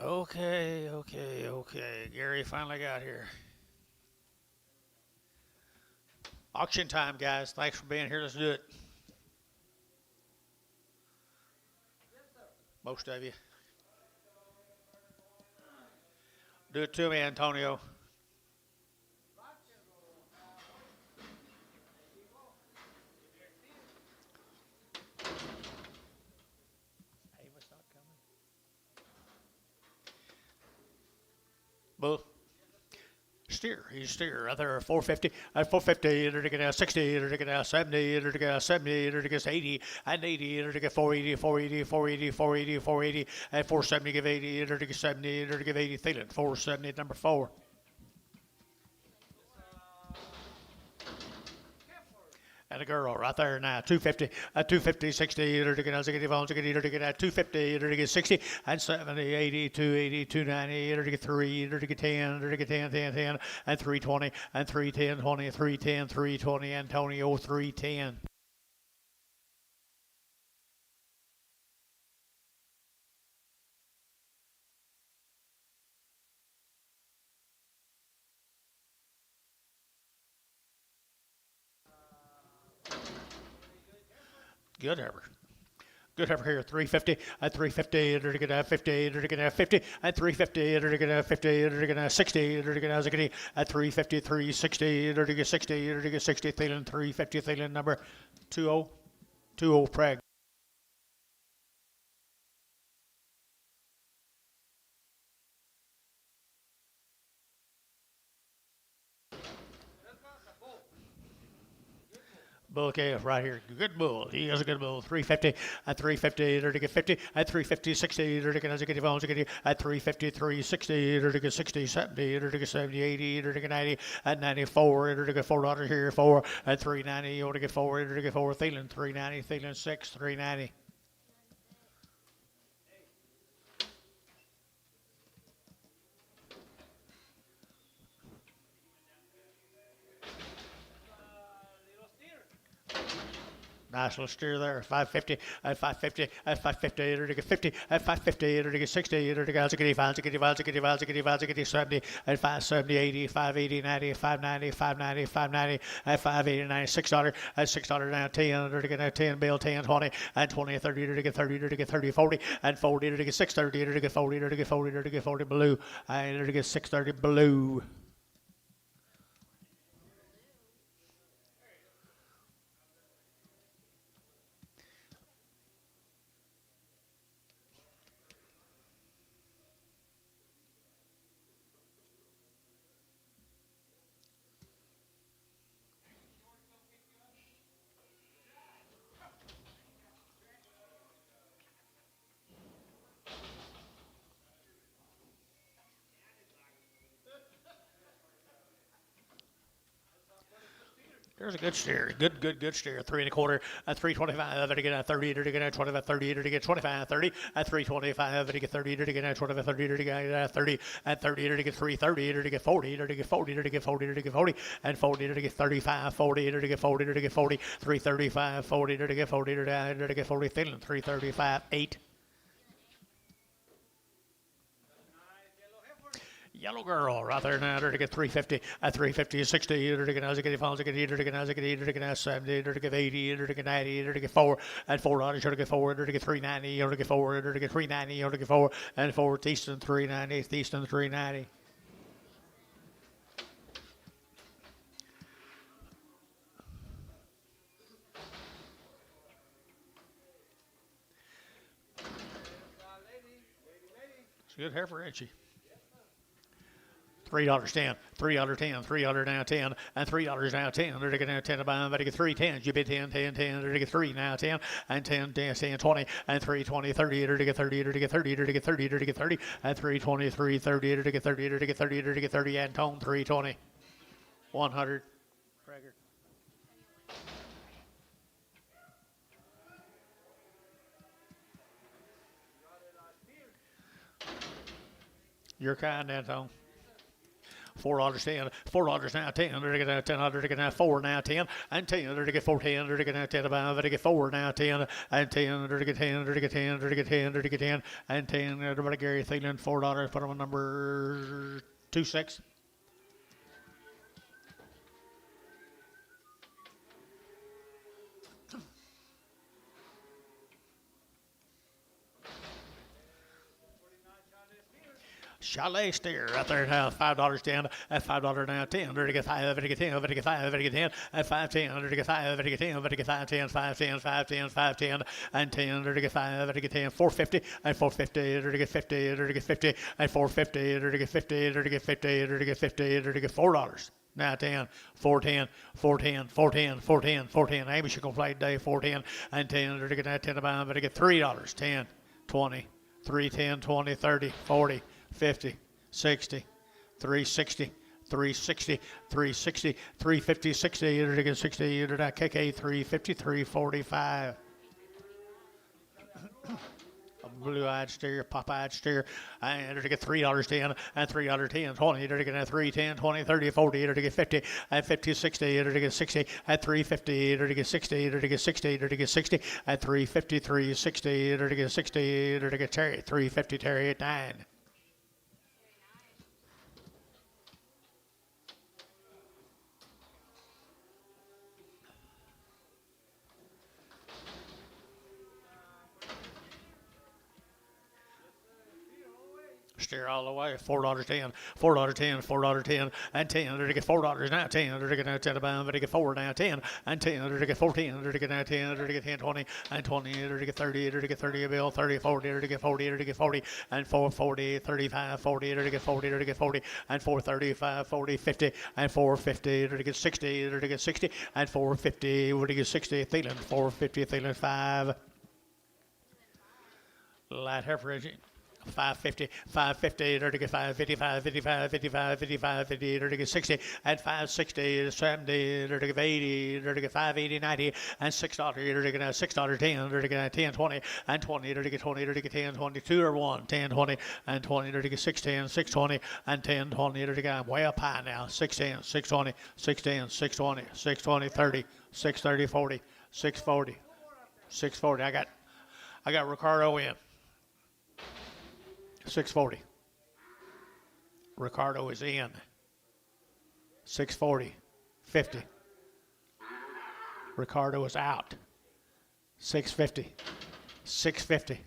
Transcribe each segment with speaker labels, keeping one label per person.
Speaker 1: Okay. Gary finally got here. Auction time, guys. Thanks for being here. Let's do it. Most of you. Do it to me, Antonio. Ava's not coming. Bull. Steer. He's steer. Right there, 450. At 450, it'll get out 60, it'll get out 70, it'll get out 70, it'll get 80, and 80, it'll get 480, 480, 480, 480, 480, and 470, give 80, it'll get 70, it'll give 80, Thielen. 470 at number 4. And a girl right there now, 250, at 250, 60, it'll get out 250, it'll get 60, and 70, 80, 280, 290, it'll get 3, it'll get 10, it'll get 10, 10, 10, and 320, and 310, 20, 310, 320, Antonio, 310. Good heifer. Good heifer here, 350, at 350, it'll get out 50, it'll get out 50, at 350, it'll get out 50, it'll get out 60, it'll get out 60, at 350, 360, it'll get 60, it'll get 60, Thielen, 350, Thielen, number 20, 20, Preg. Bull KF right here. Good bull. He is a good bull. 350 at 350. It'll get 50 at 350. 60. It'll get at 350. 360. It'll get 60. 70. It'll get 70. 80. It'll get 90 at 94. It'll get $4 here. 4 at 390. It'll get 4. It'll get 4. Thielen 390. Thielen 6. 390. Nice little steer there. 550 at 550 at 550. It'll get 50 at 550. It'll get 60. It'll get 70 at 570 80 580 90 590 590 590 at 580 90 $6 at $6 now 10. It'll get 10 bill 10 20 and 20 30. It'll get 30. It'll get 30 40 and 40. It'll get 630. It'll get 40. It'll get 40. It'll get 40 blue and it'll get 630 blue. There's a good steer. Good steer. 3 1/4 at 325. It'll get a 30. It'll get a 25 30. It'll get 25 30 at 325. It'll get 30. It'll get a 25 30. It'll get a 30 at 30. It'll get 330. It'll get 40. It'll get 40. It'll get 40. It'll get 40 and 40. It'll get 35 40. It'll get 40. It'll get 40. 335 40. It'll get 40. It'll get 40. Thielen 335 8. Yellow girl right there now. It'll get 350 at 350, 60. It'll get 70. It'll get 70. It'll get 80. It'll get 90. It'll get 4 at $4. It'll get 4. It'll get 390. It'll get 4. It'll get 390. It'll get 4 and 4. Thielen 390. Thielen 390. It's a good heifer, ain't she? $3 10, $3 10, $3 now 10, and $3 now 10. They're getting 10 to buy, but get 3 10s. You bid 10, 10, 10. They're get 3 now 10, and 10, 10, 10, 20, and 3 20, 30. They're get 30, they're get 30, they're get 30, they're get 30, and 3 20, 3 30. They're get 30, they're get 30, they're get 30, and tone 320, 100. You're kind, Antone. $4.10, $4 now 10, to get 10, to get 4 now 10, and 10, to get 14, to get 10 about, to get 4 now 10, and 10, to get 10, to get 10, to get 10, to get 10, and 10, everybody Gary Thielen, $4, put on number 26. Chalet steer right there now, $5.10 at $5 now 10. To get 5, to get 10, to get 5, to get 10 at 5.10. To get 5, to get 10, to get 5.10, 5.10, 5.10, 5.10, and 10. To get 5, to get 10, 4.50 and 4.50. To get 50, to get 50 and 4.50. To get 50, to get 50, to get 50, to get $4. Now 10, 410, 410, 410, 410, 410. Amy should go play today, 410 and 10. To get that 10 about, to get $3, 10, 20, 310, 20, 30, 40. 50, 60, 360, 360, 360, 350, 60, to get 60, to that KK 350, 345. Blue-eyed steer, pop-eyed steer, and to get $3.10 and $3.10, 20, to get 310, 20, 30, 40, to get 50 and 50, 60, to get 60 at 350, to get 60, to get 60, to get 60 at 350, 360, to get 60, to get Terry 350, Terry at 9. Steer all the way, $4.10, $4.10, $4.10, and 10, to get $4 now, 10, to get 10 about, to get 4 now, 10, and 10, to get 14, to get now 10, to get 10, 20, and 20, to get 30, to get 30 a bill, 30, 40, to get 40, to get 40, and 440, 35, 40, to get 40, to get 40, and 435, 40, 50, and 450, to get 60, to get 60, and 450, to get 60, Thielen, 450, Thielen, 5. Light heifer 550, 550, to get 555, 55, 55, 55, 50, to get 60, and 560, 70, to get 80, to get 580, 90, and $6, to get $6.10, to get 10, 20, and 20, to get 20, to get 10, 22 or 1, 10, 20, and 20, to get 610, 620, and 10, 20, to get, I'm way up high now, 610, 620, 610, 620, 620, 30, 630, 40, 640, 640. I got Ricardo in. 640. Ricardo is in. 640. 50. Ricardo is out. 650. 650.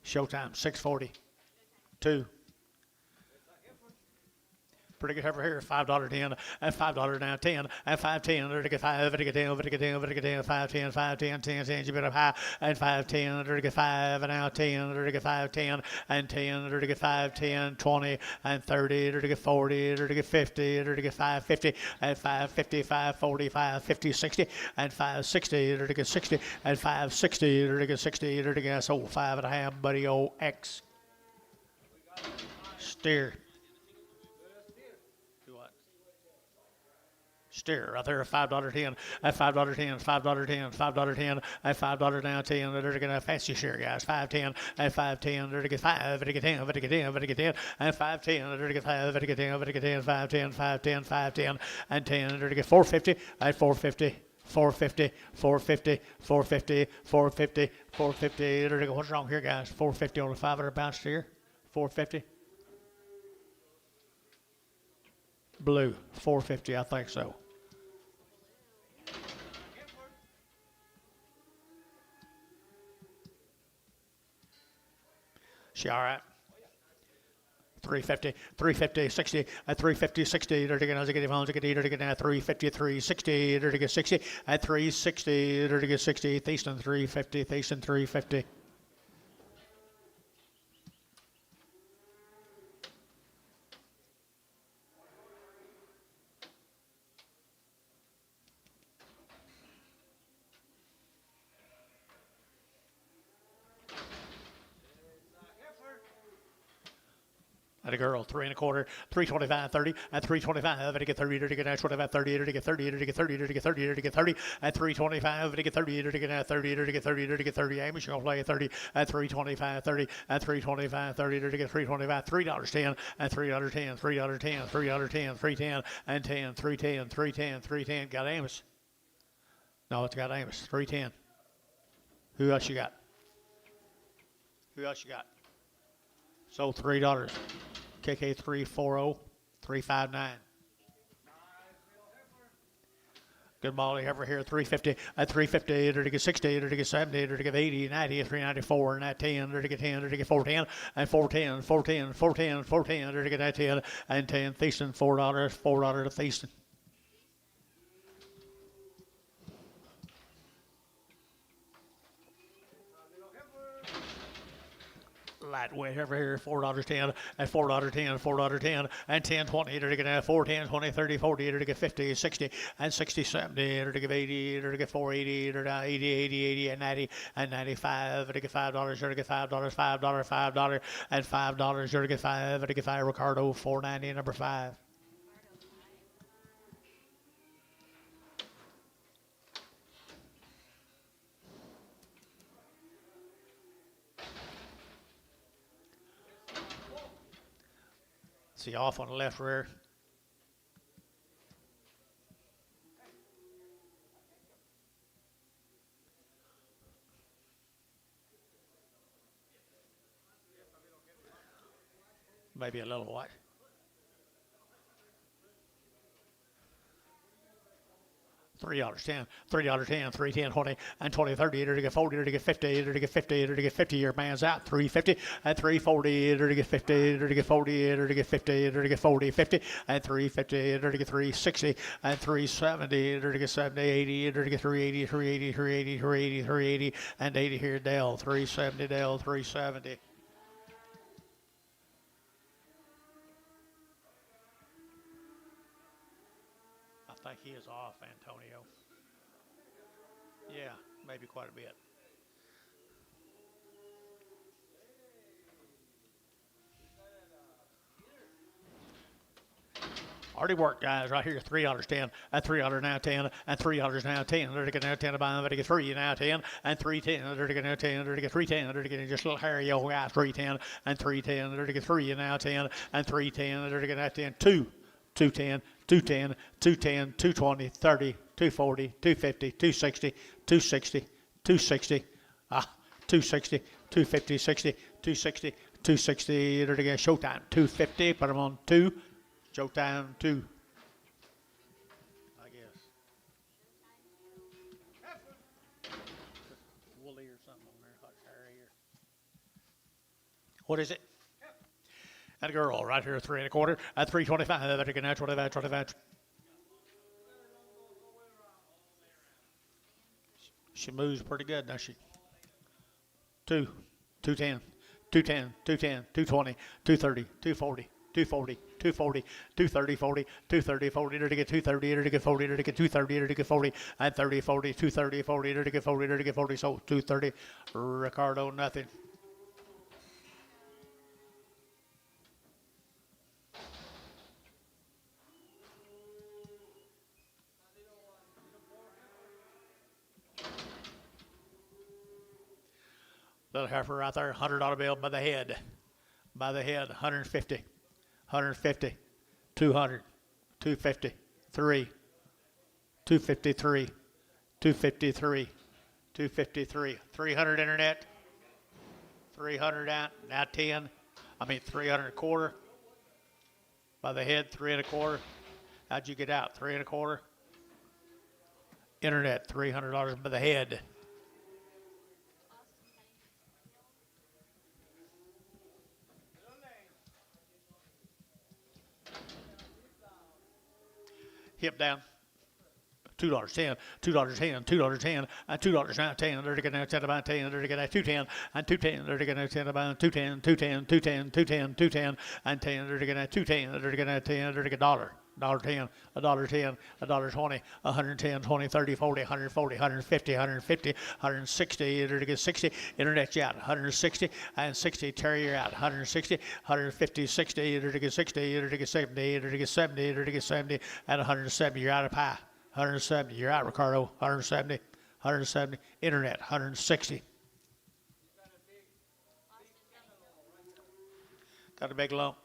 Speaker 1: Showtime. 640. 2. Pretty good heifer here, $5.10, and $5 now 10, and 5.10, to get 5, to get 10, to get 10, to get 10, 5.10, 5.10, 10, you better up high, and 5.10, to get 5, and now 10, to get 5.10, and 10, to get 5.10, 20, and 30, to get 40, to get 50, to get 5.50, and 5.50, 5.40, 5.50, 60, and 5.60, to get 60, and 5.60, to get 60, to get so 5.5, buddy, old X. Steer. Steer right there, $5.10, at $5.10, $5.10, $5.10, at $5 now 10. They're gonna fancy share, guys. 5.10, at 5.10. They're to get 5, to get 10, to get 10, to get 10, and 5.10. They're to get 5, to get 10, to get 10, 5.10, 5.10, 5.10, and 10. They're to get 4.50, at 4.50. 450, 450, 450, 450, 450. What's wrong here, guys? 450 on a 500-pound steer. 450. Blue, 450, I think so. She all right? 350, 350, 60, at 350, 60, to get 350, 360, to get 60, at 360, to get 60, Thieston 350, Thieston 350. And a girl, 3 1/4, 325, 30, and 325, and to get 30, to get 25, 30, to get 30, to get 30, to get 30, to get 30, and 325, to get 30, to get 30, to get 30, to get 30. Amy, she's gonna play at 30, and 325, 30, and 325, 30, to get 325, $3.10, and $3.10, $3.10, $3.10, 310, and 10, 310, 310, 310. Got Amos. No, it's got Amos. 310. Who else you got? Who else you got? So $3. KK 340 359. Good Molly Heifer here, 350, at 350, to get 60, to get 70, to get 80, 90, 394, and at 10, to get 10, to get 410, and 410, 410, 410, 410, to get that 10, and 10, Thieston, $4, $4 to Thieston. Lightweight over here, $4.10, and $4.10, $4.10, and 10, 20, to get 4, 10, 20, 30, 40, to get 50, 60, and 60, 70, to get 80, to get 480, to get 80, 80, 80, and 90, and 95, to get $5, to get $5, $5, $5, and $5, to get 5, to get 5, Ricardo, 490, number 5. See off on the left rear. Maybe a little white. $3.10, $3.10, 310, 20, and 20, 30, to get 40, to get 50, to get 50, to get 50. Your man's out. 350, and 340, to get 50, to get 40, to get 50, to get 40, 50, and 350, to get 360, and 370, to get 70, 80, to get 380, 380, 380, 380, 380, and 80 here, Dell. 370, Dell, 370. I think he is off, Antonio. Yeah, maybe quite a bit. Already worked, guys, right here. $3.10, and $3 now 10, and $3 now 10. They're going to 10 to buy, they get 3 now 10, and 310. They're going to 10, they're get 310. They're getting just a little hairy old guy. 310, and 310. They're going to get 3 now 10, and 310. They're going to 10, 2. 210, 210, 210, 220, 30, 240, 250, 260, 260, 260, 260, 250, 60, 260, 260, they're going to showtime, 250, put them on 2, showtime 2, I guess. Woolly or something on there, hot hair here. What is it? And a girl right here, 3 1/4, at 325, at 25, 25. She moves pretty good, doesn't she? 2, 210, 210, 210, 220, 230, 240, 240, 240, 230, 40, 230, 40, to get 230, to get 40, to get 230, to get 40, and 30, 40, 230, 40, to get 40, to get 40, so 230, Ricardo, nothing. Little heifer right there, $100 bill by the head. By the head, 150, 150, 200, 250, 3, 253, 253, 253, 300 internet, 300 out, now 10, 300 1/4. By the head, 3 1/4. How'd you get out? 3 1/4. Internet, $300 by the head. Hip down. $2.10, $2.10, $2.10, and $2 now 10. They're going to 10 about 10. They're going to 210 and 210. They're going to 10 about 210, 210, 210, 210, 210, and 10. They're going to 210. They're going to 10. They're going to $1. $1.10, $1.10, $1.20, 110, 20, 30, 40, 140, 150, 150, 160, enter to get 60, internet you out, 160, and 60, Terry you're out, 160, 150, 60, enter to get 60, enter to get 70, enter to get 70, enter to get 70, and 170, you're out of pie, 170, you're out, Ricardo, 170, 170, internet, 160. Got a big lump.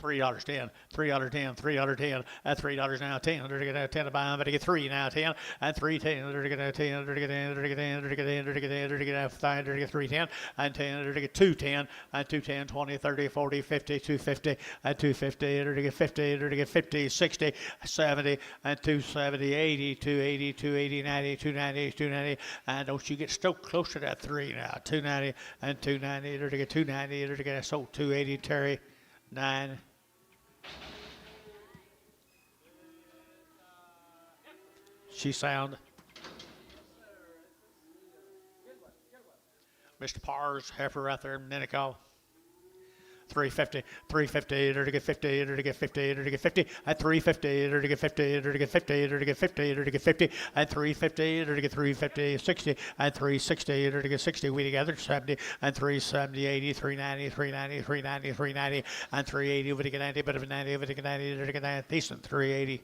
Speaker 1: $3.10, $3.10, $3.10, at $3 now, 10, they're going to get 10 to buy them, but to get 3 now, 10, and 3.10, they're going to get 10, they're going to get in, they're going to get in, they're going to get in, they're going to get in, they're going to get 5, they're going to get 3.10, and 10, they're going to get 2.10, and 2.10, 20, 30, 40, 50, 250, and 250, they're going to get 50, they're going to get 50, 60, 70, and 270, 80, 280, 280, 90, 290, 290, and don't you get so close to that 3 now, 290, and 290, they're going to get 290, they're going to get so 280, Terry, 9. She sound. Mr. Parr's heifer right there in Minico. 350, 350, to get 50, to get 50, to get 50, at 350, to get 50, to get 50, to get 50, to get 50, at 350, to get 350, 60, at 360, to get 60, we together, 70, and 370, 80, 390, 390, 390, 390, and 380, we get 90, but if 90, we get 90, to get 90, decent, 380.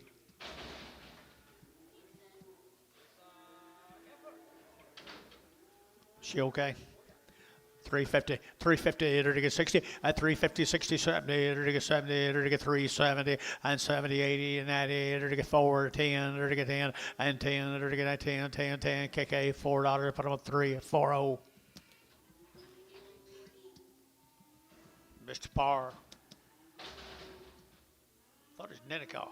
Speaker 1: She okay? 350, 350, to get 60, at 350, 60, 70, to get 70, to get 370, and 70, 80, and 90, to get 4, 10, to get 10, and 10, to get 10, 10, 10, KK, $4, put them on 3, 40. Mr. Parr. Thought it was Nenicaw.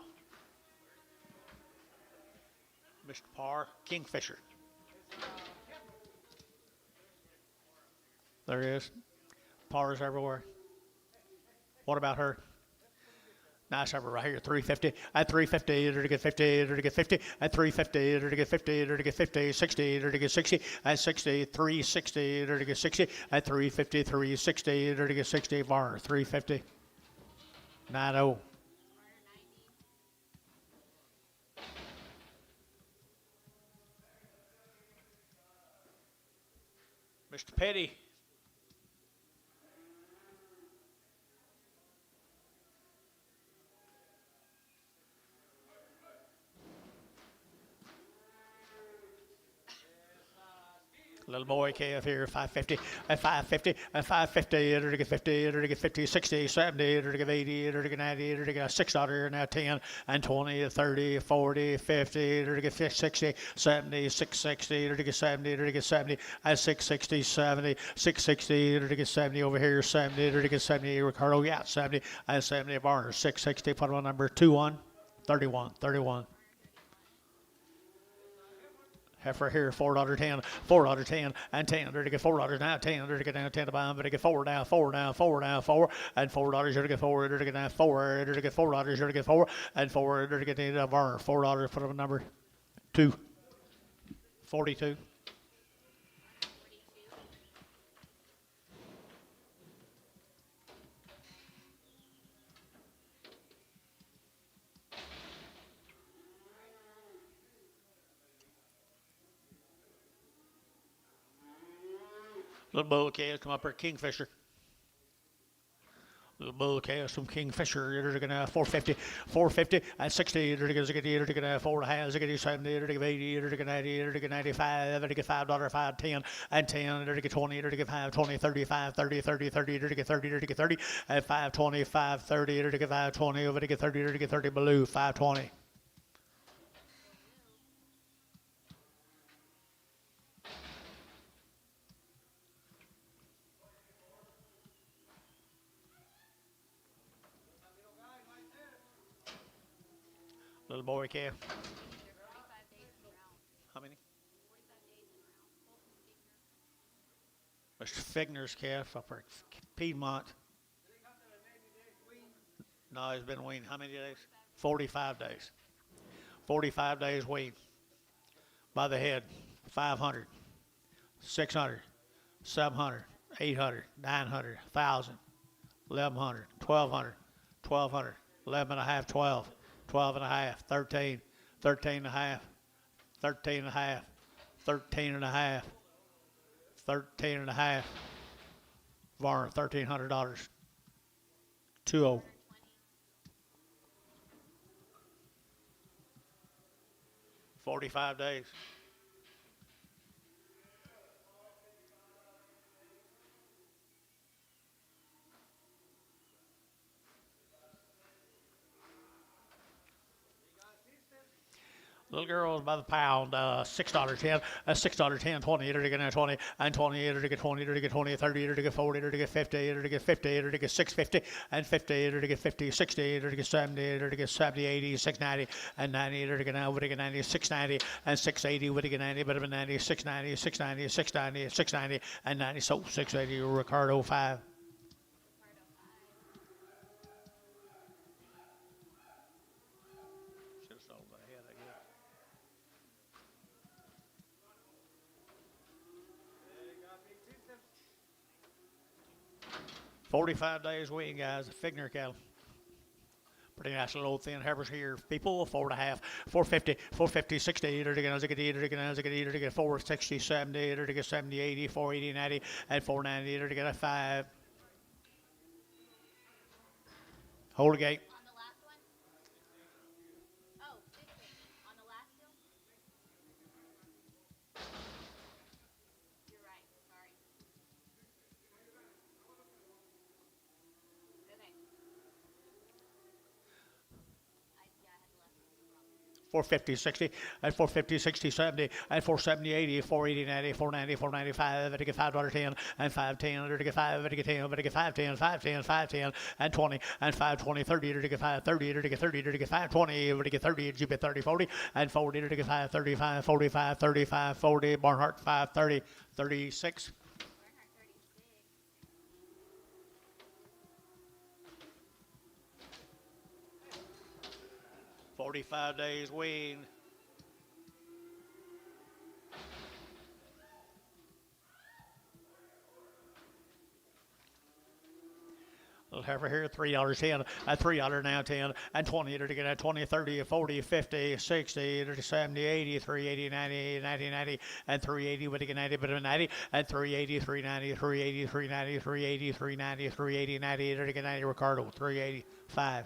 Speaker 1: Mr. Parr, Kingfisher. There it is. Parr's everywhere. What about her? Nice heifer right here, 350. At 350, to get 50, to get 50. At 350, to get 50, to get 50. 60, to get 60. At 60, 360, to get 60. At 350, 360, to get 60. Varner, 350. 90. Mr. Petty. Little boy KF here, 550, at 550, at 550, to get 50, to get 50, 60, 70, to get 80, to get 90, to get $6, now 10, and 20, 30, 40, 50, to get 60, 70, 660, to get 70, to get 70, at 660, 70, 660, to get 70 over here, 70, to get 70, Ricardo, yeah, 70, and 70, Varner, 660, put on number 21, 31, 31. Heifer here, $4.10, $4.10, and 10. To get $4 now, 10. To get down 10 to buy them, but to get 4 now, 4 now, 4 now, 4, and $4. To get 4. To get down 4. To get $4. To get 4, and 4. To get the Varner, $4. Put up number 2, 42. Little bull calves come up here, Kingfisher. Little bull calves from Kingfisher. They're going to 450, 450, and 60. They're going to get 4 and a half. They're going to 70. They're going to 80. They're going to 90. They're going to get 95. They're going to get $5, 5, 10, and 10. They're going to get 20. They're going to get 5, 20, 35, 30, 30, 30. They're going to get 30. They're going to get 30, and 5, 20, 5, 30. They're going to get 5, 20. Over to get 30. They're going to get 30 below 5, 20. Little boy calf. How many? Mr. Figner's calf up at Piedmont. No, he's been weaned. How many days? 45 days. 45 days weaned. By the head, 500, 600, 700, 800, 900, 1,000, 1,100, 1,200, 1,200, 11 and a half, 12. 12 and a half, 13, 13 and a half, 13 and a half, 13 and a half, 13 and a half. Varner, $1,300. 2-0. 45 days. Little girls by the pound, $6.10, $6.10, 20, to get 20, and 20, to get 20, to get 20, 30, to get 40, to get 50, to get 50, to get 650, and 50, to get 50, 60, to get 70, to get 70, 80, 690, and 90, to get 90, 690, and 680, to get 90, but 90, 690, 690, 690, 690, and 90, so 680, Ricardo 5. 45 days weaning, guys. Figner cattle. Pretty nice little old thin heifers here. People, 4.5, 450, 450, 60, to get 460, 70, to get 70, 80, 480, 90, and 490, to get a 5. Hold the gate.
Speaker 2: On the last one? Oh, this thing. On the last deal? You're right. Sorry. Okay. Yeah, I had the last one.
Speaker 1: 450, 60, and 450, 60, 70, and 470, 80, 480, 90, 490, 495, to get $5.10, and 510, to get 5, to get 10, to get 510, 510, 510, and 20, and 520, 30, to get 530, to get 30, to get 520, to get 30, to get 30, 40, and 40, to get 535, 45, 35, 40, Barnhart 530, 36. 45 days wean. Little heifer here, $3.10, $3 now 10, and 20, to get 20, 30, 40, 50, 60, 70, 80, 380, 90, 90, 90, and 380, but get 90, but 90, and 380, 390, 380, 390, 380, 390, 380, 90, to get 90, Ricardo, 385.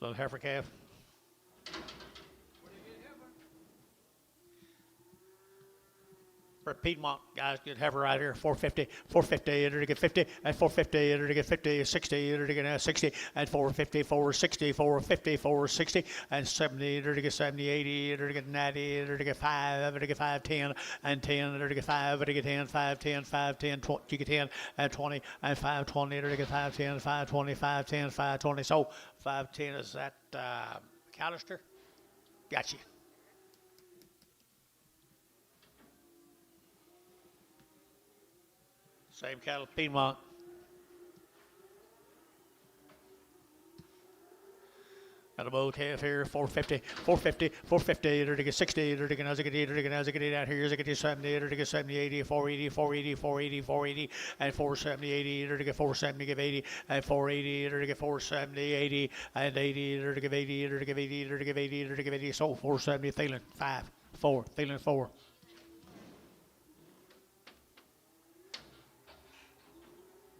Speaker 1: Little heifer calf. For Piedmont, guys, good heifer right here, 450, 450, to get 50, and 450, to get 50, 60, to get 60, and 450, 460, 450, 460, and 70, to get 70, 80, to get 90, to get 5, to get 510, and 10, to get 5, to get 10, 510, 510, 20, to get 10, and 20, and 520, to get 510, 520, 510, 520. So 510 is that Callister? Gotcha. Same cattle, Piedmont. Got a bow calf here, 450, 450, 450, to get 60, to get out here, to get 70, to get 70, 80, 480, 480, 480, 480, and 470, 80, to get 470, give 80, and 480, to get 470, 80, and 80, to give 80, to give 80, to give 80, to give 80, so 470, Thielen, 5, 4, Thielen, 4.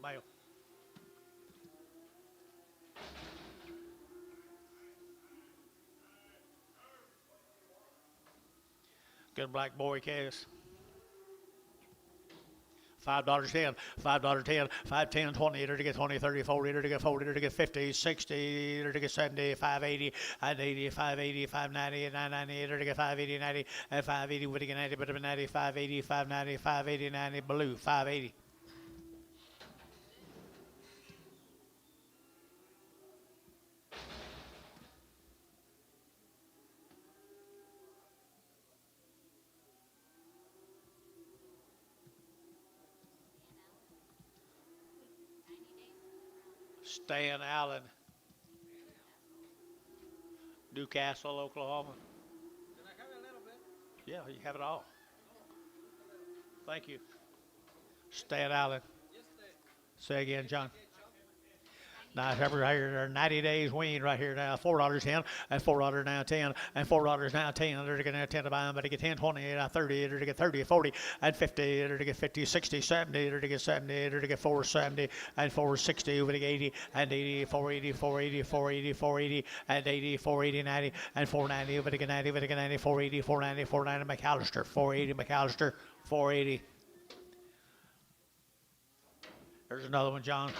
Speaker 1: Male. Good black boy calves. $5.10, $5.10, 510, 20, to get 20, 30, 40, to get 40, to get 50, 60, to get 70, 580, and 80, 580, 590, 990, to get 580, 90, and 580, would get 90, but 90, 580, 590, 580, 90, blue, 580. Stan Allen, Newcastle, Oklahoma.
Speaker 3: Can I have a little bit?
Speaker 1: Yeah, you have it all. Thank you. Stan Allen.
Speaker 3: Just
Speaker 1: Say again, John.
Speaker 3: okay, chop.
Speaker 1: Nice heifer right here, 90 days weaned right here now. $4.10 and $4 now 10 and $4 now 10. They're gonna 10 to buy them, but they get 10, 20, 30, they're to get 30, 40 and 50. They're to get 50, 60, 70. They're to get 70. They're to get 470 and 460 over the 80 and 80, 480, 480, 480, 480 and 80, 480, 90 and 490 over the 90, over the 90, 480, 490, 490 McAllister, 480 McAllister, 480. There's another one, John.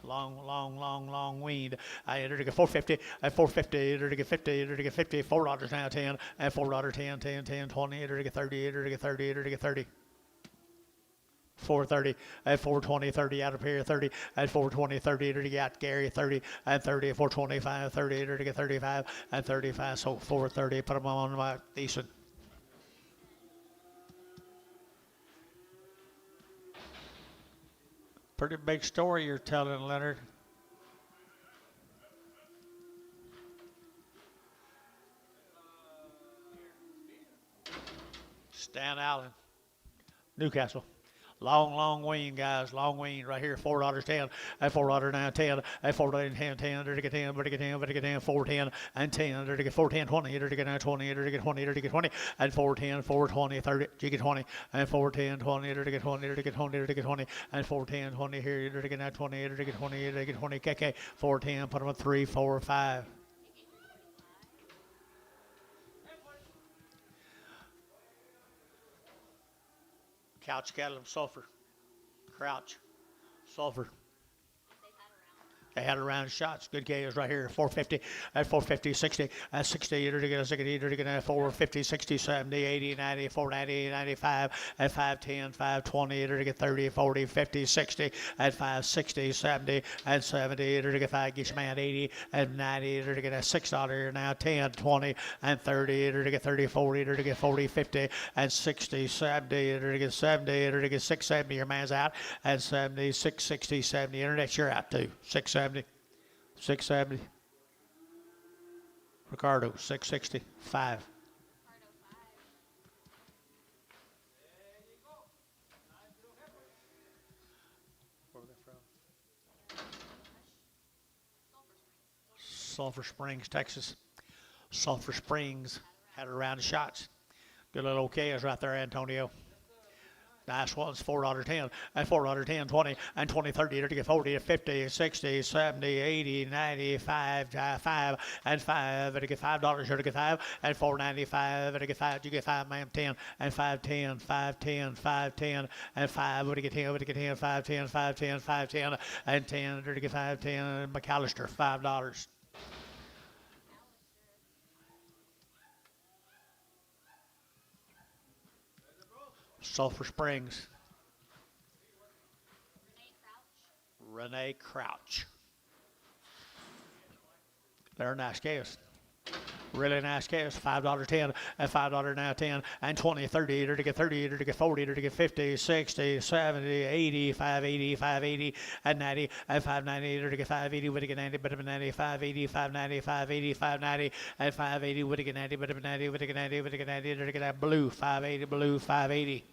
Speaker 1: Long weaned. I entered to get 450 and 450. Entered to get 50. Entered to get 50. $4 now 10 and $4 10 10 10 20. Entered to get 30. Entered to get 30. Entered to get 30. 430 and 420 30 out of here 30 and 420 30 entered to get Gary 30 and 30 425 30 entered to get 35 and 35 so 430 put them on my decent. Pretty big story you're telling, Leonard. Stan Allen, Newcastle. Long wean, guys. Long wean right here. $4.10 and $4 now 10 and $4 10 10. They're to get 10, but to get 10, but to get 10, 410 and 10. They're to get 410 20. They're to get 20. They're to get 20. They're to get 20 and 410 420 30. You get 20 and 410 20. They're to get 20. They're to get 20. They're to get 20 and 410 20 here. They're to get 20. They're to get 20. They're to get 20. KK 410. Put them at 3 4 5. Couch cattle of sulfur. Crouch. Sulfur. They had around shots. Good KOs right here. 450 at 450, 60 at 60. You're to get a 60. You're to get a 450, 60, 70, 80, 90, 490, 95 at 510, 520. You're to get 30, 40, 50, 60 at 560, 70 and 70. You're to get 5. Get your man 80 and 90. You're to get a $6 now 10, 20 and 30. You're to get 30, 40. You're to get 40, 50 and 60, 70. You're to get 70. You're to get 670. Your man's out at 70, 660, 70. Internet, you're out too. 670. 670. Ricardo, 660. 5. Where are they from? Sulphur Springs, Texas. Sulphur Springs had a round of shots. Good little OKs right there, Antonio. Nice ones, $4.10 and $4.10, 20 and 20, 30, to get 40, 50, 60, 70, 80, 95, 5 and 5, to get $5, to get 5 and $4.95, to get 5, you get 5, ma'am, 10 and 5.10, 5.10, 5.10 and 5, to get 10, to get 10, 5.10, 5.10, 5.10 and 10, to get 5.10, McAllister, $5. Sulphur Springs. Renee Crouch. They're nice cows. Really nice cows. $5.10 and $5 now 10 and 20, 30, to get 30, to get 40, to get 50, 60, 70, 80, 580, 580 and 90 and 590, to get 580, would get 90, but 90, 580, 590, 580, 590 and 580, would get 90, but 90, would get 90, would get 90, to get that blue 580, blue 580.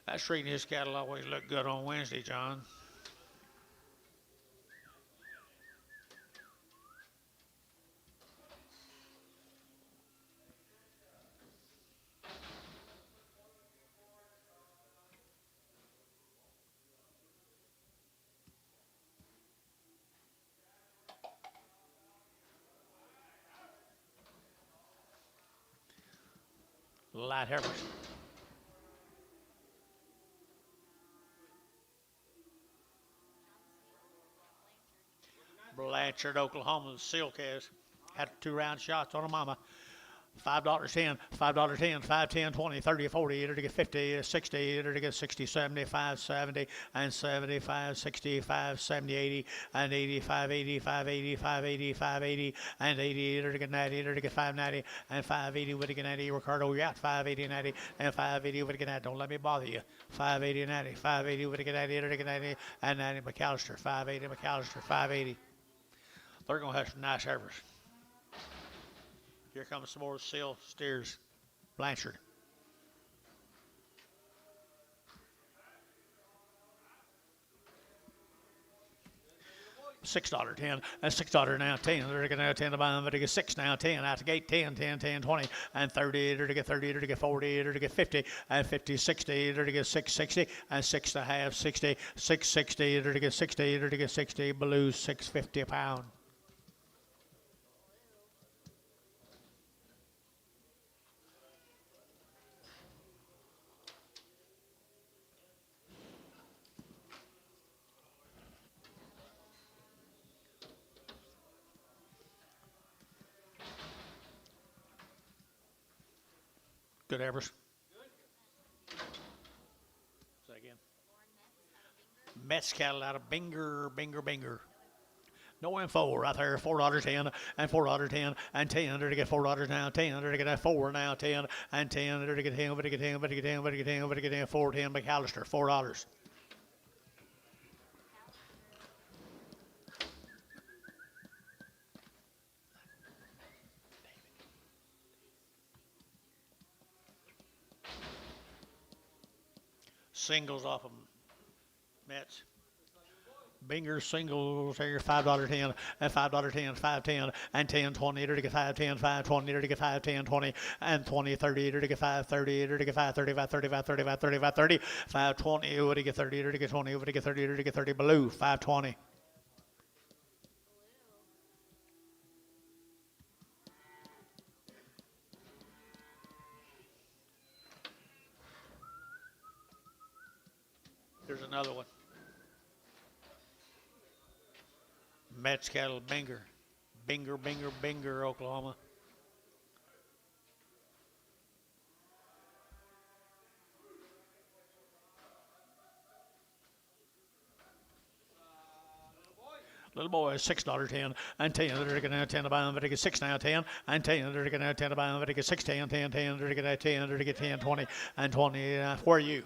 Speaker 1: That Shreeness cattle always look good on Wednesday, John. Light heifers. Blanchard, Oklahoma, the seal calves. Had 2 round shots on a mama. $5.10, $5.10, 5, 10, 20, 30, 40, it'll get 50, 60, it'll get 60, 75, 70, and 75, 65, 70, 80, and 85, 85, 85, 85, 80, and 80, it'll get 90, it'll get 590, and 580 would get 90. Ricardo, you're out 580, 90, and 580 would get 90. Don't let me bother you. 580, 90, 580 would get 90, it'll get 90, and 90 McAllister, 580 McAllister, 580. They're going to have some nice heifers. Here comes some more seal steers. Blanchard. $6.10 and $6 now 10. They're going to 10 to buy them, but they get 6 now 10 out the gate 10, 10, 10, 20 and 30. They're to get 30. They're to get 40. They're to get 50 and 50, 60. They're to get 660 and 6 to half 60, 660. They're to get 60. They're to get 60. Blue 650 a pound. Good heifers. Say again. Mets cattle out of Binger. No info right there. $4.10 and $4.10 and 10. They're to get $4 now 10. They're to get 4 now 10 and 10. They're to get 10. But to get 10. But to get 10. But to get 10. But to get 10. 4.10 McAllister. $4. Singles off of Mets. Binger singles here, $5.10 and $5.10, 5.10 and 10, 20, to get 5.10, 5.20, to get 5.10, 20 and 20, 30, to get 5.30, to get 5.30, 5.30, 5.30, 5.30, 5.30, 5.20, to get 30, to get 20, to get 30, to get 30, blue, 5.20. There's another one. Mets cattle, Binger, Oklahoma. Little boys, $6.10 and 10. They're going to 10 to buy them, but they get 6 now 10 and 10. They're going to 10 to buy them, but they get 6, 10, 10, 10. They're going to 10. They're going to get 10, 20 and 20. Where are you?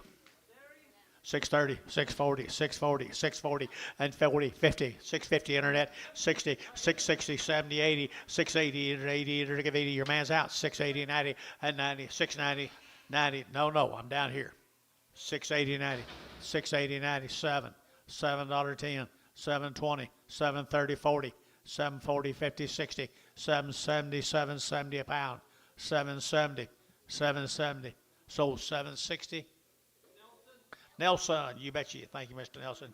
Speaker 1: 630, 640, 640, 640, and 40, 50, 650 internet, 60, 660, 70, 80, 680, 80, to give 80. Your man's out. 680, 90, and 90, 690, 90. No, I'm down here. 680, 90, 680, 97, $7.10, 720, 730, 40, 740, 50, 60, 770, 770 a pound, 770, 770. Sold 760. Nelson, you bet you. Thank you, Mr. Nelson.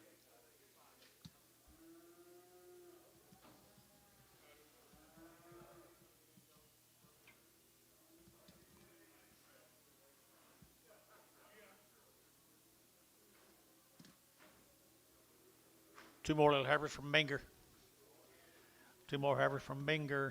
Speaker 1: Two more little heifers from Binger. Two more heifers from Binger.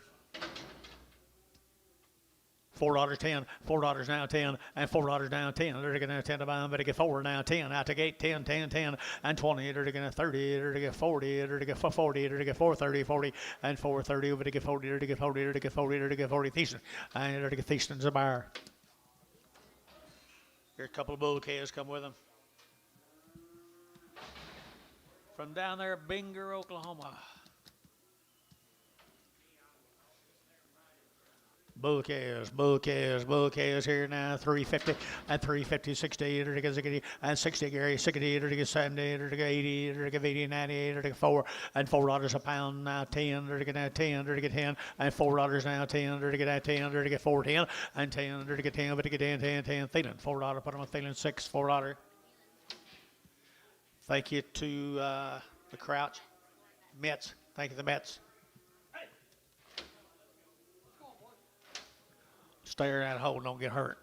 Speaker 1: $4.10, $4 now 10, and $4 now 10. They're going to 10 to buy them, but they get 4 now 10. Out to gate 10, 10, 10, and 20. They're going to 30. They're going to get 40. They're going to get 40. They're going to get 430, 40, and 430. Over to get 40. They're going to get 40. They're going to get 40. They're going to get 40. Thiessen, and they're going to get Thiessen's a buyer. Here a couple of bull calves come with them. From down there, Binger, Oklahoma. Bull calves here now, 350 and 350, 60, and 60, Gary, 60, 70, 80, 80, 90, 4, and $4 a pound now, 10, 10, 10, and $4 now, 10, 10, 4, 10, and 10, 10, but to get 10, 10, Thielen, $4, put them on Thielen, 6, $4. Thank you to the Crouch Mets. Thank you, the Mets. Stay in that hole, don't get hurt.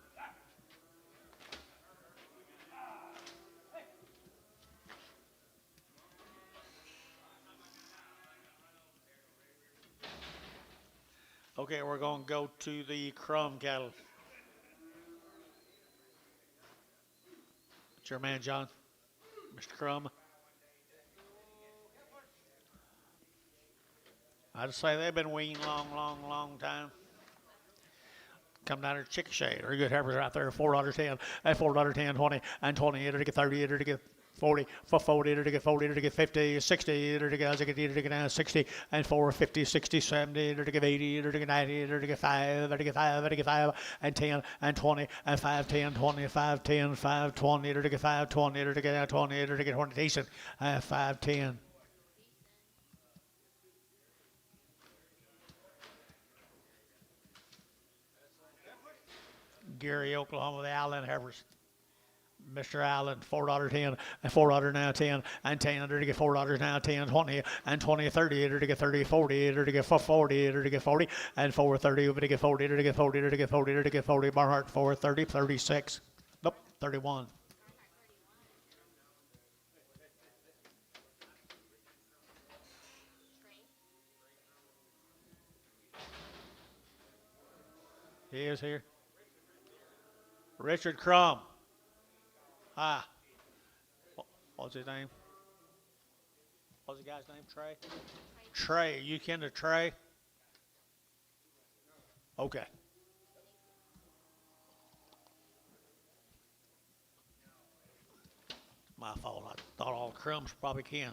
Speaker 1: Okay. Okay, we're going to go to the Crumb cattle. It's your man, John. Mr. Crumb. I'd say they've been weaned long time. Come down here, Chickasha. Very good heifers right there. $4.10 and $4.10, 20 and 20. It'll get 30. It'll get 40 for 40. It'll get 40. It'll get 50, 60. It'll get 60 and 4, 50, 60, 70. It'll get 80. It'll get 90. It'll get 5. It'll get 5. It'll get 5 and 10 and 20 and 5, 10, 20, 5, 10, 5, 20. It'll get 5, 20. It'll get 20. It'll get 20. Decent. 5, 10. Gary, Oklahoma, the Allen heifers. Mr. Allen, $4.10 and $4 now 10 and 10. It'll get $4 now 10, 20 and 20, 30. It'll get 30, 40. It'll get 40. It'll get 40 and 430. It'll get 40. It'll get 40. It'll get 40. It'll get 40. Barnhart 430, 36. Nope, 31. He is here. Richard Crumb. Ah. What's his name? What's the guy's name? Trey? Trey. You kin to Trey? Okay. My fault. I thought all Crumbs probably can.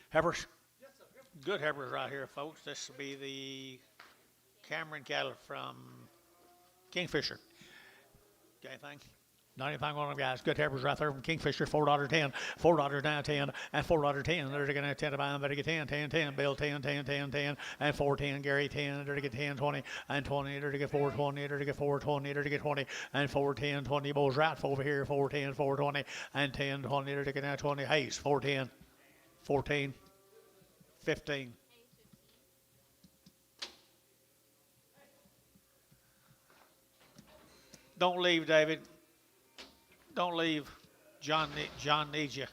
Speaker 1: Heifers. Good heifers right here, folks. This will be the Cameron cattle from Kingfisher. Got anything? Not anything on them, guys. Good heifers right there from Kingfisher. $4.10, $4 now 10, and $4.10. They're going to 10 to buy them. Better get 10, 10, 10. Bill 10, 10, 10, 10, and 410. Gary 10. They're to get 10, 20, and 20. They're to get 420. They're to get 420. They're to get 20, and 410, 20. Bulls right over here. 410, 420, and 10, 20. They're to get now 20. Hayes 410, 14, 15. Don't leave, David. Don't leave. John needs you.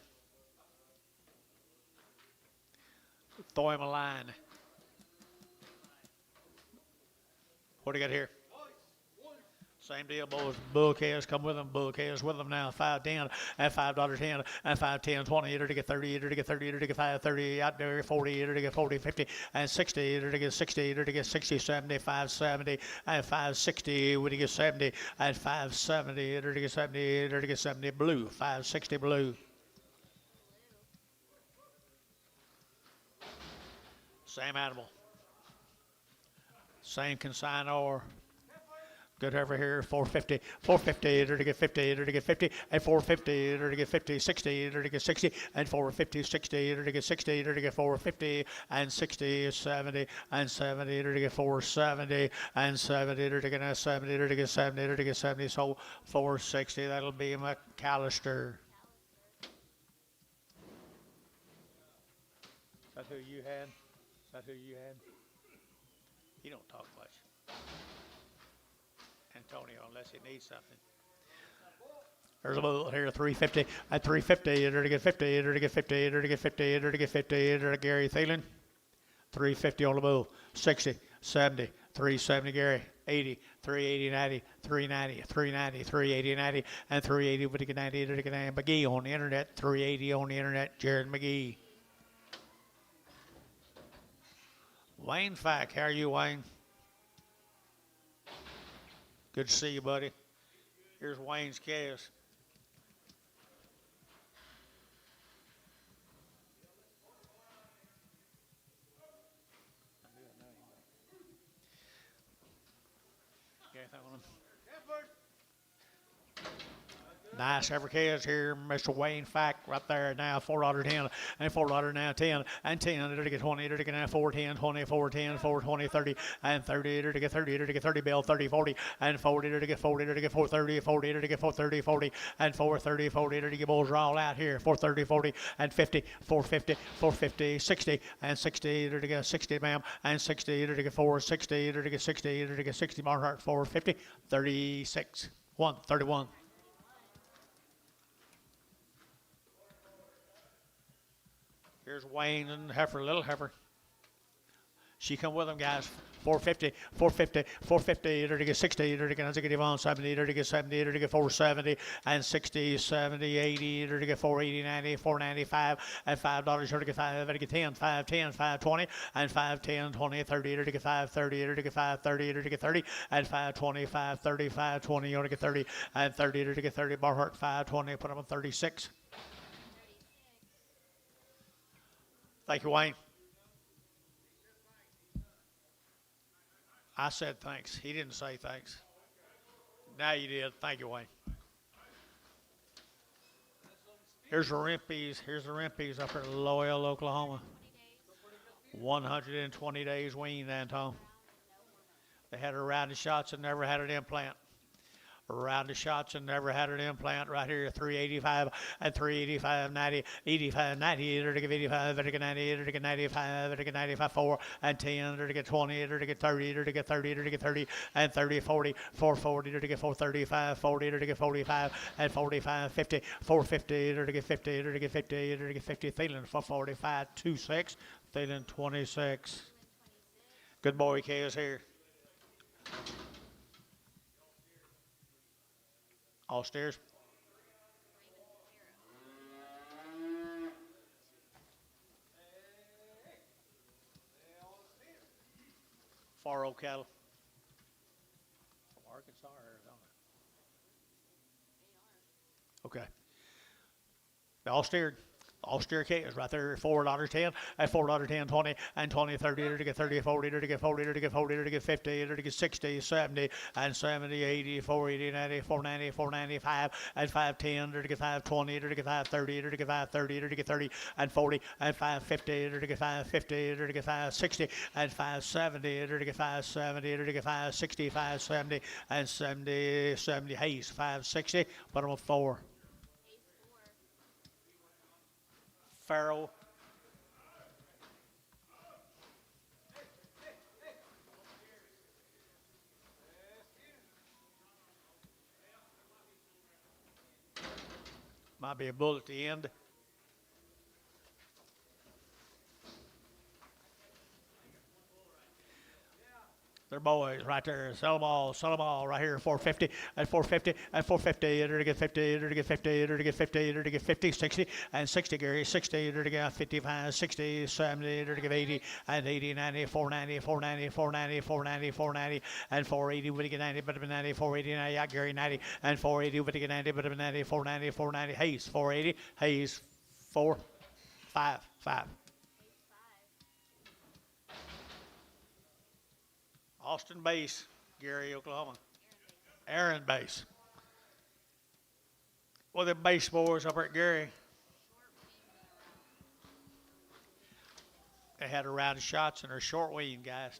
Speaker 1: Throw him a line. What do you got here? Same deal, boys. Bull calves come with them. Bull calves with them now. 5.10 and $5.10 and 5.10, 20. It'll get 30. It'll get 30. It'll get 5.30 out there. 40. It'll get 40, 50 and 60. It'll get 60. It'll get 60, 70, 5.70 and 5.60. It'll get 70 and 5.70. It'll get 70. It'll get 70 blue. 5.60 blue. Same animal. Same consignor. Good over here, 450, 450, it'll get 50, it'll get 50, and 450, it'll get 50, 60, it'll get 60, and 450, 60, it'll get 60, it'll get 450, and 60, 70, and 70, it'll get 470, and 70, it'll get 70, it'll get 70, it'll get 70, so 460, that'll be McAllister. Is that who you had? Is that who you had? He don't talk much. Antonio, unless he needs something. There's a bull here, 350 at 350. It'll get 50. It'll get 50. It'll get 50. It'll get 50. It'll get Gary Thielen. 350 on the bull. 60, 70, 370 Gary. 80, 380, 90, 390, 390, 380, 90, and 380 with the 90. It'll get McGee on the internet. 380 on the internet. Jared McGee. Wayne Fack, how are you, Wayne? Good to see you, buddy. Here's Wayne's calves. Got anything on them? Nice every calves here, Mr. Wayne Fack right there now, $4.10 and $4 now 10 and 10. It'll get 20, it'll get now 410, 20, 410, 420, 30 and 30. It'll get 30, it'll get 30 bill, 30, 40 and 40. It'll get 40, it'll get 430, 40, it'll get 430, 40 and 430, 40. It'll get bulls all out here, 430, 40 and 50, 450, 450, 60 and 60. It'll get 60, ma'am, and 60. It'll get 460, it'll get 60, it'll get 60. Barnhart 450, 36, 31. Here's Wayne and Heifer, little Heifer. She come with them, guys. 450, 450, 450, to get 60, to get 70, to get 70, to get 470, and 60, 70, 80, to get 480, 90, 495, and $5, to get 5, to get 10, 510, 520, and 510, 20, 30, to get 530, to get 530, to get 30, and 520, 530, 520, to get 30, and 30, to get 30, Barhart 520, put them on 36. Thank you, Wayne. I said thanks. He didn't say thanks. Now you did. Thank you, Wayne. Here's the Rempees. Here's the Rempees up in Loyal, Oklahoma. 120 days weaned, Anton. They had her rounded shots and never had an implant. Rounded shots and never had an implant. Right here, 385 and 385, 90, 85, 90, to get 85, to get 90, to get 95, to get 95, 4 and 10, to get 20, to get 30, to get 30, to get 30, and 30, 40, 440, to get 435, 40, to get 45, and 45, 50, 450, to get 50, to get 50, to get 50, Thielen 445, 26, Thielen 26. Good boy, K is here. All steers. Far old cattle. From Arkansas or Arizona? Okay. They all steered. All steer K's right there, $4.10, at $4.10, 20, and 20, 30, to get 30, 40, to get 40, to get 40, to get 50, to get 60, 70, and 70, 80, 480, 90, 490, 495, and 510, to get 520, to get 530, to get 530, to get 30, and 40, and 550, to get 550, to get 560, and 570, to get 570, to get 560, 570, and 70, 70, Hayes, 560, put them on 4. Farrell. Might be a bull at the end. They're boys right there. Sell them all right here. 450 and 450 and 450. To get 50, to get 50, to get 50, to get 50, 60 and 60, Gary. 60 to get 55, 60, 70 to get 80 and 80, 90, 490, 490, 490, 490, 490 and 480 would get 90, but 90, 480, 90, yeah, Gary 90 and 480 would get 90, but 90, 490, 490. Hayes 480. Hayes 4, 5, 5. Austin base, Gary, Oklahoma. Aaron base. Well, the base boys up at Gary. They had a round of shots and they're short weaned, guys.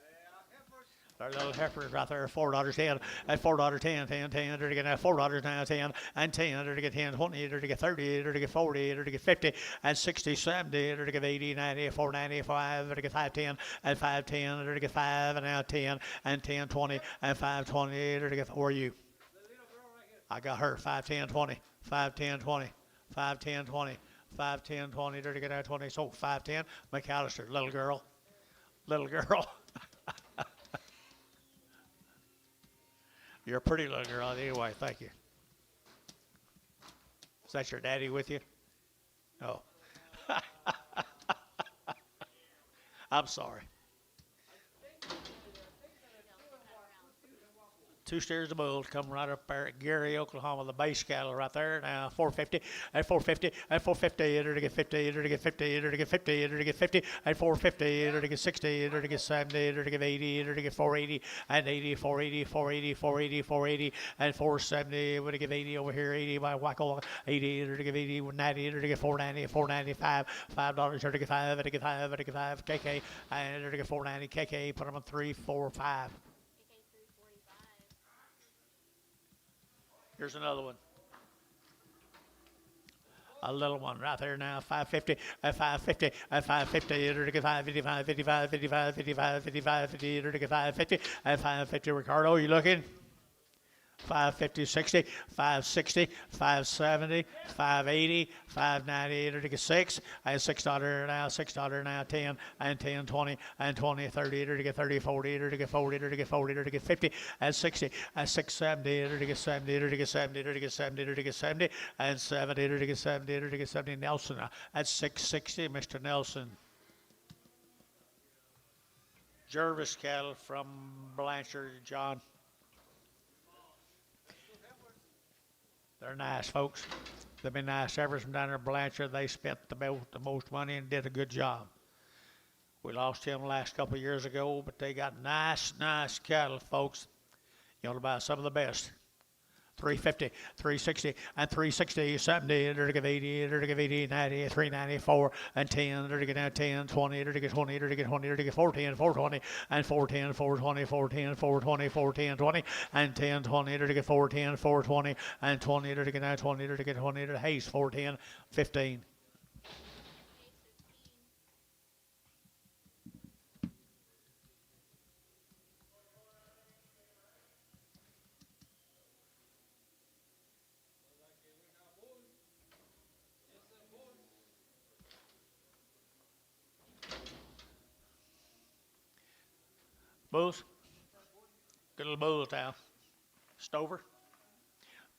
Speaker 1: Their little heifers right there, $4.10, at $4.10, 10, 10, to get $4 now, 10, and 10, to get 10, 20, to get 30, to get 40, to get 50, and 60, 70, to get 80, 90, 495, to get 510, and 510, to get 5, and now 10, and 10, 20, and 520, to get, where are you? I got her, 510, 20, 510, 20, 510, 20, 510, 20, to get 20, so 510, McAllister, little girl. You're a pretty little girl anyway, thank you. Is that your daddy with you? Oh. I'm sorry. 2 steers of bulls coming right up there at Gary, Oklahoma, the base cattle right there. Now 450 and 450 and 450 to get 50 to get 50 to get 50 to get 50 and 450 to get 60 to get 70 to get 80 to get 480 and 80 480 480 480 480 and 470 to get 80 over here 80 by Wacko 80 to get 80 90 to get 490 495 $5 to get 5 to get 5 to get 5 KK and to get 490 KK put them on 3 4 5. Here's another one. A little one right there now, 550, at 550, at 550, to get 555, 55, 55, 55, 55, 50, to get 550, at 550, Ricardo, you looking? 550, 60, 560, 570, 580, 590, 6, and $6 now, $6 now, 10, and 10, 20, and 20, 30, 30, 40, 40, 40, 50, and 60, and 670, 70, 70, 70, 70, and 70, 70, 70, Nelson, at 660, Mr. Nelson. Jervis cattle from Blanchard, John. They're nice, folks. They've been nice ever from down there in Blanchard. They spent the most money and did a good job. We lost him the last couple of years ago, but they got nice cattle, folks. You want to buy some of the best. 350, 360, and 360, 70, 80, 80, 90, 394, and 10, 10, 20, 20, 20, 14, 420, and 410, 420, 410, 420, 410, 20, and 10, 20, 410, 420, and 20, 20, 20, Hayes, 410, 15. Bulls? Good little bulls now. Stover?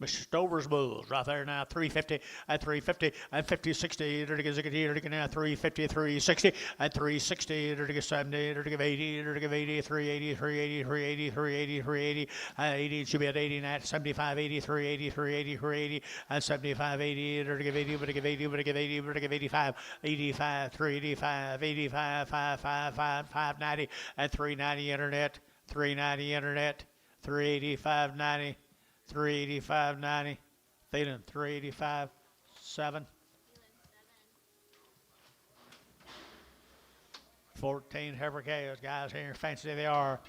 Speaker 1: Mr. Stover's bulls right there now, 350 and 350 and 50, 60, 350, 360 and 360, 70, 80, 80, 380, 380, 380, 380, 380, 80, should be at 80 now, 75, 80, 380, 380, 380, and 75, 80, 80, 80, 85, 85, 385, 85, 555, 590, and 390 internet, 390 internet, 385, 90. 385.90, Thielen 385.7. 14 heifer cows, guys here, fancy they are.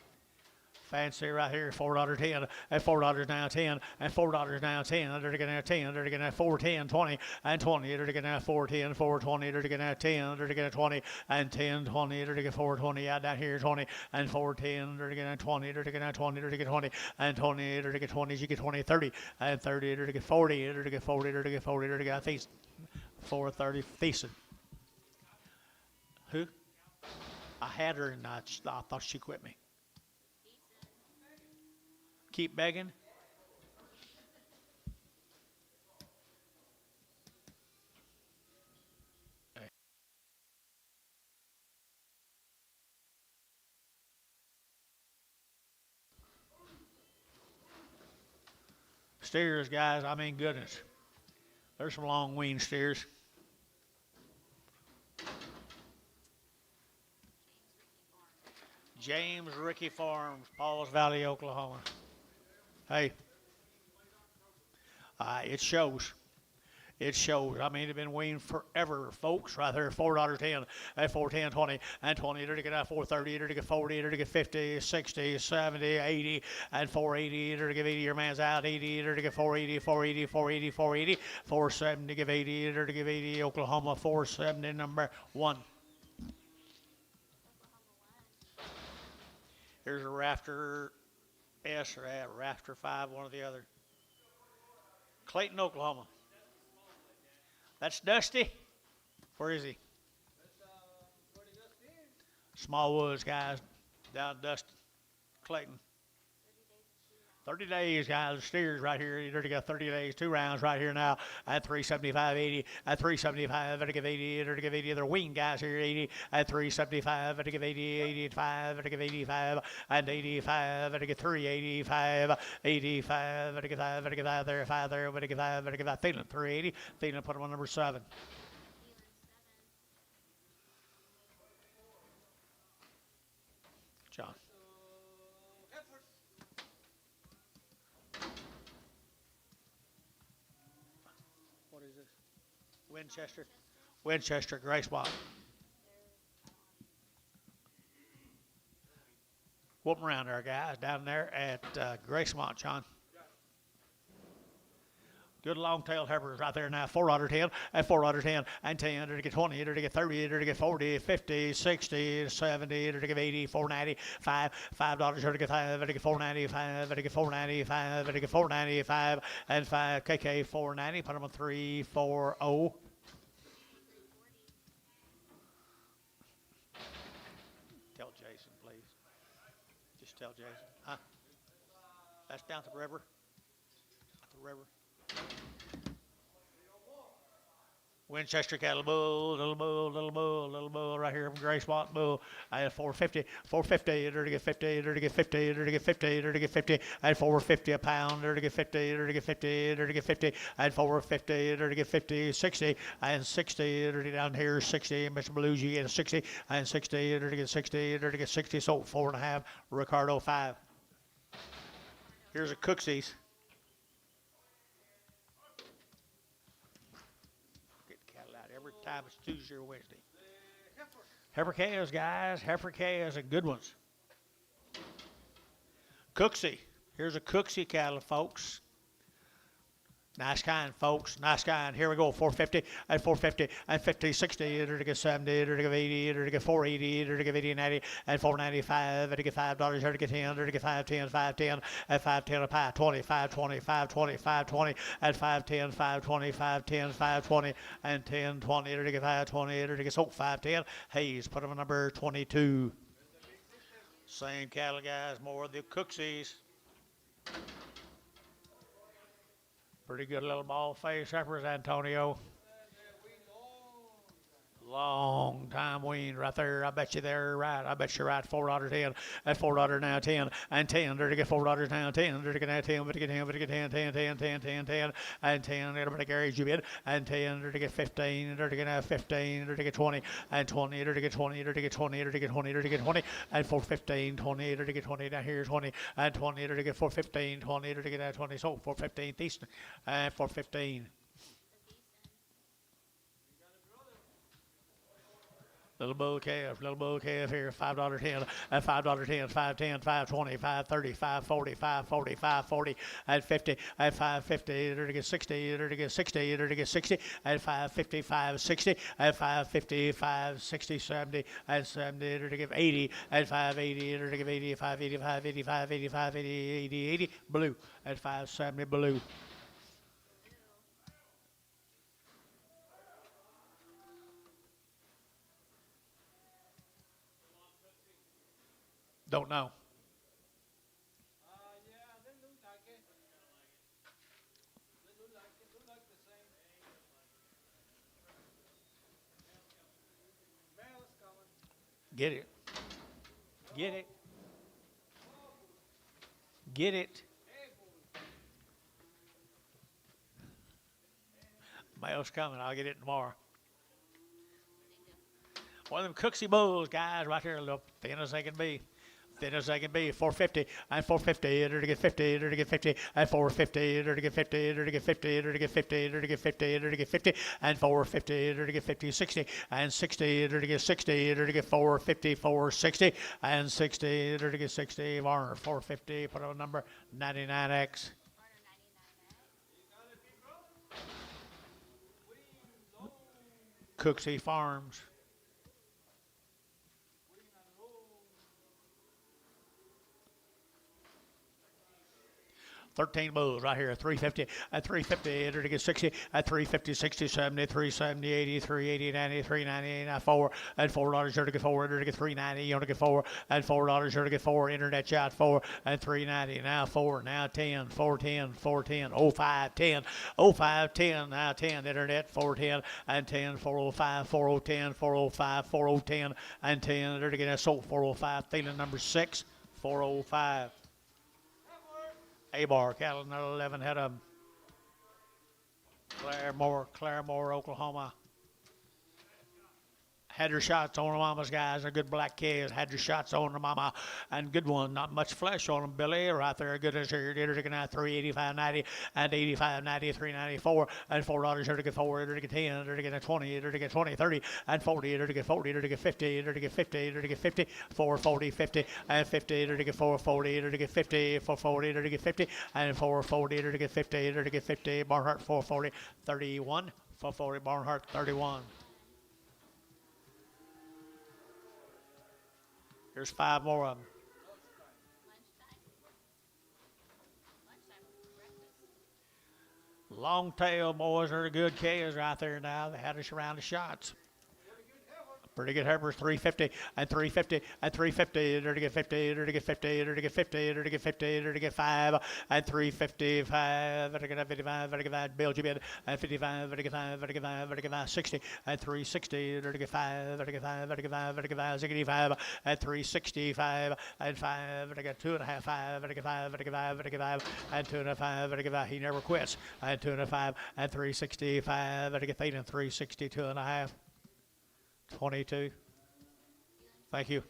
Speaker 1: Fancy right here, $4.10, and $4 now 10, and $4 now 10, they're gonna 10, they're gonna 410, 20, and 20, they're gonna 410, 420, they're gonna 10, they're gonna 20, and 10, 20, they're gonna 420, out down here 20, and 410, they're gonna 20, they're gonna 20, they're gonna 20, and 20, they're gonna 20, you get 20, 30, and 30, they're gonna 40, they're gonna 40, they're gonna 40, they're gonna Thiesen, 430, Thiesen. Who? I had her and I thought she quit me. Keep begging. Okay. Steers, guys, I mean goodness. There's some long weaned steers. James Ricky Farms, Pauls Valley, Oklahoma. Hey, it shows. It shows. I mean, they've been weaned forever, folks. Right there, $4.10, and 410, 20, and 20. They're to get 430. They're to get 40. They're to get 50, 60, 70, 80, and 480. They're to give 80. Your man's out 80. They're to get 480, 480, 480, 480, 470. Give 80. They're to give 80. Oklahoma 470, number 1. Here's a rafter S or a rafter 5, one or the other. Clayton, Oklahoma. That's Dusty. Where is he? Small Woods, guys. Down Dusty. Clayton. 30 days, guys. Steers right here. You already got 30 days, 2 rounds right here now at 375.80. At 375, to give 80. To give 80. They're weaned guys here. 80 at 375. To give 80. 85. To give 85. And 85. To give 385. 85. To give 5. To give 5 there. 5 there. To give 5. To give 5. Thielen 380. Thielen put him on number 7. John. What is this? Winchester, Gracemont. Whoop 'em around there, guys, down there at Gracemont, John. Good long-tailed heifers right there now. 4 out of 10, and 4 out of 10, and 10, to get 20, to get 30, to get 40, 50, 60, 70, to get 80, 495, $5, to get 5, to get 495, to get 495, to get 495, and 5 KK 490. Put them on 340. Tell Jason, please. Just tell Jason. Huh? That's down at the river. At the river. Winchester cattle bull, little bull, little bull, little bull, right here from Gray Spot bull. I had 450, 450, to get 50, to get 50, to get 50, to get 50. I had 450 a pound, to get 50, to get 50, to get 50. I had 450, to get 50, 60. I had 60, to get down here, 60. Mr. Belushi get a 60. I had 60, to get 60, to get 60. So 4.5. Ricardo 5. Here's a Cooksies. Every time it's Tuesday or Wednesday. Heifer calves, guys. Heifer calves are good ones. Cooksey. Here's a Cooksey cattle, folks. Nice kind, folks. Nice kind. Here we go. 450 and 450 and 50, 60, to get 70, to get 80, to get 480, to get 80, 90, and 495, to get $5, to get 10, to get 510, 510, and 510 a pie, 20, 520, 520, 520, and 510, 520, 510, 520, and 10, 20, to get 520, to get 510. Hayes, put them on number 22. Same cattle, guys. More of the Cooksies. Pretty good little ball face heifers, Antonio. Long time weaned right there. I bet you they're right. I bet you're right. 4 out of 10. At 4 out of now 10. And 10. There to get 4 out now 10. There to get now 10. But to get 10. But to get 10. 10. 10. 10. 10. 10. And 10. Everybody carries you bid. And 10. There to get 15. There to get now 15. There to get 20. And 20. There to get 20. There to get 20. There to get 20. There to get 20. And 4 15. 20. There to get 20. Down here 20. And 20. There to get 4 15. 20. There to get now 20. So 4 15. Eastern. And 4 15. Little bull calf here, $5 10, at $5 10, 510, 520, 530, 540, 540, 540, at 50, at 550, to get 60, to get 60, to get 60, at 550, 560, at 550, 560, 70, at 70, to give 80, at 580, to give 80, 580, 580, 580, 580, 80, 80, blue, at 570, blue. Don't know.
Speaker 3: Yeah, they look like it. They look like the same. Male is coming.
Speaker 1: Get it. Get it. Get it. Mail's coming. I'll get it tomorrow. One of them Cooksey bulls, guys, right here, a little thin as they can be. Thin as they can be, 450, and 450, to get 50, to get 50, and 450, to get 50, to get 50, to get 50, to get 50, to get 50, and 450, to get 50, 60, and 60, to get 60, to get 450, 460, and 60, to get 60, Varner, 450, put on number 99X. Cooksey Farms. 13 bulls right here, 350, at 350, to get 60, at 350, 60, 70, 370, 80, 380, 90, 390, now 4, at $4, to get 4, to get 390, you want to get 4, at $4, to get 4, internet shot 4, at 390, now 4, now 10, 410, 410, 05, 10, 05, 10, now 10, internet 410, and 10, 405, 4010, 405, 4010, and 10, to get that sold 405, feeling number 6, 405. A-bar, cattle, another 11 head of them. Claremore, Oklahoma. Had your shots on the mamas, guys. A good black calves. Had your shots on the mama. And good one. Not much flesh on them, Billy. Right there. Good as here. They're taking out 385.90 and 85.90, 394 and $4 here to get 4. They're to get 10. They're to get 20. They're to get 20, 30 and 40. They're to get 40. They're to get 50. They're to get 50. They're to get 50. 440, 50 and 50. They're to get 440. They're to get 50. 440. They're to get 50 and 440. They're to get 50. They're to get 50. Barnhart 440, 31. 440. Barnhart 31. Here's 5 more of them. Long tail boys are the good calves right there now. They had us around the shots. Pretty good heifers, 350 and 350 and 350. They're to get 50. They're to get 50. They're to get 50. They're to get 50. They're to get 5 and 355. They're to get 55. They're to get 5. Build you bid and 55. They're to get 5. They're to get 5. They're to get 5. 60 and 360. They're to get 5. They're to get 5. They're to get 5. They're to get 5. 65 and 365 and 5. They're to get 2.5. 5. They're to get 5. They're to get 5. They're to get 5 and 2.5. They're to get 5. He never quits. And 2.5 and 365. They're to get 8 and 362.5. 22. Thank you.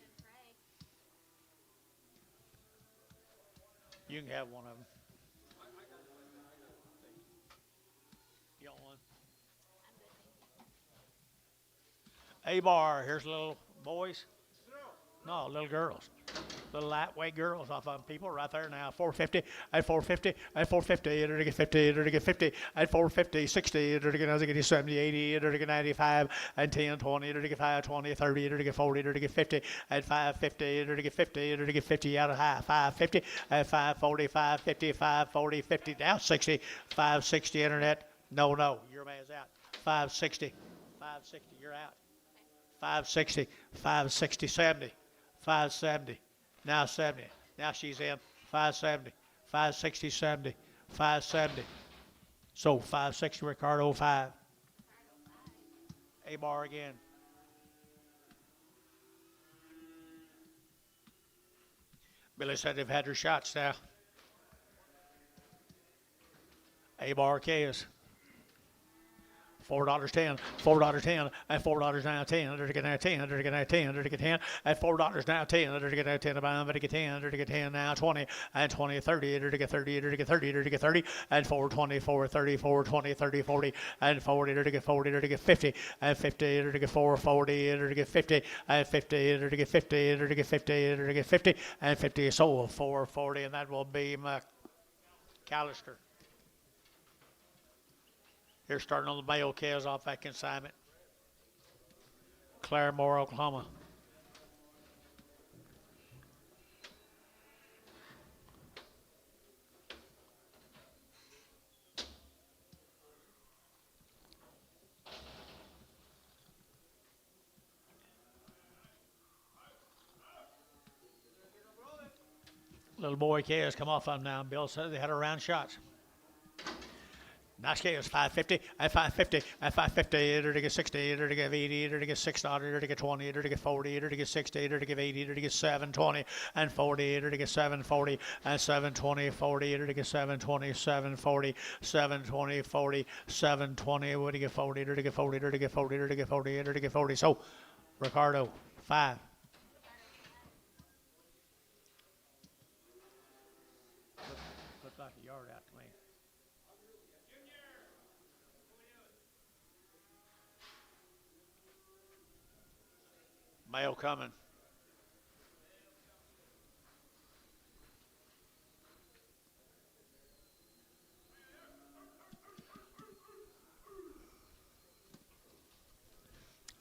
Speaker 1: You can have one of them. You want one? A-bar. Here's little boys. No, little girls. Little lightweight girls off of people right there now. 450 and 450 and 450. They're to get 50. They're to get 50 and 450. 60. They're to get 70, 80. They're to get 95 and 10, 20. They're to get 5, 20, 30. They're to get 40. They're to get 50 and 550. They're to get 50. They're to get 50 out of high. 550 and 540, 550, 540, 50. Down 60. 560 internet. No, your man's out. 560. 560. You're out. 560. 560, 70. 570. Now 70. Now she's in. 570. 560, 70. 570. So 560, Ricardo 5. A-bar again. Billy said they've had their shots now. A-bar K's. $4.10, $4.10, and $4 now 10. They're to get now 10. They're to get now 10. They're to get 10 and $4 now 10. They're to get now 10. They're to get 10. They're to get 10 now 20 and 20, 30. They're to get 30. They're to get 30. They're to get 30 and 420, 430, 420, 30, 40 and 40. They're to get 40. They're to get 50 and 50. They're to get 440. They're to get 50 and 50. They're to get 50. They're to get 50. They're to get 50 and 50. So 440, and that will be McAllister. Here starting on the male calves off that consignment. Claremore, Oklahoma. Little boy calves come off on now. Bill said they had a round shots. Nice calves, 550 and 550 and 550. They're to get 60. They're to get 80. They're to get $6. They're to get 20. They're to get 40. They're to get 60. They're to get 80. They're to get 720 and 40. They're to get 740 and 720, 40. They're to get 720, 740, 720, 40, 720. What do you get 40? They're to get 40. They're to get 40. They're to get 40. They're to get 40. So, Ricardo, 5. Look like a yard out to me. Male coming.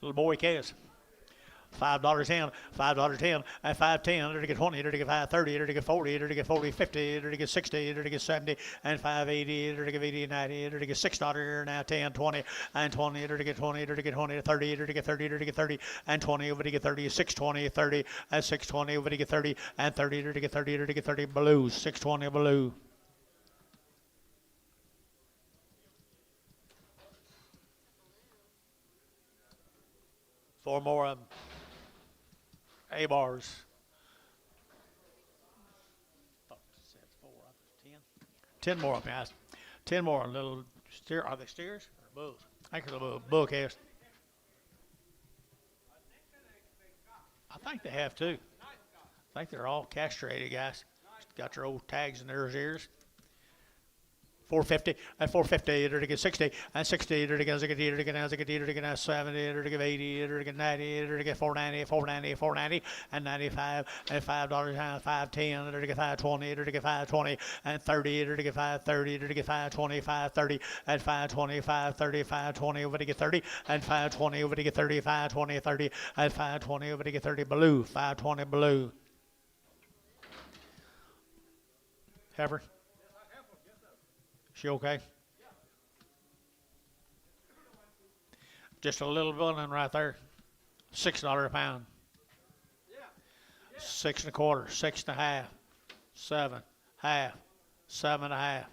Speaker 1: Little boy calves. $5.10, $5.10, and $5.10. They're to get 20. They're to get 5.30. They're to get 40. They're to get 40, 50. They're to get 60. They're to get 70 and 5.80. They're to get 80 and 90. They're to get $6 now 10, 20 and 20. They're to get 20. They're to get 20 to 30. They're to get 30. They're to get 30 and 20. Over to get 30. 620, 30 and 620. Over to get 30 and 30. They're to get 30. They're to get 30. Blue 620 blue. Four more of them. A-bars. 10 more up, guys. 10 more. Little steer. Are they steers or bulls? I think they're bull calves. I think they have too. I think they're all castrated, guys. Got their old tags in their ears. 450 and 450 to get 60 and 60 to get 70 to get 80 to get 90 to get 490 and 95 and $5 and 510 to get 520 to get 520 and 30 to get 530 to get 520 530 and 520 530 520 over to get 30 and 520 over to get 30 520 30 and 520 over to get 30 blue 520 blue. Heifer. She okay? Just a little building right there. $6 a pound. 6 1/4, 6 1/2, 7 1/2, 7 1/2,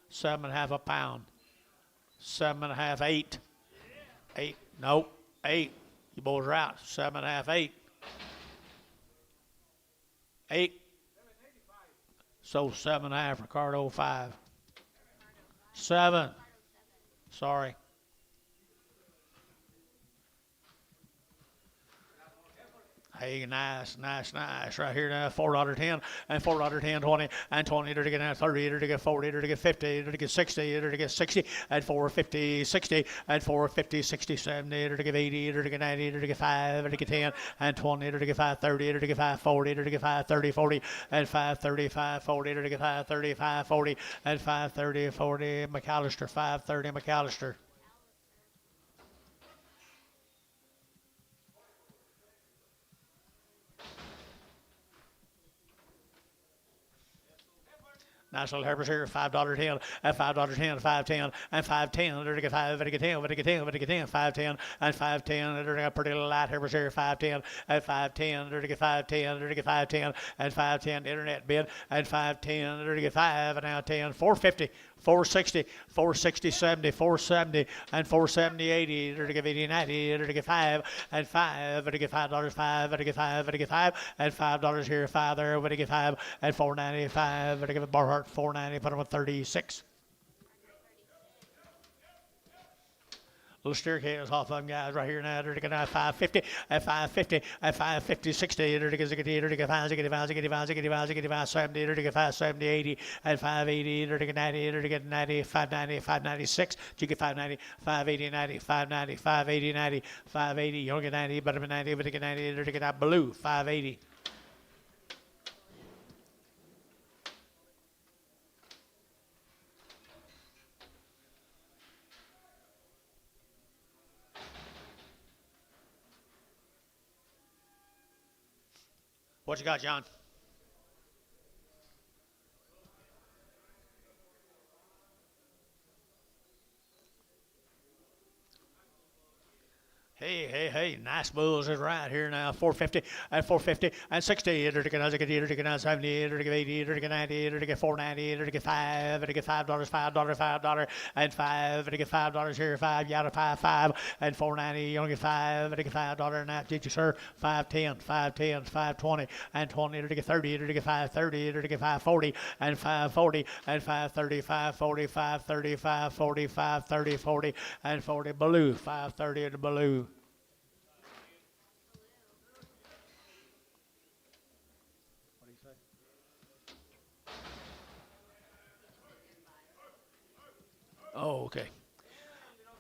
Speaker 1: 7 1/2 a pound. 7 1/2, 8. 8. Nope. 8. You boys are out. 7 1/2, 8. 8. So 7 1/2, Ricardo 5. 7. Sorry. Hey, nice. Right here now, $4.10 and $4.10, 20 and 20 to get 30 to get 40 to get 50 to get 60 to get 60 and 450, 60 and 450, 60, 70 to get 80 to get 90 to get 5 to get 10 and 20 to get 530 to get 540 to get 530, 40 and 530, 540 to get 530, 540 and 530, 40 McAllister, 530 McAllister. Nice little heifers here, $5.10 and $5.10, 510 and 510 to get 5 to get 10 to get 10 to get 10, 510 and 510 to get pretty little light heifers here, 510 and 510 to get 510 to get 510 and 510 internet bid and 510 to get 5 and now 10, 450. 460, 460, 70, 470, and 470, 80, to give 80, 90, to get 5, and 5, to get $5, 5, to get 5, to get 5, and $5 here, 5 there, to get 5, and 495, to give a Barhart 490, put them at 36. Little staircase off of them guys right here now. They're going to 550 and 550 and 550, 60. They're going to get 5, 70. They're going to get 570, 80 and 580. They're going to get 90. They're going to get 90, 590, 596. You get 590, 580, 90, 590, 580, 90, 580. You don't get 90, but I'm 90, but they get 90. They're going to get that blue 580. What you got, John? Hey, nice bulls is right here now. 450 and 450 and 60. To get 70, to get 80, to get 90, to get 490, to get 5, to get $5, $5, and 5, to get $5 here, 5, you out of 5, and 490, you only get 5, to get $5 and that, did you, sir? 510, 520, and 20, to get 30, to get 530, to get 540, and 540, and 530, 540, 530, 540, 530, 40, and 40, blue, 530 to blue. Oh, okay.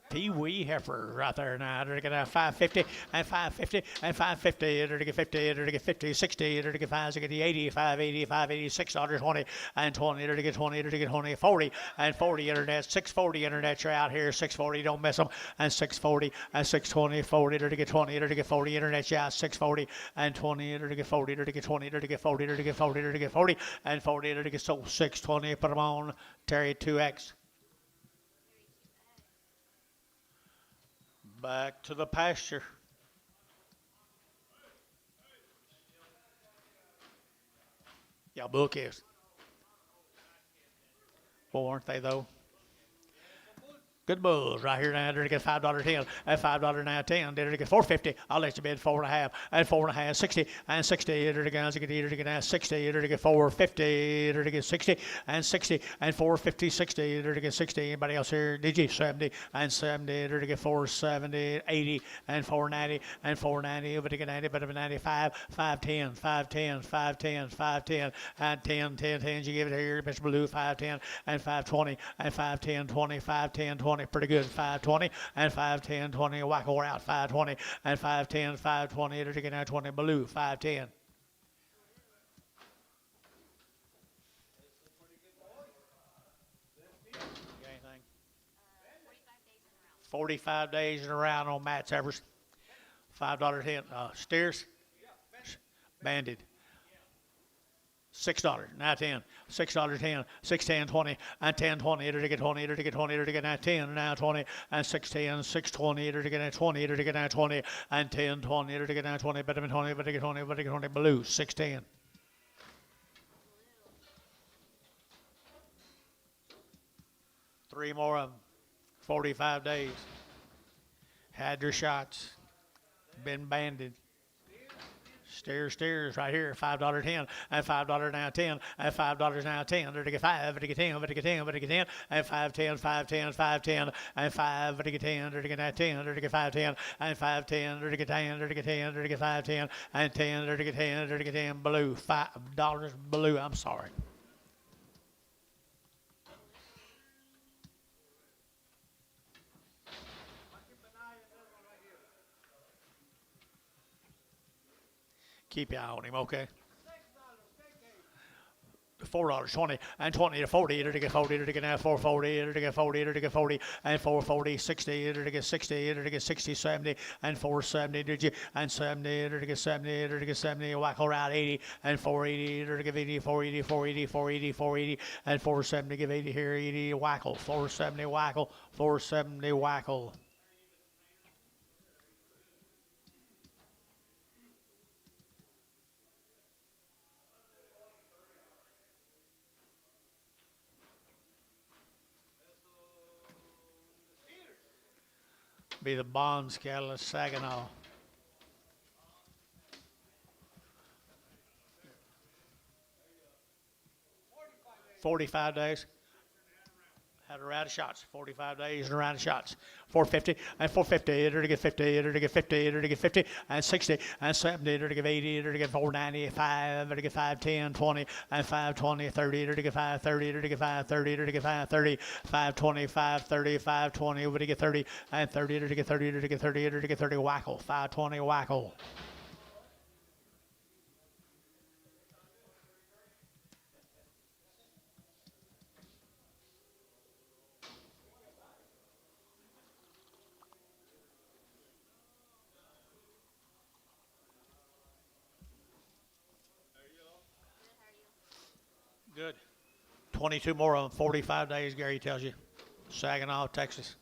Speaker 1: Pee-wee heifer right there now. They're going to 550 and 550 and 550. They're to get 50. They're to get 50, 60. They're to get 5, to get 80, 580, 580, $6.20 and 20. They're to get 20. They're to get 20, 40 and 40 internet. 640 internet. You're out here. 640. Don't miss them. And 640 and 620, 40. They're to get 20. They're to get 40 internet. Yeah, 640 and 20. They're to get 40. They're to get 20. They're to get 40. They're to get 40. They're to get 40 and 40. They're to get so 620. Put them on. Terry 2X. Back to the pasture. Yeah, book is. Well, aren't they though? Good bulls right here now. They're to get $5.10 at $5.10. They're to get $4.50. I'll let you bid 4.5 and 4.5, 60 and 60. They're to get 60. They're to get $4.50. They're to get 60 and 60 and 4.50, 60. They're to get 60. Anybody else here? Did you 70 and 70? They're to get 4.70, 80 and 4.90 and 4.90. Over to get 90, but of 95, 5.10, 5.10, 5.10, 5.10 and 10, 10, 10. You give it here, Mr. Blue, 5.10 and 5.20 and 5.10, 20, 5.10, 20. Pretty good. 5.20 and 5.10, 20. Wacko out. 5.20 and 5.10, 5.20. They're taking out 20. Blue. 5.10. Anything? 45 days in a round on Matt's Evers. $5.10. Steers. Banded. $6, now 10, $6.10, 6.10, 20, and 10.20, it'll get 20, it'll get 20, it'll get now 10, now 20, and 6.10, 6.20, it'll get now 20, it'll get now 20, and 10.20, it'll get now 20, better than 20, better get 20, better get 20, blue, 6.10. Three more of them, 45 days. Had their shots, been banded. Steers right here, $5.10 and $5 now 10 and $5 now 10. They're to get 5, to get 10, to get 10, to get 10 and 5.10, 5.10, 5.10 and 5, to get 10, to get now 10, to get 5.10 and 5.10, to get 10, to get 10, to get 5.10 and 10, to get 10, to get 10. Blue, $5 blue. I'm sorry. Keep your eye on him, okay? $4, 20 and 20 to 40, it'll get 40, it'll get now 440, it'll get 40, it'll get 40 and 440, 60, it'll get 60, it'll get 60, 70 and 470, did you? And 70, it'll get 70, it'll get 70, whack around 80 and 480, it'll give 80, 480, 480, 480, 480 and 470, give 80 here, 80, whackle, 470, whackle, 470, whackle. Be the Bonds cattle of Saginaw. $45 days. Had a round of shots. 45 days and a round of shots. 450 and 450. It'll get 50. It'll get 50. It'll get 50 and 60 and 70. It'll get 80. It'll get 490. 5. It'll get 5, 10, 20 and 5, 20, 30. It'll get 5, 30. It'll get 5, 30. It'll get 5, 30. 5, 20, 5, 30, 5, 20. It'll get 30 and 30. It'll get 30. It'll get 30. It'll get 30. Whackle. 5, 20. Whackle. Good. 22 more of them, 45 days, Gary tells you. Saginaw, Texas.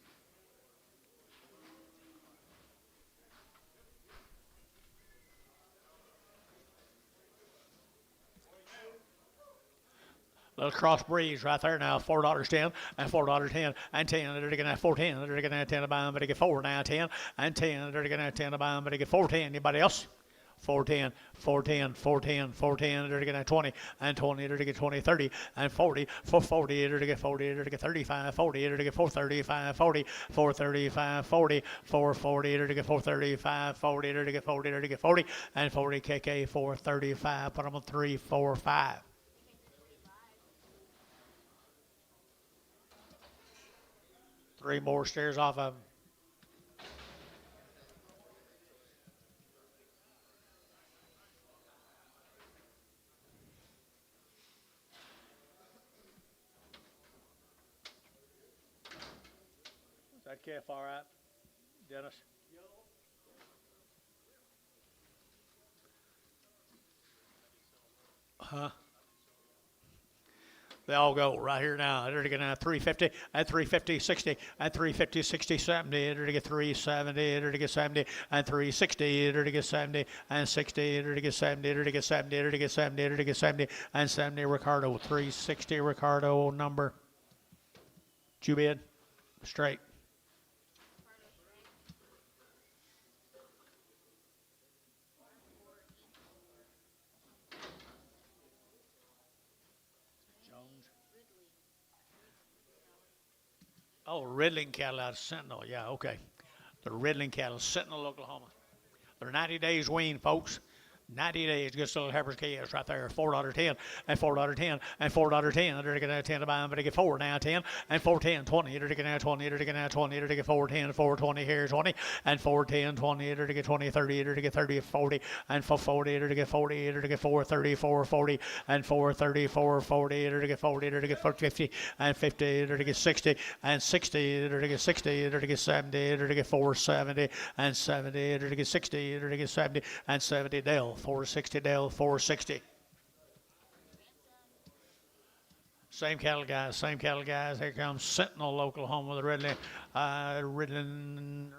Speaker 1: Little cross breeds right there now, $4.10 and $4.10 and 10. They're getting at $4.10. They're getting at 10 to buy them, but they get 4 now, 10 and 10. They're getting at 10 to buy them, but they get 4.10. Anybody else? 410, 410, 410, 410, they're to get 20, and 20, they're to get 20, 30, and 40, 440, they're to get 40, they're to get 35, 40, they're to get 435, 40, 435, 40, 440, they're to get 435, 40, they're to get 40, they're to get 40, and 40 KK 435, put them on 3, 4, 5. Three more stairs off of them. That calf all right, Dennis? Huh? They all go right here now. They're going to 350 and 350, 60 and 350, 60, 70. They're to get 370. They're to get 70 and 360. They're to get 70 and 60. They're to get 70. They're to get 70. They're to get 70. They're to get 70 and 70. Ricardo 360. Ricardo number. Did you bid? Straight. Oh, Riddling cattle out of Sentinel. Yeah, okay. The Riddling cattle, Sentinel, Oklahoma. They're 90 days weaned, folks. 90 days, good little Heifer's calves right there. $4.10 and $4.10 and $4.10. They're going to 10 to buy them, but they get 4 now, 10 and 4.10, 20. They're going to 20. They're going to 20. They're going to 4.10, 4.20 here, 20 and 4.10, 20. They're going to 20, 30. They're going to 30, 40 and 4.40. They're going to 40. They're going to 4.30, 4.40 and 4.30, 4.40. They're going to 40. They're going to 50 and 50. They're going to 60 and 60. They're going to 60. They're going to 70. They're going to 4.70 and 70. They're going to 60. They're going to 70 and 70. Dale. 460 Dale, 460. Same cattle guys, same cattle guys. Here comes Sentinel, Oklahoma, the Riddling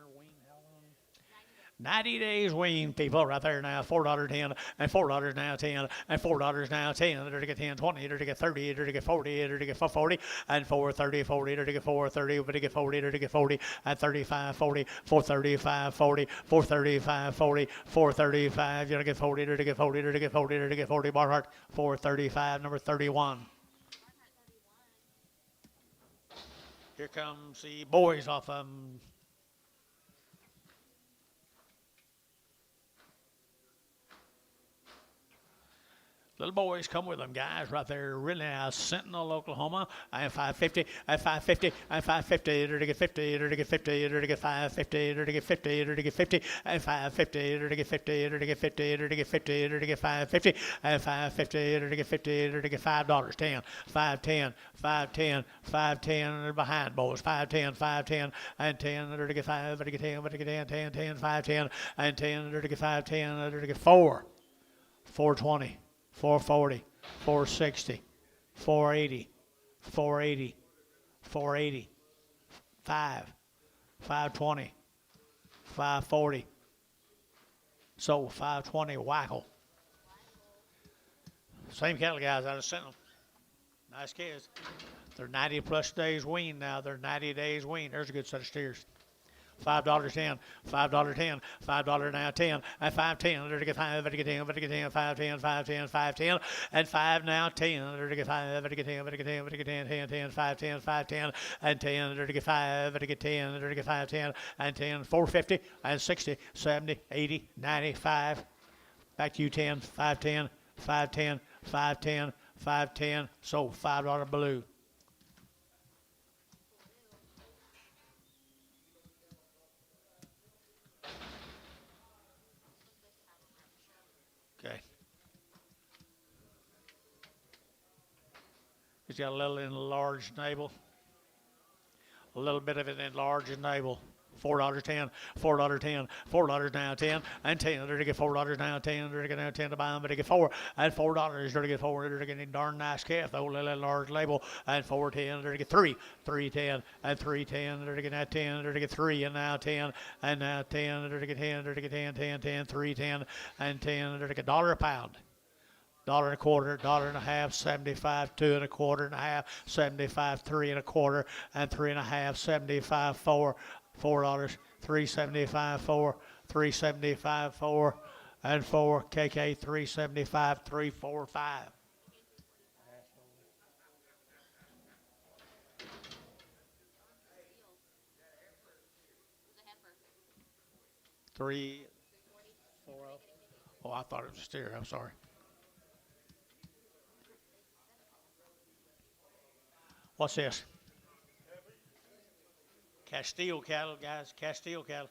Speaker 1: 90 days wean, people, right there now. $4.10 and $4 now 10 and $4 now 10. They're to get 10, 20. They're to get 30. They're to get 40. They're to get 440 and 430, 40. They're to get 430. They're to get 40. They're to get 40 and 35, 40, 435, 40, 435, 40, 435. You're to get 40. They're to get 40. They're to get 40. They're to get 40. Barhart 435, number 31. Here comes the boys off Little boys come with them, guys, right there. Really nice. Sentinel, Oklahoma. And 550, and 550, and 550. They're to get 50. They're to get 50. They're to get 550. They're to get 50. They're to get 50. And 550. They're to get 50. They're to get 50. They're to get 50. They're to get 550. And 550. They're to get 50. They're to get $5. 10. 510. 510. 510. They're behind, boys. 510. 510. And 10. They're to get 5. They're to get 10. They're to get 10. 10. 10. 510. And 10. They're to get 510. They're to get 4. 420. 440, 460, 480, 480, 480, 5, 520, 540. So 520 whackle. Same cattle guys out of Sentinel. Nice kids. They're 90 plus days weaned now. They're 90 days weaned. There's a good set of steers. $5.10, $5.10, $5 now 10, and 5.10. They're to get 5, to get 10, to get 10, 5.10, 5.10, 5.10, and 5 now 10. They're to get 5, to get 10, to get 10, to get 10, 10, 10, 5.10, 5.10, and 10. They're to get 5, to get 10, they're to get 5.10, and 10, 450, and 60, 70, 80, 95. Back to you 10, 5.10, 5.10, 5.10, 5.10. So $5 blue. Okay. He's got a little enlarged navel. A little bit of an enlarged navel. $4.10, $4.10, $4 now 10, and 10. They're to get $4 now 10. They're to get now 10 to buy them, but they get 4 and $4. They're to get 4. They're to get a darn nice calf. The old little large label and 4.10. They're to get 3, 3.10 and 3.10. They're to get now 10. They're to get 3 and now 10 and now 10. They're to get 10. They're to get 10, 10, 10, 3.10 and 10. They're to get $1 a pound. $1.25, $1.50, 75, 2 1/4 1/2, 75, 3 1/4, and 3 1/2, 75, 4, $4, 375, 4, 375, 4, and 4, KK 375, 345. Three, 4. Oh, I thought it was a steer. I'm sorry. What's this? Castile cattle, guys. Castile cattle.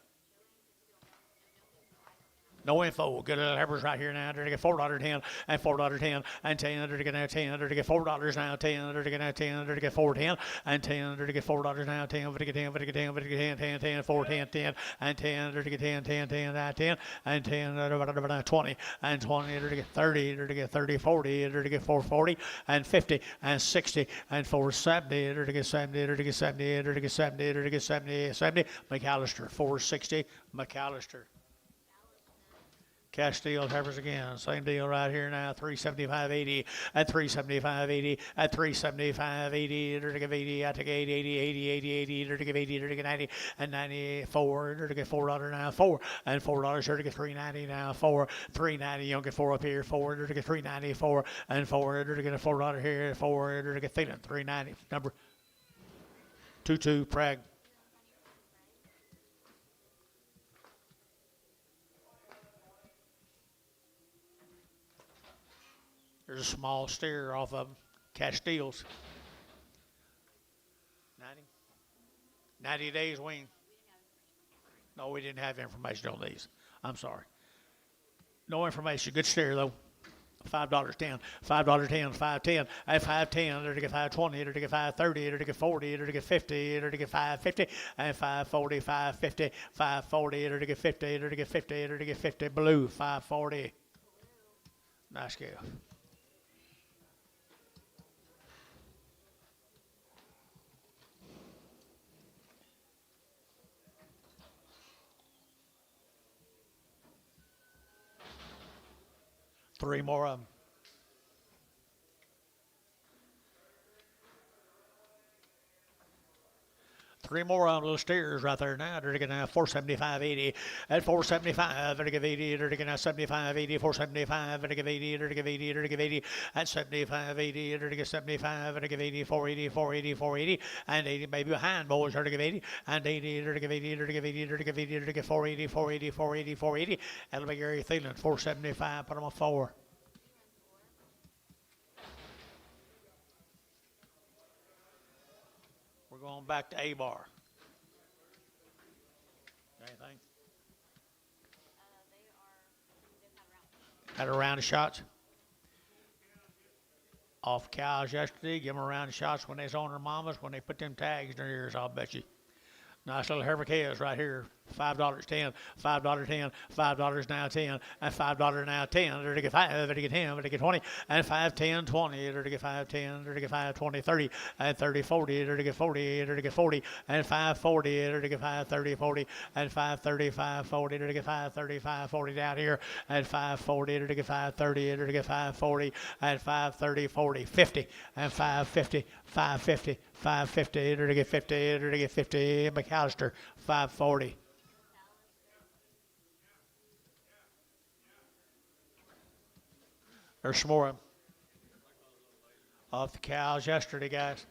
Speaker 1: No info. Good little heifers right here now. They're to get $4.10 and $4.10 and 10. They're to get now 10. They're to get $4 now 10. They're to get now 10. They're to get $4.10 and 10. They're to get $4 now 10. They're to get 10. They're to get 10. They're to get 10. 10. 10. 4.10 10 and 10. They're to get 10. 10. 10 now 10 and 10. They're to get 20 and 20. They're to get 30. They're to get 30. 40. They're to get 440 and 50 and 60 and 470. They're to get 70. They're to get 70. They're to get 70. They're to get 70. 70. McAllister 460. McAllister. Castile heifers again. Same deal right here now. 375.80 at 375.80 at 375.80. They're to give 80. I take 80, 80, 80, 80, 80. They're to give 80. They're to get 90 and 94. They're to get $4 now 4 and $4. They're to get 390 now 4. 390. You don't get 4 up here. 4. They're to get 394 and 4. They're to get a $4 here. 4. They're to get 390. Number 2-2 preg. There's a small steer off of them. Castiles. 90 days wean. No, we didn't have information on these. I'm sorry. No information. Good steer though. $5.10, $5.10, $5.10, at $5.10, it'll get $5.20, it'll get $5.30, it'll get $40, it'll get $50, it'll get $5.50, and $5.40, $5.50, $5.40, it'll get $50, it'll get $50, it'll get $50, blue, $5.40. Nice scale. Three more of them. Three more on those steers right there now. They're going to have 475.80 at 475. They're going to give 80. They're going to have 75.80. 475. They're going to give 80. They're going to give 80. They're going to give 80 at 75.80. They're going to give 75. They're going to give 80. 480. 480. 480 and 80. Maybe behind boys. They're going to give 80 and 80. They're going to give 80. They're going to give 80. They're going to give 80. They're going to give 480. 480. 480. 480. That'll be Gary Thielen. 475. Put them on 4. We're going back to A bar. Anything? Had a round of shots. Off cows yesterday. Give them a round of shots when they's on their mamas, when they put them tags in their ears, I'll bet you. Nice little Heifer calves right here. $5.10, $5.10, $5 now 10, and $5 now 10. They're to get 5, they're to get 10, they're to get 20, and 5, 10, 20. They're to get 5, 10, they're to get 5, 20, 30, and 30, 40. They're to get 40, they're to get 40, and 5, 40. They're to get 5, 30, 40, and 5, 30, 5, 40. They're to get 5, 30, 5, 40 down here, and 5, 40. They're to get 5, 30, they're to get 5, 40, and 5, 30, 40, 50, and 5, 50, 5, 50, 5, 50. They're to get 50, they're to get 50. McAllister, 540. There's some more off the cows yesterday, guys.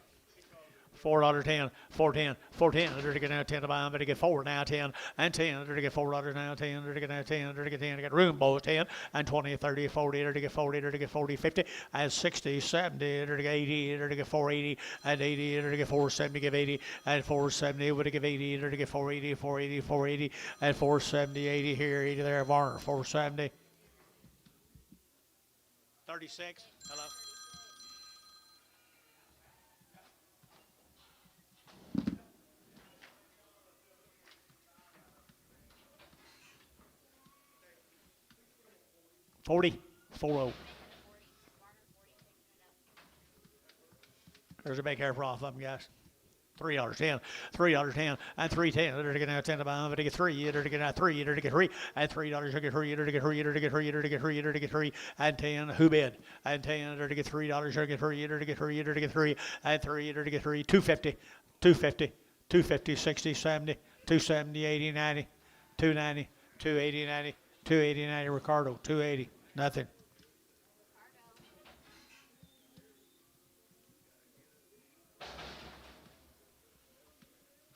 Speaker 1: $4.10, $4.10, $4.10. They're to get now 10 to buy them, but to get 4 now 10, and 10. They're to get $4 now 10. They're to get now 10. They're to get 10. They got room both 10 and 20, 30, 40. They're to get 40. They're to get 40, 50, and 60, 70. They're to get 80. They're to get 480 and 80. They're to get 470. Give 80 and 470. Would to give 80. They're to get 480, 480, 480, and 470, 80 here, 80 there. Varner, 470. 36. Hello. $40. 40. There's a big hair for off of them, guys. $3.10, $3.10, and $3.10. They're to get now 10 to buy them, but to get 3. They're to get now 3. They're to get 3, and $3. They're to get 3. They're to get 3. They're to get 3. They're to get 3. They're to get 3, and 10. Who bid? And 10. They're to get $3. They're to get 3. They're to get 3. They're to get 3, and 3. They're to get 3. 250, 250, 250, 60, 70, 270, 80, 90, 290, 280, 90, 280, 90. Ricardo, 280. Nothing.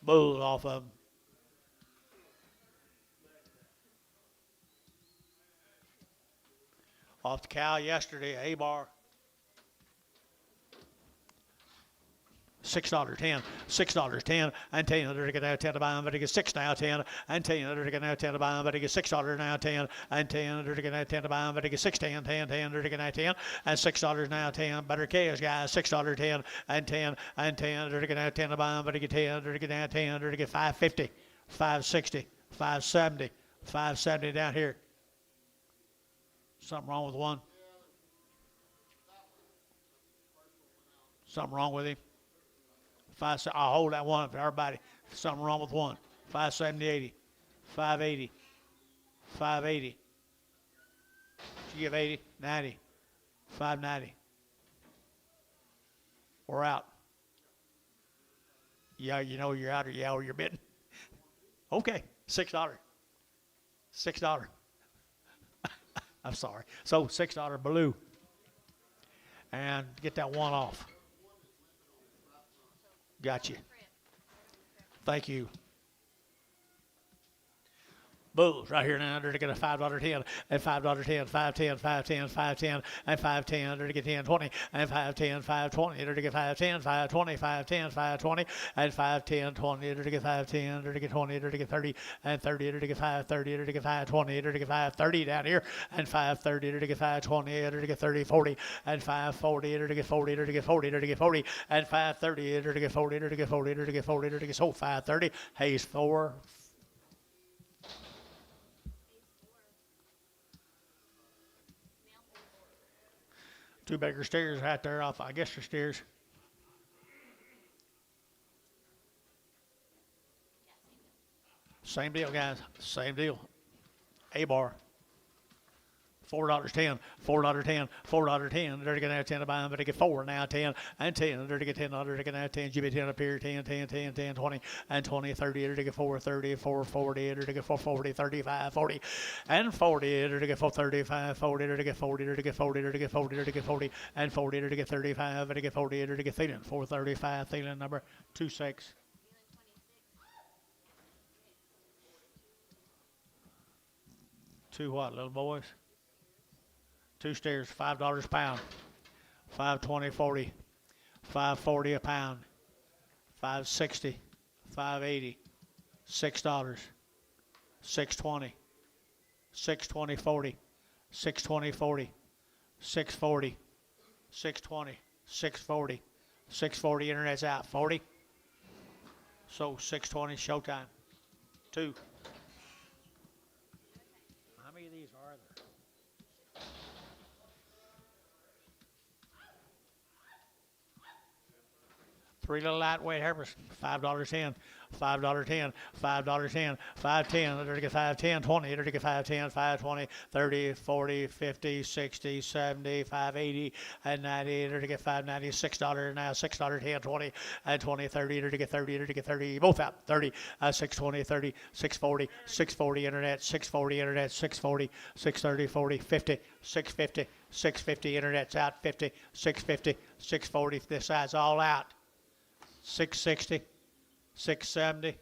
Speaker 1: Bulls off of them. Off the cow yesterday, A-bar. $6.10, $6.10, and 10. They're to get now 10 to buy them, but they get 6 now 10, and 10. They're to get now 10 to buy them, but they get $6 now 10, and 10. They're to get now 10 to buy them, but they get 6, 10, 10, 10. They're to get now 10, and $6 now 10. Better calves, guys. $6, 10, and 10, and 10. They're to get now 10 to buy them, but they get 10. They're to get now 10. They're to get 550, 560, 570, 570 down here. Something wrong with one? Something wrong with him? I'll hold that one up to everybody. Something wrong with one. 570, 80, 580, 580. She give 80, 90, 590. We're out. Yeah, you know you're out, or yeah, or you're bidding. Okay, $6. $6. I'm sorry. So $6 blue. And get that one off. Got you. Thank you. Bulls right here now, to get a $5.10 and $5.10, 5.10, 5.10, 5.10, and 5.10, to get 10.20 and 5.10, 5.20, to get 5.10, 5.20, 5.10, 5.20, and 5.10, 20, to get 5.10, to get 20, to get 30, and 30, to get 5.30, to get 5.20, to get 5.30 down here, and 5.30, to get 5.20, to get 30, 40, and 5.40, to get 40, to get 40, to get 40, and 5.30, to get 40, to get 40, to get 40, to get so 5.30. Hayes 4. Two bigger steers right there off, I guess, your steers. Same deal, guys. Same deal. A-bar. $4.10, $4.10, $4.10. They're going to have 10 to buy them, but they get 4 now, 10 and 10. They're to get $10. They're going to have 10. GB 10 up here, 10, 10, 10, 10, 20, and 20, 30. They're to get 4, 30, 4, 40. They're to get 4, 40, 35, 40, and 40. They're to get 4, 35, 40. They're to get 40. They're to get 40. They're to get 40. They're to get 40, and 40. They're to get 35. They're to get 40. They're to get Thielen. 435. Thielen number 26. Two what, little boys? Two steers, $5 a pound, 5.20, 40, 5.40 a pound, 5.60, 5.80, $6, 6.20, 6.20, 40, 6.20, 40, 6.40, 6.20, 6.40, 6.40. Internet's out. 40. So 6.20 showtime. 2. How many of these are there? Three little lightweight heifers, $5.10, $5.10, $5.10, $5.10, they're to get 5.10, 20, they're to get 5.10, 5.20, 30, 40, 50, 60, 70, 5.80, and 90, they're to get 5.90, $6 now, $6.10, 20, and 20, 30, they're to get 30, they're to get 30, both out, 30, 6.20, 30, 6.40, 6.40 internet, 6.40 internet, 6.40, 6.30, 40, 50, 6.50, 6.50 internet's out, 50, 6.50, 6.40, this side's all out. 660, 670,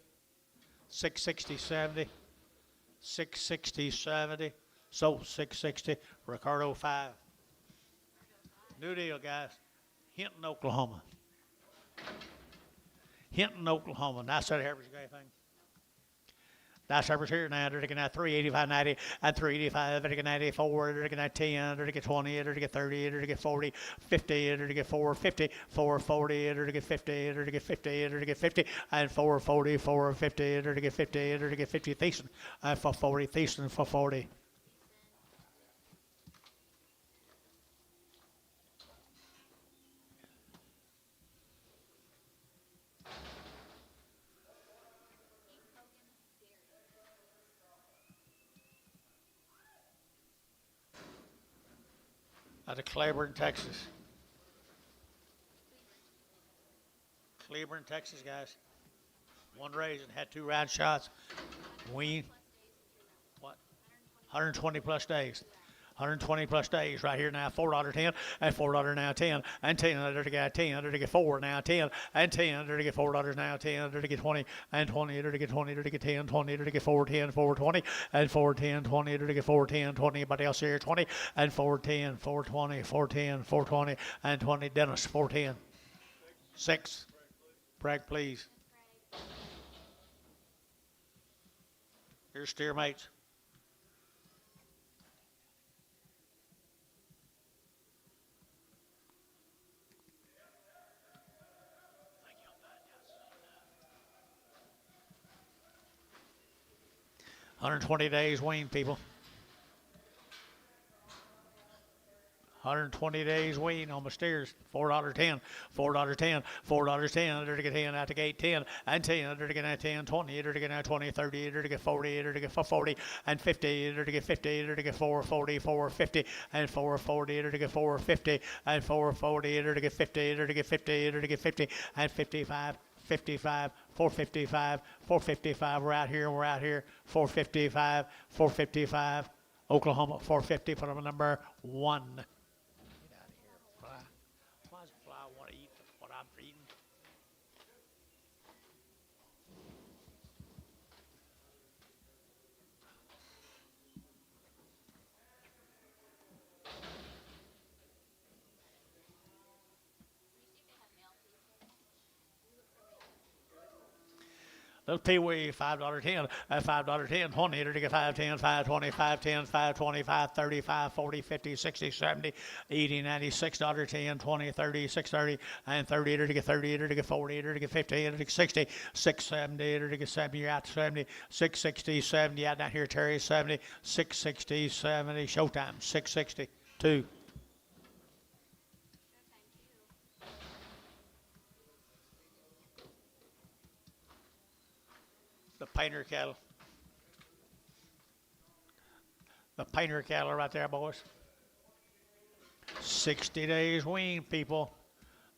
Speaker 1: 660, 70, 660, 70, so 660, Ricardo 5. New deal, guys. Hinton, Oklahoma. Hinton, Oklahoma. Nice set of heifers. You got anything? Nice heifers here now. They're taking out 385, 90, and 385. They're taking 94. They're taking out 10. They're taking 20. They're taking 30. They're taking 40, 50. They're taking 450, 440. They're taking 50. They're taking 50. They're taking 50, and 440, 450. They're taking 50. They're taking 50. Thiessen, and 440. Thiessen, 440. Out of Cleburne, Texas. Cleburne, Texas, guys. One raise and had 2 round shots. Weaned. What? 120 plus days. 120 plus days right here now. $4.10 and $4 now 10 and 10. They're to get 10. They're to get 4 now 10 and 10. They're to get $4 now 10. They're to get 20 and 20. They're to get 20. They're to get 10 20. They're to get 410 420 and 410 20. They're to get 410 20. Anybody else here? 20 and 410 420 410 420 and 20. Dennis 410 6. Bragg, please. Here's steer mates. $120 days wean, people. 120 days wean on my steers. $4.10, $4.10, $4.10. They're to get 10 out to gate 10 and 10. They're to get 10, 20. They're to get 20, 30. They're to get 40. They're to get 40 and 50. They're to get 50. They're to get 440, 450 and 440. They're to get 450 and 440. They're to get 50. They're to get 50. They're to get 50 and 55. 55, 455, 455. We're out here. 455, 455. Oklahoma 450 for number 1. Get out of here, fly. Why does a fly want to eat what I'm eating? Pee-wee, $5.10, $5.10, 20, to get 5.10, 5.20, 5.10, 5.20, 5.30, 5.40, 50, 60, 70, 80, 90, $6.10, 20, 30, 6.30, and 30, to get 30, to get 40, to get 50, to get 60, 6.70, to get 70, you're out to 70, 6.60, 70, out down here, Terry, 70, 6.60, 70, showtime, 6.60, 2. The painter cattle. The painter cattle right there, boys. 60 days weaned, people.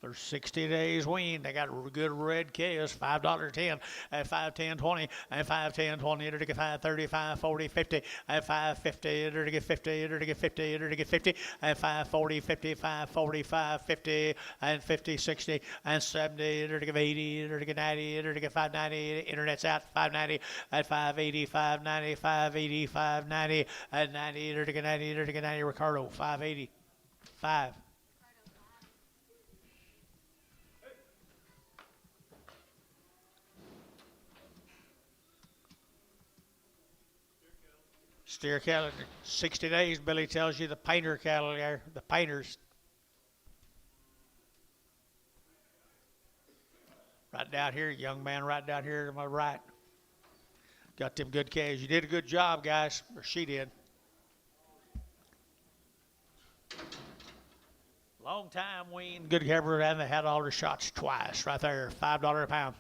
Speaker 1: They're 60 days weaned. They got good red calves, $5.10, at 5.10, 20, and 5.10, 20, to get 5.30, 5.40, 50, at 5.50, to get 50, to get 50, to get 50, and 5.40, 50, 5.45, 50, and 50, 60, and 70, to get 80, to get 90, to get 5.90. Internet's out, 5.90, at 5.80, 5.90, 5.80, 5.90, at 90, to get 90, to get 90. Ricardo, 5.80, 5. Steer cattle, 60 days, Billy tells you the painter cattle there, the painters. Right down here, young man, right down here to my right. Got them good calves. You did a good job, guys, or she did. Long time weaned, good heifer, and they had all their shots twice, right there, $5 a pound.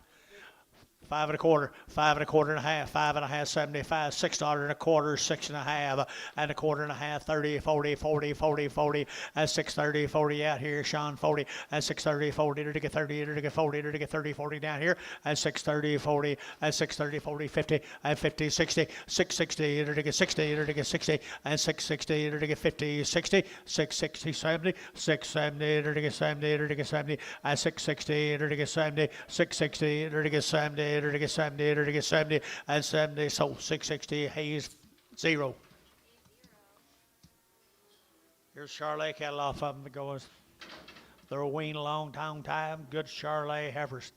Speaker 1: 5 1/4, 5 1/4 and a half, 5 1/2, 75, $6 1/4, 6 1/2, and 1/4 1/2, 30, 40, 40, 40, 40, and 630, 40 out here, Sean 40, and 630, 40, to get 30, to get 40, to get 30, 40 down here, and 630, 40, and 630, 40, 50, and 50, 60, 660, to get 60, to get 60, and 660, to get 50, 60, 660, 70, 670, to get 70, to get 70, and 660, to get 70, 660, to get 70, to get 70, to get 70, and 70, so 660, Hayes, 0. Here's Charlet cattle off of them that goes. They're weaned a long time, good Charlet heifers.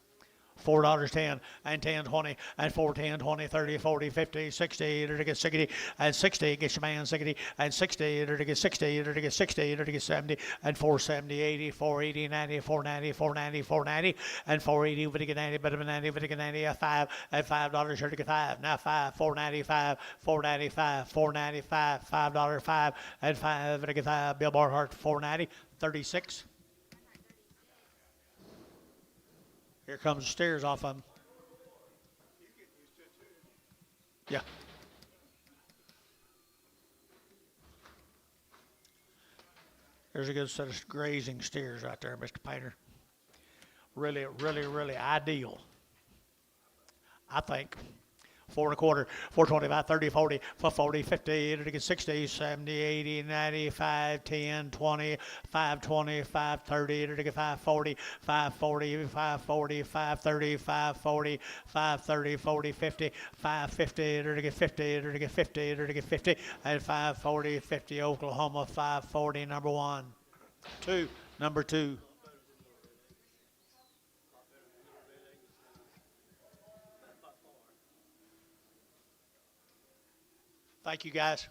Speaker 1: $4.10, and 10, 20, and 4, 10, 20, 30, 40, 50, 60, to get 60, and 60, get your man 60, and 60, to get 60, to get 60, to get 70, and 470, 80, 480, 90, 490, 490, 490, and 480, but to get 90, but to get 90, but to get 90, 5, and $5, to get 5, now 5, 495, 495, 495, $5, 5, and 5, to get 5, Bill Barhart, 490, 36. Here comes the steers off of them. Yeah. There's a good set of grazing steers right there, Mr. Painter. Really, really, really ideal. I think. 4 1/4, 425, 30, 40, 40, 50, to get 60, 70, 80, 95, 10, 20, 520, 530, to get 540, 540, 540, 530, 540, 530, 40, 50, 550, to get 50, to get 50, to get 50, and 540, 50, Oklahoma, 540, number 1. 2, number 2. Thank you, guys.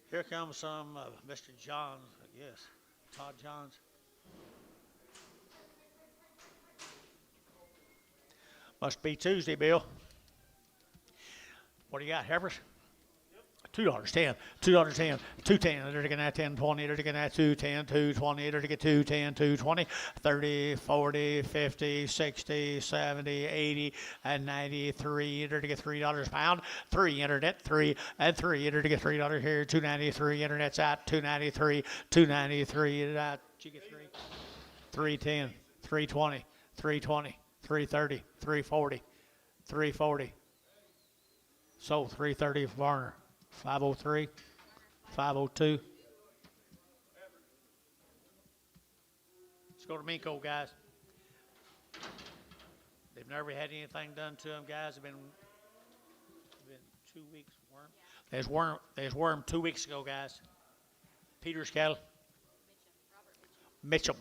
Speaker 1: Here comes some Mr. Johns, I guess, Todd Johns. Must be Tuesday, Bill. What do you got, heifers? $2.10, $2.10, $2.10, to get 10, 20, to get 2.10, 2.20, to get 2.10, 2.20, 30, 40, 50, 60, 70, 80, and 93, to get $3 a pound, 3 internet, 3, and 3, to get $3 here, 293, internet's out, 293, 293, out, you get 3, 310, 320, 320, 330, 340, 340, so 330 Varner. 503, 502. Let's go to Minko, guys. They've never had anything done to them, guys. They've been 2 weeks. Worm. There's worm 2 weeks ago, guys. Peter's cattle.
Speaker 2: Mitchum. Robert Mitchum.
Speaker 1: Mitchum.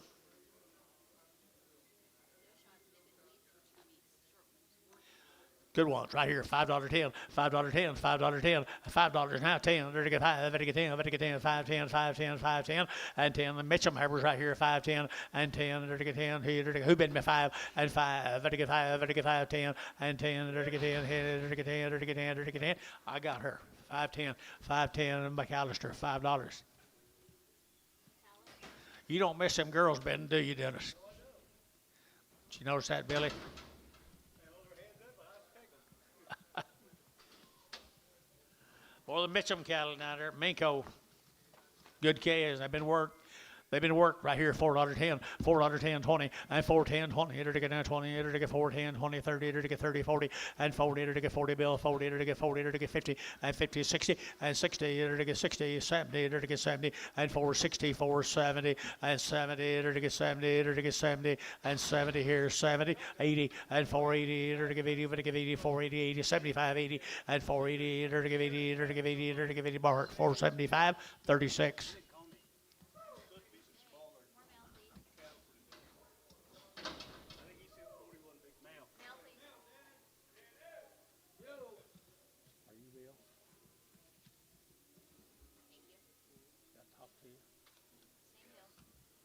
Speaker 1: Good ones right here. $5.10, $5.10, $5.10, $5 now 10. There to get 5, there to get 10, there to get 10, 5.10, 5.10, 5.10, and 10. The Mitchum Heifers right here, 5.10 and 10. There to get 10. Here to get, who bid me 5 and 5? There to get 5, there to get 5, 10 and 10. There to get 10. Here there to get 10, there to get 10, there to get 10. I got her. 5.10, 5.10, and McAllister, $5. You don't miss them girls bidding, do you, Dennis? Did you notice that, Billy? Well, the Mitchum cattle down there, Minko, good calves. They've been worked right here. $4.10, $4.10, 20, and 4.10, 20. Here to get now 20. Here to get 4.10, 20, 30. Here to get 30, 40, and 40. Here to get 40 bill, 40. Here to get 40. Here to get 50, and 50, 60, and 60. Here to get 60, 70. Here to get 70, and 460, 470, and 70. Here to get 70. Here to get 70, and 70. Here 70, 80, and 480. Here to give 80. Here to give 80, 480, 80, 75, 80, and 480. Here to give 80. Here to give 80. Here to give 80. Bart 475, 36.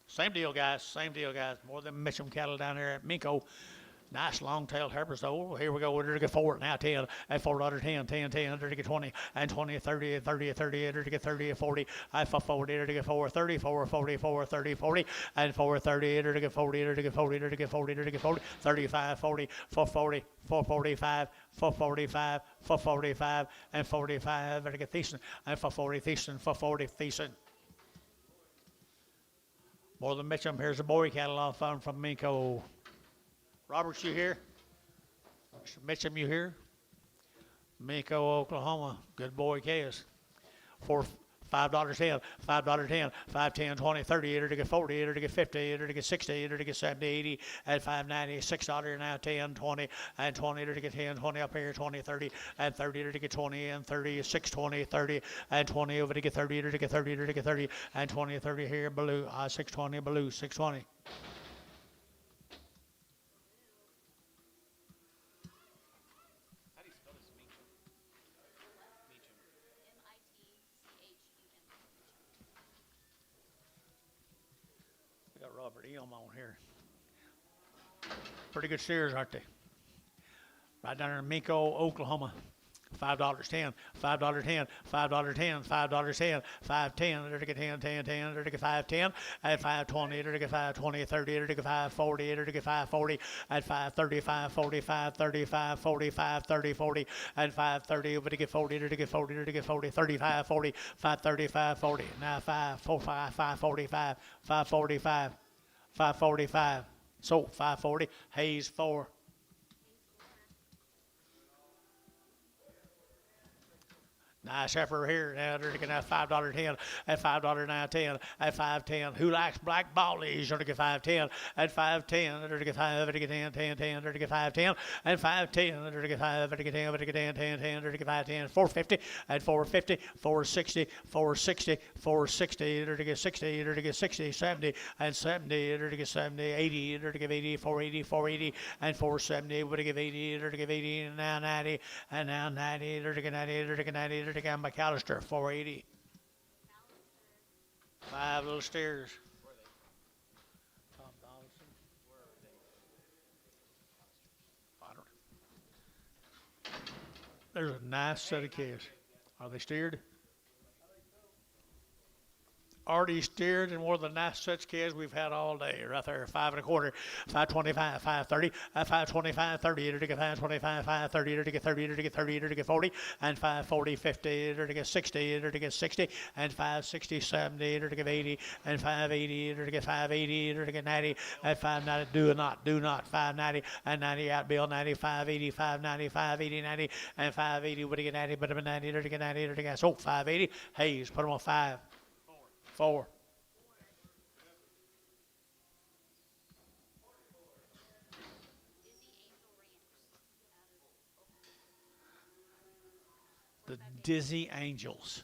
Speaker 1: Same deal, guys. Same deal, guys. More than Mitchum cattle down there at Minko. Nice long-tailed heifers, though. Here we go. We're going to get 4 now, 10, and $4.10, 10, 10, to get 20, and 20, 30, 30, 30, to get 30, 40, and 40, to get 4, 30, 4, 40, 4, 30, 40, and 4, 30, to get 40, to get 40, to get 40, to get 40, 35, 40, 440, 445, 445, 445, and 45, to get Thiessen, and 440, Thiessen, 440, Thiessen. More than Mitchum. Here's the boy cattle off from Minko. Roberts, you here? Mitchum, you here? Minko, Oklahoma. Good boy calves. $5.10, $5.10, 5.10, 20, 30, to get 40, to get 50, to get 60, to get 70, 80, and 5.90, $6 now, 10, 20, and 20, to get 10, 20 up here, 20, 30, and 30, to get 20, and 30, 6, 20, 30, and 20 over to get 30, to get 30, to get 30, and 20, 30 here, blue, 620, blue, 620. Robert Elam on here. Pretty good steers, aren't they? Right down there in Minko, Oklahoma. $5.10, $5.10, $5.10, $5.10, 5.10, there to get 10, 10, 10, there to get 5.10, and 5.20, there to get 5.20, 30, there to get 5.40, there to get 5.40, and 5.30, 5.40, 5.30, 5.40, 5.30, 40, and 5.30, over to get 40, there to get 40, there to get 40, 35, 40, 5.30, 5.40, now 5.45, 5.45, 5.45, 5.45, so 5.40, Hayes 4. Nice heifer here. Now they're looking at $5.10 and $5 now 10 and 5.10. Who likes black ballies? They're looking at 5.10 and 5.10. They're looking at 5. They're looking at 10, 10. They're looking at 5.10 and 5.10. They're looking at 5. They're looking at 10. They're looking at 10, 10, 10. They're looking at 5.10. 4.50 and 4.50, 4.60, 4.60, 4.60. They're looking at 60. They're looking at 60, 70 and 70. They're looking at 70, 80. They're looking at 80, 480, 480 and 470. We're going to give 80. They're going to give 80 and now 90 and now 90. They're looking at 90. They're looking at 90. Again, McAllister, 480. 5 little steers. Tom Donaldson. I don't know. There's a nice set of calves. Are they steered? Already steered and one of the nice such calves we've had all day. Right there, 5 1/4, 5.25, 5.30, 5.25, 30, to get 5.25, 5.30, to get 30, to get 30, to get 40, and 5.40, 50, to get 60, to get 60, and 5.60, 70, to get 80, and 5.80, to get 5.80, to get 90, and 5.90, do not, 5.90, and 90 out bill, 90, 5.80, 5.90, 5.80, 90, and 5.80, would get 90, but 90, to get 90, to get, so 5.80, Hayes, put them on 5. 4. the Dizzy Angels.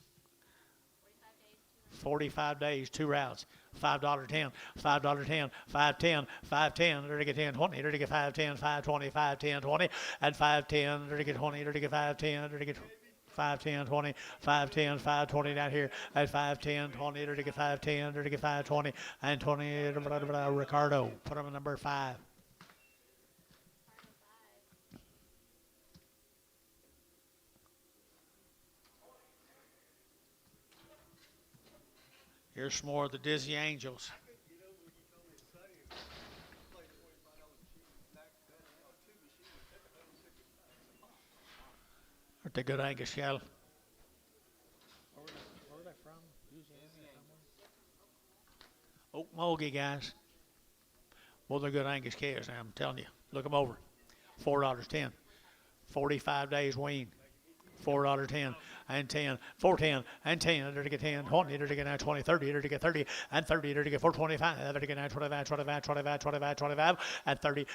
Speaker 2: 45 days, 2 rounds.
Speaker 1: 45 days, 2 rounds. $5.10, $5.10, $5.10, $5.10, there to get 10, 20, there to get 5.10, 5.20, 5.10, 20, and 5.10, there to get 20, there to get 5.10, there to get 5.10, 20, 5.10, 5.20 down here at 5.10, 20, there to get 5.10, there to get 5.20, and 20, Ricardo, put him at number 5. Here's some more of the Dizzy Angels. Aren't they good Angus cattle? Where are they from? Okmulgee, guys. Well, they're good Angus calves now, I'm telling you. Look them over. $4.10. 45 days wean. $4.10 and 10, 4.10 and 10, there to get 10, 20, there to get now 20, 30, there to get 30, and 30, there to get 4.25, there to get now 25, 25, 25, 25, 25, and 30,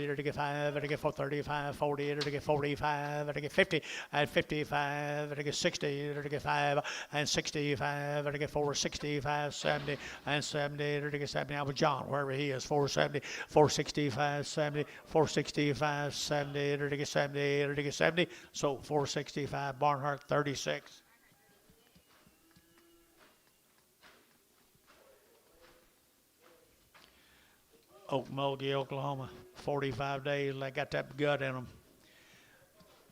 Speaker 1: there to get 5, there to get 4.35, 40, there to get 45, there to get 50, and 55, there to get 60, there to get 5, and 65, there to get 4.65, 70, and 70, there to get 70. Now with John, wherever he is, 4.70, 4.65, 70, 4.65, 70, there to get 70, there to get 70, so 4.65, Barnhart 36. Okmulgee, Oklahoma, 45 days. They got that gut in them.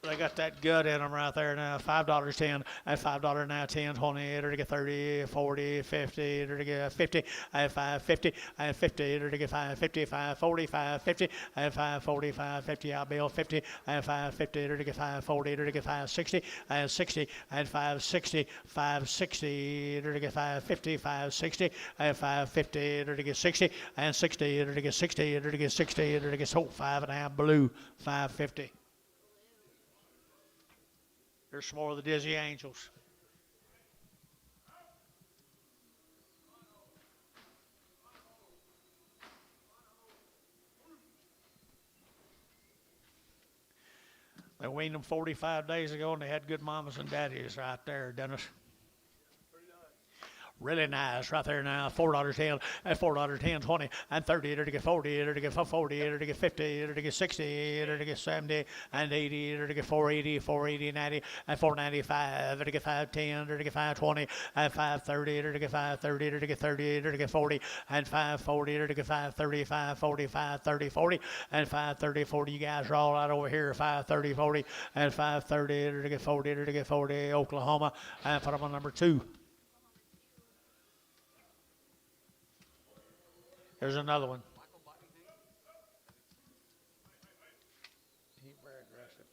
Speaker 1: They got that gut in them right there now. $5.10 and $5 now 10, 20, there to get 30, 40, 50, there to get 50, and 5.50 and 50, there to get 5.55, 45, 50, and 5.45, 50 out bill 50 and 5.50, there to get 5.40, there to get 5.60 and 60 and 5.60, 5.60, there to get 5.50, 5.60 and 5.50, there to get 60 and 60, there to get 60, there to get 60, there to get 5.5 blue, 5.50. There's some more of the Dizzy Angels. They weaned them 45 days ago, and they had good mamas and daddies right there, Dennis. Really nice right there now. $4.10 and $4.10, 20 and 30, there to get 40, there to get 40, there to get 50, there to get 60, there to get 70 and 80, there to get 480, 480, 90 and 495, there to get 510, there to get 520 and 530, there to get 530, there to get 30, there to get 40 and 540, there to get 530, 540, 530, 40 and 530, 40. You guys are all out over here. 530, 40 and 530, there to get 40, there to get 40. Oklahoma, and put them on number 2. Here's another one. He's very aggressive.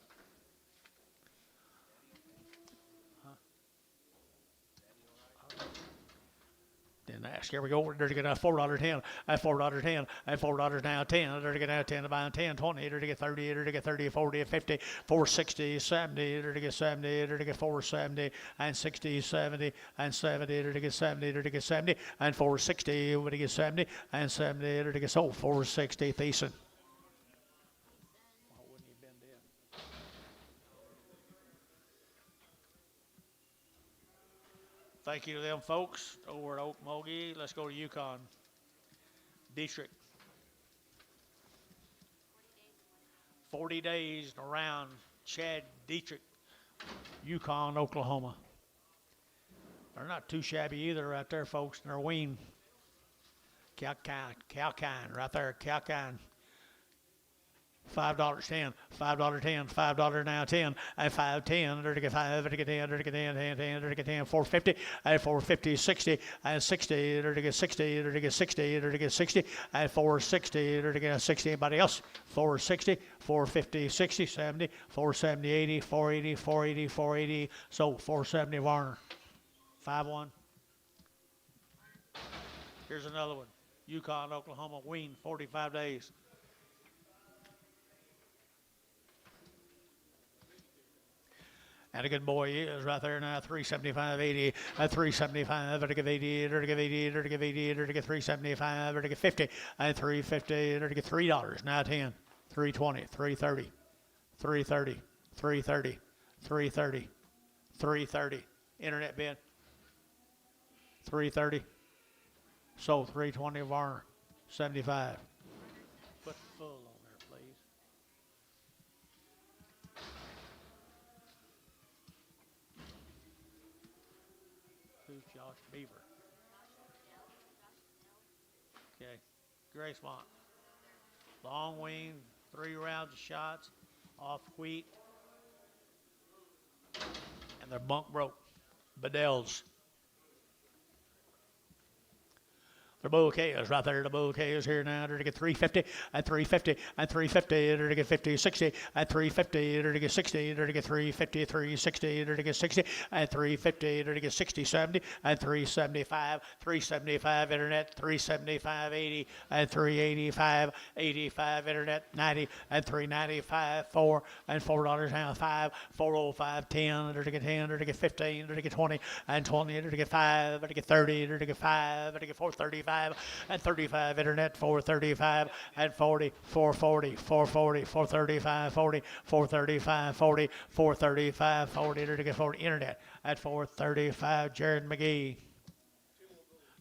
Speaker 1: Didn't ask. Here we go. There to get $4.10 and $4.10 and $4 now 10. There to get 10 to buy 10, 20. There to get 30. There to get 30, 40, 50, 460, 70. There to get 70. There to get 470 and 60, 70 and 70. There to get 70. There to get 70 and 460. There to get 70 and 70. There to get 460. Thiessen. Thank you to them folks over at Okmulgee. Let's go to Yukon. Dietrich. 40 days around Chad Dietrich, Yukon, Oklahoma. They're not too shabby either right there, folks. They're weaned. Calkine, right there, Calkine. $5.10, $5.10, $5 now 10, and 5.10, there to get 5, there to get 10, there to get 10, 10, 10, there to get 10, 450, and 450, 60, and 60, there to get 60, there to get 60, there to get 60, and 460, there to get 60. Anybody else? 460, 450, 60, 70, 470, 80, 480, 480, 480. So 470 Warner. 5-1. Here's another one. Yukon, Oklahoma, weaned 45 days. And a good boy is right there now, 375, 80, 375, there to get 80, there to get 80, there to get 80, there to get 375, there to get 50, and 350, there to get $3, now 10, 320, 330, 330, 330, 330, 330. Internet bid. 330. Sold 320 Varner. 75. Put full on there, please. Who's Josh Beaver? Okay. Gracemont. Long wing, 3 rounds of shots, off wheat. And their bunk broke. Bedell's. The bouquet is right there. The bouquet is here now. They're to get 350 and 350 and 350. They're to get 50, 60 and 350. They're to get 60. They're to get 350, 360. They're to get 60 and 350. They're to get 60, 70 and 375. 375 internet. 375, 80 and 385. 85 internet. 90 and 395. 4 and $4 now. 5, 405, 10. They're to get 10. They're to get 15. They're to get 20 and 20. They're to get 5. They're to get 30. They're to get 5. They're to get 435. And 35 internet, 435 and 40, 440, 440, 435, 40, 435, 40, 435, 40, to get 40 internet at 435. Jared McGee.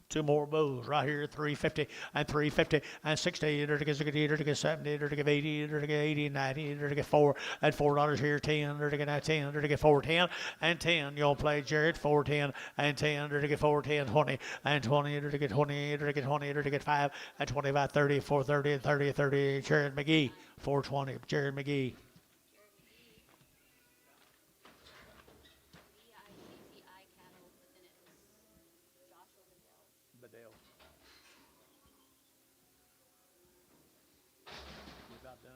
Speaker 1: 2 more bulls right here, 350 and 350 and 60, to get 60, to get 70, to get 80, to get 80, 90, to get 4 and $4 here, 10, to get 10, to get 410 and 10. You'll play Jared 410 and 10, to get 410, 20 and 20, to get 20, to get 20, to get 5 and 25, 30, 430 and 30, 30. Jared McGee 420. Jared McGee. Bedell. We about done?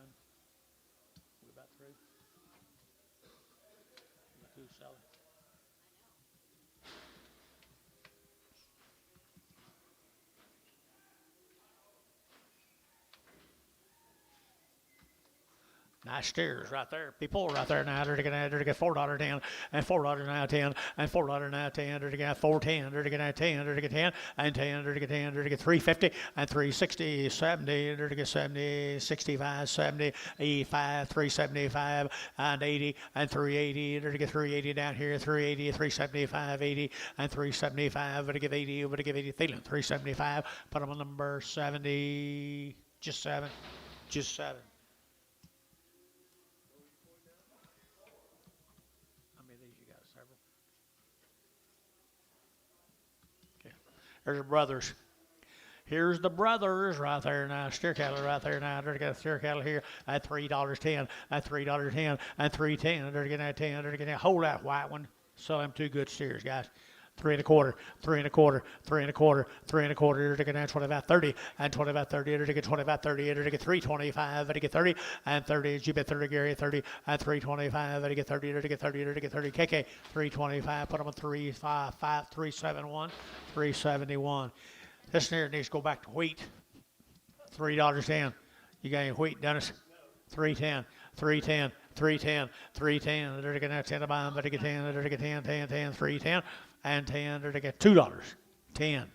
Speaker 1: We about through? Look who's selling. Nice steers right there. People right there now. They're going to get $4 10 and $4 now 10 and $4 now 10. They're going to get 410. They're going to get 10. They're going to get 10 and 10. They're going to get 10. They're going to get 350 and 360, 70. They're going to get 70, 65, 70, 85, 375 and 80 and 380. They're going to get 380 down here. 380, 375, 80 and 375. We're going to give 80. We're going to give 80. Thielen 375. Put them on number 70. Just 7. Just 7. There's the brothers. Here's the brothers right there now. Steer cattle right there now. They're going to steer cattle here at $3.10, at $3.10, and $3.10. They're getting at 10. They're getting hold that white one. So them 2 good steers, guys. 3 1/4, 3 1/4, 3 1/4, 3 1/4. They're getting 25, 30, and 25, 30. They're getting 25, 30. They're getting 325. They get 30 and 30. You bet 30, Gary 30 and 325. They get 30. They get 30. They get 30. KK 325. Put them on 355, 371, 371. This steer needs to go back to wheat. $3.10. You got any wheat, Dennis? 310, 310, 310, 310. They're getting 10 to buy them. They get 10. They're getting 10, 10, 10, 310. And 10, they're to get $2, 10,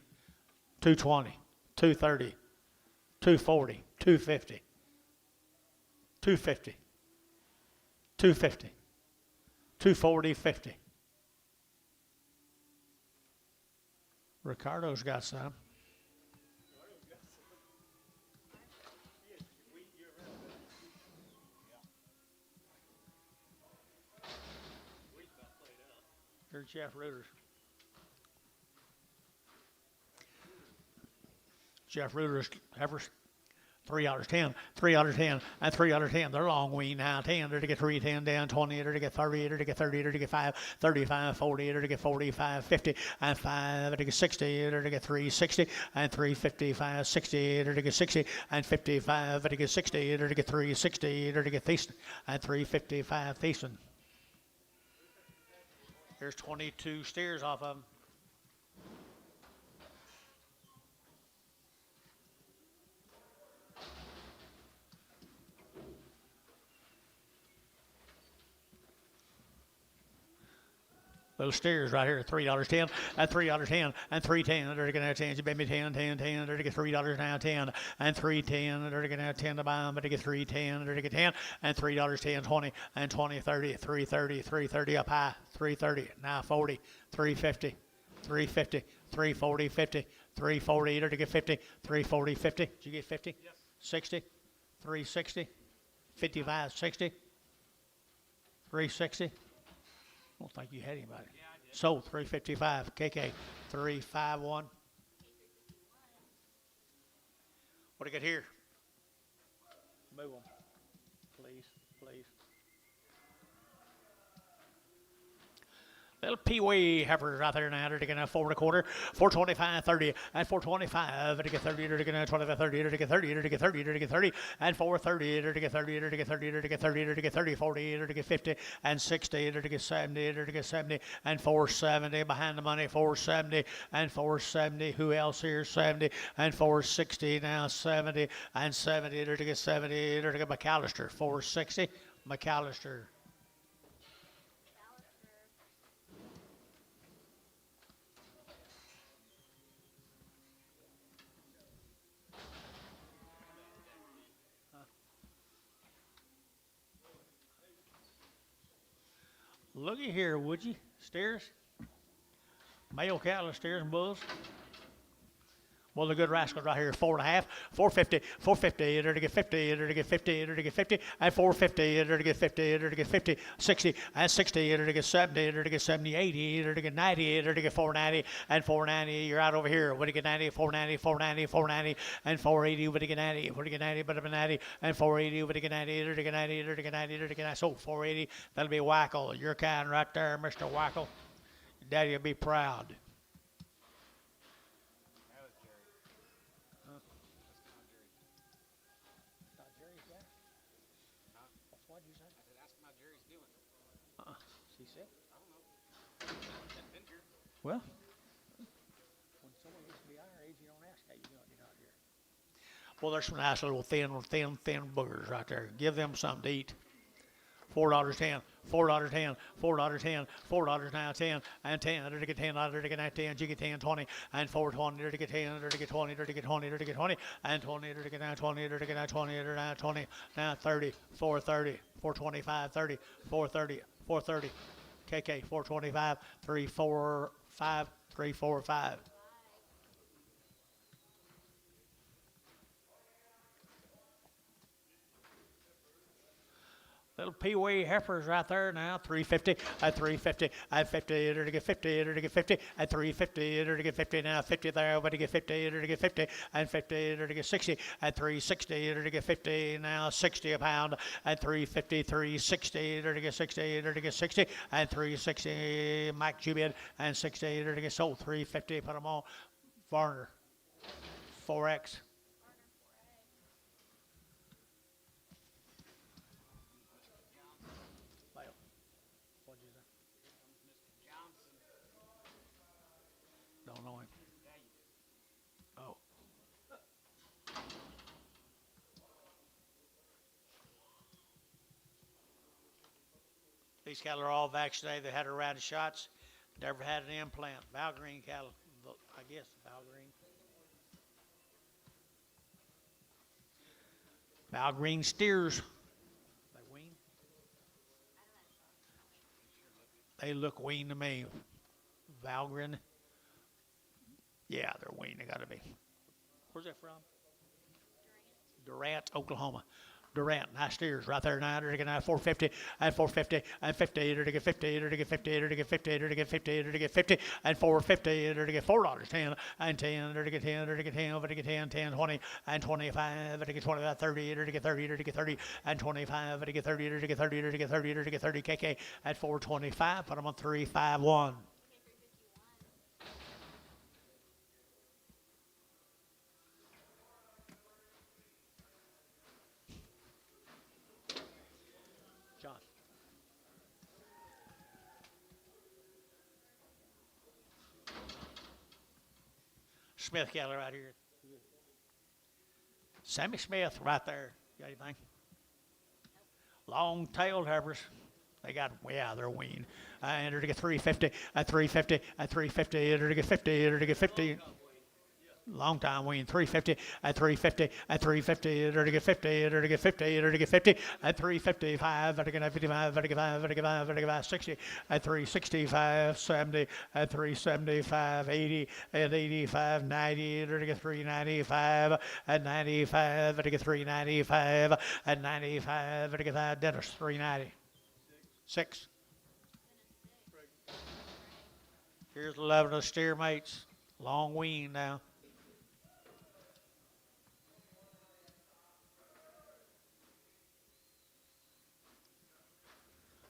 Speaker 1: 220, 230, 240, 250, 250, 250, 240, 50. Ricardo's got some. Here's Jeff Reuters. Jeff Reuters, heifers, $3.10, $3.10, and $3.10. They're long wean now. 10, they're to get 310 down, 20, they're to get 30, they're to get 30, they're to get 5, 35, 40, they're to get 45, 50, and 5, they're to get 60, they're to get 360, and 355, 60, they're to get 60, and 55, they're to get 60, they're to get 360, they're to get Thiessen, and 355, Thiessen. There's 22 steers off of them. Little steers right here, $3.10, and $3.10, and $3.10. They're gonna have 10. You bet me 10, 10, 10. They're gonna get $3 now, 10, and $3.10. They're gonna have 10 to buy them, but they get $3.10. They're gonna get 10, and $3.10, 20, and 20, 30, 3.30, 3.30 up high, 3.30, now 40, 3.50, 3.50, 3.40, 50, 3.40. They're gonna get 50, 3.40, 50. Did you get 50? Yes. 60, 3.60, 55, 60, 3.60. I don't think you had anybody. Yeah, I did. Sold 355. KK 351. What do I get here? Move them, please, please. Little peewee heifers out there now. They're taking a 4 1/4, 4.25, 30, and 4.25. They're to get 30. They're to get 25, 30. They're to get 30. They're to get 30. They're to get 30, and 4.30. They're to get 30. They're to get 30. They're to get 30. They're to get 30, 40. They're to get 50 and 60. They're to get 70. They're to get 70 and 4.70 behind the money. 4.70 and 4.70. Who else here? 70 and 4.60 now. 70 and 70. They're to get 70. They're to get McAllister. 4.60. McAllister. Looky here, would you? Steers? Male cattle, steers and bulls. Well, the good rascal right here, 4.5, 4.50, 4.50, they're to get 50, they're to get 50, they're to get 50, and 4.50, they're to get 50, they're to get 50, 60, and 60, they're to get 70, they're to get 70, 80, they're to get 90, they're to get 4.90, and 4.90, you're out over here, what do you get 90, 4.90, 4.90, 4.90, and 4.80, what do you get 90, what do you get 90, but 90, and 4.80, what do you get 90, they're to get 90, they're to get 90, they're to get 90, so 4.80, that'll be Wackle, your kind right there, Mr. Wackle. Daddy will be proud. Well, when someone gets to be our age, you don't ask how you doing, you're not here. Well, there's some nice little thin boogers right there. Give them something to eat. $4.10, $4.10, $4.10, $4 now, 10, and 10, they're to get 10, they're to get 10, you get 10, 20, and 4.20, they're to get 10, they're to get 20, they're to get 20, they're to get 20, and 20, they're to get now 20, they're to get now 20, they're now 20, now 30, 4.30, 4.25, 30, 4.30, 4.30, KK, 4.25, 3.45, 3.45. Little peewee heifers right there now, 3.50, at 3.50, at 50, they're to get 50, they're to get 50, at 3.50, they're to get 50 now, 50 there, but to get 50, they're to get 50, and 50, they're to get 60, at 3.60, they're to get 50 now, 60 a pound, at 3.50, 3.60, they're to get 60, they're to get 60, and 3.60, Mike Jubid, and 60, they're to get sold, 3.50, put them on, Varner, 4X. Don't know him. Oh. These cattle are all vaccinated. They had a round of shots. Never had an implant. Valgreen cattle, I guess, Valgreen. Valgreen steers. They wean? They look weaned to me. Valgren. Yeah, they're weaned. They got to be. Where's that from? Durant, Oklahoma. Durant, nice steers right there now. They're to get 4.50 and 4.50 and 50. They're to get 50. They're to get 50. They're to get 50. They're to get 50. They're to get 50 and 4.50. They're to get $4, 10 and 10. They're to get 10. They're to get 10. They're to get 10, 10, 20 and 25. They're to get 25, 30. They're to get 30. They're to get 30 and 25. They're to get 30. They're to get 30. They're to get 30. They're to get 30. KK at 4.25. Put them on 3.51. Smith cattle right here. Sammy Smith right there. Got anything? Long-tailed heifers. They got, yeah, they're weaned. Enter to get 350, at 350, at 350, enter to get 50, enter to get 50. Long time wean, 350, at 350, at 350, enter to get 50, enter to get 50, enter to get 50, at 355, enter to get 55, enter to get 5, enter to get 5, enter to get 5, 60, at 365, 70, at 375, 80, at 85, 90, enter to get 395, at 95, enter to get 395, at 95, enter to get 5, Dennis, 390. 6. Here's 11 of the steer mates. Long wean now.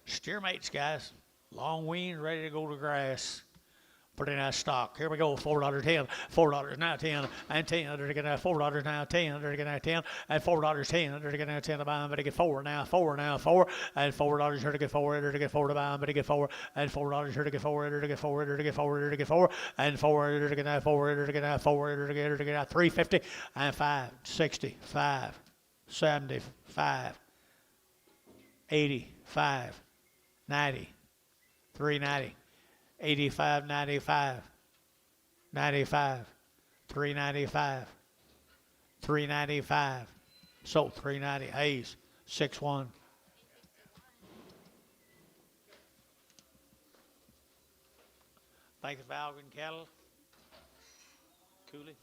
Speaker 1: Steer mates, guys. Long wean, ready to go to grass. Put in that stock. Here we go. $4.10. $4 now 10 and 10. They're gonna $4 now 10. They're gonna 10 and $4.10. They're gonna 10 to buy. But to get 4 now. 4 now 4 and $4 here to get 4. Here to get 4 to buy. But to get 4 and $4 here to get 4. Here to get 4. Here to get 4. Here to get 4 and 4. Here to get 4. Here to get 4. Here to get 350 and 5 60 5 75 80 5 90 390 85, 95, 95, 395, 395, sold 390, Hayes, 6-1. Thanks, Valgren Cattle, Cooley,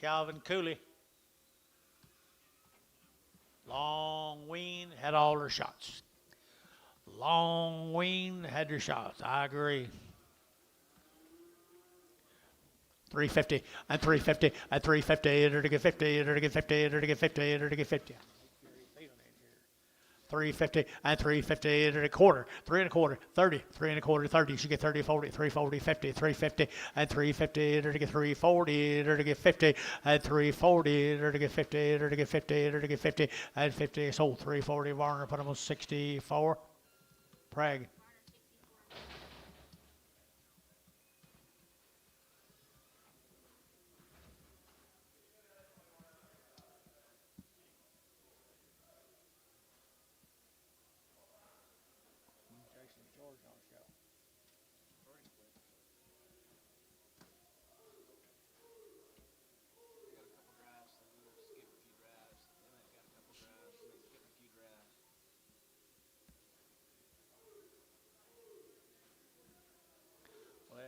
Speaker 1: Calvin Cooley, long wean, had all their shots. Long wean had your shots. I agree. 350 and 350 and 350. Enter to get 50. Enter to get 50. Enter to get 50. Enter to get 50. 350 and 350. Enter a quarter. 3 and a quarter. 30. 3 and a quarter. 30. You should get 30, 40, 340, 50. 350 and 350. Enter to get 340. Enter to get 50 and 340. Enter to get 50. Enter to get 50. Enter to get 50 and 50. Sold 340. Varner put them on 64. Prague.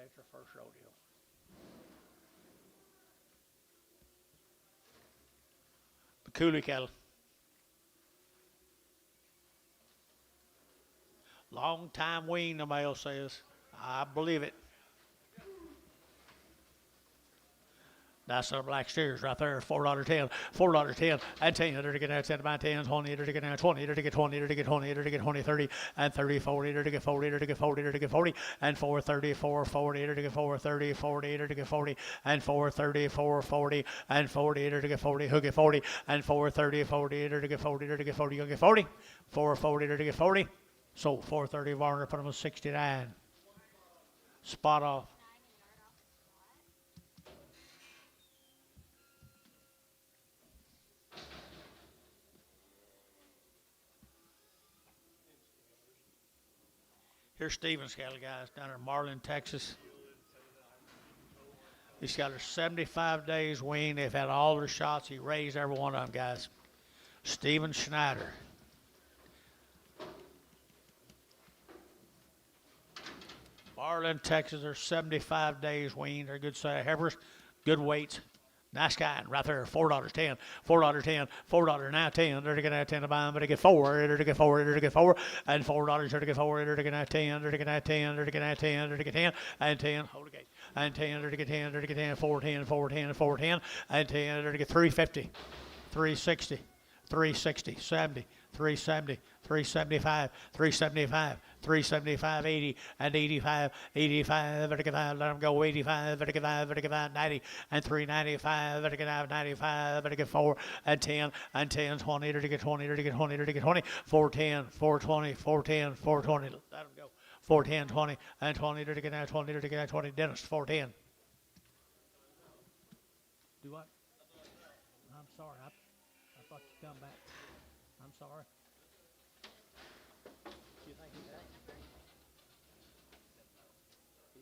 Speaker 1: That's your first rodeo. The Cooley cattle. Long time wean, the male says. I believe it. That's our black steers right there. $4.10. $4.10 and 10. They're to get 10 by 10, 20. They're to get 20. They're to get 20. They're to get 20. They're to get 20, 30 and 30, 40. They're to get 40. They're to get 40. They're to get 40 and 430, 440. They're to get 430, 40. They're to get 40 and 430, 440 and 40. They're to get 40. Who get 40 and 430, 40. They're to get 40. They're to get 40. You'll get 40. 440. They're to get 40. So 430 Varner put them on 69. Spot off. Here's Stevens cattle, guys, down in Marlin, Texas. These got 75 days wean. They've had all their shots. He raised every one of them, guys. Steven Schneider. Marlin, Texas, they're 75 days wean. They're good size heifers, good weights. Nice guy, right there, $4.10, $4.10, $4 now 10. They're to get 10 to buy them, but they get 4. They're to get 4. They're to get 4, and $4. They're to get 4. They're to get 10. They're to get 10. They're to get 10. They're to get 10 and 10. Hold the gate. And 10. They're to get 10. They're to get 10. 410, 410, 410, and 10. They're to get 350, 360, 360, 70, 370, 375, 375, 375, 80, and 85, 85, let them go, 85, 90, and 395, 95, 4, and 10, and 10, 20, to get 20, to get 20, to get 20, 410, 420, 410, 420, let them go, 410, 20, and 20, to get 20, to get 20, Dennis, 410. Do what? I'm sorry, I thought you'd come back. I'm sorry.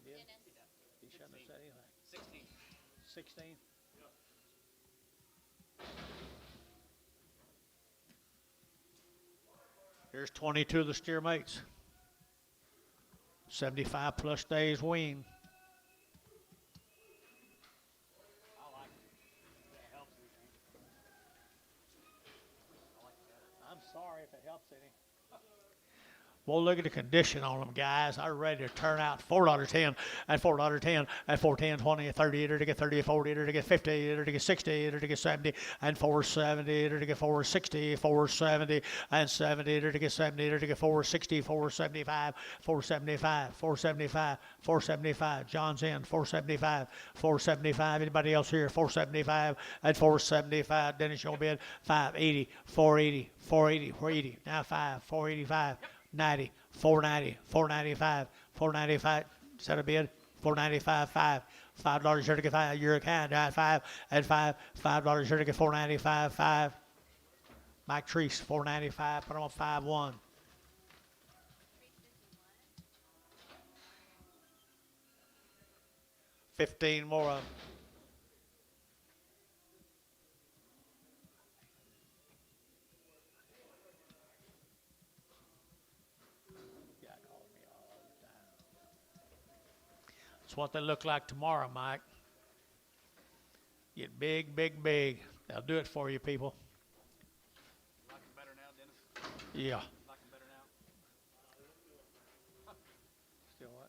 Speaker 1: did?
Speaker 2: Dennis.
Speaker 1: He shouldn't have said anything.
Speaker 4: 16.
Speaker 1: 16? Here's 22 of the steer mates. 75 plus days wean.
Speaker 4: I like it. That helps anything. I like that.
Speaker 1: I'm sorry if it helps any. Well, look at the condition on them, guys. They're ready to turn out. $4.10 and $4.10 and $4.10, 20, 30, to get 30, 40, to get 50, to get 60, to get 70 and $4.70 to get 4.60, 4.70 and 70 to get 70 to get 4.60, 4.75, 4.75, 4.75, 4.75. John's in 4.75, 4.75. Anybody else here? 4.75 and 4.75. Dennis, you'll bid 5.80, 4.80, 4.80, 4.80. Now 4.85. 90, 490, 495, 495. Set a bid. 495, $5 here to get 5. You're a kind. 5 and $5 here to get 495, 5. Mike Treese, 495. Put him on 5-1. 15 more of them. That's what they look like tomorrow, Mike. Get big, big, big. They'll do it for you, people.
Speaker 4: You like them better now, Dennis?
Speaker 1: Yeah.
Speaker 4: Like them better now?
Speaker 1: Still what?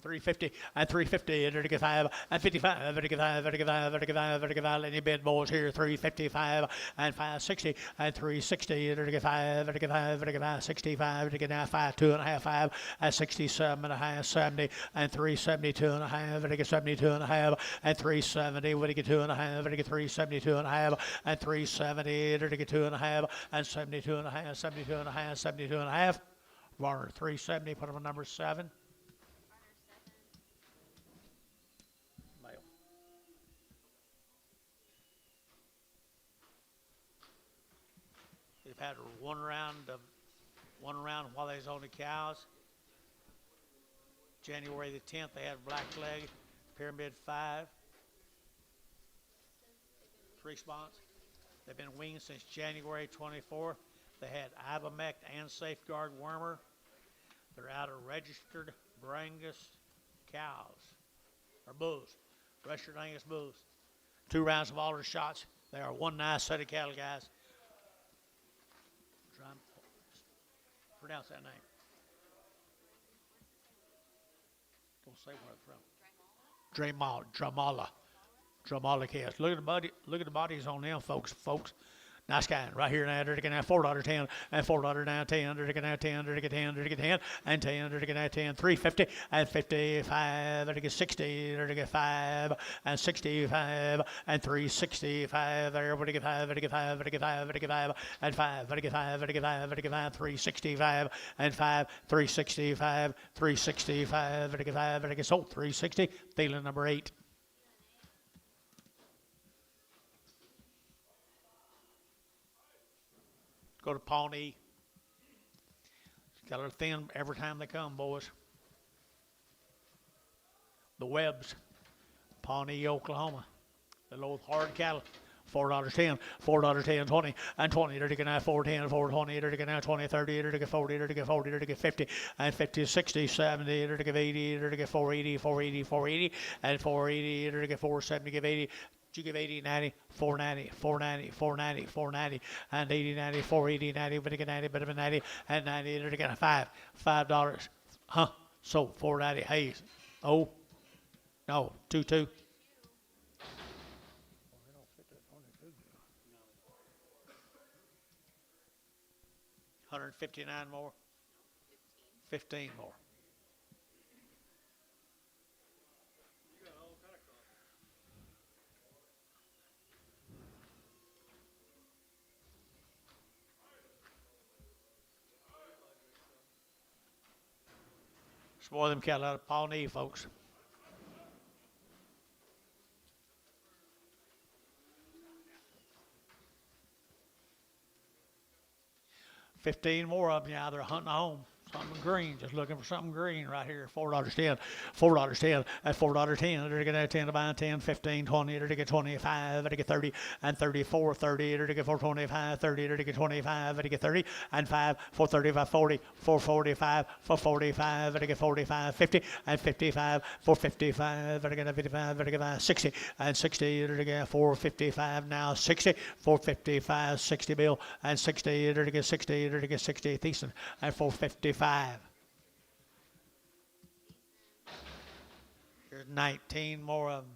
Speaker 1: 350 and 350 to get 5 and 55 to get 5 to get 5 to get 5 to get 5. Any bid boys here? 355 and 560 and 360 to get 5 to get 5 to get 5. 65 to get now 5 2.5 5 and 67.5 70 and 372.5 to get 72.5 and 370 to get 2.5 to get 372.5 and 370 to get 2.5 and 72.5 72.5 72.5. Warner 370. Put him on number 7. They've had one round while they was on the cows. January the 10th, they had blackleg, pyramid 5. Response. They've been weaned since January 24th. They had Ivermectin and Safeguard Wormer. They're out of registered Brangus cows, or bulls, registered Angus bulls. 2 rounds of alder shots. They are one nice set of cattle, guys. Pronounce that name. Don't say where it's from. Dramala calves. Look at the bodies on them, folks. Nice guy. Right here now, they're getting $4.10 and $4.10, they're getting 10, they're getting 10, they're getting 10, and 10, they're getting 10, 350 and 55, they're getting 60, they're getting 5 and 65 and 365, they're getting 5, they're getting 5, they're getting 5, they're getting 5 and 5, they're getting 5, they're getting 5, they're getting 5, 365 and 5, 365, 365, they're getting 5, they're getting sold 360. Thielen number 8. Go to Pawnee. Got a thin every time they come, boys. The Webbs, Pawnee, Oklahoma. The low hard cattle. $4.10, $4.10, 20, and 20, they're taking out 4.10, 4.20, they're taking out 20, 30, they're taking 40, they're taking 40, they're taking 50, and 50, 60, 70, they're taking 80, they're taking 480, 480, 480, and 480, they're taking 470, give 80. You give 80, 90, 490, 490, 490, 490, and 80, 90, 480, 90, but again 90, but again 90, and 90, they're again $5. Huh? So 490, Hayes. Oh, no, 22. 159 more. 15 more. Spoil them cattle out of Pawnee, folks. $15 more of them now. They're hunting home. Something green, just looking for something green right here. $4.10, $4.10, at $4.10. They're gonna 10 to buy 10, 15, 20. They're gonna 25. They're gonna 30 and 34, 30. They're gonna 425, 30. They're gonna 25. They're gonna 30 and 5, 435, 40, 445, 445. They're gonna 45, 50 and 55, 455. They're gonna 55. They're gonna 60 and 60. They're gonna 455 now 60, 455, 60 bill and 60. They're gonna 60. They're gonna 60 decent and 455. There's 19 more of them.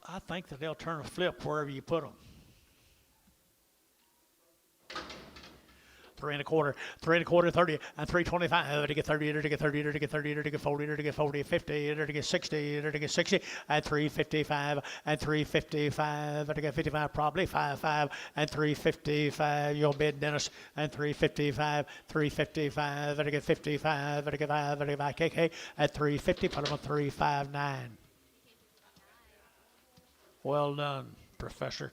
Speaker 1: I think that they'll turn a flip wherever you put them. 3 1/4, 3 1/4, 30, and 325. To get 30, to get 30, to get 30, to get 40, to get 40, 50, to get 60, to get 60, and 355, and 355, to get 55, probably 55, and 355. Your bid, Dennis, and 355, 355, to get 55, to get 5, to get 5, KK, at 350, put them on 359. Well done, Professor.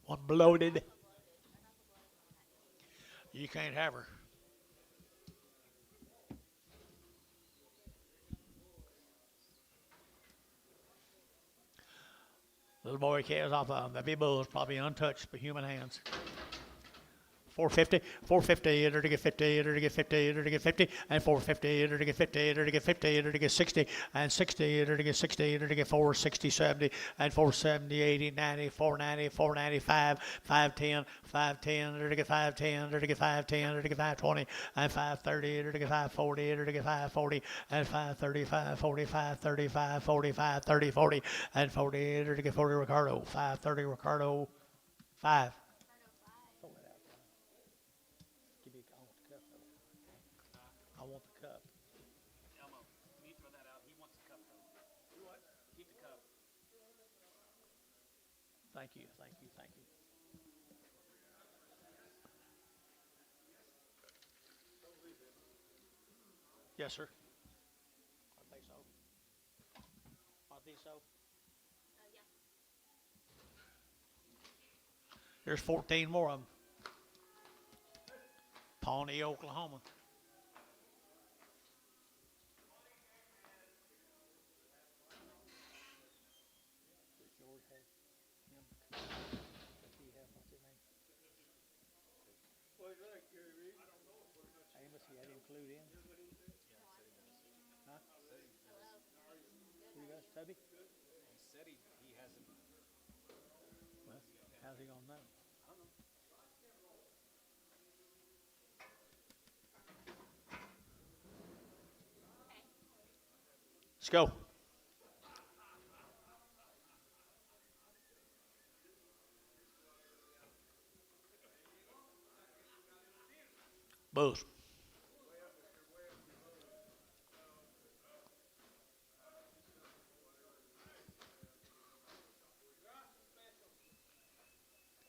Speaker 1: One bloated. You can't have her. Little boy cares off of them. That big bull is probably untouched by human hands. 450, 450, to get 50, to get 50, to get 50, and 450, to get 50, to get 50, to get 60, and 60, to get 60, to get 460, 70, and 470, 80, 90, 490, 495, 510, 510, to get 510, to get 510, to get 520, and 530, to get 540, to get 540, and 535, 45, 35, 45, 30, 40, and 40, to get 40, Ricardo, 530, Ricardo, 5. I want the cup.
Speaker 4: Elmo, you throw that out. He wants the cup though. What? Keep the cup.
Speaker 1: Thank you, thank you, thank you. Yes, sir. I think so. I think so.
Speaker 2: Yeah.
Speaker 1: There's 14 more of them. Pawnee, Oklahoma.
Speaker 3: What's that, Gary Reed?
Speaker 1: Amos, he had to include in. Huh? Who you got, Tubby?
Speaker 4: He said he hasn't.
Speaker 1: Well, how's he gonna know? Let's go. Bulls.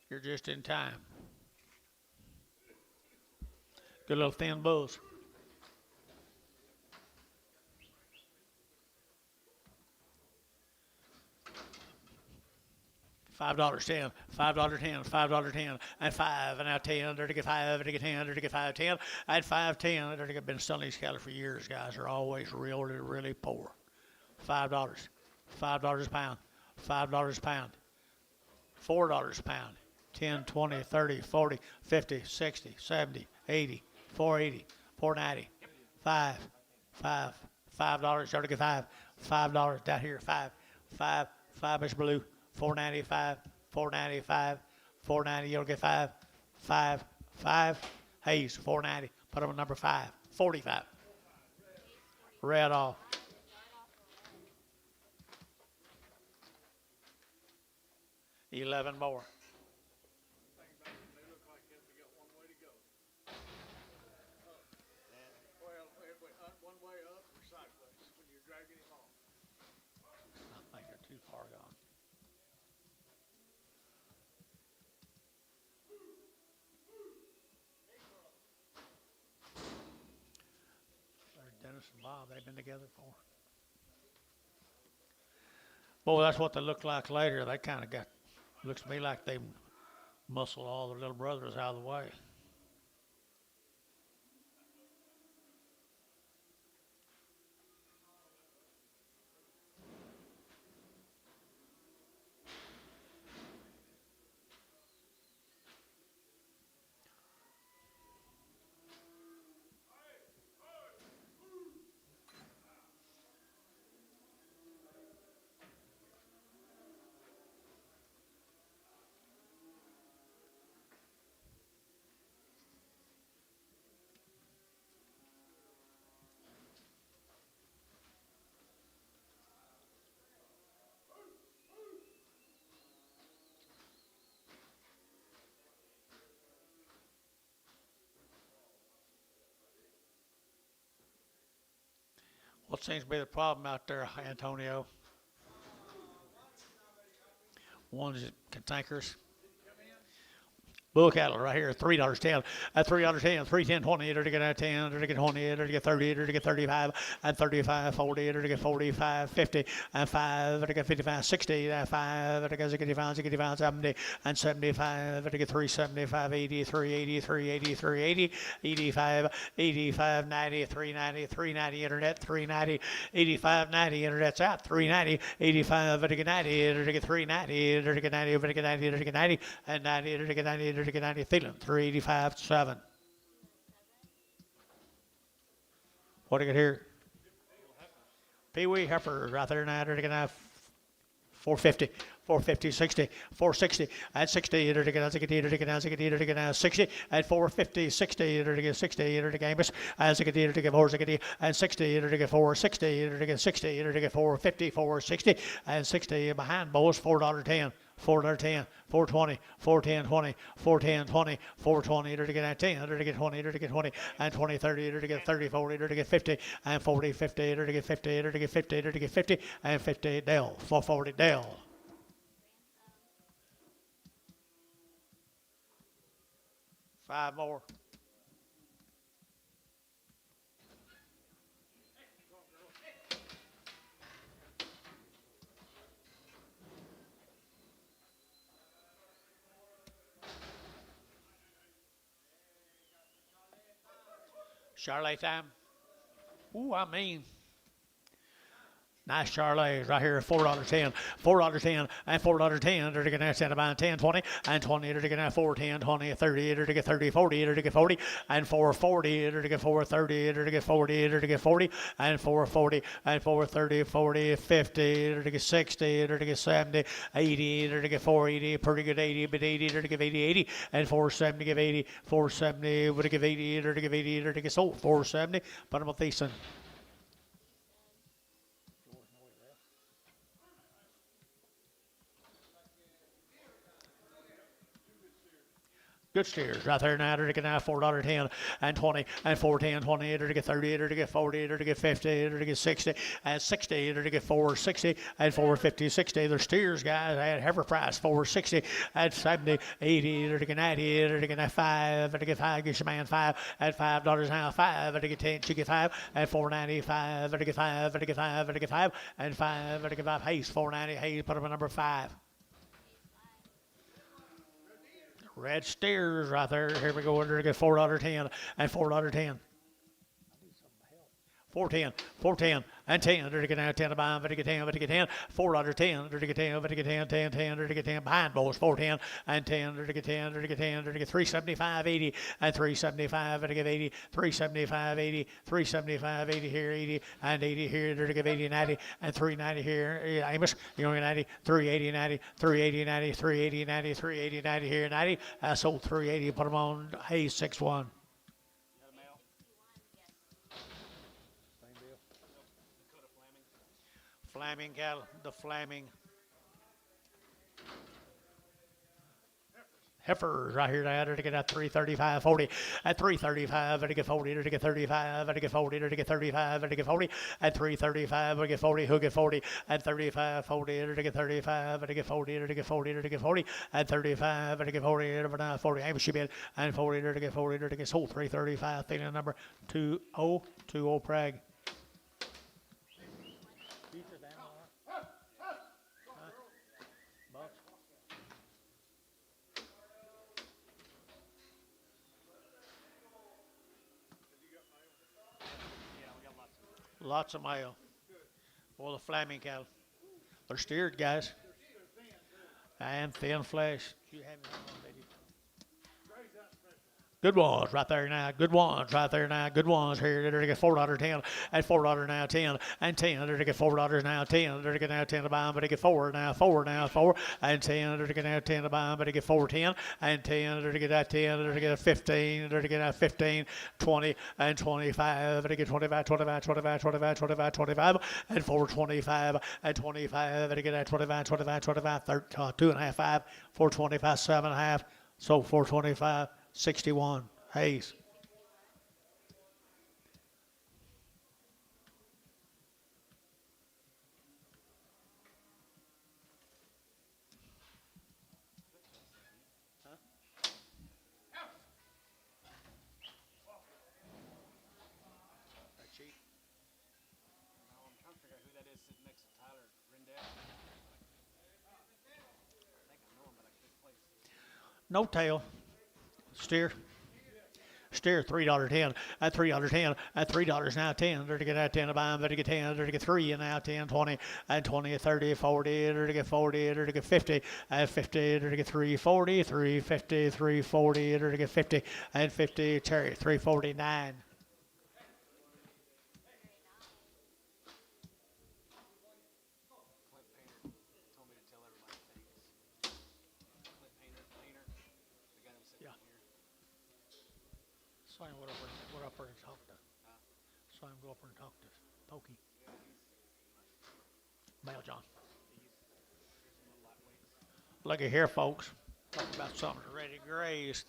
Speaker 1: You're just in time. Good little thin bulls. $5.10, $5.10, $5.10, and 5, and now 10, to get 5, to get 10, to get 5, 10, and 5, 10. They're been selling these cattle for years, guys. They're always really, really poor. $5, $5 a pound, $5 a pound, $4 a pound, 10, 20, 30, 40, 50, 60, 70, 80, 480, 490, 5, $5. Y'all to get 5, $5 down here, 5 is blue. 495, 495, 490. You'll get 5, 5. Hayes, 490. Put them on number 5, 45. Red off. $11 more.
Speaker 3: They look like they got one way to go. Well, one way up or sideways when you're dragging him off.
Speaker 1: I think they're too far gone. Dennis and Bob, they've been together for. Boy, that's what they look like later. They kind of got, looks to me like they muscled all their little brothers out of the way. What seems to be the problem out there, Antonio? One's cantankerous. Bull cattle right here, $3.10. At $3.10, $3.10, 20, to get 10, to get 20, to get 30, to get 35, and 35, 40, to get 45, 50, and 5, to get 55, 60, and 5, to get 65, 65, 70, and 75, to get 375, 80, 380, 380, 380, 85, 85, 90, 390, 390, internet, 390, 85, 90, internet's out, 390, 85, to get 90, to get 390, to get 90, to get 90, to get 90, and 90, to get 90, to get 90, feeling 385, 7. What do you get here? Pee-wee heifer right there now, to get 450, 450, 60, 460, and 60, to get 60, to get 60, and 450, 60, to get 60, to get Amos, and 60, to get 460, and 60, to get 460, to get 60, to get 450, 460, and 60 behind bows, $4.10. $4.10, $4.20, $4.10, $20, $4.10, $20, $4.20, to get 10, to get 20, to get 20, and 20, 30, to get 30, 40, to get 50, and 40, 50, to get 50, to get 50, to get 50, and 50, Dell, 440, Dell. Five more. Charlotte time. Ooh, I mean. Nice Charlotte right here, $4.10, $4.10, and $4.10, to get 10, about 10, 20, and 20, to get 410, 20, 30, to get 30, 40, to get 40, and 440, to get 430, to get 40, to get 40, and 440, and 430, 40, 50, to get 60, to get 70, 80, to get 480, pretty good 80, but 80, to give 80, 80, and 470, give 80, 470, to give 80, to give 80, to get sold, 470, put them with Thiessen. Good steers right there now, to get now $4.10 and 20 and 410, 20, to get 30, to get 40, to get 50, to get 60 and 60, to get 460 and 450, 60. They're steers, guys. I had heifer price 460 and 70, 80, to get 90, to get 5, to get 5, get your man 5 at $5 now, 5, to get 10, to get 5 and 495, to get 5, to get 5, to get 5 and 5, to get 5. Hayes 490, Hayes put them at number 5. Red steers right there. Here we go. Under to get $4.10 and $4.10. 410, 410, and 10, to get 10 behind, to get 10, to get 10, $4.10, to get 10, to get 10, 10, 10, to get 10 behind bows, 410, and 10, to get 10, to get 10, to get 375, 80, and 375, to get 80, 375, 80, 375, 80 here, 80, and 80 here, to get 80, 90, and 390 here. Amos, you're going 90, 380, 90, 380, 90, 380, 90, 380, 90 here, 90. I sold 380, put them on Hayes 6-1. Flaming cattle, the Flaming. Heifers right here now, to get at 335, 40, at 335, to get 40, to get 35, to get 40, to get 35, to get 40, at 335, to get 40, who get 40, at 35, 40, to get 35, to get 40, to get 40, to get 40, at 35, to get 40, over now 40, Amos she bid, and 40, to get 40, to get sold 335, thing number 20, Prague. Lots of male. Well, the flaming cattle. They're steered, guys. And thin flesh. You have me on, lady. Good ones right there now. Good ones right there now. Good ones here. They're to get $4.10 and $4 now 10 and 10. They're to get $4 now 10. They're to get now 10 to buy them, but they get 4 now 4 and 10. They're to get now 10 to buy them, but they get 4.10 and 10. They're to get that 10. They're to get a 15. They're to get that 15, 20 and 25. They're to get 25 and 4.25 and 25. They're to get that 25, 2.5, 5, 4.25, 7.5. So 4.25. 61. Hayes.
Speaker 4: No, I'm trying to figure out who that is sitting next to Tyler Rendell. I think I know him, but I can't place.
Speaker 1: No tail. Steer. Steer $3.10 at $3.10 at $3 now 10. They're to get that 10 to buy them, better get 10. They're to get 3 and now 10, 20 and 20, 30, 40. They're to get 40. They're to get 50 at 50. They're to get 340, 350, 340. They're to get 50 and 50. Cherry 349.
Speaker 4: Clint Painter told me to tell everybody thanks. Clint Painter, the guy that was sitting
Speaker 1: Yeah.
Speaker 4: here.
Speaker 1: So I went up there and talked to. So I go up there and talk to Pokey. Mail John. Look at here, folks. Talking about something ready to graze.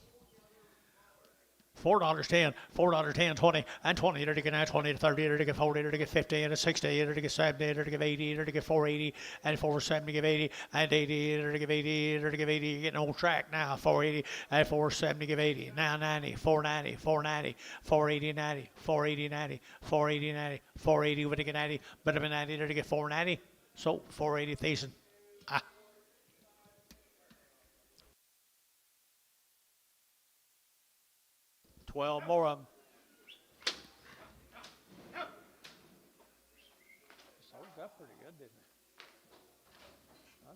Speaker 1: $4.10, $4.10, 20 and 20. They're to get now 20 to 30. They're to get 40. They're to get 50 and 60. They're to get 70. They're to get 80. They're to get 480 and 470. Give 80 and 80. They're to give 80. They're to give 80. You're getting on track now. 480 and 470. Give 80. Now 90, 490, 490, 480, 90, 480, 90, 480, 90, 480. Would they get 90? Better than 90. They're to get 490. So 480 Thiessen. 12 more of them. Sold up pretty good, didn't it? Huh?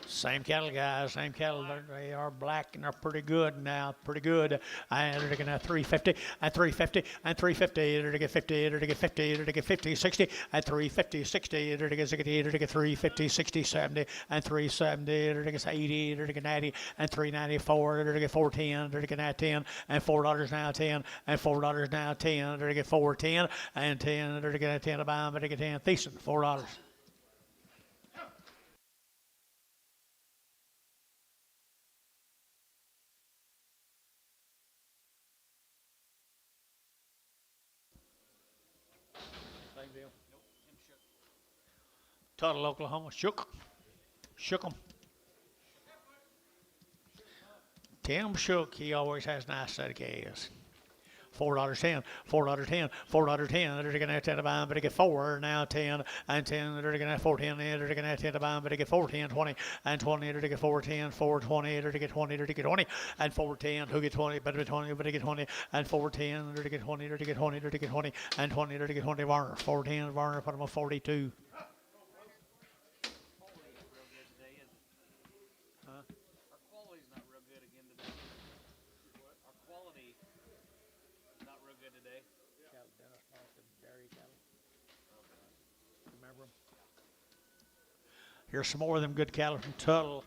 Speaker 1: Same cattle, guys. Same cattle. They are black and they're pretty good now. Pretty good. And they're going to 350 and 350 and 350. They're to get 50. They're to get 50. They're to get 50, 60 and 350, 60. They're to get 60. They're to get 350, 60, 70 and 370. They're to get 80. They're to get 90 and 394. They're to get 410. They're to get now 10 and $4 now 10 and $4 now 10. They're to get 410 and 10. They're to get 10 to buy them. They're to get 10. Thiessen, $4. Same deal.
Speaker 4: Nope, Tim shook.
Speaker 1: Tuttle, Oklahoma. Shook them. Tim shook. He always has a nice set of gas. $4.10, $4.10, $4.10. They're going to have 10 to buy them, but they get 4 now 10 and 10. They're going to have 4.10. They're going to have 10 to buy them, but they get 4.10, 20 and 20. They're going to get 4.10, 4.20. They're going to get 20. They're going to get 20 and 4.10. Who get 20? Better be 20, but they get 20 and 4.10. They're going to get 20. They're going to get 20. They're going to get 20 and 20. They're going to get 20. Varner 4.10. Varner put them on 42.
Speaker 4: Our quality's not real good again today. Our quality is not real good today.
Speaker 1: Remember them? Here's some more of them good cattle from Tuttle,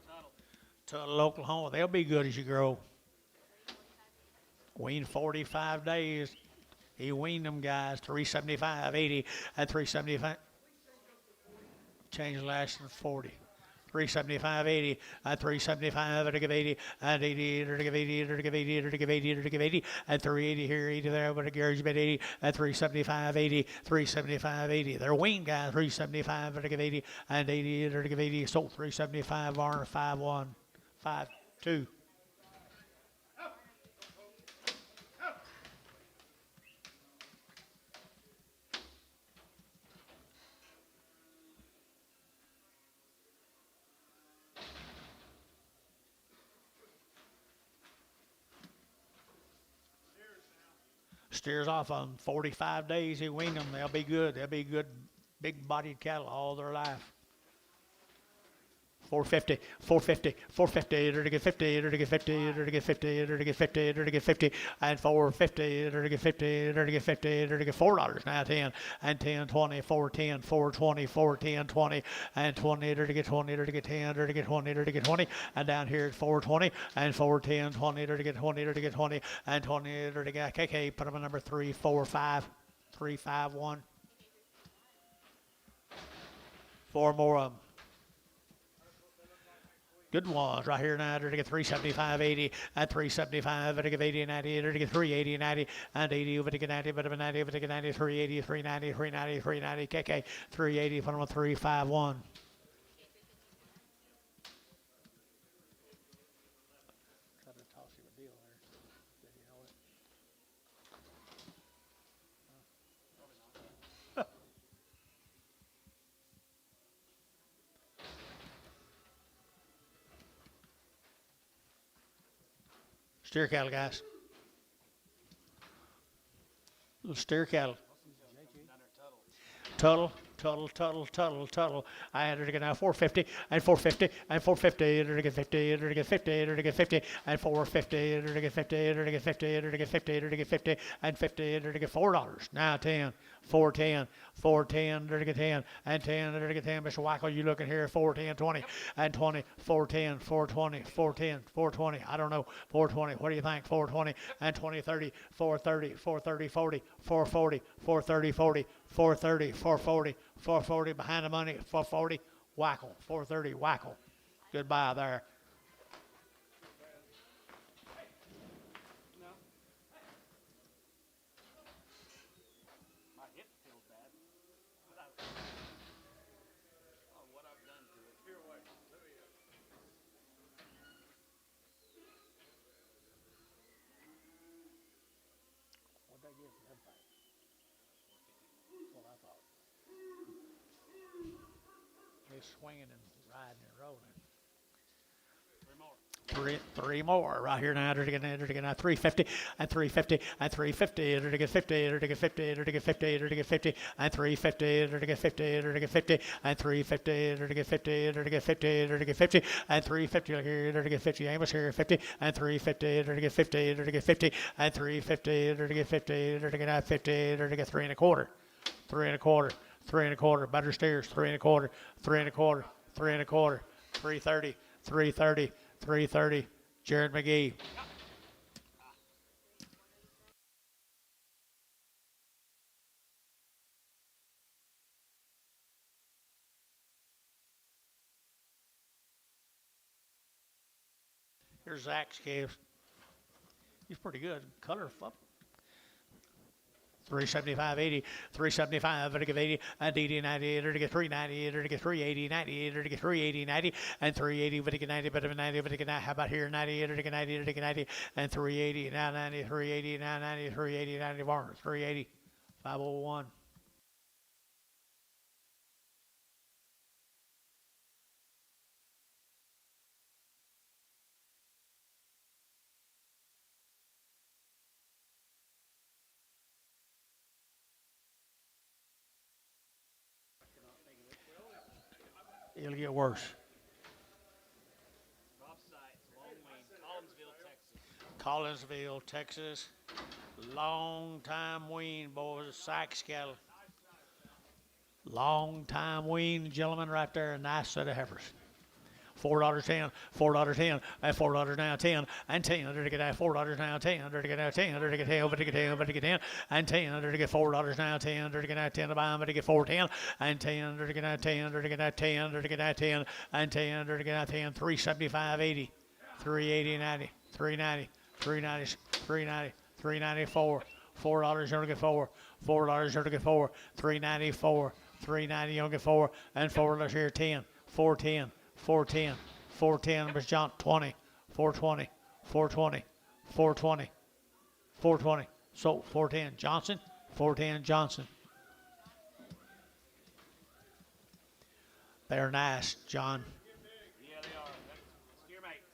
Speaker 1: Oklahoma. They'll be good as you grow. Weaned 45 days. He weaned them guys 375, 80, and 375. Changed last in 40. 375, 80, and 375, to give 80, and 80, to give 80, to give 80, to give 80, to give 80, and 380 here, 80 there, but a garage bed 80, and 375, 80, 375, 80. They're wing guys, 375, to give 80, and 80, to give 80, so 375, Varner, 5-1, 5-2. Steers off on 45 days. He weaned them. They'll be good. They'll be good, big-bodied cattle all their life. 450, 450, 450, to get 50, to get 50, to get 50, to get 50, to get 50, and 450, to get 50, to get 50, to get $4. Now 10, and 10, 20, 410, 420, 410, 20, and 20, to get 20, to get 10, to get 20, to get 20, and down here at 420, and 410, 20, to get 20, to get 20, and 20, to get KK. Put them at number 345, 351. 4 more of them. Good ones right here now. To get 375, 80, and 375, to get 80, 90, to get 380, 90, and 80, over to get 90, but 90, over to get 90, 380, 390, 390, 390, KK, 380, put them on 351. Try to toss you a deal there. Did you know it? Steer cattle, guys. Little steer cattle. Tuttle. I had her to get now 450, and 450, and 450, to get 50, to get 50, to get 50, and 450, to get 50, to get 50, to get 50, to get 50, and 50, to get $4. Now 10, 410, 410, to get 10, and 10, to get 10. Mr. Wackel, you looking here, 410, 20, and 20, 410, 420, 410, 420. I don't know, 420. What do you think? 420, and 20, 30, 430, 430, 40, 440, 430, 40, 430, 440, 440 behind the money, 440, Wackel, 430, Wackel. Goodbye there.
Speaker 4: No. My hip feels bad. Oh, what I've done to it.
Speaker 3: Here, wait. Let me,
Speaker 1: What'd they give for that fight? That's what I thought. They're swinging and riding and rolling.
Speaker 4: 3 more.
Speaker 1: Three more right here now. To get 350, and 350, and 350, to get 50, to get 50, to get 50, to get 50, and 350, to get 50, to get 50, and 350, to get 50, to get 50, to get 50, and 350 here, to get 50. Amos here, 50, and 350, to get 50, to get 50, and 350, to get 50, to get 50, to get 3 1/4, 3 1/4, 3 1/4. Better steers, 3 1/4, 3 1/4, 3 1/4, 330, 330. 330, Jared McGee. Here's Zach's calves. He's pretty good. Color up. 375, 80, 375, to get 80, and 80, 90, to get 390, to get 380, 90, to get 380, 90, and 380, to get 90, but 90, to get 90. How about here? 90, to get 90, to get 90, and 380, now 90, 380, now 90, 380, 90, Varner, 380, 501. It'll get worse.
Speaker 4: Drop sights, long wean, Collinsville,
Speaker 1: Collinsville,
Speaker 4: Texas.
Speaker 1: Texas. Long time wean, boys. Sykes cattle. Long time wean, gentlemen, right there. A nice set of heifers. $4.10, $4.10, and $4 now 10, and 10, to get that $4 now 10, to get that 10, to get 10, to get 10, to get 10, and 10, to get $4 now 10, to get that 10 to buy them, to get 410, and 10, to get that 10, to get that 10, to get that 10, and 10, to get that 10, 375, 80, 380, 90, 390, 390, 390, 394, $4 you're gonna get $4, $4 you're gonna get $4, 394, 390 you're gonna get $4, and $4 here 10, 410. 410, 410 was John 20, 420, 420, 420, 420. So 410 Johnson, 410 Johnson. They're nice, John.
Speaker 4: Yeah, they are. Steer mates.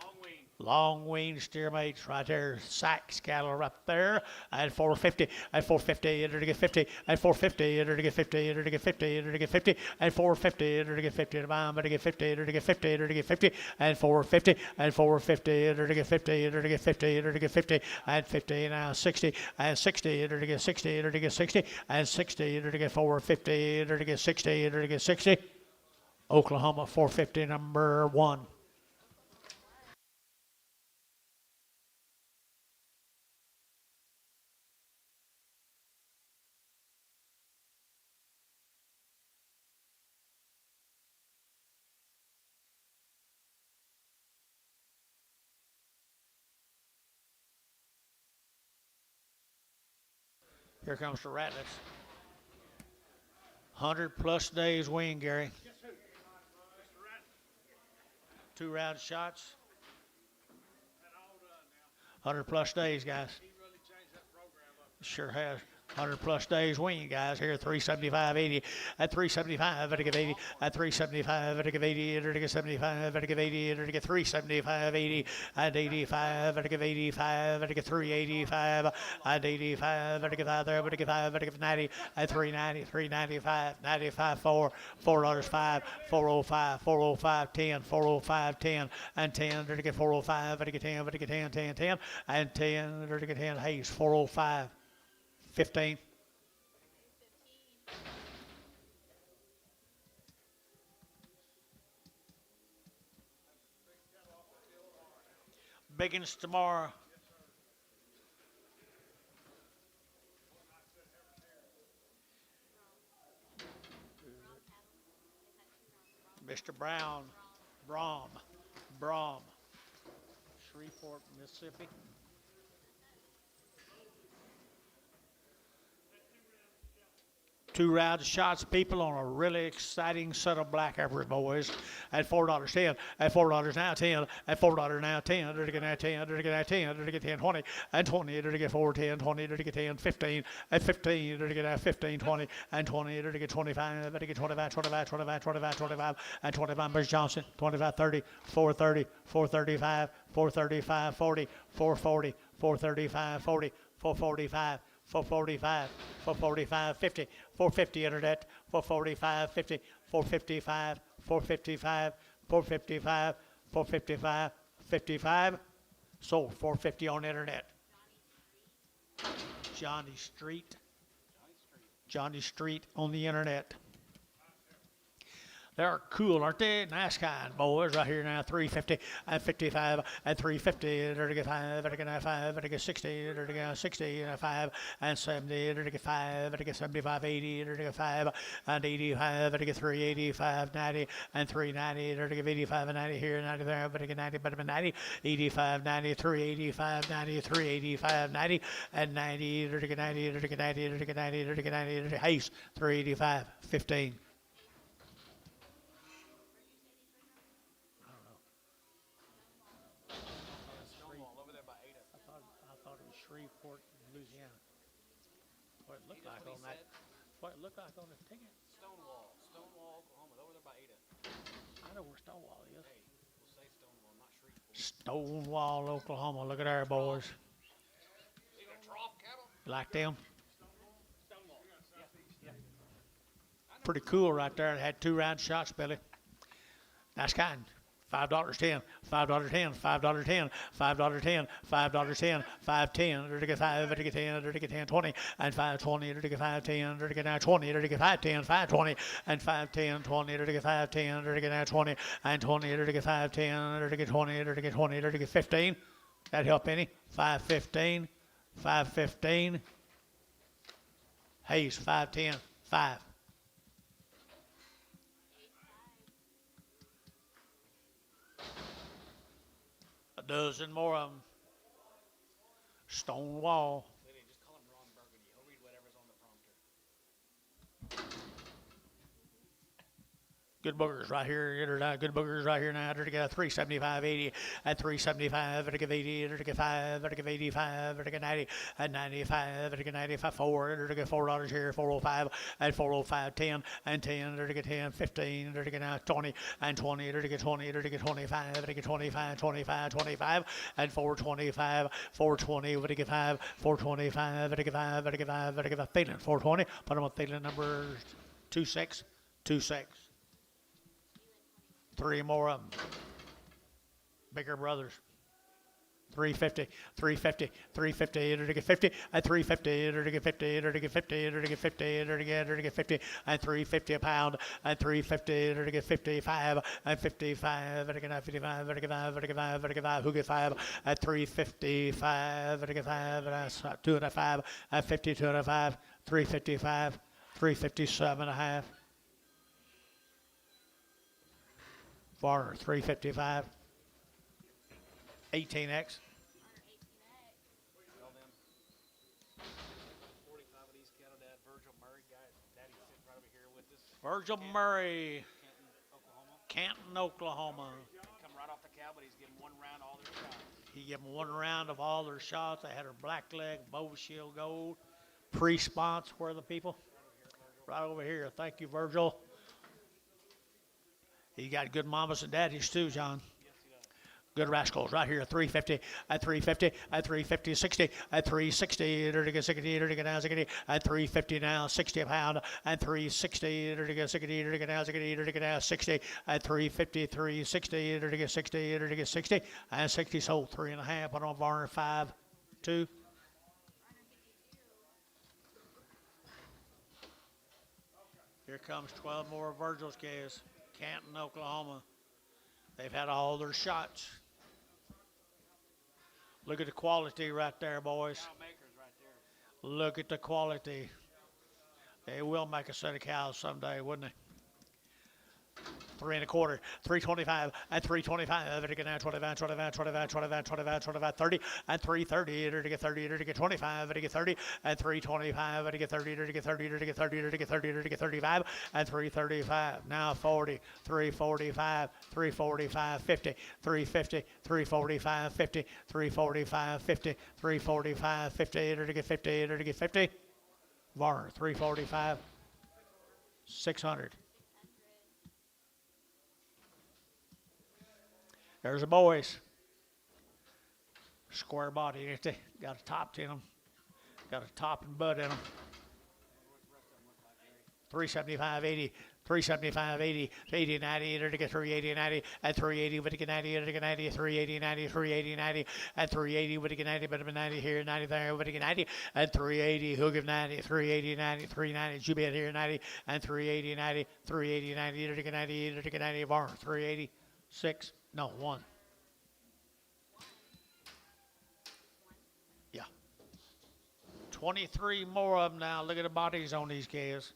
Speaker 4: Long wean.
Speaker 1: Long weaned steer mates right there. Sykes cattle right there. At 450. At 450. Enter to get 50. At 450. Enter to get 50. Enter to get 50. Enter to get 50. At 450. Enter to get 50. And I'm to get 50. Enter to get 50. Enter to get 50. And 450. And 450. Enter to get 50. Enter to get 50. Enter to get 50. And 50. Now 60. And 60. Enter to get 60. Enter to get 60. And 60. Enter to get 450. Enter to get 60. Enter to get 60. Oklahoma 450 number 1. Here comes the Ratlets. 100+ days wean, Gary. 2 round shots. 100+ days, guys. Sure has. 100+ days wean, guys. Here, 375.80. At 375, at 80. At 375, at 80. At 75, at 80. At 375.80. At 85, at 85. At 385. At 85, at 5 there. At 5, at 90. At 390, 395, 95, 4, $4, 5, 405, 405, 10, 405, 10, and 10. At 405, at 10, at 10, 10, 10, and 10. At 10. Hayes, 405. 15. Biggins tomorrow. Mr. Brown, Brom, Shreveport, Mississippi. 2 rounds of shots, people, on a really exciting set of black heifers, boys. At $4.10, at $4 now 10, at $4 now 10, to get now 10, to get now 10, to get 10, 20, and 20, to get 4, 10, 20, to get 10, 15, at 15, to get now 15, 20, and 20, to get 25, to get 25, 25, 25, 25, 25, and 25, Bruce Johnson, 25, 30, 430, 435, 435, 40, 440, 435, 40, 445, 445, 445, 50, 450 internet, 445, 50, 455, 455, 455, 455, 55. Sold 450 on internet. Johnny Street. Johnny Street on the internet. They're cool, aren't they? Nice kind, boys. Right here now, 350 and 55 and 350. They're to get 5, they're to get 5, they're to get 60, they're to get 60 and 5 and 70. They're to get 5, they're to get 75, 80. They're to get 5 and 85. They're to get 385, 90 and 390. They're to get 85 and 90 here, 90 there. But to get 90, but 90, 85, 90, 385, 90, 385, 90 and 90. They're to get 90. They're to get 90. They're to get 90. They're to get 90. They're to get Hayes 385, 15. Shreveport, Louisiana. What it looked like on that. What it looked like on the ticket.
Speaker 4: Stonewall, Oklahoma. Over there by Ada.
Speaker 1: I know where Stonewall is.
Speaker 4: Hey, we'll say Stonewall, not Shreveport.
Speaker 1: Stonewall, Oklahoma. Look at there, boys.
Speaker 4: These are trough cattle?
Speaker 1: You like them?
Speaker 4: Stonewall. Yeah.
Speaker 1: Pretty cool right there. It had 2 round shots, Billy. Nice kind. $5.10, $5.10, $5.10, $5.10, $5.10, $5.10, to get 5, to get 10, to get 10, 20, and 5.20, to get 5.10, to get now 20, to get 5.10, 5.20, and 5.10, 20, to get 5.10, to get now 20, and 20, to get 5.10, to get 20, to get 20, to get 15. That help any? 5.15, 5.15. Hayes, 5.10, 5. A dozen more of them. Stonewall.
Speaker 4: Lady, just call him Ron Burgundy. He'll read whatever's on the prompter.
Speaker 1: Good boogers right here. Good boogers right here now. To get 375.80 at 375. To give 80. To give 5. To give 85. To get 90 at 95. To get 95. 4. To get $4 here. 405 at 405. 10 and 10. To get 10. 15. To get now 20 and 20. To get 20. To get 25. To get 25. 25. 25 and 425. 420. To get 5. 425. To get 5. To get 5. To get 5. Feeling 420. Put them on feeling number 26. 26. 3 more of them. Bigger brothers. 350, 350, 350, to get 50, and 350, to get 50, to get 50, to get 50, to get 50, and 350 a pound, and 350, to get 55, and 55, to get 55, to get 5, to get 5, to get 5, who get 5, at 355, to get 5, and that's 205, and 50, 205, 355, 357 and a half. Varner, 355. 18X.
Speaker 4: Tell them 45 of these cattle dad, Virgil Murray, guy, daddy sitting right over here with us.
Speaker 1: Virgil Murray,
Speaker 4: Canton, Oklahoma.
Speaker 1: Canton, Oklahoma.
Speaker 4: Come right off the cow, but he's getting one round all their shots.
Speaker 1: He gave them 1 round of all their shots. They had her black leg, bow shield gold, pre-sponsor. Where are the people? Right over here. Thank you, Virgil. He got good mamas and daddies too, John. Good rascals right here, 350, at 350, at 350, 60, at 360, to get 60, to get now 60, at 350 now, 60 a pound, at 360, to get 60, to get now 60, to get now 60, at 350, 360, to get 60, to get 60, and 60 sold 3.5, put on Varner 5, 2. Here comes 12 more Virgil's calves. Canton, Oklahoma. They've had all their shots. Look at the quality right there, boys.
Speaker 4: Cow makers right there.
Speaker 1: Look at the quality. They will make a set of cows someday, wouldn't they? 3 1/4, 325, and 325, to get now 25, 25, 25, 25, 25, 25, 30, and 330, to get 30, to get 25, to get 30, and 325, to get 30, to get 30, to get 30, to get 30, to get 35, and 335. Now 40, 345, 345, 50, 350, 345, 50, 345, 50, 345, 50, to get 50, to get 50. Varner, 345, 600. There's the boys. Square body, ain't they? Got a top in them. Got a top and butt in them. 375, 80, 375, 80, 80, 90, to get 380, 90, and 380, with the 90, to get 90, 380, 90, 380, 90, and 380, with the 90, but 90 here, 90 there, with the 90, and 380, who give 90, 380, 90, 390, you bet here, 90, and 380, 90, 380, 90, to get 90, to get 90, Varner, 380, 6, no, 1. Yeah. 23 more of them now. Look at the bodies on these calves.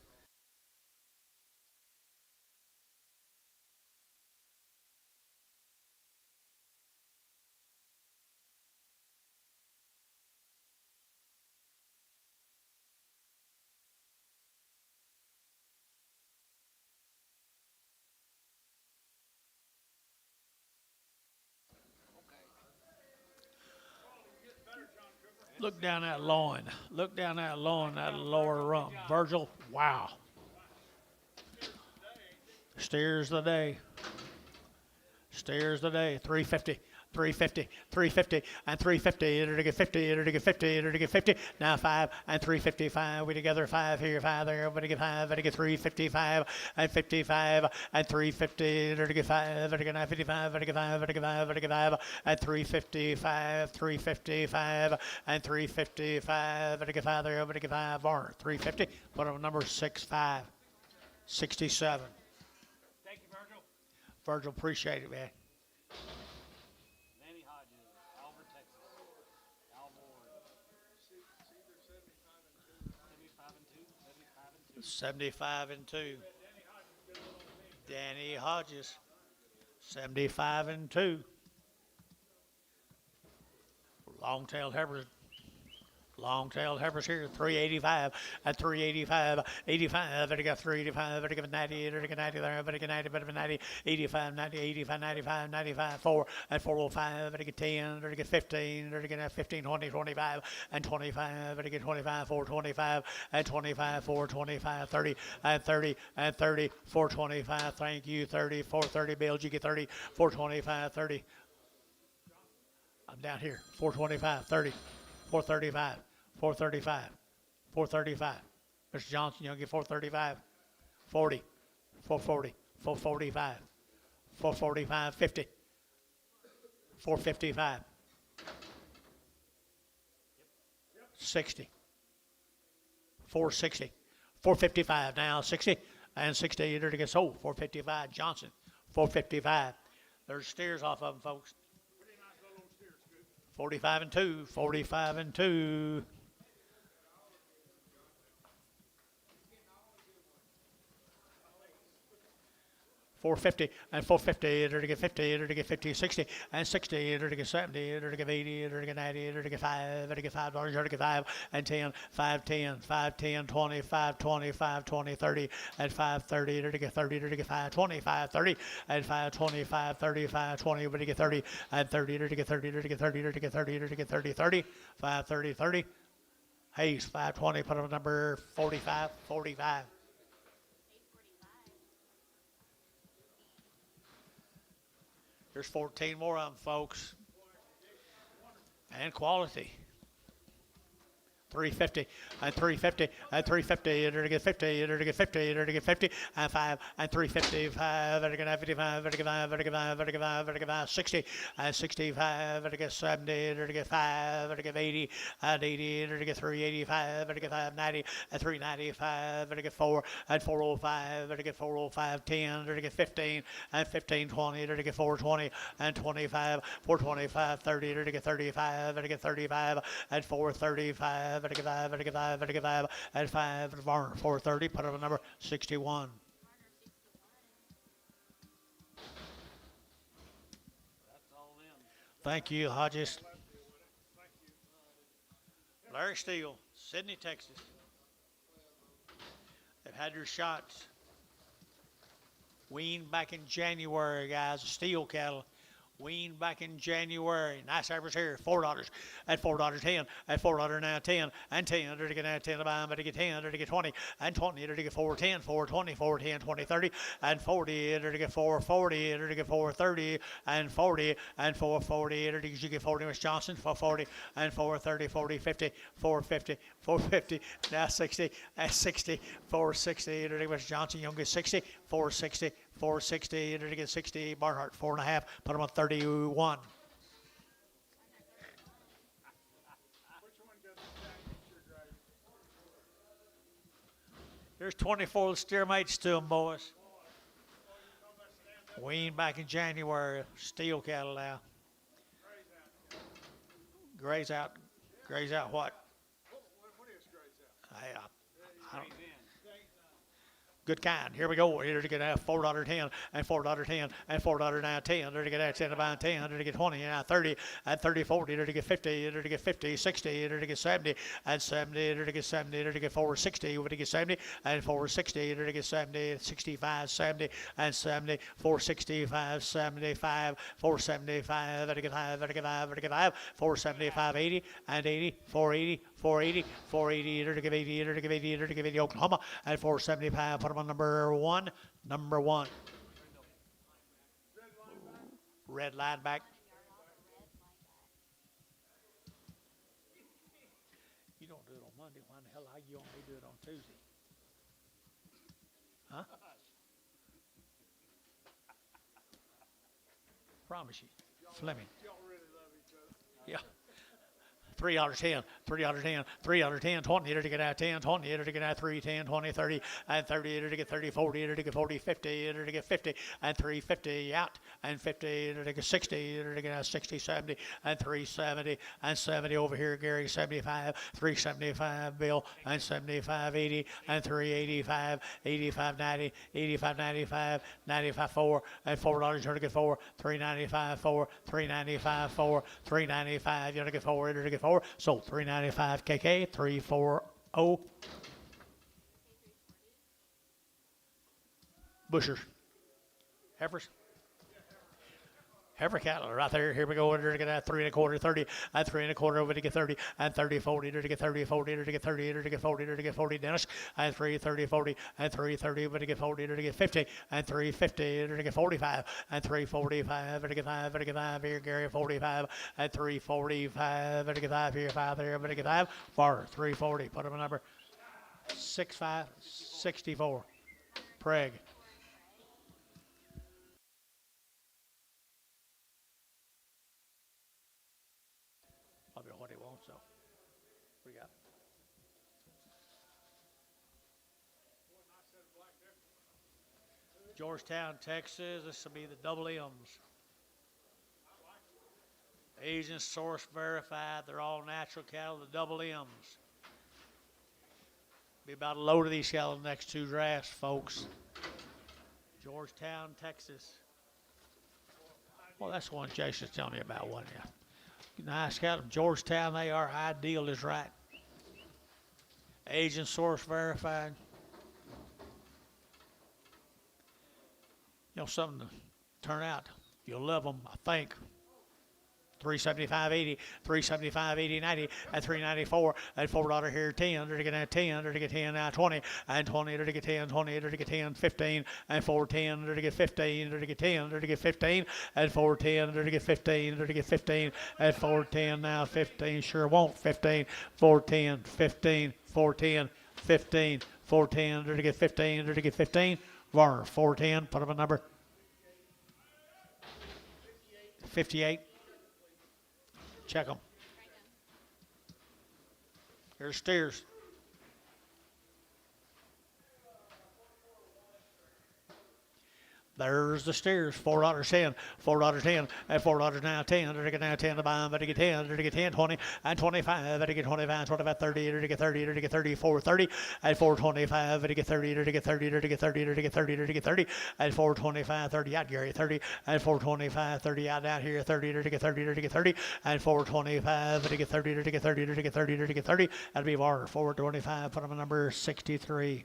Speaker 1: Look down that loin. Look down that loin, that lower rump. Virgil, wow. Steers the day. Steers the day. 350, 350, 350, and 350. To get 50, to get 50, to get 50. Now 5 and 355. We together 5 here, 5 there. We to get 5, to get 355 and 55 and 350. To get 5, to get 55, to get 5, to get 5, to get 5 and 355, 355 and 355. To get 5 there. To get 5 Varner. 350. Put on number 65, 67.
Speaker 4: Thank you, Virgil.
Speaker 1: Virgil, appreciate it, man.
Speaker 4: Danny Hodges, Albert, Texas. Al Ward. 75 and 2. 75 and 2.
Speaker 1: 75 and 2. Danny Hodges, 75 and 2. Long-tailed heifers, Long-tailed heifers here, 385 at 385, 85, better get 385, better get 90, better get 90 there, better get 90, better get 90, 85, 90, 85, 95, 95, 4 at 405, better get 10, better get 15, better get 15, 20, 25, and 25, better get 25, 425, and 25, 425, 30, and 30, and 30, 425, thank you, 30, 430, bills, you get 30, 425, 30. I'm down here, 425, 30. 435, 435, 435. Mr. Johnson, you'll get 435, 40, 440, 445, 445, 50, 455, 60, 460, 455 now, 60, and 60 you're to get sold, 455, Johnson, 455. There's steers off of them, folks. 45 and 2, 45 and 2. 450 and 450, to get 50, to get 50, 60 and 60, to get 70, to get 80, to get 90, to get 5, to get $5, to get 5 and 10, 5, 10, 5, 10, 20, 5, 20, 5, 20, 30 and 5, 30, to get 30, to get 5, 20, 5, 30 and 5, 20, 5, 30, 5, 20, to get 30 and 30, to get 30, to get 30, to get 30, to get 30, 30, 5, 30, 30. Hayes, 520, put up number 45, 45. There's 14 more of them, folks. And quality. 350 and 350 and 350 to get 50 to get 50 to get 50 and 5 and 355 to get 55 to get 5 to get 5 to get 5 to get 5 60 and 65 to get 70 to get 5 to get 80 and 80 to get 385 to get 590 and 395 to get 4 and 405 to get 405 10 to get 15 and 15 20 to get 420 and 25 425 30 to get 35 to get 35 and 435 to get 5 to get 5 to get 5 and 5 to barn 430 put up a number 61.
Speaker 4: That's all in.
Speaker 1: Thank you, Hodges. Larry Steele, Sydney, Texas. They've had your shots. Weaned back in January, guys. Steel cattle. Weaned back in January. Nice average here. $4 at $4.10 at $4 now 10 and 10 to get 10 to buy, but to get 10 to get 20 and 20 to get 410 420 410 20 30 and 40 to get 440 to get 430 and 40 and 440 to get you get 40 Miss Johnson 440 and 430 40 50 450 450 now 60 and 60 460 to get Miss Johnson Young get 60 460 460 to get 60 Barnhart 4.5 put them on 31.
Speaker 3: Which one does the grazing?
Speaker 1: There's 24 steer mates to them, boys. Weaned back in January. Steel cattle now. Graze out. Graze out what?
Speaker 3: What is graze out?
Speaker 1: I don't. Good kind. Here we go. Here to get $4.10 and $4.10 and $4 now 10. Here to get 10 to buy 10. Here to get 20 now 30 and 30 40. Here to get 50. Here to get 50 60. Here to get 70 and 70. Here to get 70. Here to get 460. Here to get 70 and 460. Here to get 70 65 70 and 70 465 75 475. Here to get 5. Here to get 5. Here to get 5 475 80 and 80 480 480 480. Here to give 80. Here to give 80. Here to give 80 Oklahoma and 475. Put them on number one. Red line back. You don't do it on Monday. Why the hell are you on me do it on Tuesday? Huh? Promise you. Fleming.
Speaker 3: Y'all really love each other.
Speaker 1: Yeah. $3.10, $3.10, $3.10, 20 to get out 10, 20 to get out 3, 10, 20, 30, and 30 to get 30, 40 to get 40, 50 to get 50, and 350 out, and 50 to get 60 to get out 60, 70, and 370, and 70 over here, Gary, 75, 375, Bill, and 75, 80, and 385, 85, 90, 85, 95, 95, 4, and $4 to get 4, 395, 4, 395, 4, 395, you're to get 4, to get 4, 394. Sold 395 KK 340 bushers. Heifers. Heifer cattle right there. Here we go. Under to get 3 1/4, 30, and 3 1/4 over to get 30, and 30, 40, to get 30, 40, to get 30, to get 40, to get 40, Dennis, and 3, 30, 40, and 3, 30, over to get 40, to get 50, and 3, 50, to get 45, and 3, 45, to get 5, to get 5 here, Gary, 45, and 3, 45, to get 5 here, 5 there, to get 5, far, 340, put him a number, 65, 64, Preg. Probably what he wants, so. What do you got? Georgetown, Texas. This will be the double M's. Asian source verified. They're all natural cattle, the double M's. Be about a load of these cattle in the next 2 drafts, folks. Georgetown, Texas. Well, that's the one Jason's telling me about, wasn't it? Nice cattle. Georgetown, they are. Ideal is right. Asian source verified. You know, something to turn out. You'll love them, I think. 375.80, 375.80, 90, and 394, and $4 here, 10, to get 10, to get 10, now 20, and 20, to get 10, 20, to get 10, 15, and 410, to get 15, to get 10, to get 15, and 410, to get 15, to get 15, and 410, now 15, sure won't, 15, 410, 15, 410, 15, 410, to get 15, to get 15, var, 410, put up a number, 58. Check them. Here's steers. There's the steers. $4.10, $4.10, and $4 now 10. To get now 10 to buy them, to get 10, to get 10, 20, and 25. To get 25, 25, 30, to get 30, to get 30, 430, and 425. To get 30, to get 30, to get 30, to get 30, to get 30, and 425, 30 out, Gary, 30, and 425, 30 out down here, 30, to get 30, to get 30, and 425, to get 30, to get 30, to get 30, to get 30. That'll be VAR 425. Put them a number 63.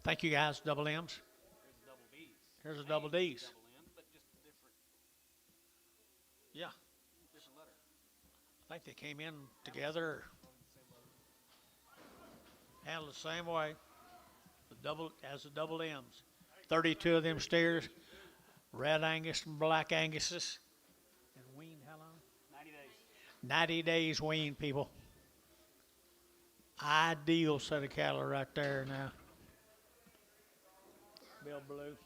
Speaker 1: Thank you, guys. Double M's.
Speaker 4: There's double B's.
Speaker 1: Here's a double D's.
Speaker 4: Double M, but just different,
Speaker 1: Yeah,
Speaker 4: different letter.
Speaker 1: I think they came in together, handled the same way, as the double M's. 32 of them steers, red Angus and black Anguses, and weaned how long?
Speaker 4: 90 days.
Speaker 1: 90 days weaned, people. Ideal set of cattle right there now. Bill Blue.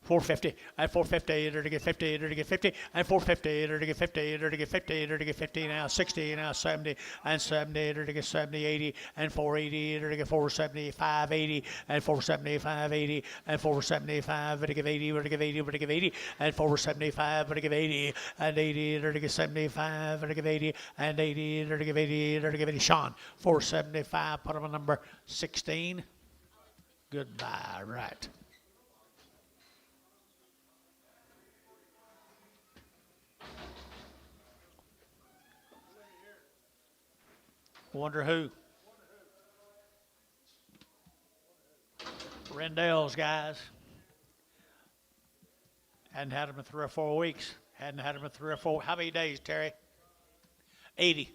Speaker 1: 450, and 450, to get 50, to get 50, and 450, to get 50, to get 50, to get 50, now 60, now 70, and 70, to get 70, 80, and 480, to get 475, 80, and 475, 80, and 475, to get 80, to get 80, to get 80, and 475, to get 80, and 80, to get 75, to get 80, and 80, to get 80, to get 80. Sean, 475, put him on number 16. Goodbye, right. Wonder who? Rendell's guys. Hadn't had them in 3 or 4 weeks. Hadn't had them in 3 or 4. How many days, Terry? 80.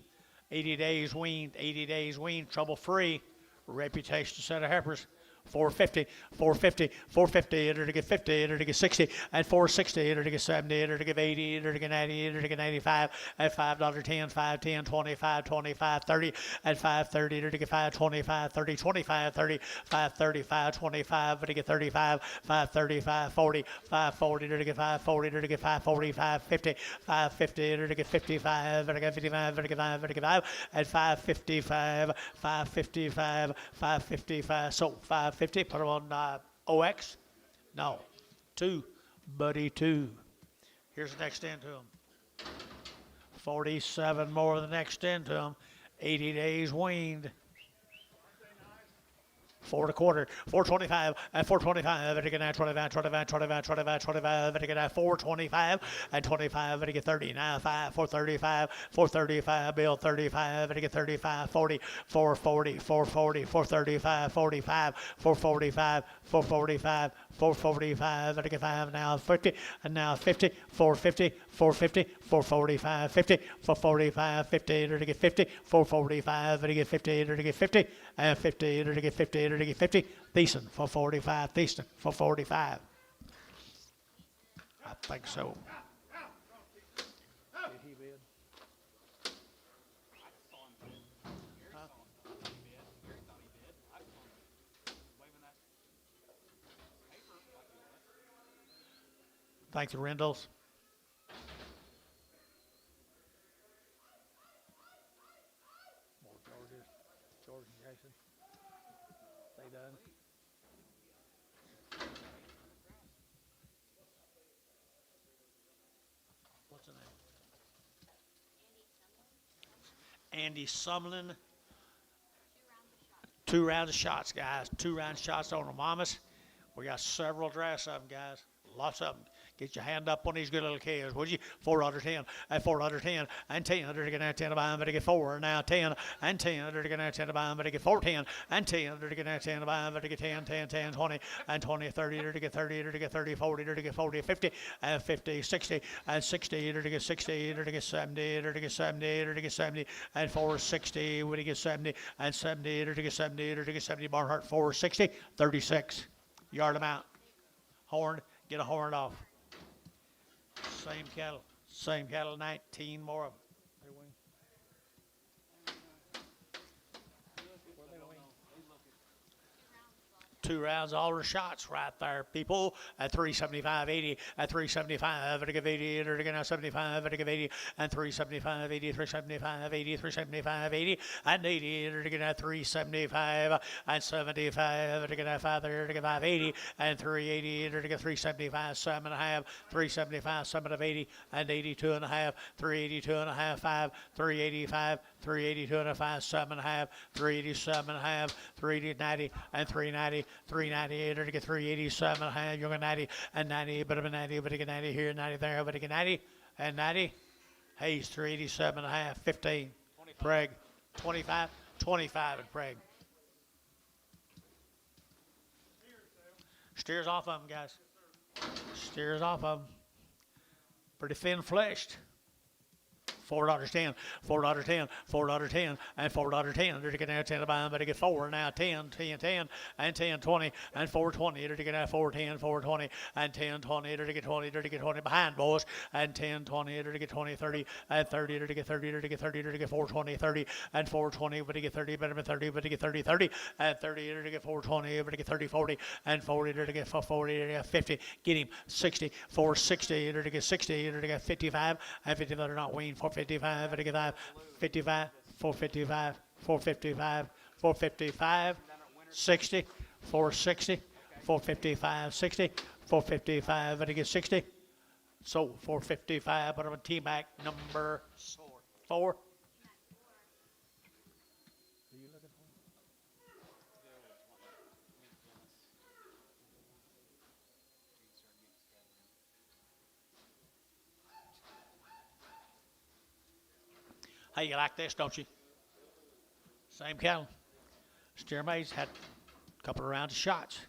Speaker 1: 80 days weaned. 80 days weaned. Trouble free. Reputation set of heifers. 450, 450, 450, to get 50, to get 60, and 460, to get 70, to get 80, to get 90, to get 95, and $5.10, 510, 25, 25, 30, and 530, to get 525, 30, 25, 30, 530, 525, to get 35, 535, 40, 540, to get 540, to get 540, 550, 550, to get 55, to get 55, to get 5, to get 5, and 555, 555, 555, so 550, put them on OX? No, 2, Buddy 2. Here's the next end to them. 47 more the next into them. 80 days weaned. 4 1/4, 425, and 425, and again at 25, 25, 25, 25, 25, and again at 425, and 25, and again 30, now 5, 435, 435, bill 35, and again 35, 40, 440, 440, 435, 45, 445, 445, 445, and again 5, now 50, and now 50, 450, 450, 445, 50, 445, 50, and again 50, 445, and again 50, and again 50, and 50, and again 50, and again 50, decent for 45, decent for 45. I think so.
Speaker 4: I saw him bid. Gary saw him bid. Gary thought he bid. I saw him waving that paper like he was.
Speaker 1: Thank you, Rendell's. George and Jason. They done. What's the name? Andy Sumlin. 2 rounds of shots, guys. 2 rounds of shots on the mamas. We got several drafts of them, guys. Lots of them. Get your hand up on these good little kids, would you? 4 under 10, and 4 under 10, and 10. They're going to 10 behind, but they get 4. Now 10, and 10. They're going to 10 behind, but they get 14, and 10. They're going to 10 behind, but they get 10, 10, 10, 20, and 20, 30. They're going to get 30. They're going to get 30, 40. They're going to get 40, 50, and 50, 60, and 60. They're going to get 60. They're going to get 70. They're going to get 70. They're going to get 70, and 460. When they get 70, and 70. They're going to get 70. They're going to get 70. Barnhart 460, 36. Yard them out. Horn. Get a horn off. Same cattle, 19 more of them. 2 rounds, all the shots right there, people. At 375.80, at 375, at 80, and again at 75, at 80, and 375, 80, 375, 80, 375, 80, and 80, and again at 375, and 75, and again at 5, and again 580, and 380, and again 375, 7.5, 375, 7 of 80, and 82.5, 382.5, 5, 385, 382.5, 7.5, 387.5, 380, 90, and 390, 398, or to get 387.5, you're going 90, and 90, but I'm 90, but I get 90 here, 90 there, but I get 90, and 90. Hayes, 387.5, 15. Craig, 25, 25 and Craig. Steers off of them, guys. Steers off of them. Pretty thin-fleshed. $4.10, $4.10, $4.10, and $4.10. They're getting out 10 to buy them, but they get 4 now. 10, 10, 10, and 10, 20, and 420. They're getting out 410, 420, and 10, 20. They're to get 20. They're to get 20 behind, boys. And 10, 20. They're to get 20, 30, and 30. They're to get 30. They're to get 30. They're to get 420, 30, and 420. But they get 30, better than 30. But they get 30, 30, and 30. They're to get 420. But they get 30, 40, and 40. They're to get 40. They're to get 50. Get him 60, 460. They're to get 60. They're to get 55, and 55. They're not weaned for 55, 55, 55, 455, 455, 455, 60, 460, 455, 60, 455, and again 60. So 455, but I'm a T-Mac number 4. Hey, you like this, don't you? Same cattle. Steer maids had a couple of rounds of shots.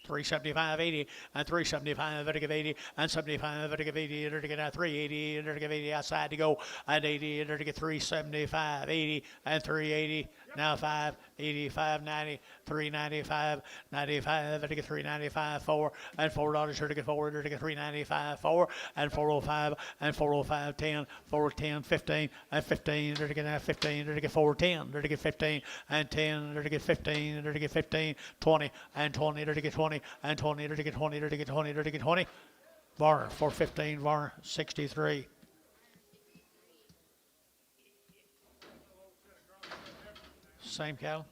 Speaker 1: 375, 80, and 375, vertical 80, and 75, vertical 80, vertical 380, vertical 80 outside to go, and 80, vertical 375, 80, and 380, now 5, 85, 90, 395, 95, vertical 395, 4, and $4, vertical 4, vertical 395, 4, and 405, and 405, 10, 410, 15, and 15, vertical 15, vertical 410, vertical 15, and 10, vertical 15, vertical 15, 20, and 20, vertical 20, and 20, vertical 20, vertical 20, vertical 20. Varner, 415, Varner, 63. Same cattle.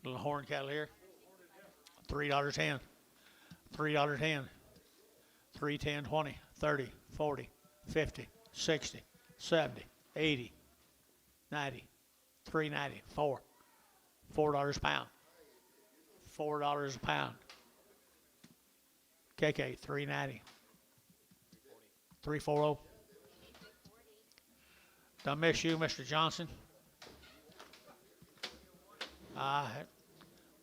Speaker 1: Little horn cattle here. $3.10, $3.10, 3.10, 20, 30, 40, 50, 60, 70, 80, 90, 3.90, $4 a pound, $4 a pound. KK, 3.90, 3.40. Don't miss you, Mr. Johnson.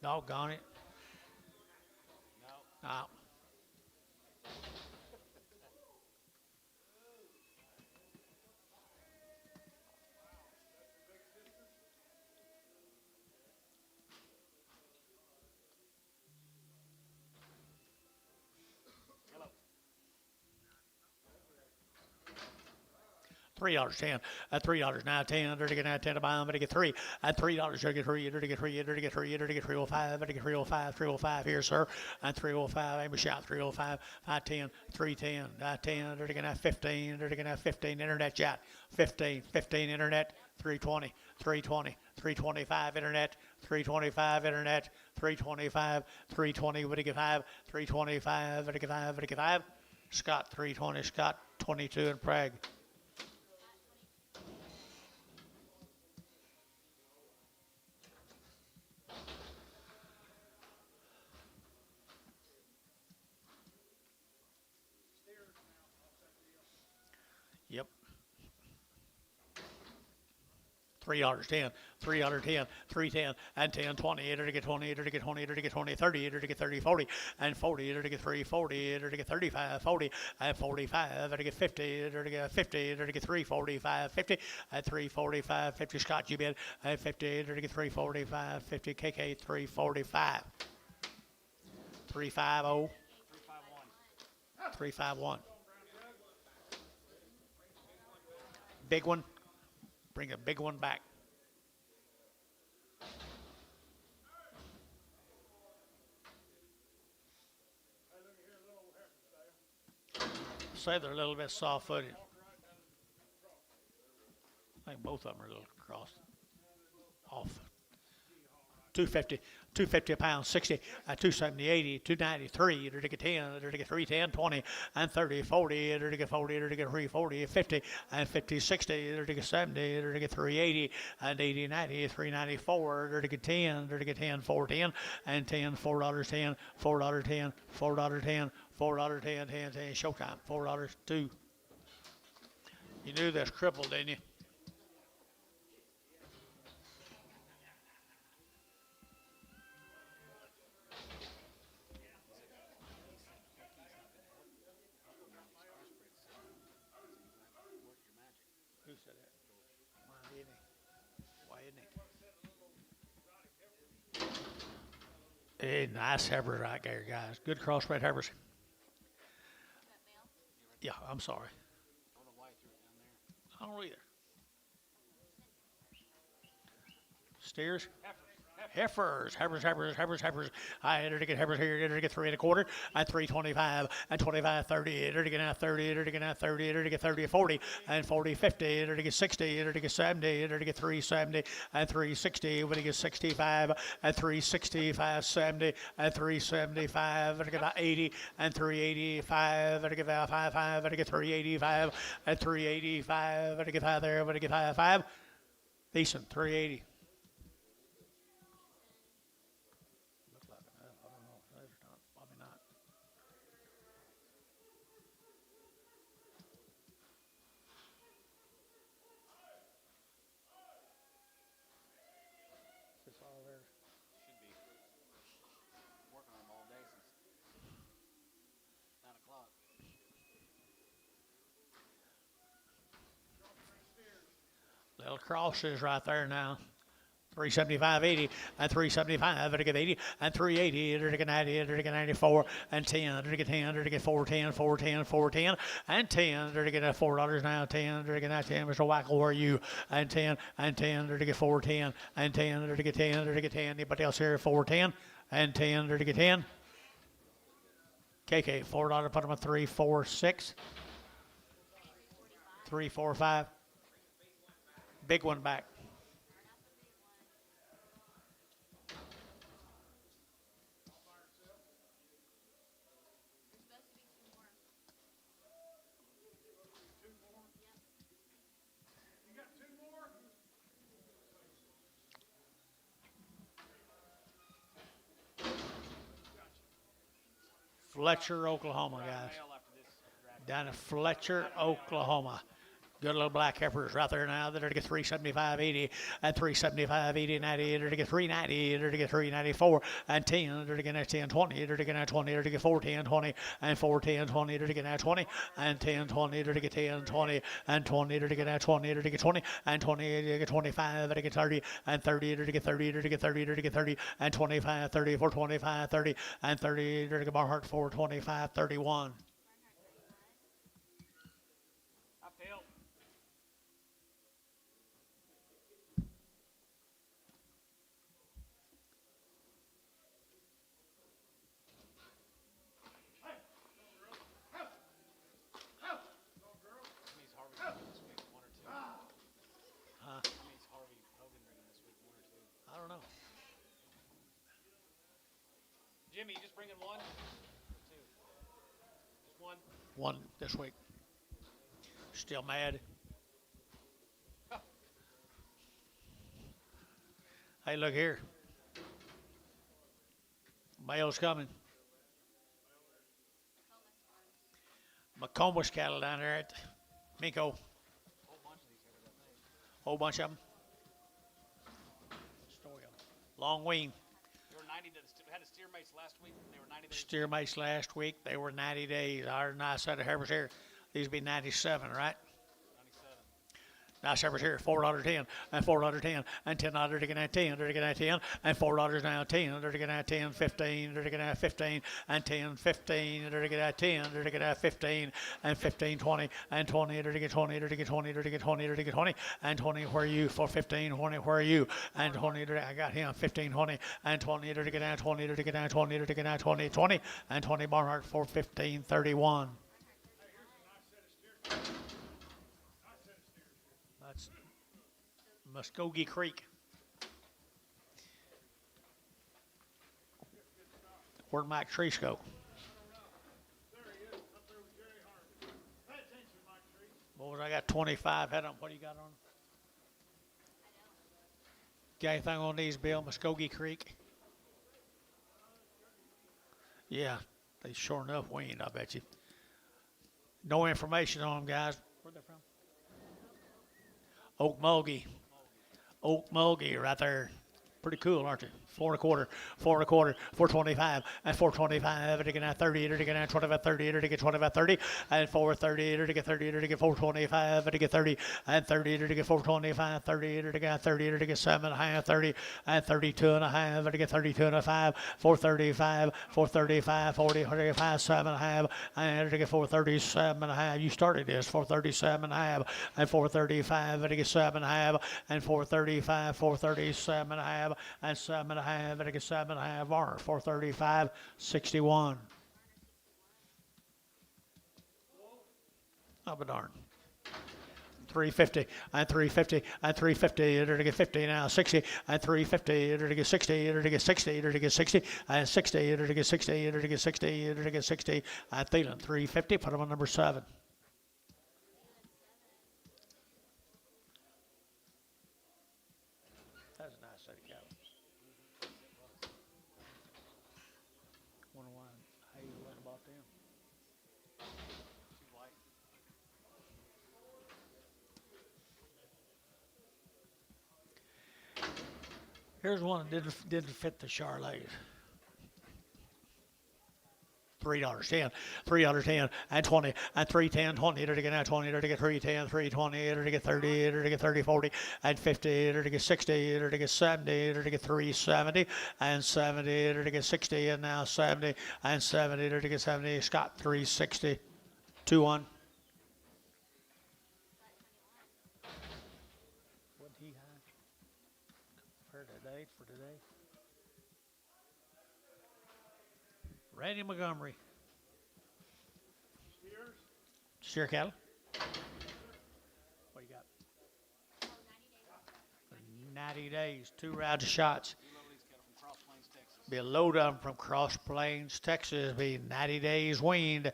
Speaker 1: Doggone it.
Speaker 4: No.
Speaker 1: No.
Speaker 4: Yellow.
Speaker 1: $3.10, $3 now 10, to get now 10 to buy them, to get three, at $3, to get three, to get three, to get three, to get 305, to get 305, 305 here, sir, and 305, aim a shot, 305, 510, 310, 10, to get now 15, to get now 15, internet chat, 15, 15 internet, 320, 320, 325 internet, 325 internet, 325, 320, what do you get 5, 325, what do you get 5, what do you get 5, Scott, 320, Scott, 22 in Prague. Yep. $3.10, $3.10, 310, and 10, 20, to get 20, to get 20, to get 20, 30, to get 30, 40, and 40, to get 3, 40, to get 35, 40, and 45, to get 50, to get 50, to get 3, 45, 50, and 3, 45, 50, Scott, you bid, and 50, to get 3, 45, 50, KK, 3, 45, 3, 5, 0,
Speaker 4: 351.
Speaker 1: 3, 5, 1. Big one. Bring a big one back. Say they're a little bit soft-footed. I think both of them are a little crossed off. 250, 250 a pound, 60, 270, 80, 293, to get 10, to get 3, 10, 20, and 30, 40, to get 40, to get 3, 40, 50, and 50, 60, to get 70, to get 380, and 80, 90, 394, to get 10, to get 10, 410, and 10, $4.10, $4.10, $4.10, $4.10, 10, 10, showtime, $4, 2. You knew this crippled, didn't you? Who said that? Why isn't he? Why isn't he? Hey, nice heifers right there, guys. Good crossbred heifers. Yeah, I'm sorry.
Speaker 4: I don't know why you threw it down there.
Speaker 1: I don't know either. Steers?
Speaker 4: Heifers.
Speaker 1: Heifers. I enter to get heifers here, enter to get 3 1/4, and 325, and 25, 30, enter to get now 30, enter to get now 30, enter to get 30, 40, and 40, 50, enter to get 60, enter to get 70, enter to get 370, and 360, when to get 65, and 365, 70, and 375, enter to get 80, and 385, enter to get 55, enter to get 385, and 385, enter to get 5 there, enter to get 5. Decent, 380.
Speaker 4: Should be. Working on them all day since 9 o'clock.
Speaker 1: Little crosses right there now. 375, 80, and 375, to get 80, and 380, to get 90, to get 94, and 10, to get 10, to get 410, 410, 410, and 10, to get $4 now, 10, to get 10, Mr. Wackel, where are you? And 10, to get 410, and 10, to get 10, to get 10, anybody else here? 410, and 10, to get 10. KK, $4, put them at 3, 4, 6, 3, 4, 5. Big one back. Fletcher, Oklahoma,
Speaker 4: Try a
Speaker 1: guys.
Speaker 4: male after this draft.
Speaker 1: Down in Fletcher, Oklahoma. Good little black heifers right there now. They're to get 375.80 and 375.80 90. They're to get 390. They're to get 394 and 10. They're to get 10 20. They're to get 20. They're to get 4 10 20 and 4 10 20. They're to get 20 and 10 20. They're to get 10 20 and 20. They're to get 20. They're to get 20 and 20. They're to get 25. They're to get 30 and 30. They're to get 30. They're to get 30. They're to get 30 and 25 30 for 25 30 and 30. They're to get Barhart for 25 31.
Speaker 4: I failed. That means Harvey drinking this week, 1 or 2.
Speaker 1: Huh?
Speaker 4: That means Harvey Hogan drinking this week, 1 or 2.
Speaker 1: I don't know.
Speaker 4: Jimmy, you just bringing 1 or 2? Just 1.
Speaker 1: One this week. Still mad. Hey, look here. Male's coming. McComas cattle down there at Minko.
Speaker 4: Whole bunch of these here, I think.
Speaker 1: Whole bunch of them. Story of 'em. Long wean.
Speaker 4: They were 90 days. Had a steer mates last week. They were 90 days.
Speaker 1: Steer mates last week. They were 90 days. Our nice set of heifers here. These be 97, right?
Speaker 4: 97.
Speaker 1: Nice heifers here. $4.10 and $4.10 and $10 to get at 10. They're to get at 10 and $4 now 10. They're to get at 10, 15. They're to get at 15 and 10, 15. They're to get at 10. They're to get at 15 and 15, 20 and 20. They're to get 20. They're to get 20. They're to get 20. They're to get 20 and 20. Where are you for 15? 20. Where are you? And 20. I got him. 15, 20 and 20. They're to get at 20. They're to get at 20. They're to get at 20, 20 and 20. Barnhart for 15, 31. That's Muskogee Creek. Where'd Mike Treese go?
Speaker 3: There he is, up there with Jerry Harvey. Pay attention, Mike Tree.
Speaker 1: Boys, I got 25 head on. What do you got on? Got anything on these, Bill? Muskogee Creek? Yeah, they sure enough weaned, I bet you. No information on them, guys. Where they from? Oak Mulgee. Oak Mulgee right there. Pretty cool, aren't you? 4 1/4, 4 1/4, 425, and 425. To get at 30, to get at 25, 30, to get 25, 30, and 430, to get 30, to get 425, to get 30, and 30, to get 425, 30, to get 30, to get 7.5, 30, and 32.5, to get 32.5, 435, 435, 40, 45, 7.5, and to get 437.5. You started this, 437.5, and 435, to get 7.5, and 435, 437.5, and 7.5, and I get 7.5 bar, 435, 61. Oh, but darn. 350 and 350 and 350. It'll get 50 now. 60 and 350. It'll get 60. It'll get 60. It'll get 60 and 60. It'll get 60. It'll get 60. It'll get 60. And Thielen 350. Put him on number 7. That's a nice set of cattle. Wonder why Hayes went and bought them.
Speaker 4: Too light.
Speaker 1: Here's one that didn't fit the Charlotte. $3.10, $3.10, and 20, and 310, 20, to get 20, to get 310, 320, to get 30, to get 30, 40, and 50, to get 60, to get 70, to get 370, and 70, to get 60, and now 70, and 70, to get 70. Scott 360, 2-1. What he had for today? Randy Montgomery.
Speaker 3: Steers,
Speaker 1: Steer cattle. What you got? 90 days, 2 rounds of shots.
Speaker 4: We love these cattle from Cross Plains, Texas.
Speaker 1: Be a load of them from Cross Plains, Texas. Be 90 days weaned.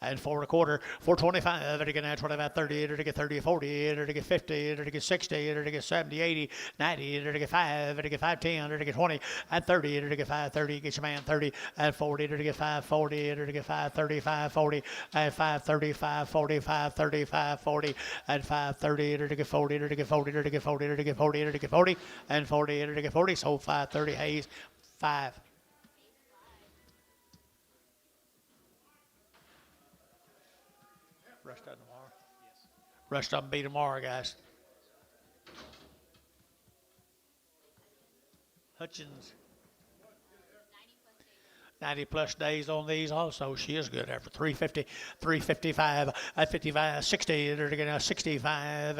Speaker 1: and 4 1/4, 425, and again 25, 30, and again 30, 40, and again 50, and again 60, and again 70, 80, 90, and again 5, and again 5, 10, and again 20, and 30, and again 5, 30, get your man 30, and 40, and again 5, 40, and again 5, 35, 40, and 5, 35, 45, 35, 40, and 5, 30, and again 40, and again 40, and again 40, and again 40, and again 40, and 40, and again 40, so 5, 30, Hayes, 5. Rest of tomorrow.
Speaker 4: Yes.
Speaker 1: Rest of them be tomorrow, guys. Hutchins, 90 plus days on these also. She is good after 350, 355, 55, 60, 65, 65,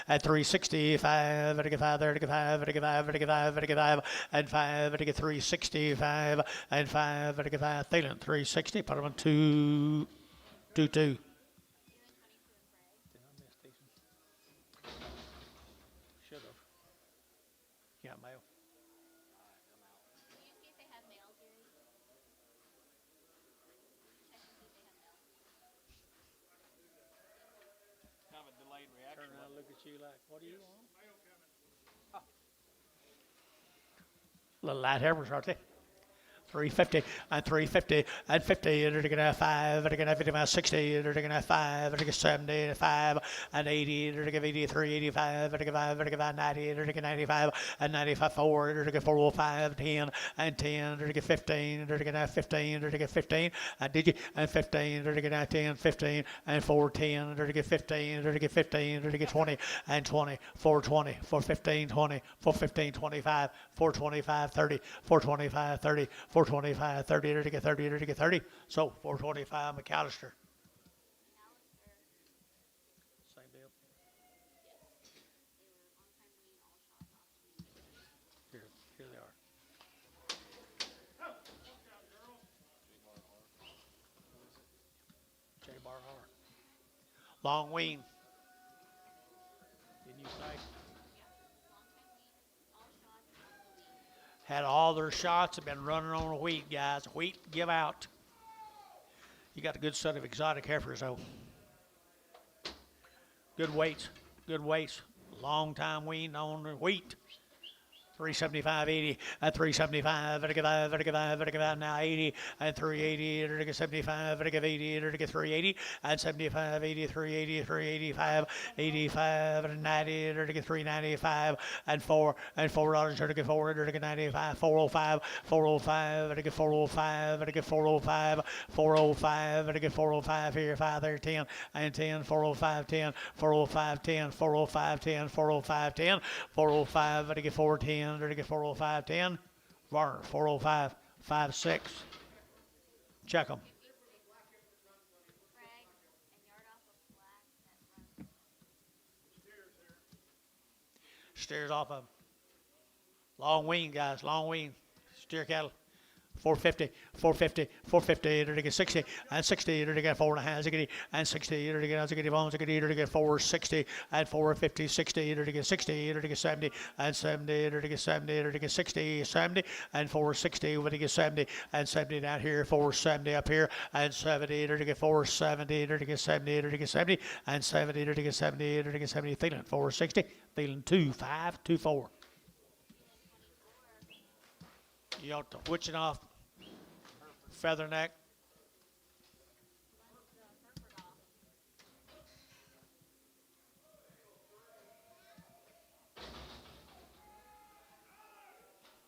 Speaker 1: at 365, 35, 35, 35, 35, 35, and 5, 365, and 5, 35, Thielen, 360, put them on 2, 2, 2. Should have. Yeah, mail.
Speaker 2: Can you see if they have mail, Gary? Check and see if they have mail.
Speaker 4: Kind of a delayed reaction.
Speaker 1: Turn around and look at you like, what do you want? Little light heifers, aren't they? 350 and 350 and 50 and they're going to have 5 and they're going to have 55, 60 and they're going to have 5 and they're going to 70 and 5 and 80 and they're going to have 83, 85 and they're going to have 5 and they're going to have 90 and they're going to 95 and 95, 4 and they're going to 405, 10 and 10 and they're going to 15 and they're going to have 15 and they're going to 15 and did you and 15 and they're going to have 10, 15 and 4, 10 and they're going to 15 and they're going to 15 and they're going to 20 and 20, 420, 415, 20, 415, 25, 425, 30, 425, 30, 425, 30, to get 30, to get 30. So 425 McAllister. Same deal. Here they are. J-Bar R. Long wean. Didn't you say? Had all their shots, have been running on wheat, guys. Wheat, give out. You got a good set of exotic heifers, though. Good weights, good weights. Long time weaned on the wheat. 375, 80, at 375, now 80, and 380, 75, 80, 380, and 75, 80, 380, 385, 85, and 90, 395, and 4, and $4, 4, 95, 405, 405, 405, 405, 405, 405 here, 5 there, 10, and 10, 405, 10, 405, 10, 405, 10, 405, 10, 405, 410. 405, 10. Varner, 405, 5, 6. Check them. Steers off of them. Long wean, guys, long wean. Steer cattle. 450, 450, 450, to get 60, and 60, to get 4.5, ziggity, and 60, to get ziggity bones, ziggity, to get 460, and 450, 60, to get 60, to get 70, and 70, to get 70, to get 60, 70, and 460, when to get 70, and 70 down here, 470 up here, and 70, to get 470, to get 70, to get 70, and 70, to get 70, to get 70, Thielen, 460, Thielen 2, 5, 2, 4. You ought to witching off feather neck.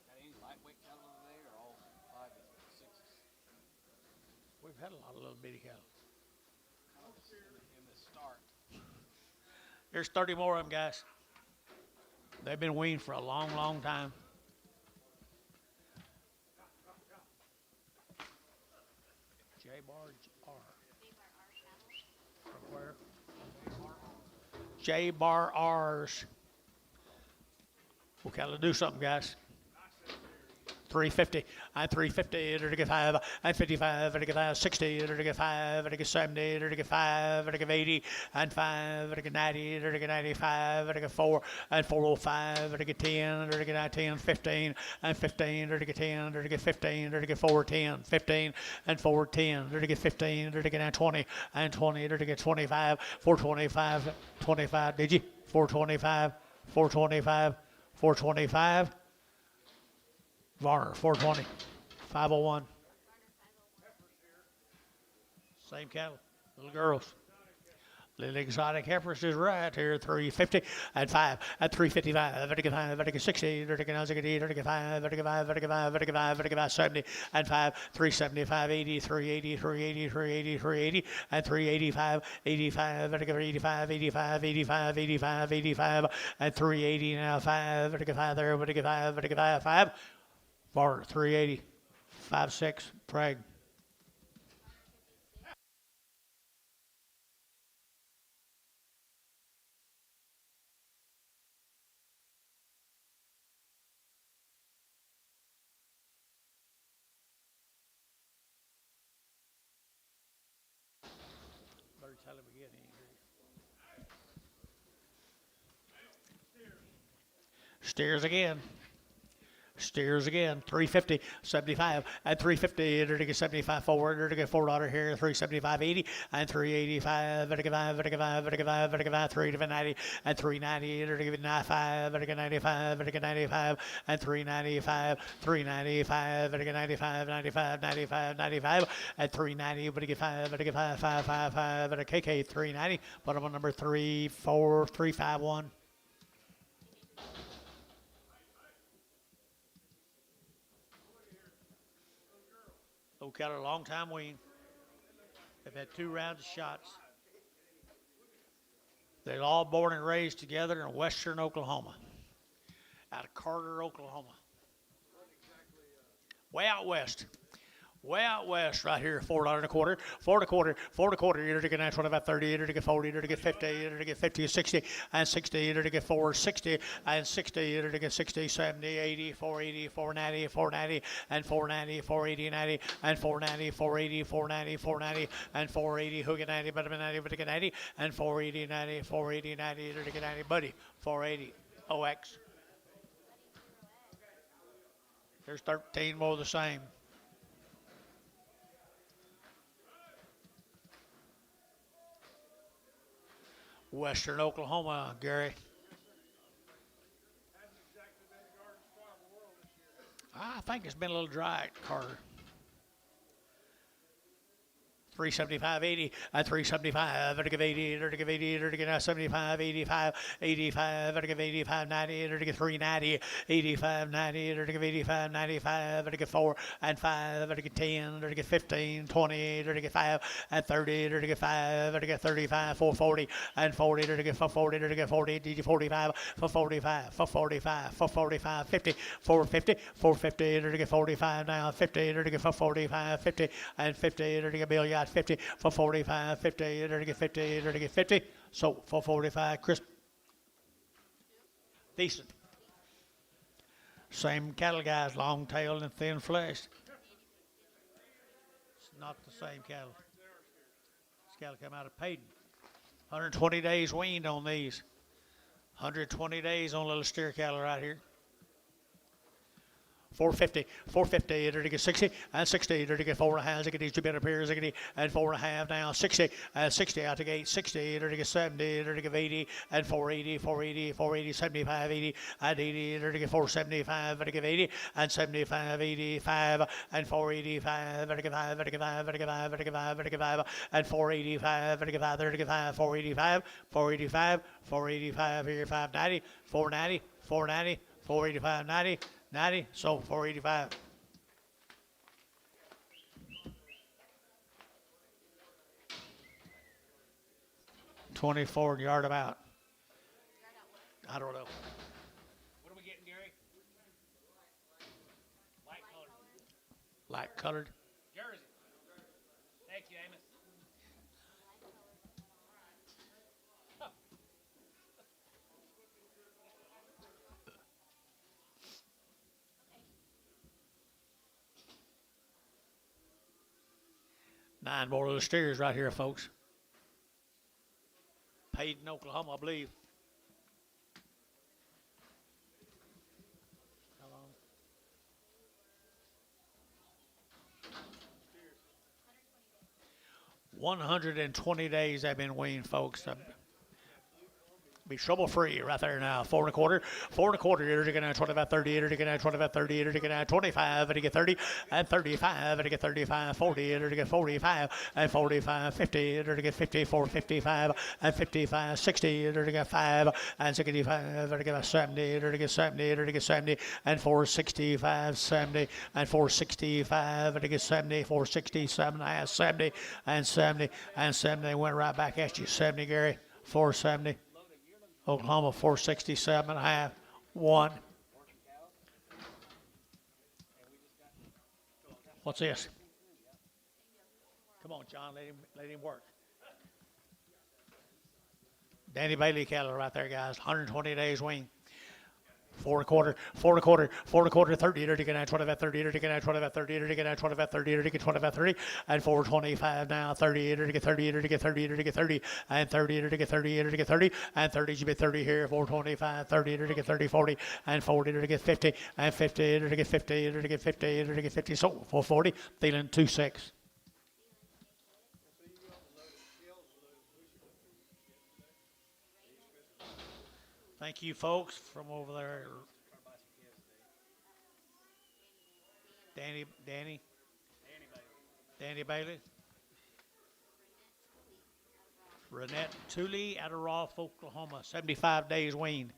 Speaker 4: Got any lightweight cattle over there, or all 5 and 6s?
Speaker 1: We've had a lot of little bitty cattle.
Speaker 4: In the start.
Speaker 1: There's 30 more of them, guys. They've been weaned for a long, long time. J-Bar R. From where? J-Bar R's. We gotta do something, guys. 350 and 350 to get 5 and 55 to get 5 60 to get 5 to get 70 to get 5 to get 80 and 5 to get 90 to get 95 to get 4 and 405 to get 10 to get 10 15 and 15 to get 10 to get 15 to get 4 10 15 and 4 10 to get 15 to get 20 and 20 to get 25 425 25 did you 425 425 425 Varner, 420, 501. Same cattle, little girls. Little exotic heifers is right here, 350 and 5 at 355, vertical 5, vertical 60, vertical 90, vertical 5, vertical 5, vertical 5, vertical 5, vertical 5, 70 and 5, 375, 80, 380, 380, 380, 380, and 385, 85, vertical 85, 85, 85, 85, 85, and 380 now 5, vertical 5 there, vertical 5, vertical 5, 5. Bar 380, 5.6, Prague. Better tell him again. Steers again. Steers again, 350, 75, and 350, to get 75 forward, to get $4 here, 375, 80, and 385, vertical 5, vertical 5, vertical 5, vertical 5, 390, and 390, to get 95, vertical 95, vertical 95, and 395, 395, vertical 95, 95, 95, 95, and 390, vertical 5, vertical 5, 5, 5, 5, vertical KK 390, bottom on number 34351. Old cattle, a long time wean. They've had 2 rounds of shots. They're all born and raised together in western Oklahoma, out of Carter, Oklahoma. Way out west. Way out west, right here, $4 and a quarter, 4 and a quarter, 4 and a quarter, either to get 25, 30, either to get 40, either to get 50, either to get 50, 60, and 60, either to get 4, 60, and 60, either to get 60, 70, 80, 480, 490, 490, and 490, 480, 90, and 490, 480, 490, 490, and 480, who get 90, but 90, but to get 90, and 480, 90, 480, 90, either to get 90, buddy, 480, OX. There's 13 more the same. Western Oklahoma, Gary. I think it's been a little dry at Carter. 375, 80, 375, vertical 80, vertical 80, vertical 75, 85, 85, vertical 85, 90, vertical 390, 85, 90, vertical 85, 95, vertical 4 and 5, vertical 10, vertical 15, 20, vertical 5 and 30, vertical 5, vertical 35, 440 and 40, vertical 440, vertical 40, DG 45, 445, 445, 445, 50, 450, 450, vertical 45 now, 50, vertical 445, 50 and 50, vertical bill yacht. 50 for 45, 50, to get 50, to get 50. So for 45, crisp. Decent. Same cattle guys, long tailed and thin fleshed. It's not the same cattle. This cattle come out of Payton. 120 days weaned on these. 120 days on little steer cattle right here. 450, 450, to get 60, and 60, to get 4.5, to get these 2 better pairs, and 4.5 now, 60, and 60 out the gate, 60, to get 70, to get 80, and 480, 480, 480, 75, 80, and 80, to get 475, to get 80, and 75, 85, and 485, to get 5, to get 5, to get 5, to get 5, to get 5, and 485, to get 5, to get 5, 485, 485, 485, here, 590, 490, 490, 485, 90, 90, so 485. $24 yard about. I don't know.
Speaker 4: What are we getting, Gary? Light colored.
Speaker 1: Light colored.
Speaker 4: Jersey. Thank you, Amos.
Speaker 1: 9 more of those steers right here, folks. Paid in Oklahoma, I believe. How long? 120 days they've been weaned, folks. Be trouble free right there now. 4 1/4, 4 1/4. You're going to 25, 30. You're going to 25, 30. You're going to 25. And get 30 and 35. And get 35, 40. You're going to get 45 and 45, 50. You're going to get 54, 55 and 55, 60. You're going to get 5 and 65. You're going to get 70. You're going to get 70. You're going to get 70 and 465, 70 and 465. And get 70, 467, 70 and 70 and 70. They went right back at you. 70, Gary. 470. Oklahoma 467 and a half, 1. What's this? Come on, John, let him work. Danny Bailey cattle right there, guys. 120 days wean. 4 1/4, 4 1/4, 4 1/4, 30. You're going to 25, 30. You're going to 25, 30. You're going to 25, 30. You're going to 25, 30. And 425 now, 30. You're going to get 30. You're going to get 30. You're going to get 30. And 30. You're going to get 30. You're going to get 30. And 30 should be 30 here. 425, 30. You're going to get 30, 40. And 40. You're going to get 50. And 50. You're going to get 50. You're going to get 50. You're going to get 50. So 440. Thielen 2.6. Thank you, folks, from over there. Danny Bailey. Renette Tooley out of Rolfe, Oklahoma. 75 days weaned.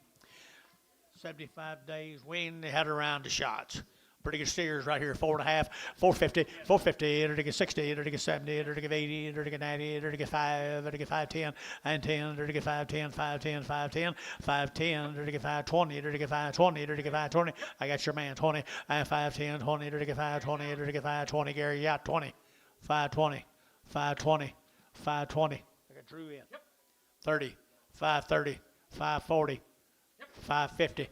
Speaker 1: 75 days weaned. They had around the shots. Pretty good steers right here. 4 1/2, 450, 450, enter to get 60, enter to get 70, enter to get 80, enter to get 90, enter to get 5, enter to get 510, and 10, enter to get 510, 510, 510, 510, enter to get 520, enter to get 520, enter to get 520. I got your man 20, and 510, 20, enter to get 520, enter to get 520. Gary, yeah, 20, 520, 520, 520. I got Drew in.
Speaker 4: Yep.
Speaker 1: 30, 530, 540, 550,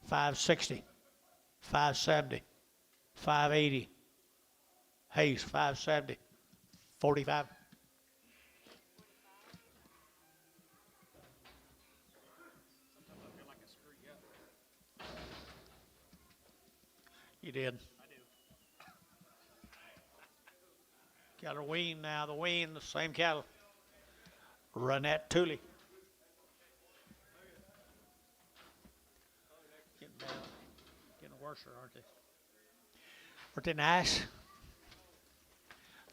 Speaker 1: 560. 570, 580, Hayes 570, 45.
Speaker 4: Sometimes I feel like I screw you up.
Speaker 1: You did.
Speaker 4: I do.
Speaker 1: Got a wean now. The wean, the same cattle. Renette Tooley. Getting better. Getting worse, aren't they? Aren't they nice?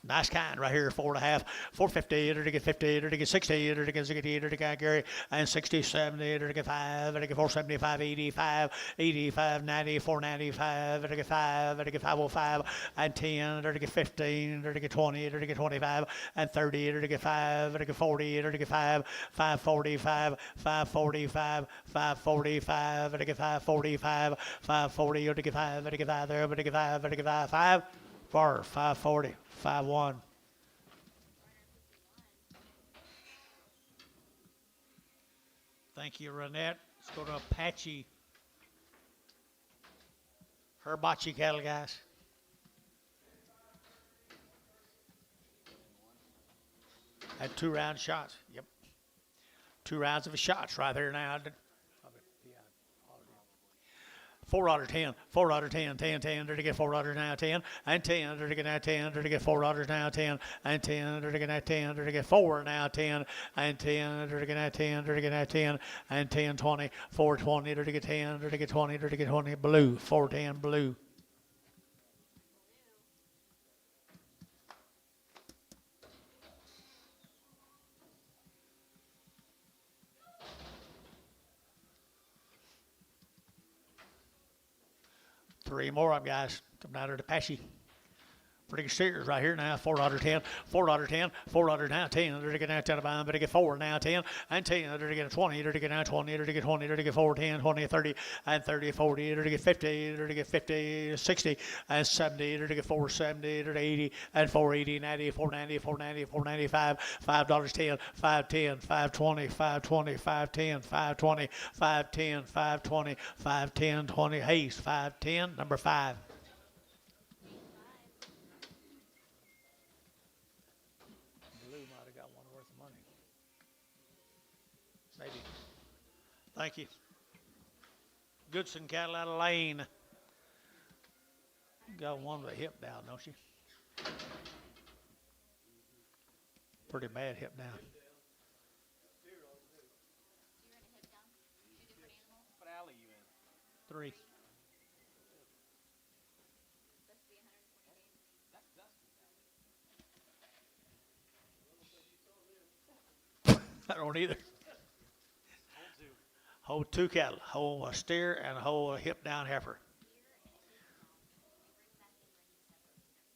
Speaker 1: Nice kind right here, 4 1/2, 450, enter to get 50, enter to get 60, enter to get 60, enter to get Gary, and 60, 70, enter to get 5, enter to get 475, 85, 85, 90, 495, enter to get 5, enter to get 505, and 10, enter to get 15, enter to get 20, enter to get 25, and 30, enter to get 5, enter to get 40, enter to get 5, 545, 545, 545, enter to get 545, 540, enter to get 5, enter to get 5 there, enter to get 5, enter to get 5, 540. 5-1. Thank you, Renette. Let's go to Apache. Hibachi cattle, guys. Had 2 round shots. Yep. 2 rounds of shots right there now. 4 out of 10, 4 out of 10, 10, 10, to get 4 out of now 10, and 10, to get now 10, to get 4 out of now 10, and 10, to get now 10, to get 4 now 10, and 10, to get now 10, to get now 10, and 10, 20, 420, to get 10, to get 20, to get 20, blue, 410, blue. Three more of them, guys. Coming out of the Apache. Pretty good steers right here now. 4 out of 10, 4 out of 10, 4 out of now 10. They're to get now 10 about, but to get 4 now 10, and 10. They're to get 20. They're to get now 20. They're to get 20. They're to get 4, 10, 20, 30, and 30, 40. They're to get 50. They're to get 50, 60, and 70. They're to get 470. They're to 80, and 480, 90, 490, 490, 495, $5.10, 510, 520, 520, 510, 520, 510, 520, 510, 20. Hayes, 510, number 5. Thank you. Goodson cattle out of Lane. Got one with a hip down, don't you? Pretty bad hip down.
Speaker 2: You're in a hip down. 2 different animals.
Speaker 4: What alley you in?
Speaker 1: 3.
Speaker 2: Supposed to be 120 days.
Speaker 4: That's Dustin alley.
Speaker 1: I don't either.
Speaker 4: Hold two.
Speaker 1: Hold 2 cattle. Hold a steer and hold a hip down heifer.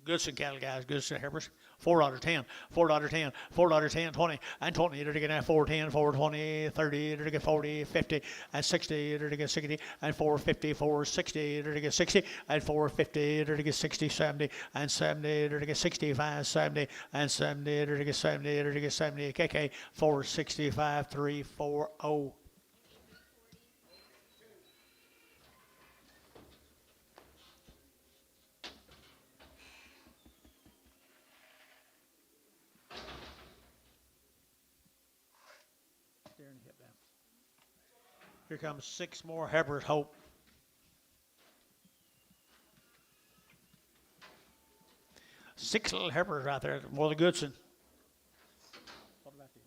Speaker 1: Goodson cattle, guys. Goodson heifers. $4.10. $4.10. $4.10. 20 and 20. It'll get 4.10. 4.20. 30. It'll get 40. 50 and 60. It'll get 60 and 4.50. 4.60. It'll get 60 and 4.50. It'll get 60. 70 and 70. It'll get 65. 70 and 70. It'll get 70. It'll get 70. KK 465 340. Here comes 6 more heifers, Hope. Six little heifers right there, more than Goodson. What about you?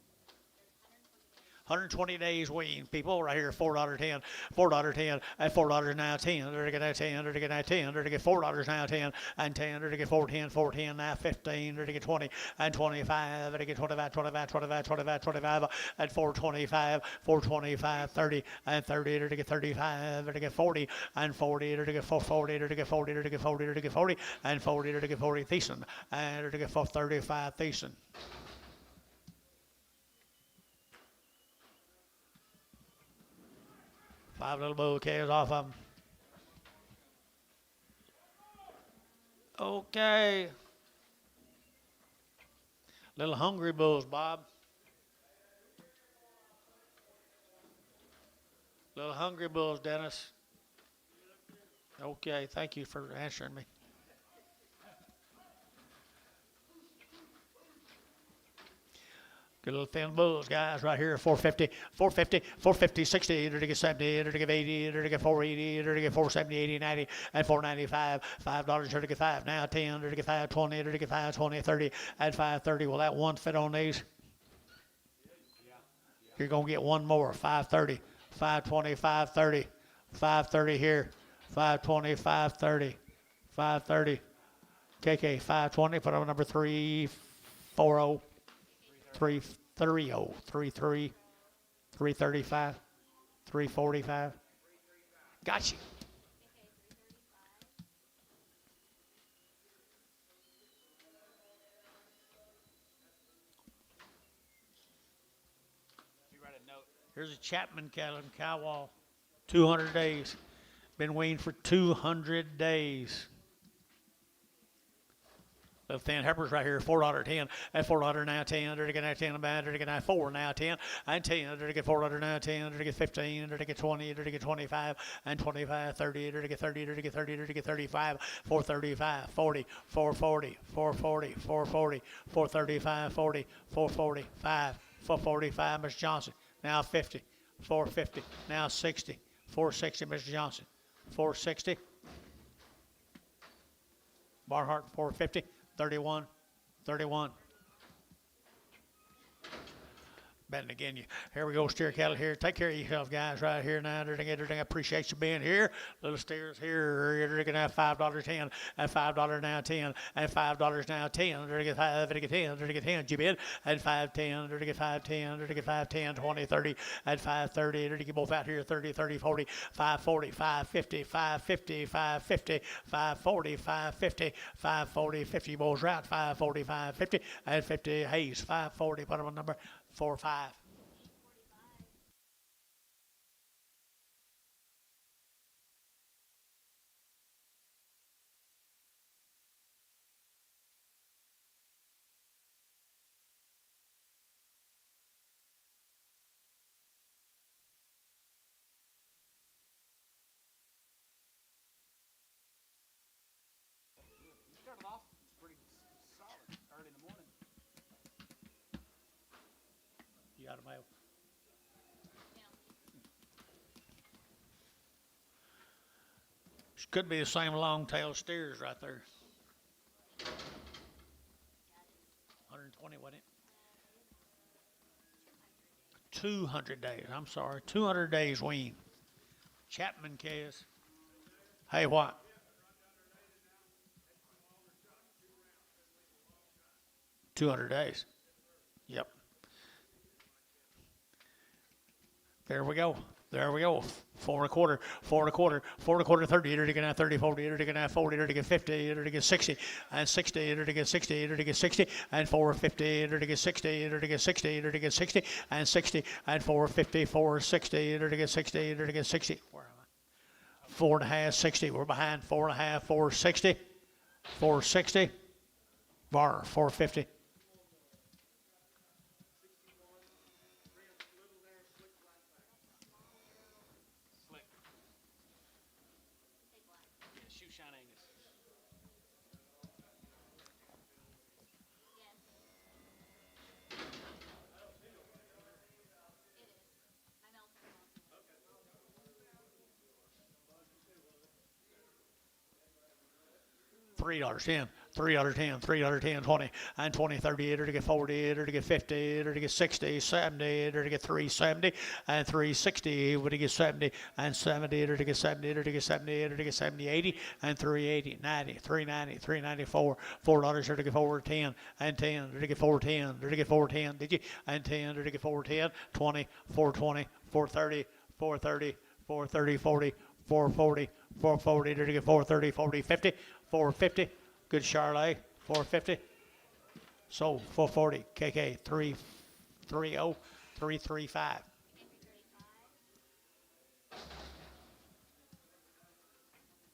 Speaker 1: 120 days weaned, people, right here, $4.10, $4.10, and $4 now 10, they're to get 10, they're to get 10, they're to get $4 now 10, and 10, they're to get 4.10, 4.10 now 15, they're to get 20, and 25, they're to get 25, 25, 25, 25, 25, and 4.25, 4.25, 30, and 30, they're to get 35, they're to get 40, and 40, they're to get 440, they're to get 40, they're to get 40, they're to get 40, and 40, they're to get 40 Thiessen, and they're to get 35 Thiessen. Five little bouquets off of them. Okay. Little hungry bulls, Bob. Little hungry bulls, Dennis. Okay, thank you for answering me. Good little thin bulls, guys, right here, 450, 450, 450, 60, to get 70, to get 80, to get 480, to get 470, 80, 90, and 495, $5 to get 5, now 10, to get 520, to get 520, 30, and 530. Will that one fit on these? You're going to get one more, 530, 520, 530, 530 here, 520, 530, 530. KK, 520, put on number 340. 330, 33, 335, 345. Got you.
Speaker 4: You write a note.
Speaker 1: Here's a Chapman cattle in Cowall. 200 days. Been weaned for 200 days. The thin heifers right here, $4.10, and $4 now 10, they're to get 10, and they're to get 4 now 10, and 10, they're to get $4 now 10, they're to get 15, they're to get 20, they're to get 25, and 25, 30, they're to get 30, they're to get 30, they're to get 35, 435, 40, 440, 440, 440, 435, 40, 445, 445, Mr. Johnson, now 50, 450, now 60, 460, Mr. Johnson, 460, Barnhart, 450, 31, 31. Betting again, here we go, steer cattle here. Take care of yourself, guys, right here now. I appreciate you being here. Little steers here. You're going to have $5.10, and $5 now 10, and $5 now 10. They're going to get 5, they're going to get 10, they're going to get 10, you bid, and 5.10, they're going to get 5.10, they're going to get 5.10, 20, 30, and 5.30. They're going to get both out here, 30, 30, 40, 5.40, 5.50, 5.50, 5.50, 5.40, 5.50, 5.40, 50 bulls route, 5.40, 5.50, and 50 Hayes, 5.40. Put them on number 4-5.
Speaker 4: You started off pretty solid early in the morning.
Speaker 1: You got a mail. Could be the same long-tailed steers right there. 120, wasn't it? 200 days. I'm sorry. 200 days wean. Chapman calves. Hey, what? $200. Yep. There we go. There we go. 4 1/4, 4 1/4, 4 1/4, 30, enter to get 30, 40, enter to get 40, enter to get 50, enter to get 60, and 60, enter to get 60, enter to get 60, and 450, enter to get 60, enter to get 60, enter to get 60, and 60, and 450, 460, enter to get 60, enter to get 60. Where am I? 4 1/2, 60. We're behind 4 1/2, 460, 460, bar, 450.
Speaker 4: Slick. Yeah, shoe shine Angus.
Speaker 2: Yes. It is. My milk is
Speaker 1: $3.10, $3.10, $3.10, 20, and 20, 30, enter to get 40, enter to get 50, enter to get 60, 70, enter to get 370, and 360, enter to get 70, and 70, enter to get 70, enter to get 70, enter to get 70, 80, and 380, 90, 390, 394, $4, enter to get 410, and 10, enter to get 410, enter to get 410, did you? And 10, enter to get 410, 20, 420, 430, 430, 430, 40, 440, 440, enter to get 430, 40, 50, 450. Good Charlet, 450. Sold, 440. KK, 330, 335.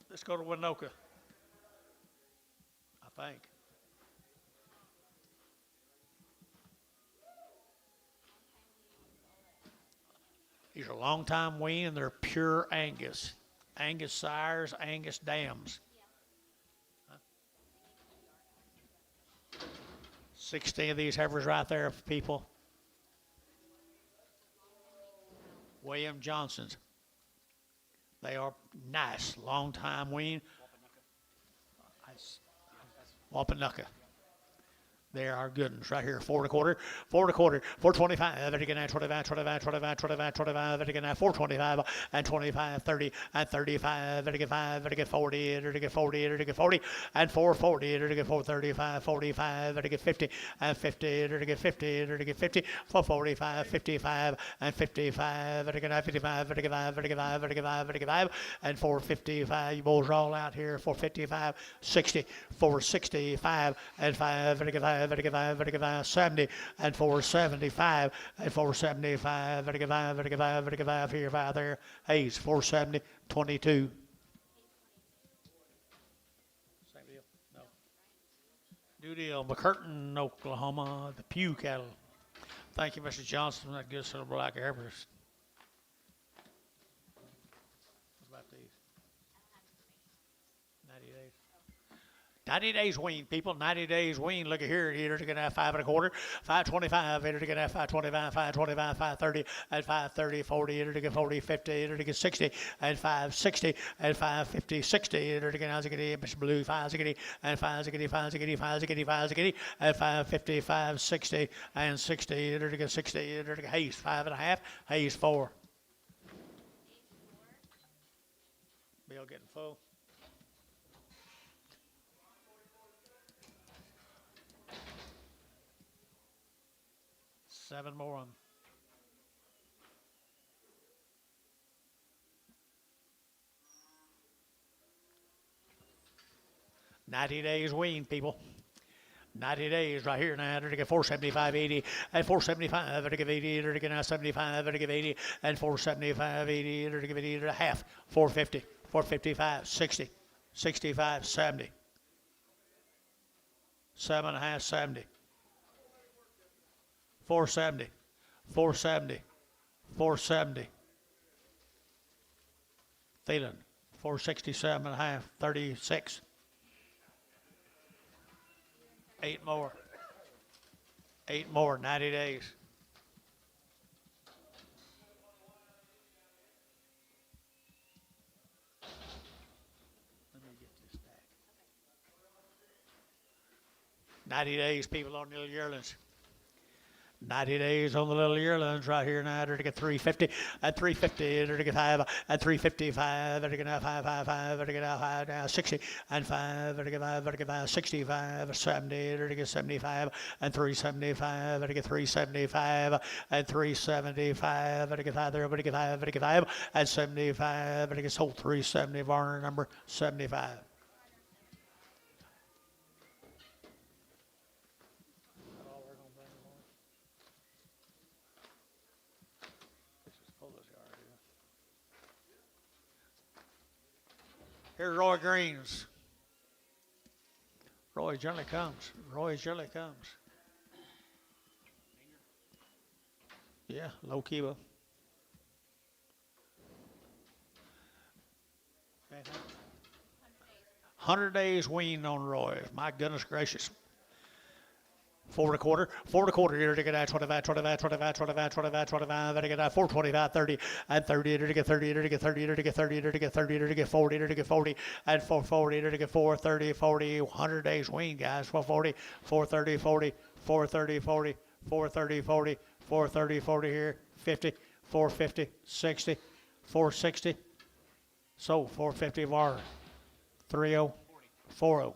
Speaker 1: Let's go to Winoka, I think. These are long time wean, and they're pure Angus. Angus sires, Angus dams. 60 of these heifers right there, people. William Johnson's. They are nice, long time wean. Wapanucka. There are good ones right here. 4 1/4, 4 1/4, 425, enter to get 25, 25, 25, 25, 25, enter to get 425, and 25, 30, and 35, enter to get 5, enter to get 40, enter to get 40, enter to get 40, and 440, enter to get 435, 45, enter to get 50, and 50, enter to get 50, enter to get 50, 445, 55, and 55, enter to get 55, enter to get 5, enter to get 5, enter to get 5, enter to get 5, and 455. You boys are all out here. 455, 60, 465, and 5, enter to get 5. 70, and 475, and 475, 5 here, 5 there. Hayes, 470, 22. Same deal? No. New deal. McCurtain, Oklahoma, the Pew cattle. Thank you, Mr. Johnson. That good silver black heifers. What about these? 90 days. 90 days wean, people. 90 days wean. Look at here. Enter to get 5 1/4, 525. Enter to get 525, 525, 530, and 530, 40. Enter to get 40, 50. Enter to get 60, and 560, and 550, 60. Enter to get Mr. Blue, 5 and 5 ziggity, 5 ziggity, 5 ziggity, 5 ziggity, and 550, 560, and 60. Enter to get 60. Enter to get Hayes, 5 1/2. Hayes, 4. Bill getting full. Seven more on. $90 days wean, people. 90 days right here now. Enter to get 475, 80, and 475. Enter to give 80. Enter to get 75. Enter to give 80, and 475, 80. Enter to give 80 and a half. 450, 455, 60, 65, 70. 7 1/2, 70. 470, 470, 470. Thielen, 467 1/2, 36. 8 more. 8 more, 90 days. 90 days, people on the little yearlings. 90 days on the little yearlings right here now. They're to get 350 at 350. They're to get 5 at 355. They're to get 555. They're to get 5 now 60 and 5. They're to get 5. They're to get 5 65 70. They're to get 75 and 375. They're to get 375 and 375. They're to get 5. They're to get 5. They're to get 5 and 75. They're to get sold 370. Varner number 75. Here's Roy Greens. Roy generally comes. Roy generally comes. Yeah, low Kiba. 100 days weaned on Roy. My goodness gracious. 4 1/4, 4 1/4 here to get at 25, 25, 25, 25, 25, 25, to get at 4 25, 30, and 30 to get 30, to get 30, to get 30, to get 30, to get 40, to get 40, and 440 to get 430, 40, 100 days wean, guys, 440, 430, 40, 430, 40, 430, 40, 430, 40 here, 50, 450, 60, 460, so 450 var, 30, 40.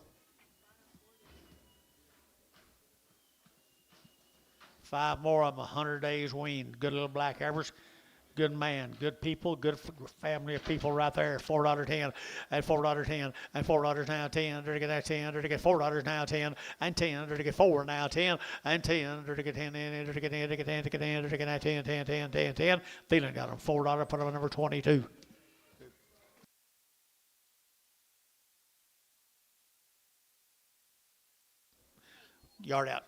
Speaker 1: 5 more of them, 100 days weaned. Good little black heifers, good man, good people, good family of people right there. $4.10 and $4.10 and $4 now 10. They're to get that 10. They're to get $4 now 10 and 10. They're to get 4 now 10 and 10. They're to get 10 in. They're to get 10. They're to get 10. They're to get 10. They're to get that 10, 10, 10, 10, 10. Feeling got them $4. Put them at number 22. Yard out.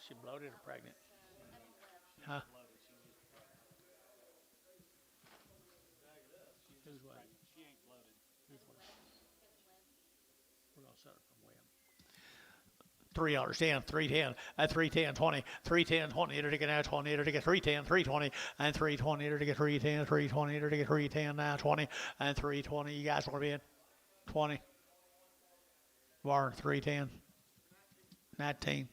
Speaker 1: She bloated or pregnant? Huh? Who's what?
Speaker 4: She ain't bloated.
Speaker 1: Who's what? We're gonna set it from William. $3, 10, 310, at 310, 20, 310, 20, to get now 20, to get 310, 320, and 320, to get 310, 320, to get 310, now 20, and 320. You guys want to be in? 20. Bar 310. 19.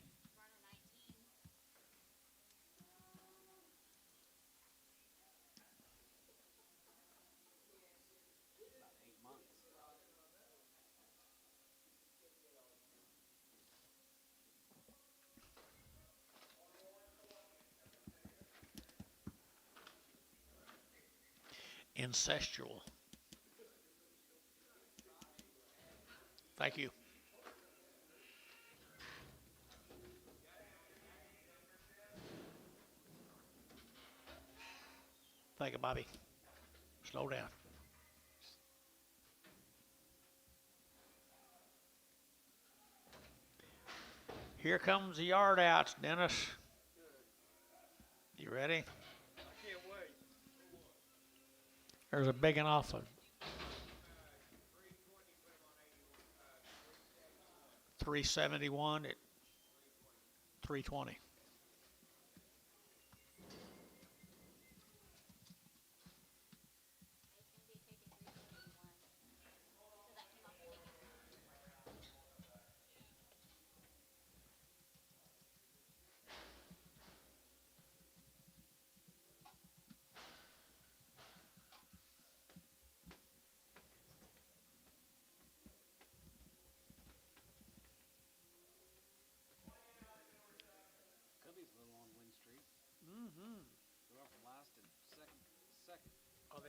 Speaker 1: Incestual. Thank you. Thank you, Bobby. Slow down. Here comes the yard outs, Dennis. You ready?
Speaker 3: I can't wait.
Speaker 1: There's a big one off of 371 at 320.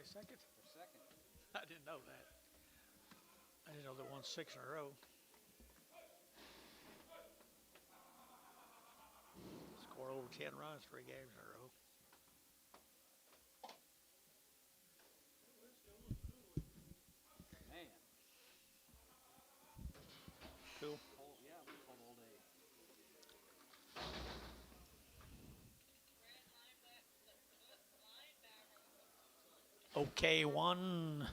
Speaker 1: they second?
Speaker 4: They're second.
Speaker 1: I didn't know that. I didn't know they won 6 in a row. Scored over 10 runs 3 games in a row.
Speaker 4: Man.
Speaker 1: Cool.
Speaker 4: Cold, yeah, we cold all day.
Speaker 1: Okay, one.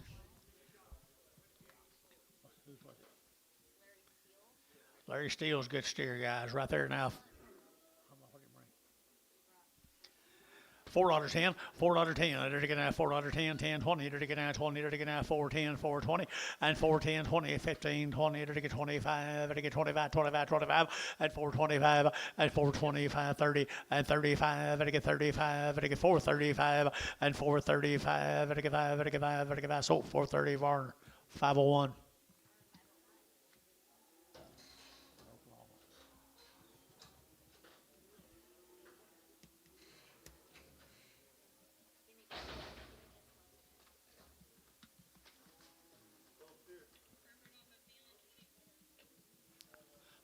Speaker 1: Who was it? Larry Steele's good steer, guys. Right there now. $4.10, $4.10, they're gonna have $4.10, 10, 20, they're gonna have 20, they're gonna have 4.10, 4.20, and 4.10, 20, 15, 20, they're gonna get 25, they're gonna get 25, 25, 25, and 4.25, and 4.25, 30, and 35, they're gonna get 35, they're gonna get 4.35, and 4.35, they're gonna get 5, they're gonna get 5, they're gonna get 5, so 4.30, Varner, 501.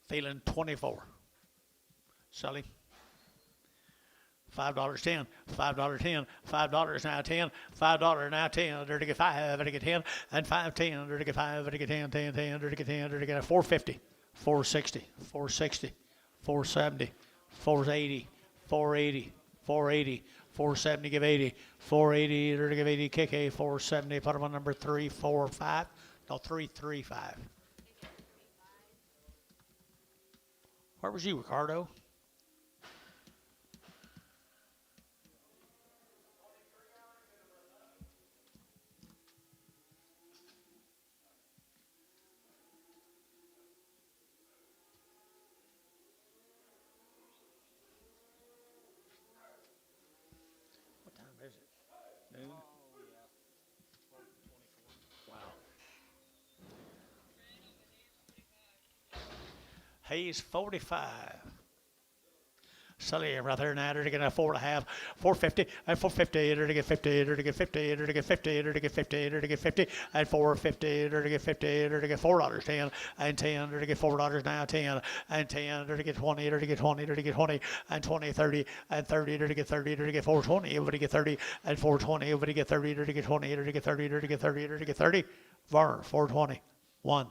Speaker 1: Feeling 24. Sully. $5.10, $5.10, $5 now 10, $5 now 10, they're to get 5, they're to get 10, and 5.10, they're to get 5, they're to get 10, 10, 10, they're to get 10, they're to get 4.50, 4.60, 4.60, 4.70, 4.80, 4.80, 4.80, 4.70, give 80, 4.80, they're to give 80, kick A, 4.70, put them on number 3, 4, 5, no, 3, 3, 5. Where was you, Ricardo? What time is it? Noon?
Speaker 4: Oh, yeah. 12:24.
Speaker 1: Wow. Hayes 45. Sully right there now, to get a 4.5, 4.50, and 4.50, to get 50, to get 50, to get 50, to get 50, to get 50, and 4.50, to get 50, to get $4.10, and 10, to get $4 now 10, and 10, to get 20, to get 20, to get 20, and 20, 30, and 30, to get 30, to get 4.20, to get 30, and 4.20, to get 30, to get 20, to get 30, to get 30, to get 30. Varner 4.20, 1.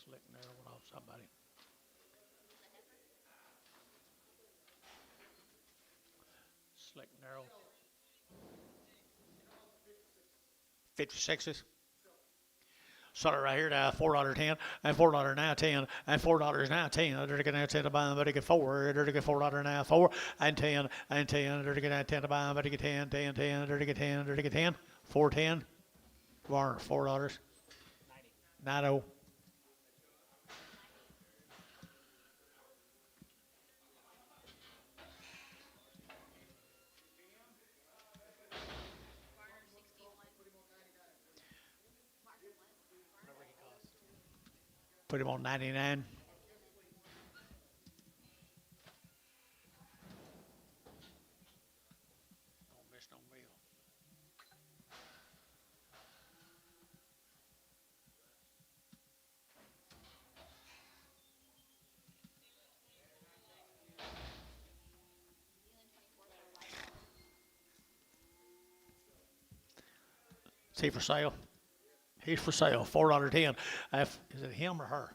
Speaker 1: Slick narrow one off somebody. Slick narrow. 56s. Sutter right here now, $4.10, and $4 now 10, and $4 now 10. They're gonna 10 to buy, but they get 4. They're gonna get $4 now 4, and 10, and 10. They're gonna 10 to buy, but they get 10, 10, 10. They're gonna get 10, they're gonna get 10, 4.10. Varner $4. 90.
Speaker 4: Whatever he costs.
Speaker 1: Put him on 99. Don't miss no meal. Is he for sale? He's for sale. $4.10. Is it him or her?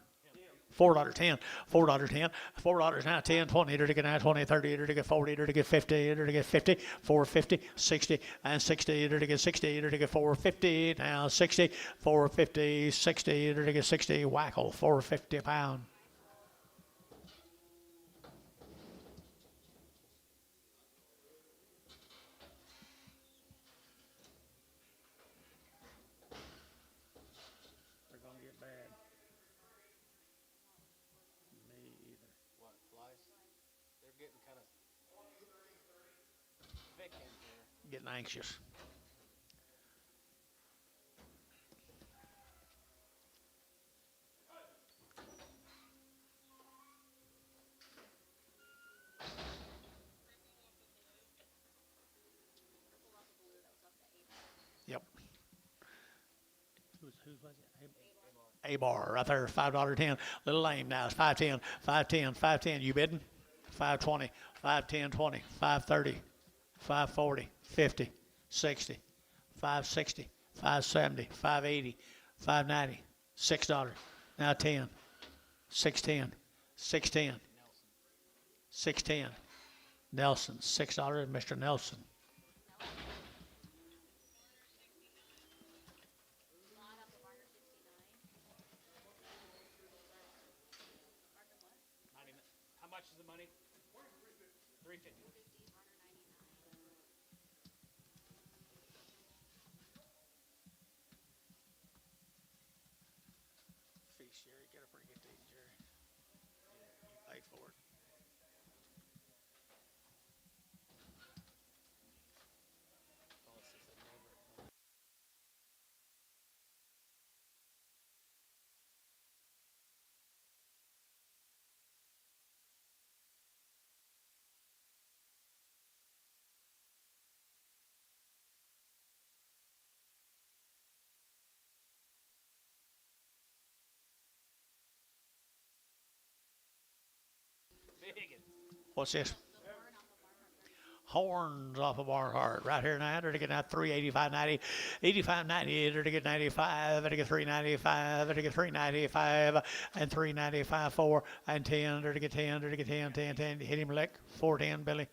Speaker 1: $4.10, $4.10, $4 now 10, 20, to get now 20, 30, to get 40, to get 50, to get 50, 450, 60, and 60, to get 60, to get 450, now 60, 450, 60, to get 60, whackle, 450 pound. They're gonna get bad. Me either.
Speaker 4: What, flies? They're getting kind of thick in here.
Speaker 1: Getting anxious. Yep. Who was it? A-bar right there, $5.10. Little lame now. It's 5.10, 5.10, 5.10. You bidding? 5.20, 5.10, 20, 5.30, 5.40, 50, 60, 5.60, 5.70, 5.80, 5.90, $6. Now 10, 6.10, 6.10, 6.10. Nelson, $6. Mr. Nelson.
Speaker 2: Lot off of Barner 69.
Speaker 4: How much is the money? 350.
Speaker 2: 50, Barner 99.
Speaker 1: Feast, Jerry. Get up here and get these, Jerry. You paid for it.
Speaker 4: Biggin.
Speaker 1: What's this? Horns off of Barnhart. Right here now, they're to get out 385.90, 85.90, they're to get 95, they're to get 395, they're to get 395, and 395.4, and 10, they're to get 10, they're to get 10, 10, 10. Hit him lick. 410, Billy.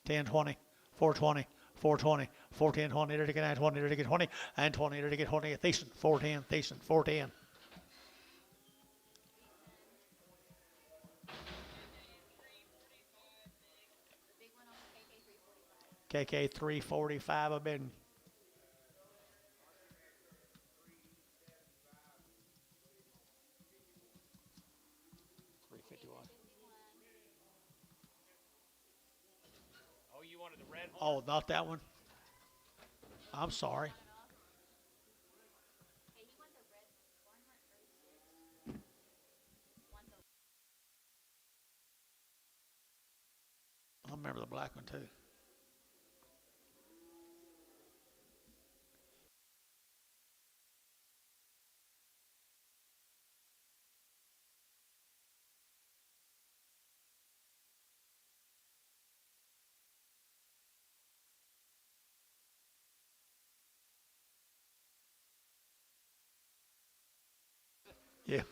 Speaker 1: 10, 20, 420, 420, 410, 20, they're to get 9, 20, they're to get 20, and 20, they're to get 20. Thiessen, 410, Thiessen, 410.
Speaker 2: The big one on the KK 345.
Speaker 1: KK 345, I've been.
Speaker 4: Oh, you wanted the red one?
Speaker 1: Oh, not that one. I'm sorry.
Speaker 2: Hey, he wants a red Barnhart 36. Wants a
Speaker 1: I remember the black one too. Yeah.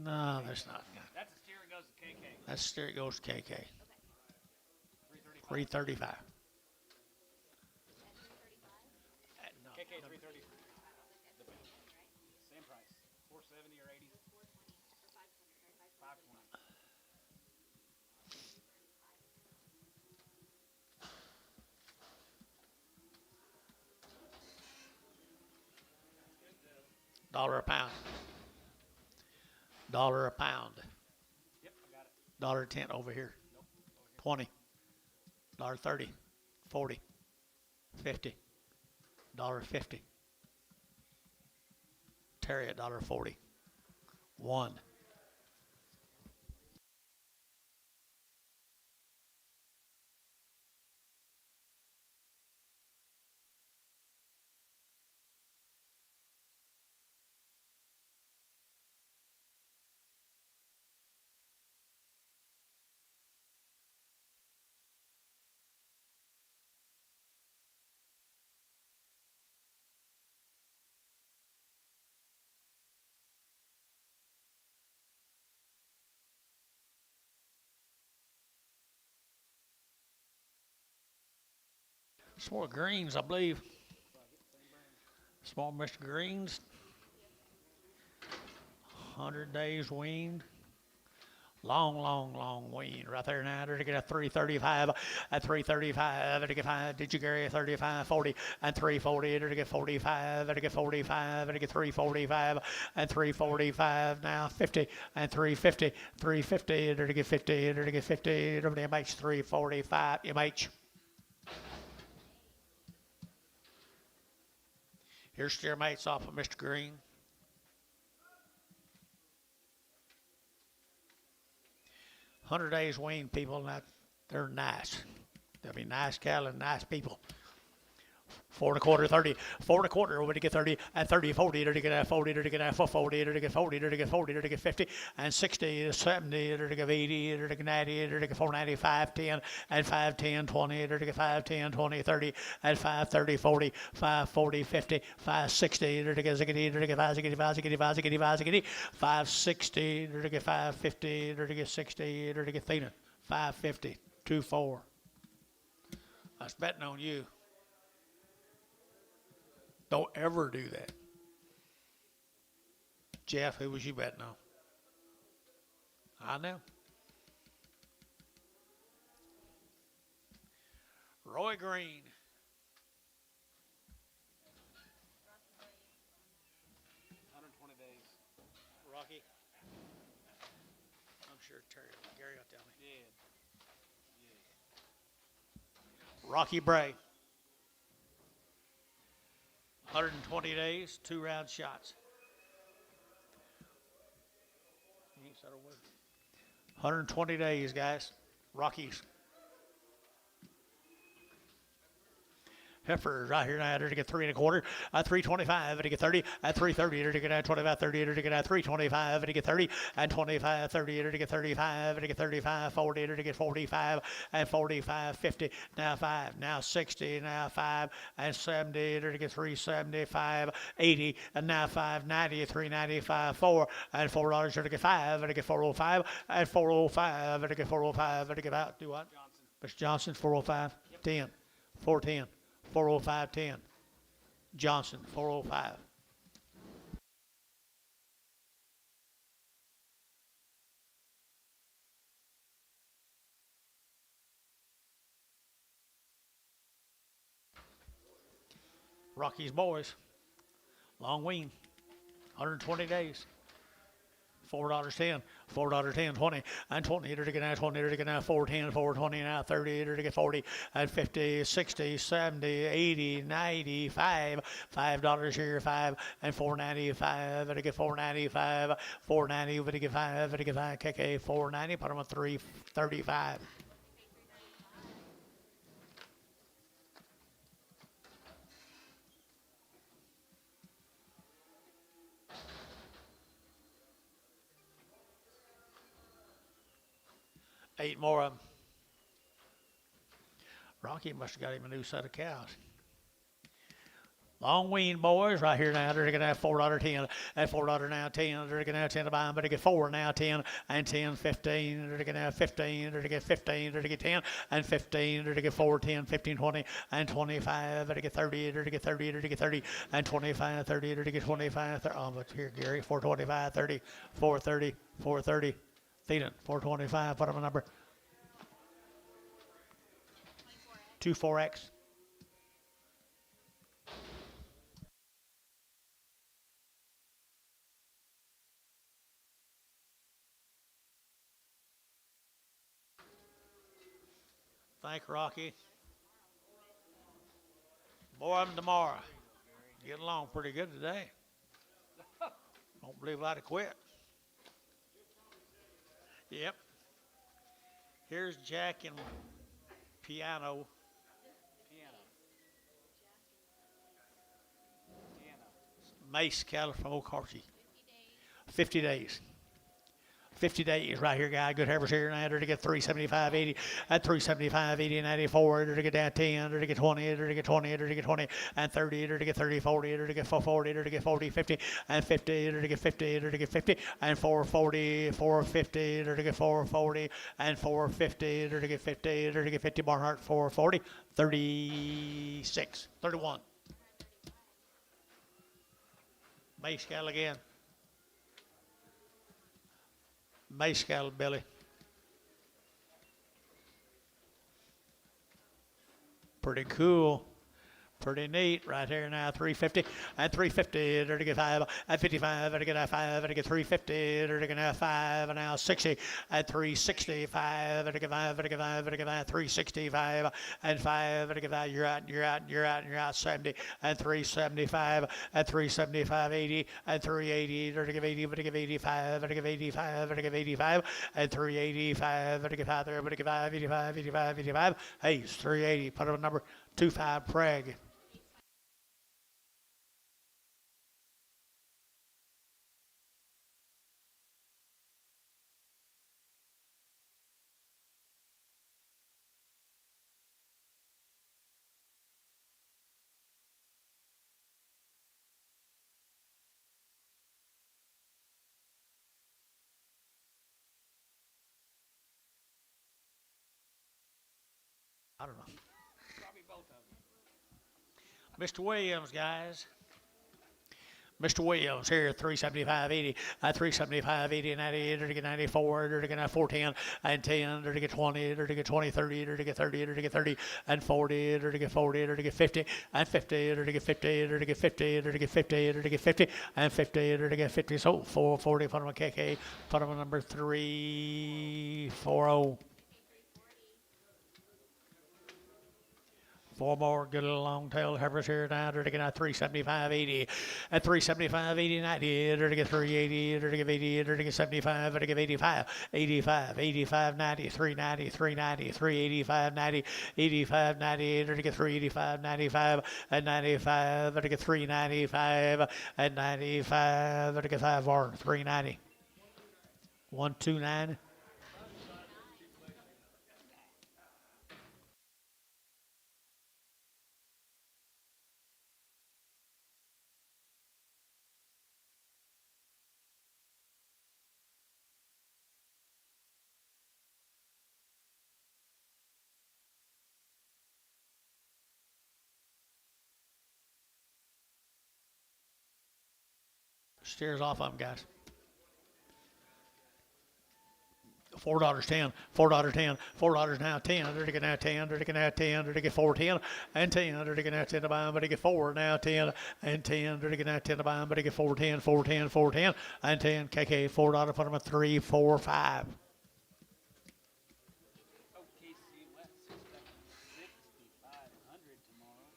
Speaker 1: No, that's not.
Speaker 4: That's a steer and goes to KK.
Speaker 1: That's steer it goes to KK.
Speaker 4: 335.
Speaker 1: 335.
Speaker 2: at 335.
Speaker 1: No,
Speaker 4: KK
Speaker 1: no,
Speaker 4: 330.
Speaker 2: That's the same thing, right?
Speaker 4: Same price. 470 or 80.
Speaker 2: 420 or 520, right?
Speaker 4: 520.
Speaker 1: $1 a pound. $1 a pound.
Speaker 4: Yep, I got it.
Speaker 1: Dollar 10 over here.
Speaker 4: Nope. Over
Speaker 1: 20. $1.30. 40. 50. $1.50. Terry at $1.40. 1. Small greens, I believe. Small Mr. Greens. 100 days weaned. Long wean right there now. They're to get a 335 at 335. They're to get 5. Did you Gary 35, 40 and 340? They're to get 45. They're to get 45. They're to get 345 and 345 now 50 and 350. 350. They're to get 50. They're to get 50. Over the MH 345 MH. Here's steer mates off of Mr. Green. 100 days wean, people, they're nice. They'll be nice cattle and nice people. 4 1/4, 30. 4 1/4, over to get 30, and 30, 40, to get 40, to get 40, to get 40, to get 40, to get 50, and 60, 70, to get 80, to get 90, to get 495, 10, and 5, 10, 20, to get 5, 10, 20, 30, and 5, 30, 40, 5, 40, 50, 5, 60, to get 60, to get 5, 60, 5, 60, 5, 60, 5, 60, 5, 60, to get 5, 50, to get 60, to get 30, 5, 50, 2, 4. I was betting on you. Don't ever do that. Jeff, who was you betting on? I know. Roy Green.
Speaker 4: Days.
Speaker 1: Rocky. I'm sure Gary will tell me.
Speaker 4: Yeah.
Speaker 1: Rocky Bray. 120 days, 2 round shots. 120 days, guys. Rockies. Heifer right here now to get 3 1/4, 325 to get 30, 330 to get 25, 30 to get 325 to get 30, and 25, 30 to get 35 to get 35, 40 to get 45, and 45, 50, now 5, now 60, now 5, and 70 to get 375, 80, and now 5, 90, 395, 4, and $4 to get 5, to get 405, and 405 to get 405 to get out. Do what? Mr. Johnson, 405, 10, 410. 405, 10. Johnson, 405. Rocky's boys. Long wean. 120 days. $4.10, $4.10, 20, and 20 to get now, 20 to get now, 410, 420 now, 30 to get 40, and 50, 60, 70, 80, 95, $5 here, 5, and 495 to get 495, 490 to get 5, to get 5, KK 490, put them on 335. Eight more of them. Rocky must have got him a new set of cows. Long wean boys right here now. They're going to have $4.10 and $4 now 10. They're going to have 10 to buy them, but they get 4 now 10 and 10, 15. They're going to have 15. They're going to get 15. They're going to get 10 and 15. They're going to get 4, 10, 15, 20 and 25. They're going to get 30. They're going to get 30. They're going to get 30 and 25, 30. They're going to get 25. 30. Oh, but here, Gary, 425, 30, 430, 430. Thetan, 425. Put up a number. 24X. Thank Rocky. More of them tomorrow. Getting along pretty good today. Don't believe I'd have quit. Yep. Here's Jack and Piano. Mace cattle from OKC. 50 days. 50 days right here, guy. Good heifers here now. To get 375, 80, at 375, 80, and 94. To get down 10, to get 20, to get 20, to get 20, and 30, to get 30, 40, to get 440, to get 40, 50, and 50, to get 50, to get 50, and 440, 450, to get 440, and 450, to get 50, to get 50, Barnhart, 440, 36, 31. Mace cattle again. Mace cattle, Billy. Pretty cool. Pretty neat right here now. 350 and 350. There to get 5 and 55. There to get 5. There to get 350. There to get 5 and now 60 and 365. There to get 5. There to get 5. There to get 5. 365 and 5. There to get 5. You're out. 70 and 375 and 375. 80 and 380. There to give 80. There to give 85. There to give 85. There to give 85 and 385. There to get 5. There to get 5. 85. 85. 85. Hey, it's 380. Put up a number 25 Prague. I don't know.
Speaker 4: Probably both of them.
Speaker 1: Mr. Williams, guys. Mr. Williams here, 375.80, 375.80, 90, to get 94, to get 410, and 10, to get 20, to get 20, 30, to get 30, to get 30, and 40, to get 40, to get 50, and 50, to get 50, to get 50, to get 50, to get 50, and 50, to get 50. So 440, put them on KK, put them on number 340. 4 more good little long tail heifers here now. They're to get 375.80 at 375.80, 90. They're to get 380. They're to get 80. They're to get 75. They're to get 85. 85. 85. 90. 390. 390. 385. 90. 85. 90. They're to get 385. 95 and 95. They're to get 395 and 95. They're to get 5 more. 390. 129. Steers off of them, guys. $4.10, $4.10, $4 now 10. They're to get now 10. They're to get now 10. They're to get 4.10 and 10. They're to get now 10 to buy them, but they get 4 now 10 and 10. They're to get now 10 to buy them, but they get 4.10, 4.10, 4.10 and 10. KK $4. Put them at 3, 4, 5.
Speaker 4: OKC West expecting 6,500 tomorrow.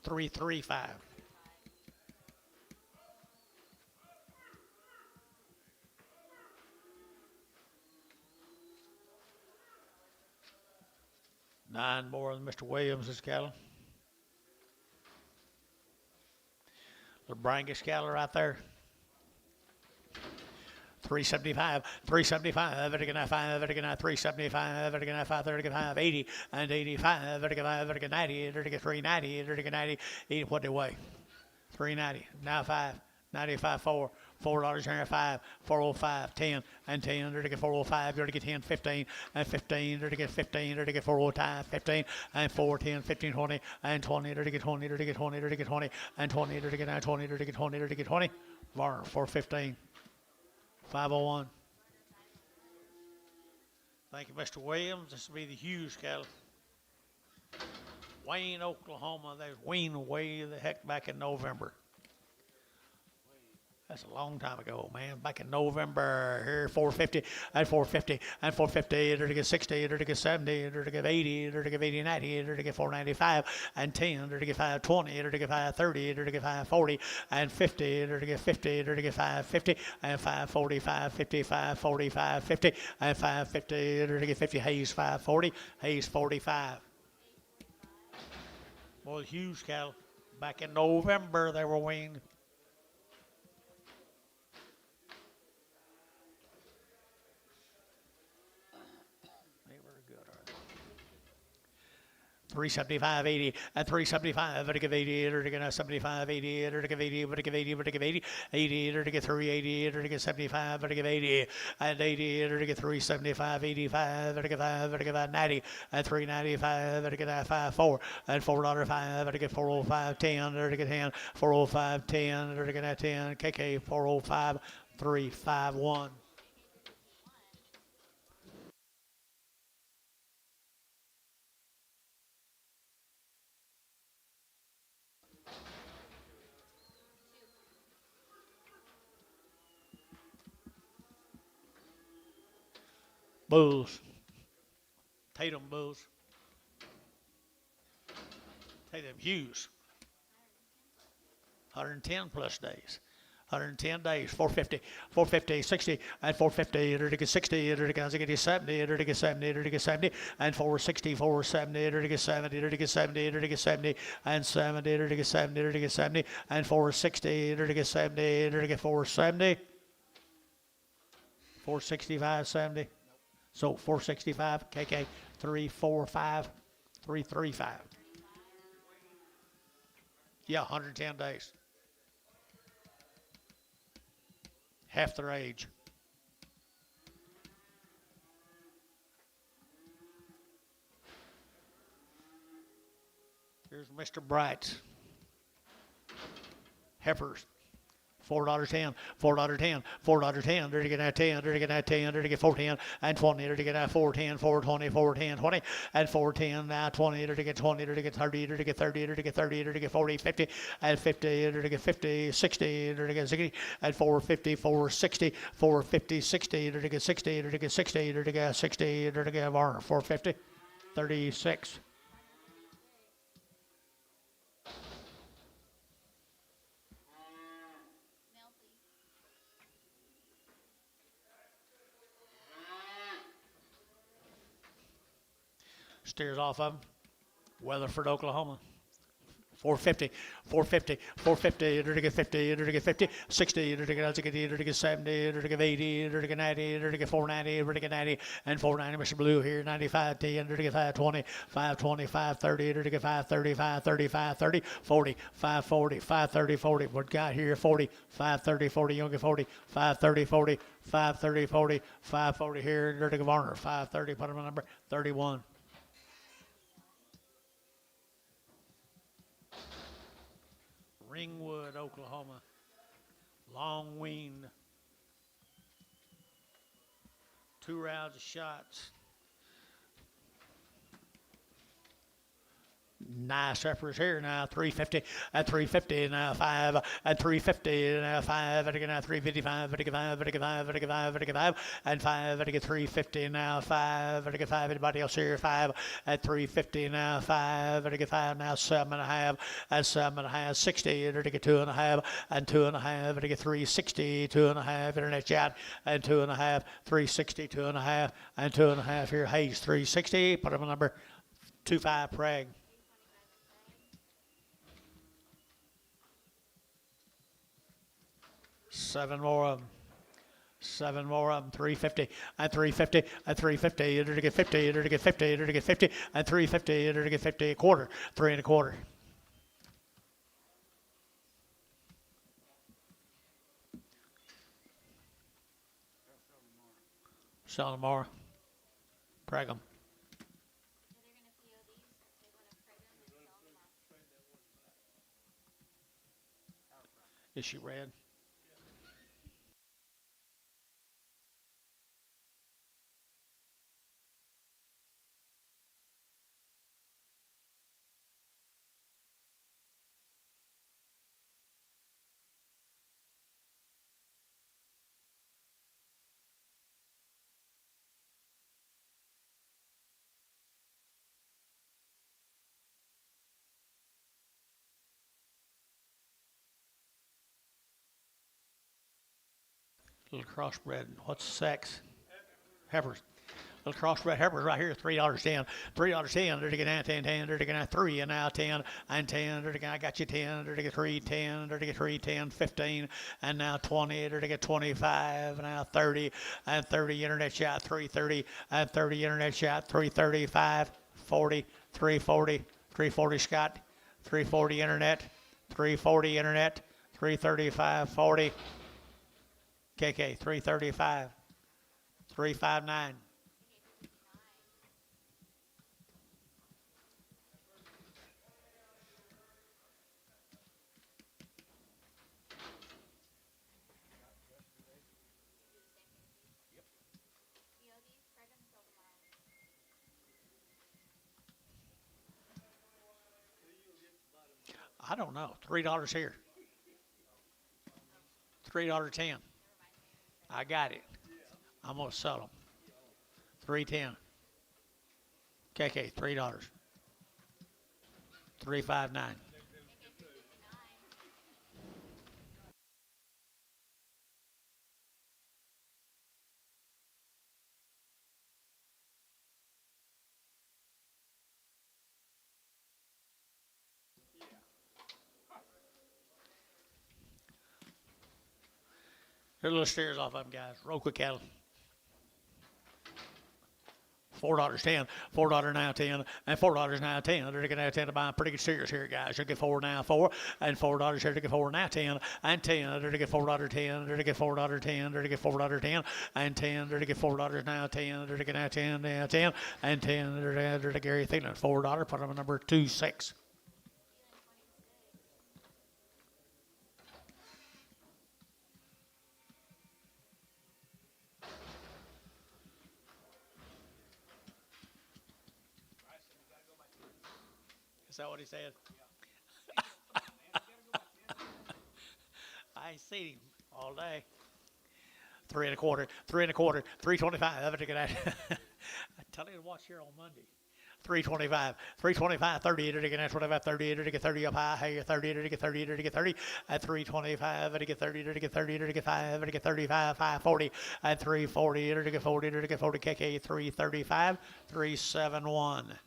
Speaker 1: 335. Nine more than Mr. Williams' cattle. The Brangus cattle right there. 375, 375, vertical 5, vertical 375, vertical 5, vertical 5, 80, and 85, vertical 5, vertical 90, vertical 390, vertical 90, 80, what they weigh? 390, now 5, 95, 4. $4 here, 5, 405, 10, and 10, to get 405, you're to get 10, 15, and 15, to get 15, to get 405, 15, and 4, 10, 15, 20, and 20, to get 20, to get 20, to get 20, and 20, to get 20, to get 20, to get 20, var, 415, 501. Thank you, Mr. Williams. This will be the Hughes cattle. Wayne, Oklahoma. They weaned way the heck back in November. That's a long time ago, man. Back in November, here 450 and 450 and 450, to get 60, to get 70, to get 80, to get 80, 90, to get 495 and 10, to get 520, to get 530, to get 540 and 50, to get 50, to get 550 and 540, 550, 540, 550 and 550, to get 50. Hayes 540, Hayes 45. Well, huge cattle. Back in November, they were weaned. They were good, aren't they? 375, 80, and 375, to give 80, to get 75, 80, to give 80, to give 80, to give 80, 80, to get 380, to get 75, to give 80, and 80, to get 375, 85, to get 5, to get 90, and 395, to get 54, and $4.05, to get 405, 10, to get 10, 405, 10, to get 10, KK 405, 351. Bulls. Tatum Bulls. Tatum Hughes. 110 plus days. 110 days, 450, 450, 60, and 450, enter to get 60, enter to get 70, enter to get 70, enter to get 70, and 460, 470, enter to get 70, enter to get 70, enter to get 70, and 70, enter to get 70, enter to get 70, and 460, enter to get 70, enter to get 470, 465, 70. So 465, KK, 345, 335. Yeah, 110 days. Half their age. Here's Mr. Bright's. Heifers. $4.10, $4.10, $4.10, there to get that 10, there to get that 10, there to get 410, and 20, there to get that 410, 420, 410, 20, and 410, now 20, there to get 20, there to get 30, there to get 30, there to get 30, there to get 40, 50, and 50, there to get 50, 60, there to get 60, and 450, 460, 450, 60, there to get 60, there to get 60, there to get 60, there to get 450, 36.
Speaker 2: Mail, please.
Speaker 1: Steers off of them. Weatherford, Oklahoma. 450, 450, 450, enter to get 50, enter to get 50, 60, enter to get 60, enter to get 70, enter to get 80, enter to get 90, enter to get 490, enter to get 90, and 490, Mr. Blue here, 95, 10, enter to get 520, 520, 530, enter to get 530, 530, 530, 40, 540, 530, 40, what got here, 40, 530, 40, you'll get 40, 530, 40, 530, 40, 540 here, enter to get Varner, 530, put him on number 31. Ringwood, Oklahoma. Long weaned. 2 rounds of shots. Nice heifers here now, 350, at 350, now 5, at 350, now 5, at again 355, at again 5, at again 5, at again 5, at again 5, and 5, at again 350, now 5, at again 5, anybody else here, 5, at 350, now 5, at again 5, now 7.5, at 7.5, 60, at again 2.5, and 2.5, at again 360, 2.5, internet chat, and 2.5, 360, 2.5, and 2.5 here, Hayes, 360, put him on number 25, Prague. 7 more of them. 7 more of them. 350 and 350 and 350. Enter to get 50. Enter to get 50. Enter to get 50 and 350. Enter to get 50. A quarter. 3 1/4. Sell them tomorrow. Preg them.
Speaker 2: Yeah, they're gonna PO these. They wanna preg them and sell them tomorrow.
Speaker 1: Is she red? Little crossbred. What's sex? Heifers. Little crossbred heifers right here, $3.10. $3.10. There to get 9, 10, 10. There to get 3, and now 10, and 10. There to get, I got you 10. There to get 3, 10. There to get 3, 10, 15, and now 20. There to get 25, and now 30, and 30. Internet shot, 330, and 30. Internet shot, 335, 40, 340, 340 Scott, 340 internet, 340 internet, 335, 40. KK, 335, 359.
Speaker 2: PO these, preg them, sell tomorrow.
Speaker 1: I don't know. $3 here. $3.10. I got it. I'm gonna sell them. $3.10. KK, $3. $3.59. Here's little steers off of them, guys. Roll quick cattle. $4.10, $4 now 10, and $4 now 10. They're going to 10 to buy pretty good steers here, guys. They're going to get 4 now 4, and $4 here to get 4 now 10, and 10. They're going to get $4.10. They're going to get $4.10. They're going to get $4.10, and 10. They're going to get $4 now 10. They're going to get now 10, now 10, and 10. They're going to Gary Thielen $4. Put them at number 26. Is that what he said? I ain't seen him all day. 3 1/4, 3 1/4, 325. I tell you to watch here on Monday. 325, 325, 30, to get 25, 30, to get 30 up high, hey, 30, to get 30, to get 30, at 325, to get 30, to get 30, to get 5, to get 35, 540, at 340, to get 40, to get 40, KK, 335, 371.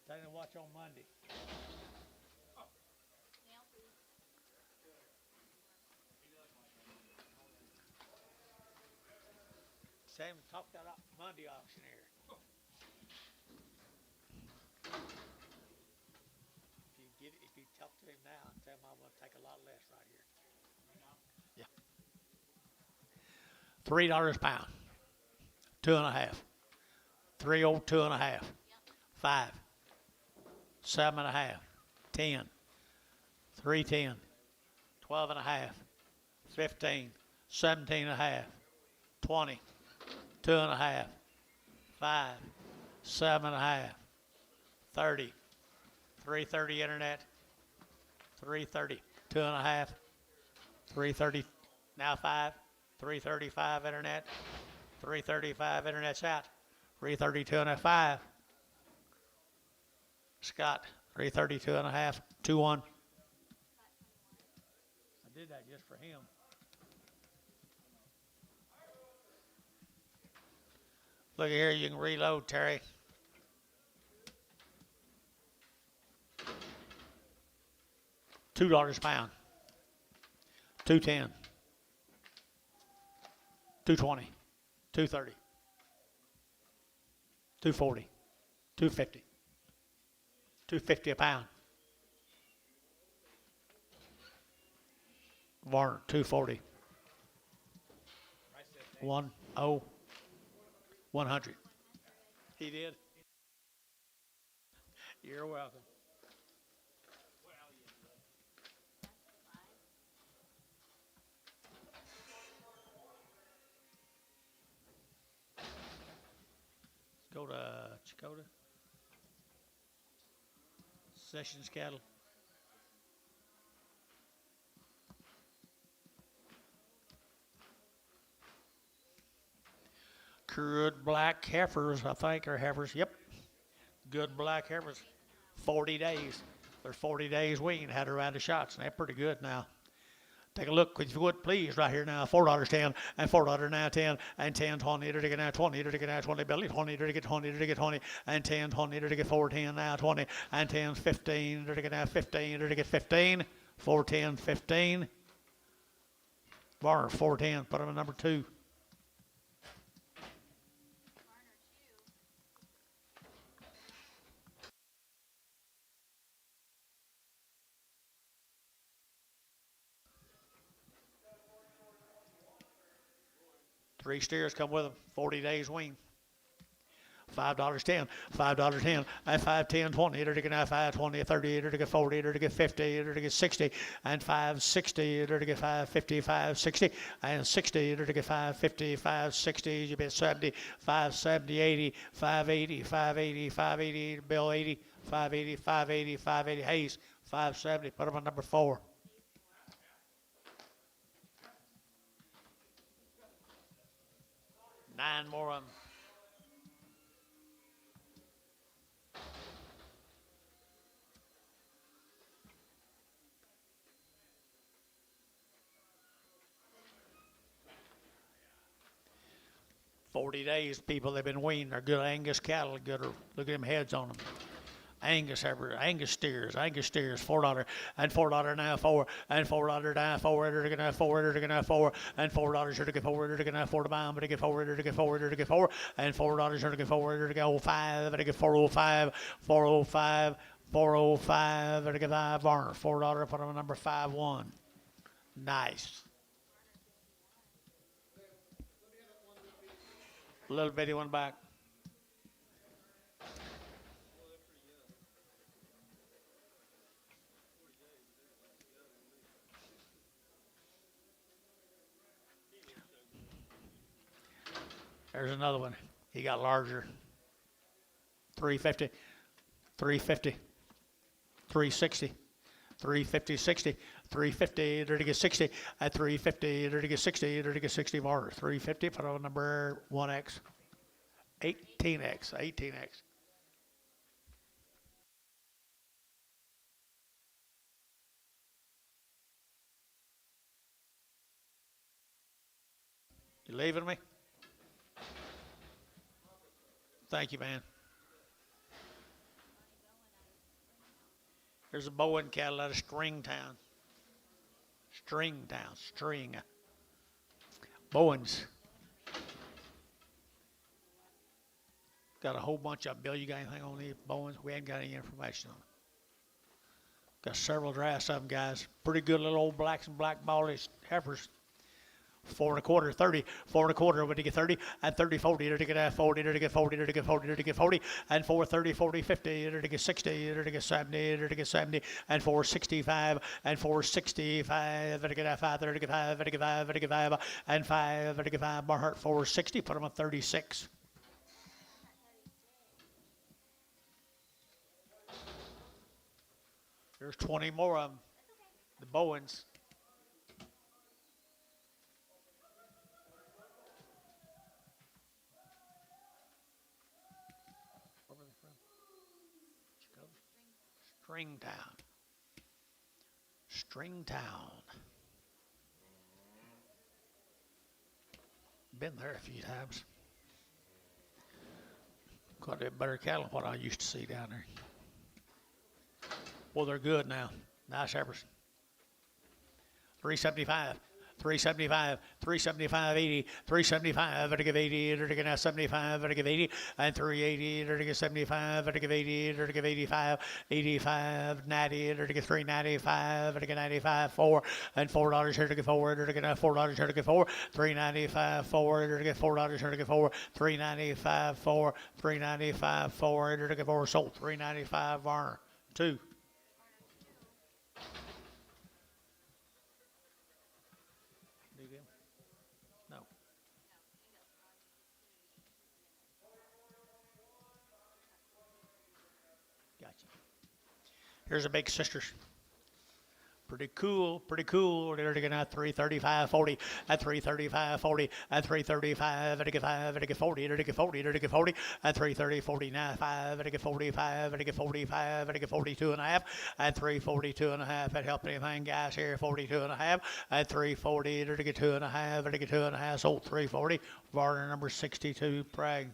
Speaker 1: Tell you to watch on Monday. Sam talk that up Monday, Auctioneer. If you talk to him now, tell him I'm going to take a lot less right here. Yeah. $3 a pound. 2.5. 302.5. 5. 7.5. 10. 310. 12.5. 15. 17.5. 20. 2.5. 5. 7.5. 30. 330 internet. 330. 2.5. 330. Now 5. 335 internet. 335 internet's out. 332.5. Scott. 332.5. 2-1. I did that just for him. Look here, you can reload, Terry. $2 a pound. 210. 220. 230. 240. 250. 250 a pound. Varner, 240. 100. He did. You're welcome. Let's go to Chakota. Sessions cattle. Good black heifers, I think, or heifers. Yep. Good black heifers. 40 days. They're 40 days weaned. Had a round of shots, and they're pretty good now. Take a look, if you would, please, right here now. $4.10, and $4 now 10, and 10, 20, to get now 20, to get now 20, belly 20, to get 20, to get 20, and 10, 20, to get 410 now 20, and 10, 15, to get now 15, to get 15, 410, 15. Bar 410, put them in number 2. Three steers come with them. 40 days wean. $5.10, $5.10, and 5, 10, 20, to get now 5, 20, 30, to get 40, to get 50, to get 60, and 5, 60, to get 5, 50, 5, 60, and 60, to get 5, 50, 5, 60, you bet 70, 5, 70, 80, 5, 80, 5, 80, 5, 80, Bill 80, 5, 80, 5, 80, 5, 80, Hayes, 5, 70, put them on number 4. Nine more of them. 40 days, people, they've been weaned. They're good Angus cattle. Good. Look at them heads on them. Angus heifers, Angus steers, $4 and $4 now 4 and $4 now 4 to get now 4 to get now 4 and $4 to get 4 to get now 4 to buy to get 4 to get 4 to get 4 and $4 to get 4 to get 5 to get 405 405 405 to get 5 Varner $4 put on number 5-1. Nice. Little bitty one back. There's another one. He got larger. 350, 350, 360, 350, 60, 350, there to get 60, at 350, there to get 60, there to get 60 more. 350, put on number 1X, 18X, 18X. You leaving me? Thank you, man. There's a Bowen cattle out of Stringtown. String. Bowens. Got a whole bunch of them. Bill, you got anything on these Bowens? We ain't got any information on them. Got several drafts of them, guys. Pretty good little old blacks and black ballish heifers. 4 1/4, 30, 4 1/4, when you get 30, and 30, 40, to get 40, to get 40, to get 40, to get 40, and 4 30, 40, 50, to get 60, to get 70, to get 70, and 4 65, and 4 65, to get 5, to get 5, to get 5, to get 5, and 5, to get 5, Barhart 4 60, put them on 36. There's 20 more of them, the Bowens. Stringtown. Been there a few times. Quite a bit better cattle than what I used to see down there. Well, they're good now. Nice heifers. 375. 375, 375, 80, 375, to give 80, to give 75, to give 80, and 380, to give 75, to give 80, to give 85, 85, 90, to give 395, to give 95, 4, and $4 here to give 4, to give $4 here to give 4, 395, 4, to give $4 here to give 4, 395, 4, 395, 4, to give 4, sold, 395, Varner, 2. Here's a big sisters. Pretty cool. They're going at 335, 40, at 335, 40, at 335, at 5, at 40, at 40, at 40, at 330, 49, 5, at 45, at 45, at 42 and a half, at 342 and a half. That help anything, guys? Here, 42 and a half, at 340, at 2 and a half, at 2 and a half, sold 340. Varner number 62, Prague.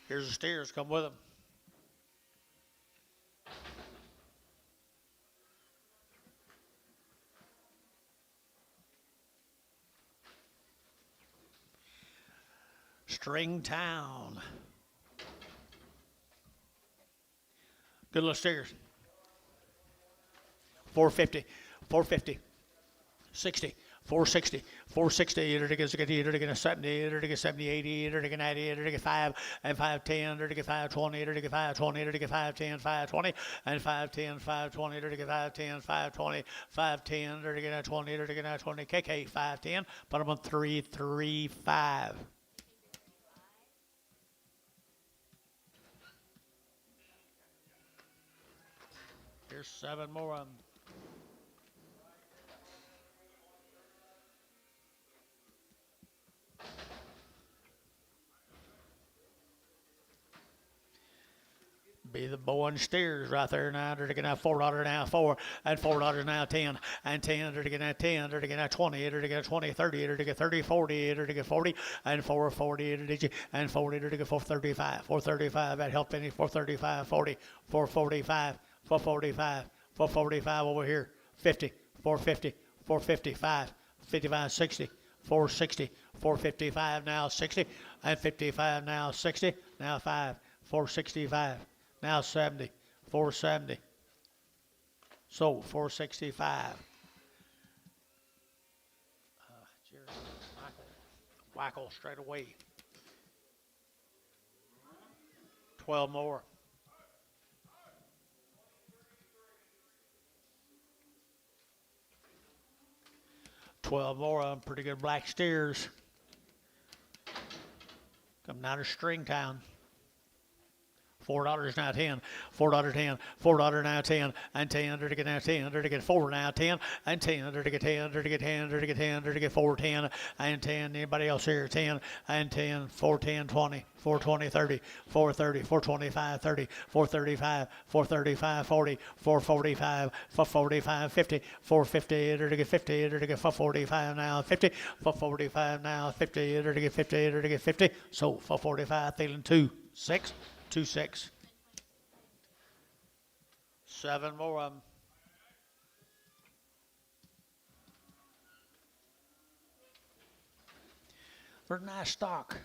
Speaker 1: Here's the steers, come with them. Stringtown. Good little steers. 450, 450, 60. 460, 460, to get 70, to get 70, 80, to get 90, to get 5, and 510, to get 520, to get 520, to get 510, 520, and 510, 520, to get 510, 520, 510, to get 20, to get 20, KK 510, put them on 335. Here's 7 more of them. Be the Bowen steers right there now. They're going to have $4 now, 4, and $4 now, 10, and 10, they're going to 10, they're going to 20, they're going to 20, 30, they're going to 30, 40, they're going to 40, and 440, and 40, they're going to 435, 435, that helped any, 435, 40, 445, 445, 445 over here, 50, 450, 455, 55, 60, 460, 455 now, 60, and 55 now, 60, now 5, 465, now 70, 470. Sold, 465. Jerry, Michael straight away. 12 more. More pretty good black steers. Coming out of Stringtown. $4 now, 10, $4 10, $4 now, 10, and 10, to get now 10, to get 4 now, 10, and 10, to get 10, to get 10, to get 10, to get 4, 10, and 10, anybody else here, 10, and 10, 4, 10, 20, 4, 20, 30, 4, 30, 4, 25, 30, 4, 35, 4, 35, 40, 4, 45, 4, 45, 50, 4, 50, to get 50, to get 4, 45 now, 50, 4, 45 now, 50, to get 50, to get 50, so 4, 45, feeling 2, 6, 2, 6. 7 more of them. They're nice stock.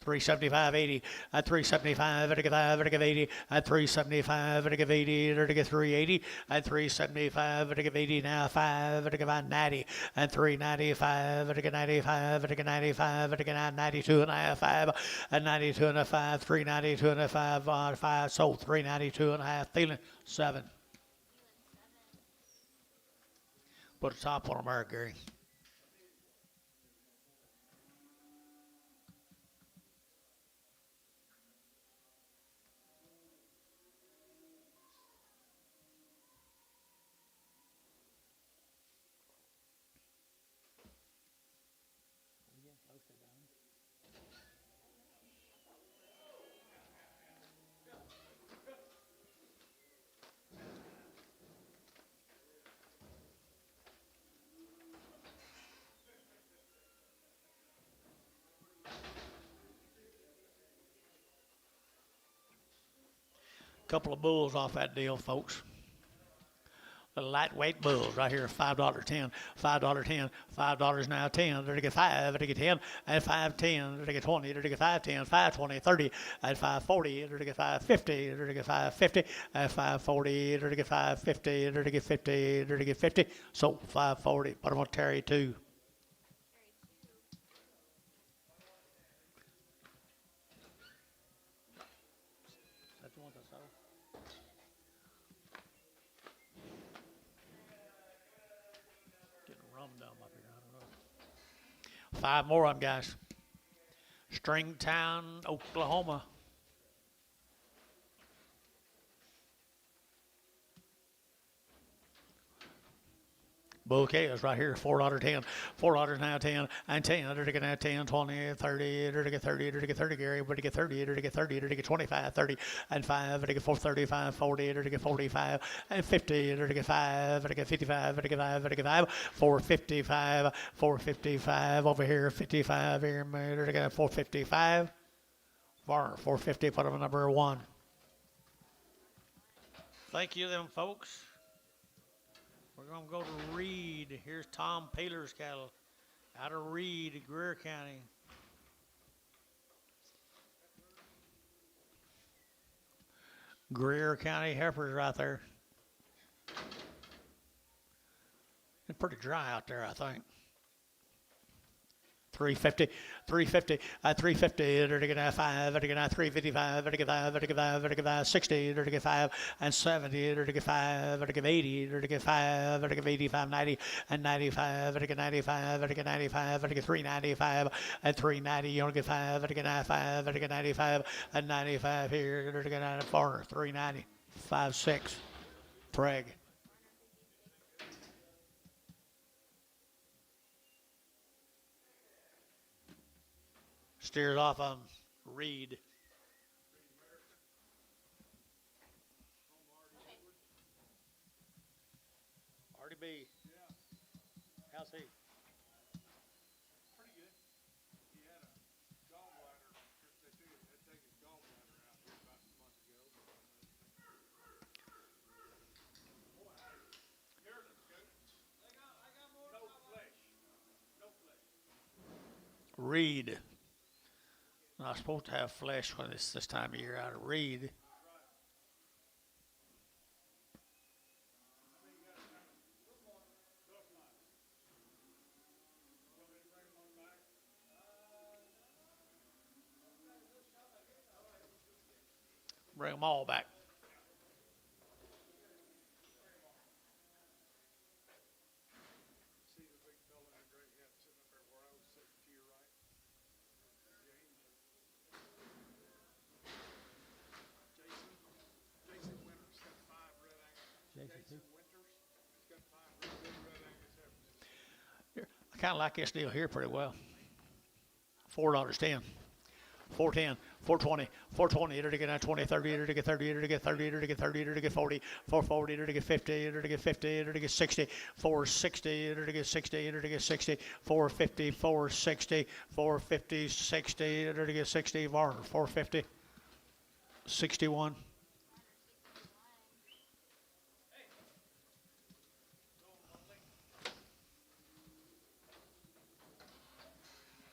Speaker 1: 375.80 at 375 at 5 at 80 at 375 at 80 at 380 at 375 at 80 now 5 at 90 at 395 at 95 at 95 at 92 and a half 5 at 92 and a 5 392 and a 5 on 5 sold 392 and a half feeling 7. Put a top on them there, Gary. Couple of bulls off that deal, folks. The lightweight bulls right here, $5 10, $5 10, $5 now 10, they're to get 5, they're to get 10, and 5 10, they're to get 20, they're to get 5 10, 5 20, 30, and 5 40, they're to get 5 50, they're to get 5 50, and 5 40, they're to get 5 50, they're to get 50, they're to get 50, so 5 40, but I'm going to Terry 2. Five more of them, guys. Stringtown, Oklahoma. Bouquet is right here, $4 10, $4 now 10, and 10, they're to get now 10, 20, 30, they're to get 30, they're to get 30, Gary, they're to get 30, they're to get 30, they're to get 25, 30, and 5, they're to get 435, 40, they're to get 45, and 50, they're to get 5, they're to get 55, they're to get 5, they're to get 5, 455, 455 over here, 55 here, they're to get 455, 450, put them number 1. Thank you, them folks. We're going to go to Reed. Here's Tom Paler's cattle out of Reed, Greer County. Greer County heifers right there. It's pretty dry out there, I think. 350, 350, 350, they're to get 5, they're to get 355, they're to get 5, they're to get 5, they're to get 5, 60, they're to get 5, and 70, they're to get 5, they're to get 80, they're to get 5, they're to get 85, 90, and 95, they're to get 95, they're to get 95, they're to get 395, and 390, you only get 5, they're to get 95, they're to get 95, and 95 here, they're to get 94, 390, 5, 6, Preg. Steers off on Reed. B. How's he?
Speaker 3: Pretty good. He had a gallbladder. They figured they'd take his gallbladder out here about a month ago. Here's a scoop. I got more. No flesh. No flesh.
Speaker 1: Reed. Not supposed to have flesh when it's this time of year out of reed. Bring them all back.
Speaker 3: See the big fella in the gray hat sitting up there where I was sitting to your right? Jason Winters got 5 red Angus. Jason Winters. He's got 5 real good red Angus heifers.
Speaker 1: I kind of like this deal here pretty well. $4.10. 410, 420, 420, enter to get 20, 30, enter to get 30, enter to get 30, enter to get 30, enter to get 40, 440, enter to get 50, enter to get 50, enter to get 60, 460, enter to get 60, enter to get 60, 450, 460, 450, 60, enter to get 60, Varner, 450, 61.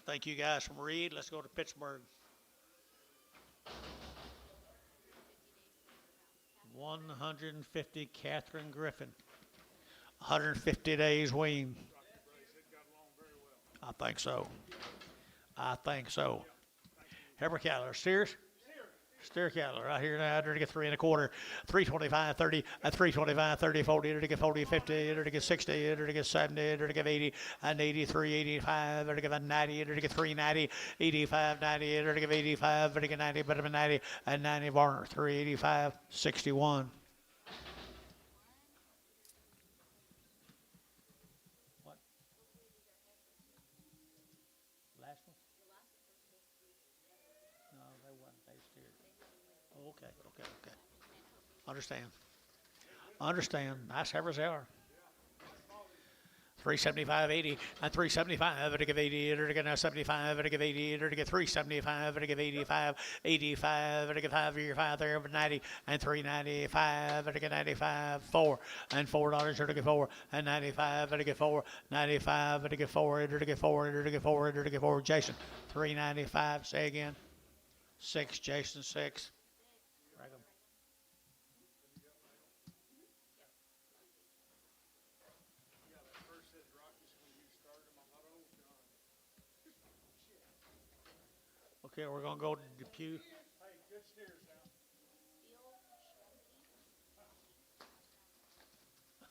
Speaker 1: Thank you guys from Reed. Let's go to Pittsburgh. 150 Catherine Griffin. 150 days wean. I think so. I think so. Heifer cattle, steers? Steer cattle right here now. Enter to get 3 1/4, 325, 30, 325, 30, 40, enter to get 40, 50, enter to get 60, enter to get 70, enter to get 80, and 83, 85, enter to get 90, enter to get 390, 85, 90, enter to get 85, enter to get 90, better than 90, and 90 Varner, 385, 61. What? Last one? No, they wasn't. They steered. Okay. Understand. Nice heifers they are. 375, 80, and 375, enter to give 80, enter to get now 75, enter to give 80, enter to get 375, enter to give 85, 85, enter to get 5 year 5 there, 90, and 395, enter to get 95, 4, and $4, enter to get 4, and 95, enter to get 4, 95, enter to get 4, enter to get 4, enter to get 4, enter to get 4, Jason, 395, say again, 6, Jason, 6. Okay, we're going to go to Depew.
Speaker 3: Hey, good steers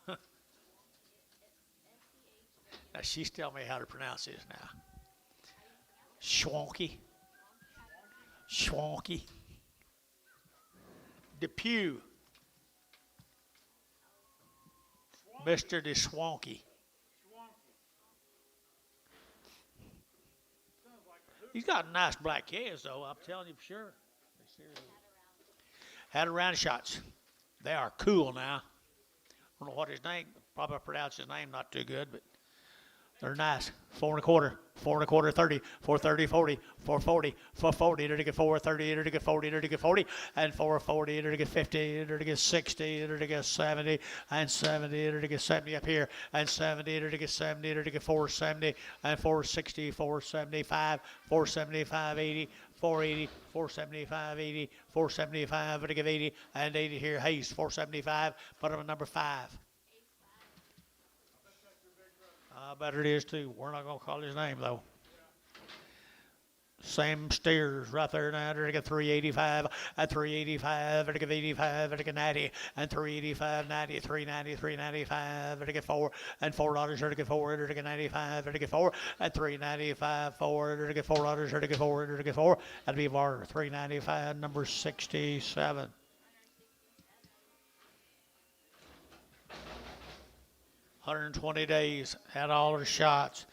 Speaker 3: now.
Speaker 1: Now, she's telling me how to pronounce this now. Schwanky. Schwanky. Depew. Mr. De Schwanky. He's got nice black calves, though. I'm telling you for sure. Had around shots. They are cool now. I don't know what his name. Probably pronounced his name not too good, but they're nice. 4 1/4, 4 1/4, 30, 430, 40, 440, 440, enter to get 430, enter to get 40, enter to get 40, and 440, enter to get 50, enter to get 60, enter to get 70, and 70, enter to get 70 up here, and 70, enter to get 70, enter to get 470, and 460, 475, 475, 80, 480, 475, 80, 475, enter to get 80, and 80 here, Hayes, 475, put him at number 5. I bet it is too. We're not going to call his name though. Same steers right there now. They're going to get 385, at 385, they're going to get 85, they're going to get 90, and 385, 90, 390, 395, they're going to get 4, and $4, they're going to get 4, they're going to get 95, they're going to get 4, and 395, 4, they're going to get $4, they're going to get 4, they're going to get 4, that'd be our 395, number 67. 120 days, had all the shots.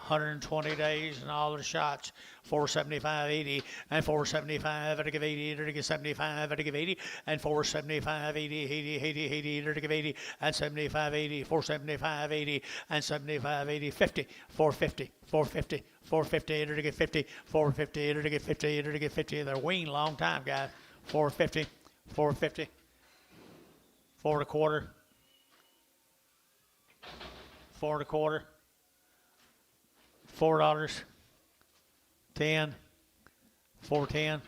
Speaker 1: 120 days and all the shots. 475.80 and 475 to give 80 to give 75 to give 80 and 475 80 to give 80 and 75 80 475 80 and 75 80 50 450 450 450 to get 50 450 to get 50 to get 50. They're weaned a long time, guys. 450 450 4 and a quarter 4 and a quarter $4 10 410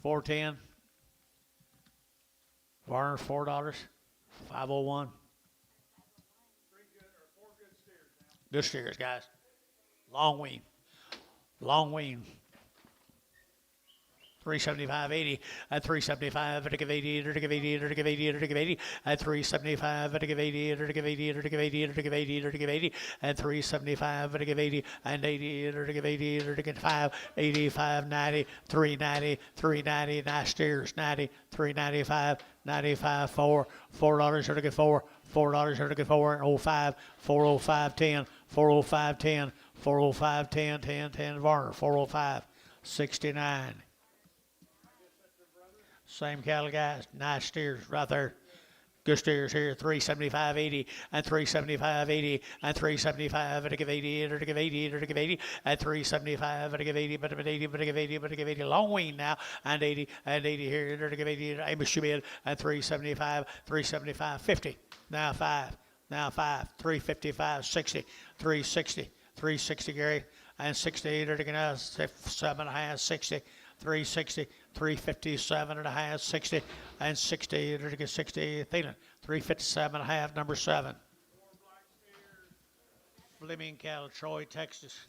Speaker 1: 410 Varner $4 501 good steers, guys. Long wean 375.80 at 375 to give 80 to give 80 to give 80 to give 80 at 375 to give 80 to give 80 to give 80 to give 80 to give 80 at 375 to give 80 and 80 to give 80 to give 5 85 90 390 390 nice steers 90 395 95 $4 to get 4 to get 4 05 405 10 405 10 405 10 10 10 Varner 405 69 same cattle, guys. Nice steers right there. Good steers here. 375.80 and 375.80 and 375 to give 80 to give 80 to give 80 and 375 to give 80 but to give 80 long wean now and 80 here to give 80 to Amos Schmidt and 375 50 now 5 355 60 360 Gary and 60 to give 7.5 60 360 357 and a half 60 and 60 to get 60 Thielen 357 and a half number 7 Fleming cattle Troy Texas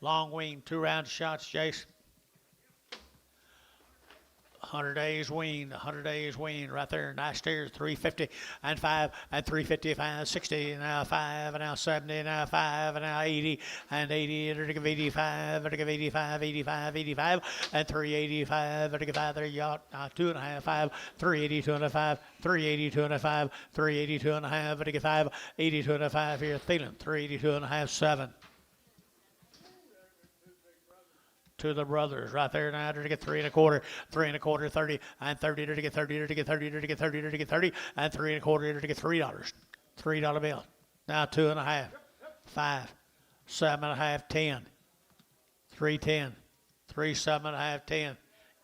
Speaker 1: long wean 2 round shots Jace 100 days wean right there. Nice steers 350 and 5 and 355 60 now 5 and now 70 now 5 and now 80 and 80 to give 85 to give 85 and 385 to give 5 there yacht 2.5 5 382 and a 5 382 and a 5 382 and a half to give 5 82 and a 5 here Thielen 382 and a half 7 to the brothers right there now to get 3 and a quarter 30 and 30 to get 30 to get 30 to get 30 to get 30 and 3 and a quarter to get $3 bill now 2.5 5 7.5 10 310 3 7.5 10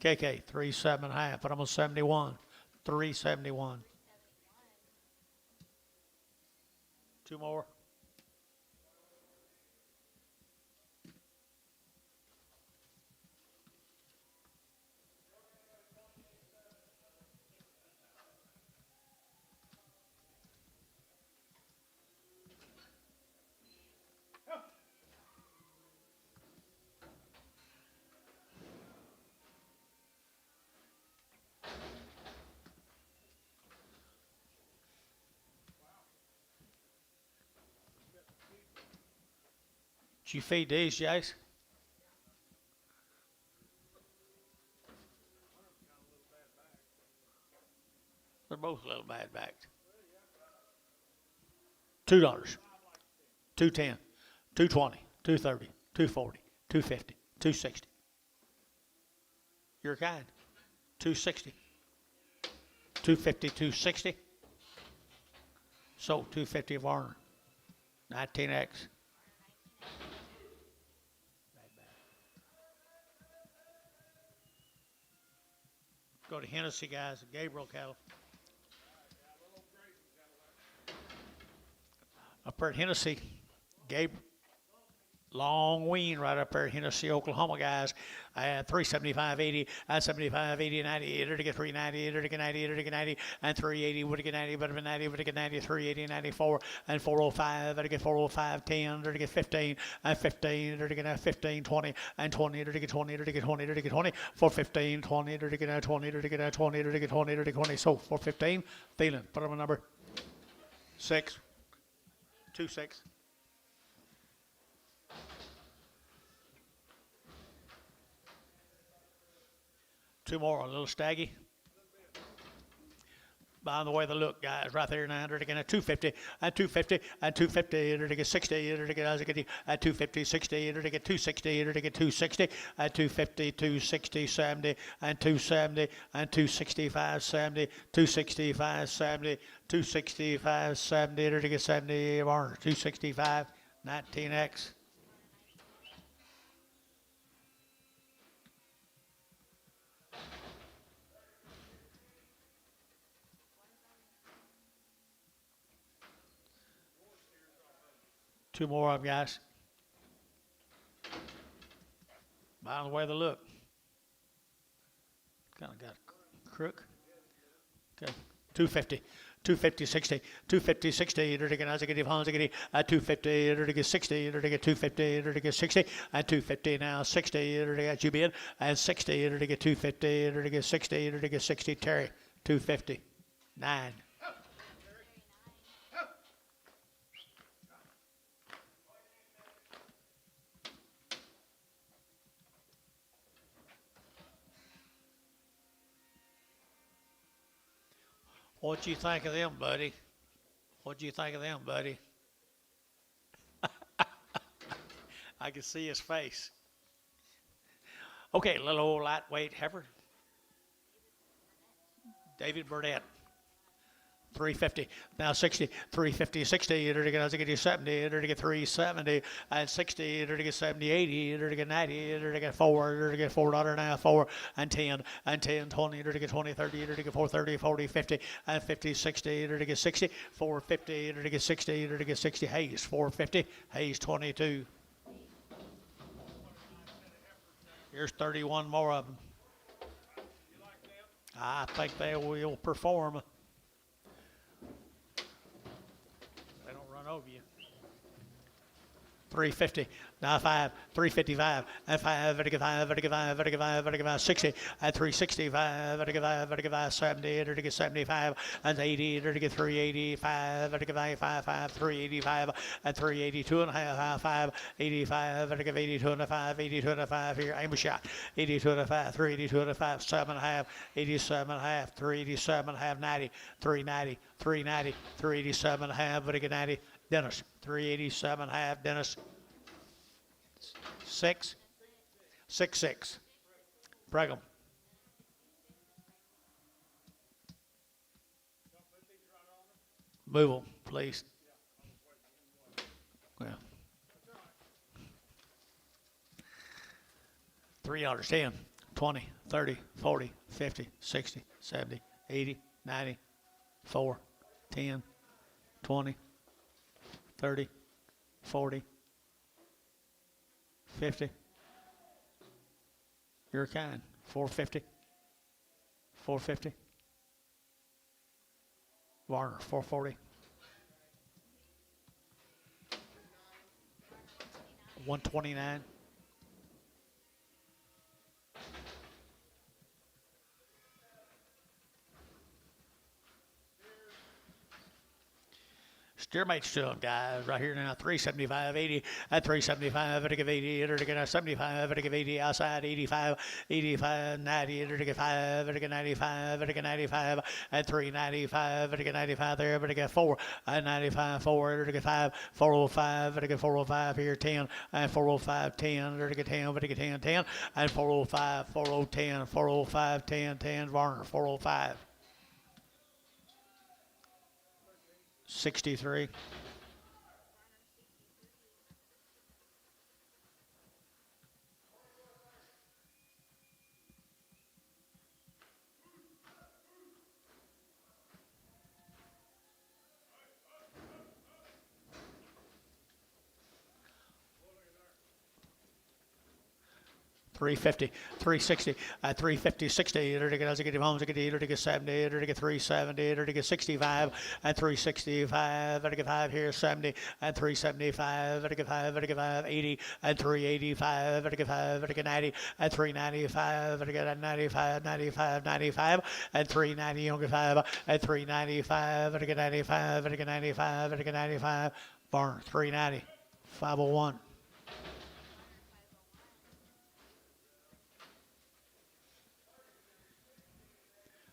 Speaker 1: KK 3 7.5 but almost 71 371 2 more Did you feed these, Jace? They're both a little bad backed. $2, $2.10, $2.20, $2.30, $2.40, $2.50, $2.60. Your kind. $2.60, $2.50, $2.60. So $2.50 of Varner. 19X. Go to Hennessy, guys. Gabriel cattle. Up there at Hennessy, long wean right up there at Hennessy, Oklahoma, guys. 375.80 and 75.80 90 to get 390 to get 90 to get 90 and 380 would get 90 but 90 would get 90 380 94 and 405 to get 405 10 to get 15 and 15 to get 15 20 and 20 to get 20 to get 20 to get 20 415 20 to get 20 to get 20 to get 20 to get 20 so 415 Thielen put on a number 6 2 6 2 more, a little staggy. By the way they look, guys, right there, 900 again at 250, at 250, at 250, to get 60, to get at 250, 60, to get 260, to get 260, at 250, 260, 70, and 270, and 265, 70, 265, 70, 265, 70, to get 70, 265, 19X. Two more of them, guys. By the way they look. Kind of got a crook. Okay. 250. 250, 60, 250, 60, to get as I get at 250, to get 60, to get 250, to get 60, and 250 now, 60, to get you bid, and 60, to get 250, to get 60, to get 60, Terry, 250, 9. What you think of them, buddy? What you think of them, buddy? I can see his face. Okay, little old lightweight heifer. David Burnett. 350, now 60, 350, 60, to get 70, to get 370, and 60, to get 70, 80, to get 90, to get 4, to get $4 now, 4, and 10, and 10, 20, to get 20, 30, to get 430, 40, 50, and 50, 60, to get 60, 450, to get 60, to get 60, Hayes, 450, Hayes 22. Here's 31 more of them. I think they will perform. Over you. 350, now 5, 355, and 5, 60, and 365, 70, 75, and 80, 385, 385, and 382 and a half, 5, 85, 82 and a 5, 82 and a 5 here, aim a shot, 82 and a 5, 382 and a 5, 7 and a half, 87 and a half, 387 and a half, 90, 390, 390, 387 and a half, 90, Dennis, 387 and a half, Dennis, 6, 6, 6, Brigham. Move them, please. Well, 3 yards, 10, 20, 30, 40, 50, 60, 70, 80, 90, 4, 10, 20, 30, 40, 50. You're kind. 450. 450. Warner, 440. 129. Steermates to them, guys, right here now, 375, 80, at 375, to give 80, to get 75, to give 80, outside, 85, 85, 90, to get 5, to get 95, to get 95, at 395, to get 95 there, to get 4, at 95, 4, to get 5, 405, to get 405 here, 10, and 405, 10, to get 10, to get 10, 10, and 405, 4010, 405, 10, 10, Warner, 405. 63. $350, $360, $350, $60, to get homes, to get 70, to get 370, to get 65, and $365, to get 5 here, 70, and $375, to get 5, to get 5, 80, and $385, to get 5, to get 90, and $395, to get 95, 95, 95, and $390, to get 5, and $395, to get 95, to get 95, to get 95, Barn, $390, 501.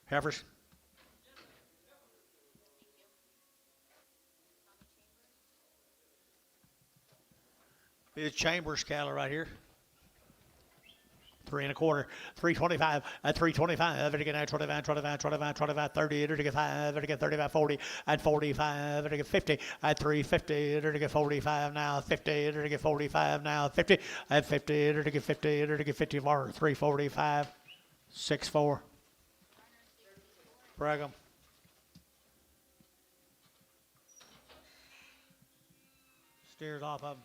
Speaker 1: Heifers. It's Chambers cattle right here. 3 1/4, 325, at 325, and again 25, 25, 25, 25, 30, and again 5, and again 35, 40, at 45, and again 50, at 350, and again 45 now, 50, and again 45 now, 50, at 50, and again 50, and again 50 more, 345, 64. Brigham. Steers off of him.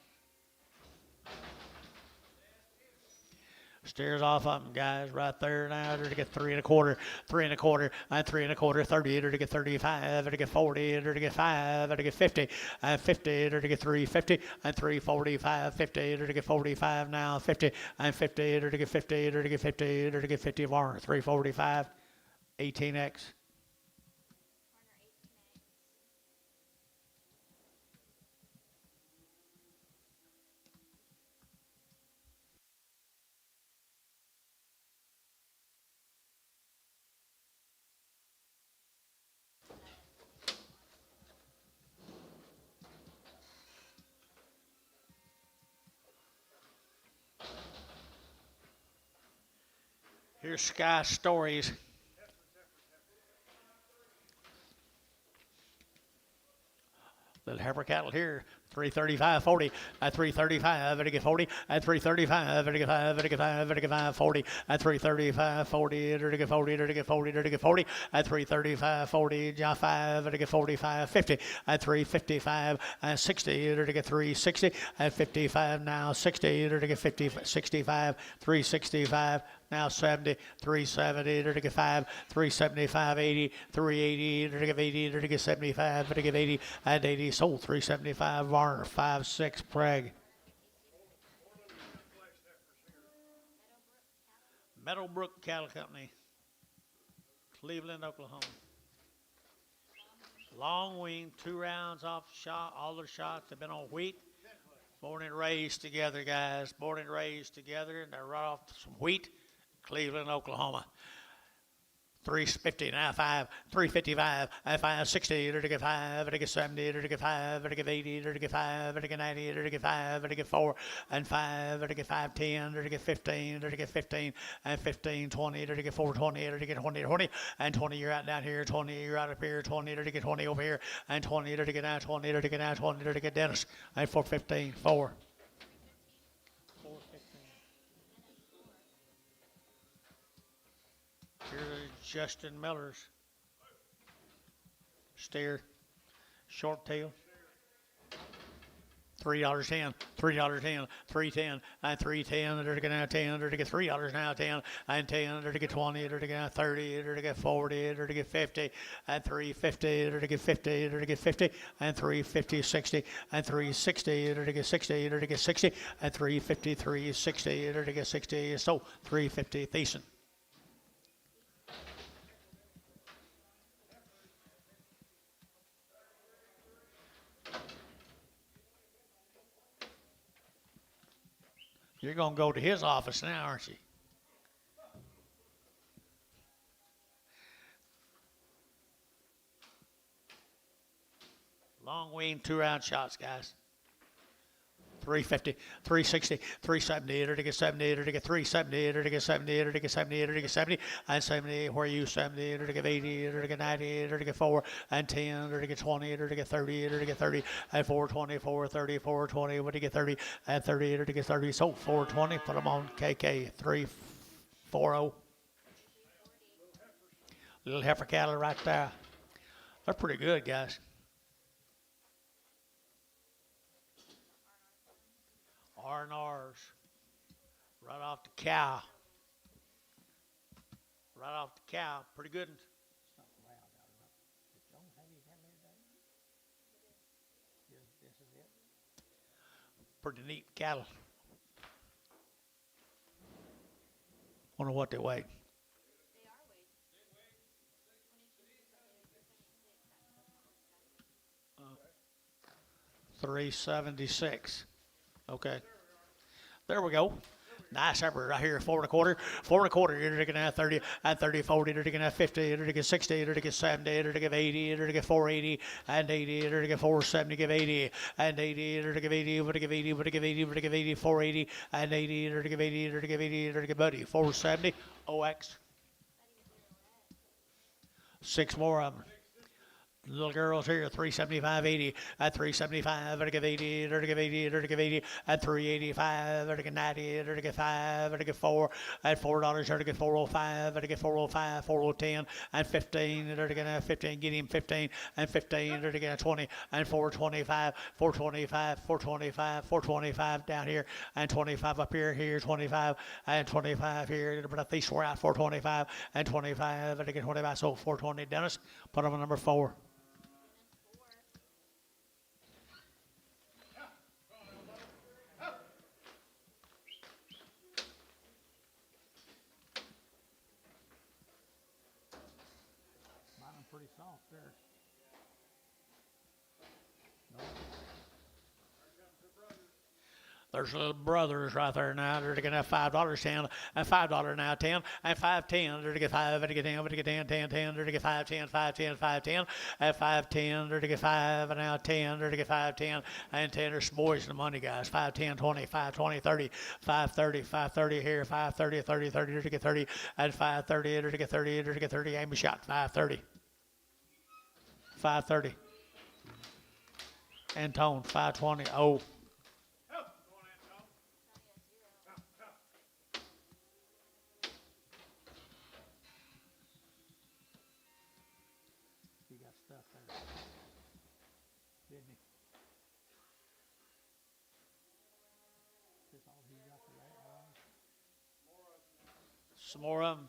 Speaker 1: Steers off of them, guys, right there now. They're to get 3 1/4, 3 1/4, and 3 1/4, 30, they're to get 35, they're to get 40, they're to get 5, they're to get 50, and 50, they're to get 350, and 345, 50, they're to get 45 now, 50, and 50, they're to get 50, they're to get 50, they're to get 50 more, 345, 18X. Here's Sky Stories. Little heifer cattle here. 335, 40, at 335, and get 40, at 335, and get 5, and get 5, and get 5, 40, at 335, 40, and get 40, and get 40, and get 40, at 335, 40, John 5, and get 45, 50, at 355, and 60, and get 360, at 55 now, 60, and get 50, 65, 365, now 70, 370, to get 5, 375, 80, 380, to get 80, to get 75, to get 80, and 80 sold, 375, Varner, 5, 6, Prague. Meadowbrook Cattle Company, Cleveland, Oklahoma. Long wean, 2 rounds off shot. All their shots have been on wheat. Born and raised together, guys. Born and raised together, and they're right off some wheat. Cleveland, Oklahoma. 350, now 5, 355, and 560, to get 5, to get 70, to get 5, to get 80, to get 5, to get 90, to get 5, to get 4, and 5, to get 510, to get 15, to get 15, and 15, 20, to get 420, to get 20, 20, and 20 you're out down here, 20 you're out up here, 20 to get 20 over here, and 20 to get down, 20 to get down, 20 to get Dennis, and 415, 4. Here's Justin Miller's steer, short tail. $3.10, $3.10, $3.10, and $3.10. They're to get now 10. They're to get $3 now 10, and 10. They're to get 20. They're to get 30. They're to get 40. They're to get 50, and 350. They're to get 50. They're to get 50, and 350, 60, and 360. They're to get 60. They're to get 60, and 350, 360. They're to get 60. So 350, Thiessen. You're going to go to his office now, aren't you? Long wean, 2-round shots, guys. 350, 360, 370, to get 70, to get 370, to get 70, to get 70, to get 70, and 70, where you 70, to get 80, to get 90, to get 4, and 10, to get 20, to get 30, to get 30, and 420, 430, 420, what do you get 30, and 30, to get 30, so 420, put them on KK, 340. Little heifer cattle right there. They're pretty good, guys. R&Rs, right off the cow. Right off the cow, pretty good. It's not loud out enough. Did John have you down there today? This is it. Pretty neat cattle. Wonder what they weigh.
Speaker 2: They are weighed.
Speaker 1: 376. Okay. There we go. Nice heifer right here, 4 1/4, 4 1/4. You're taking at 30, at 30, 40. You're taking at 50. You're taking 60. You're taking 70. You're taking 80. You're taking 480 and 80. You're taking 470. Give 80 and 80. You're taking 80. You're taking 80. You're taking 80. You're taking 80. 480 and 80. You're taking 80. You're taking 80. You're taking buddy 470. OX. 6 more of them. Little girls here, 375.80 at 375, or to give 80, or to give 80, or to give 80 at 385, or to give 90, or to give 5, or to give 4 at $4, or to give 405, or to give 405, 410, and 15, or to get 15, get him 15, and 15, or to get 20, and 425, 425, 425, 425 down here, and 25 up here 25, and 25 here, but these four out, 425, and 25, or to get 25, so 420. Dennis, put them on number 4.
Speaker 4: Pretty soft there.
Speaker 1: There's little brothers right there now. They're going to have $5 10, and $5 now 10, and 5.10. They're to get 5, they're to get 10, they're to get 10, 10, 10. They're to get 5.10, 5.10, 5.10, and 5.10. They're to get 5, and now 10. They're to get 5.10, and 10. There's boys in the money, guys. 5.10, 20, 5.20, 30, 5.30, 5.30 here, 5.30, 30, 30. They're to get 30, and 5.30. They're to get 30, they're to get 30. Aim a shot. 5.30. 5.30. Antone, 5.20. Oh.
Speaker 4: He got stuff there. Didn't he? Is this all he got for that?
Speaker 1: Some more of them.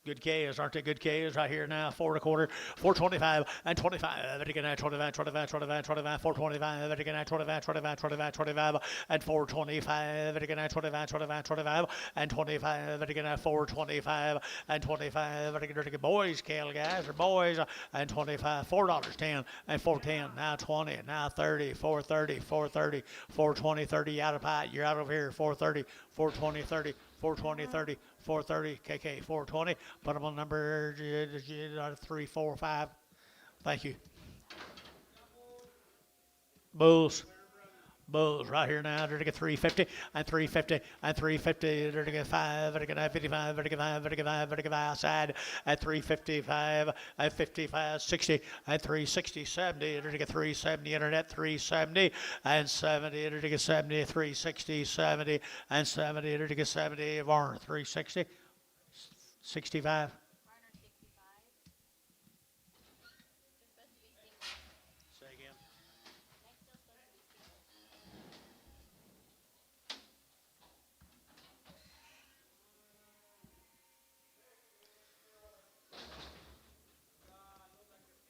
Speaker 1: Good K's, aren't they? Good K's right here now. 4 1/4, 425, and 25. Again at 25, 25, 25, 25, 425. Again at 25, 25, 25, 25, and 425. Again at 25, 25, 25, and 25. Again at 425, and 25. Again, boys, Cal guys, or boys, and 25. $4, 10, and 410. Now 20, now 30, 430, 430, 420, 30 out of pot. You're out of here. 430, 420, 30. 420, 30, 430, KK, 420. Put them on number 3, 4, 5. Thank you. Bulls. Bulls right here now. They're to get 350 and 350 and 350. They're to get 5. They're to get 55. They're to get 5. They're to get 5. They're to get 5 outside at 355 at 55, 60 at 360, 70. They're to get 370. Internet 370 and 70. They're to get 70, 360, 70 and 70. They're to get 70. Varner 360, 65.
Speaker 2: Varner 65. They're supposed to be single.
Speaker 1: Say again.
Speaker 2: Next still supposed to be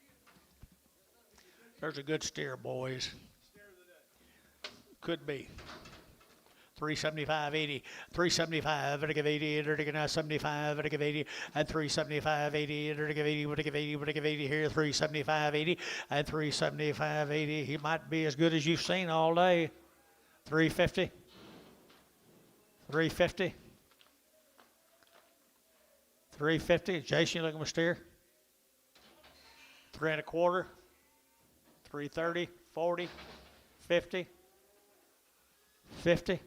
Speaker 2: single.
Speaker 1: There's a good steer, boys. Could be. 375, 80, 375, to give 80, to give 75, to give 80, and 375, 80, to give 80, to give 80, to give 80 here, 375, 80, and 375, 80. He might be as good as you've seen all day. 350, 350, 350. Jason, you looking for steer? 3 1/4, 330, 40, 50, 50.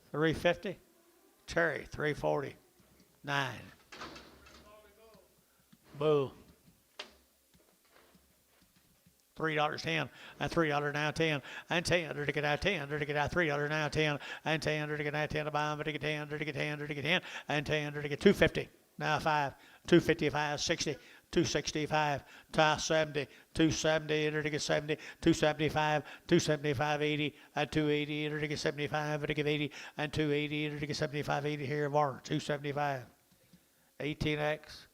Speaker 1: 350. Terry, 340. 9. Boo. $3 10 and $3 now 10 and 10 to get out 10 to get out $3 now 10 and 10 to get out 10 to buy them to get 10 to get 10 to get 10 and 10 to get 250 now 5 255 60 265 270 270 to get 70 275 275 80 and 280 to get 75 to get 80 and 280 to get 75 80 here Varner 275 18X.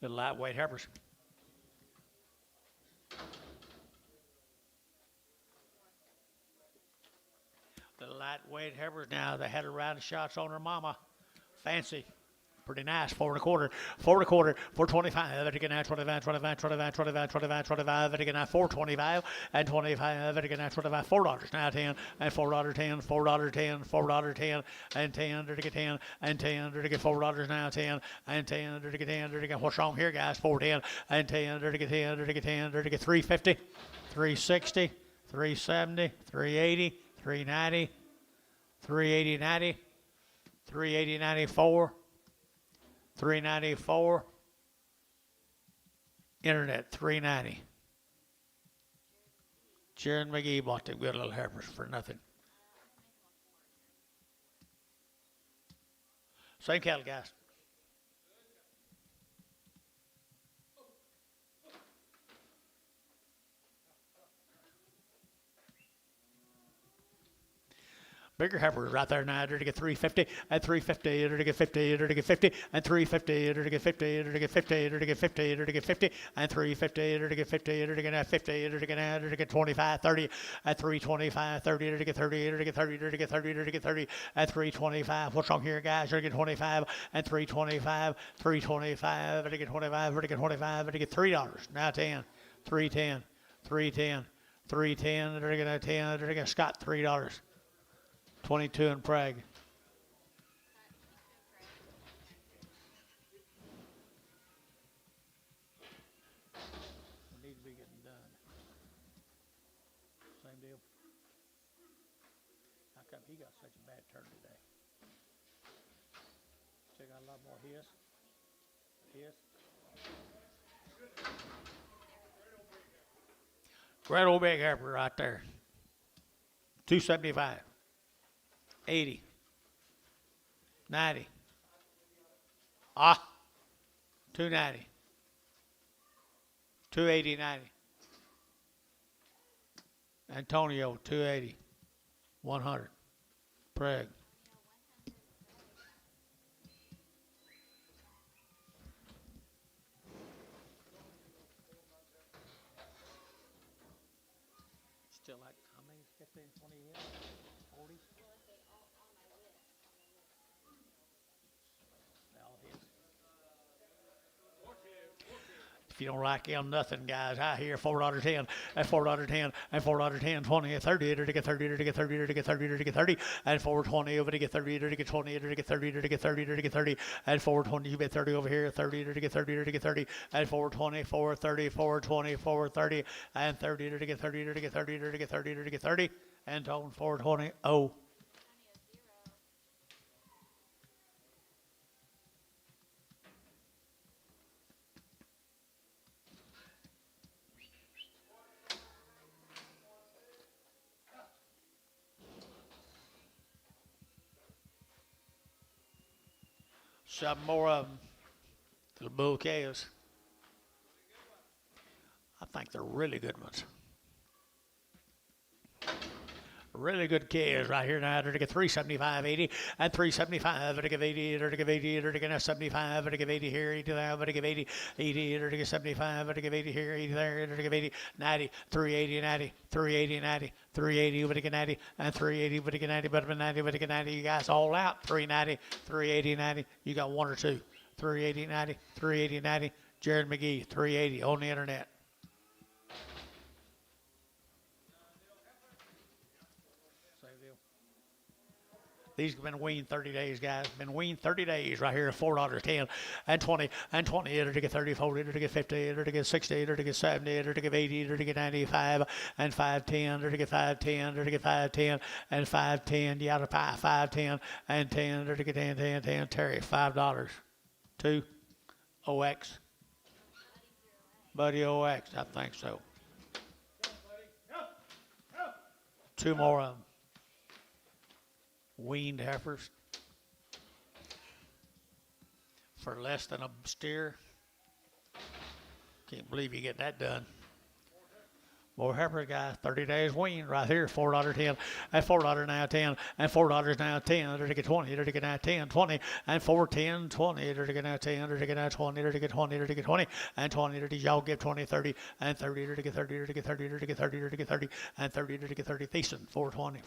Speaker 1: Good lightweight heifers. The lightweight heifers now, they had a round of shots on her mama. Fancy. Pretty nice. 4 1/4. 4 1/4. 425. Again now 25, 25, 25, 25, 25, 25. Again now 425 and 25. Again now 25. $4 now 10 and $4.10. $4.10. $4.10 and 10. Again 10 and 10. Again $4 now 10 and 10. Again 10. Again what's wrong here, guys? 410 and 10. Again 10. Again 10. Again 350, 360, 370, 380, 390, 380, 90, 380, 94. 394. Internet 390. Jared McGee bought them good little heifers for nothing. Same cattle, guys. Bigger heifers right there now. They're to get 350 and 350. They're to get 50. They're to get 50 and 350. They're to get 50. They're to get 50. They're to get 50. They're to get 50 and 350. They're to get 50. They're to get 50. They're to get they're to get 25, 30 at 325, 30. They're to get 30. They're to get 30. They're to get 30. They're to get 30 at 325. What's wrong here, guys? They're to get 25 and 325, 325. They're to get 25. They're to get 25. They're to get $3 now 10, 310, 310, 310. They're to get 10. They're to get Scott $3. 22 in Prague. We need to be getting done. Same deal. How come he got such a bad turn today? Still got a lot more his. Great old big heifer right there. 275. 80, 90, 290, 280, 90. Antonio, 280, 100. Prague. Still like how many? 15, 20 years? 40? If you don't like him, nothing, guys. I hear $4.10 and $4.10 and $4.10, 20 and 30, to get 30, to get 30, to get 30, to get 30, and 420 over to get 30, to get 20, to get 30, to get 30, to get 30, and 420, you bet 30 over here, 30 to get 30, to get 30, and 420, 430, 420, 430, and 30 to get 30, to get 30, to get 30, to get 30, and tone 420, oh. Some more of them. The bull calves. I think they're really good ones. Really good calves right here now. They're to get 375, 80, and 375. They're to give 80, they're to give 80, they're to get 75, they're to give 80 here, 80 there, they're to give 80, 80, they're to get 75, they're to give 80 here, 80 there, they're to give 80, 90, 380, 90, 380, 90, 380, but to get 90, and 380, but to get 90, but 90, but to get 90. You guys all out. 390, 380, 90. You got one or two. 380, 90, 380, 90. Jared McGee, 380 on the internet. These have been weaned 30 days, guys. Been weaned 30 days right here at $4.10 and 20 and 20. It'll to get 30, 40, it'll to get 50, it'll to get 60, it'll to get 70, it'll to get 80, it'll to get 95 and 510, it'll to get 510, it'll to get 510 and 510. You out of 510 and 10, it'll to get 10, 10, 10. Terry, $5. 2 OX. Buddy OX, I think so. Two more of them. Weaned heifers for less than a steer. Can't believe you get that done. More heifers, guys. 30 days weaned right here. $4.10 and $4 now 10 and $4 now 10. They're to get 20. They're to get now 10, 20 and 410, 20. They're to get now 10. They're to get now 20. They're to get 20. They're to get 20 and 20. They're to y'all give 20, 30 and 30. They're to get 30. They're to get 30. They're to get 30. They're to get 30 and 30. They're to get 30. Thiessen 420.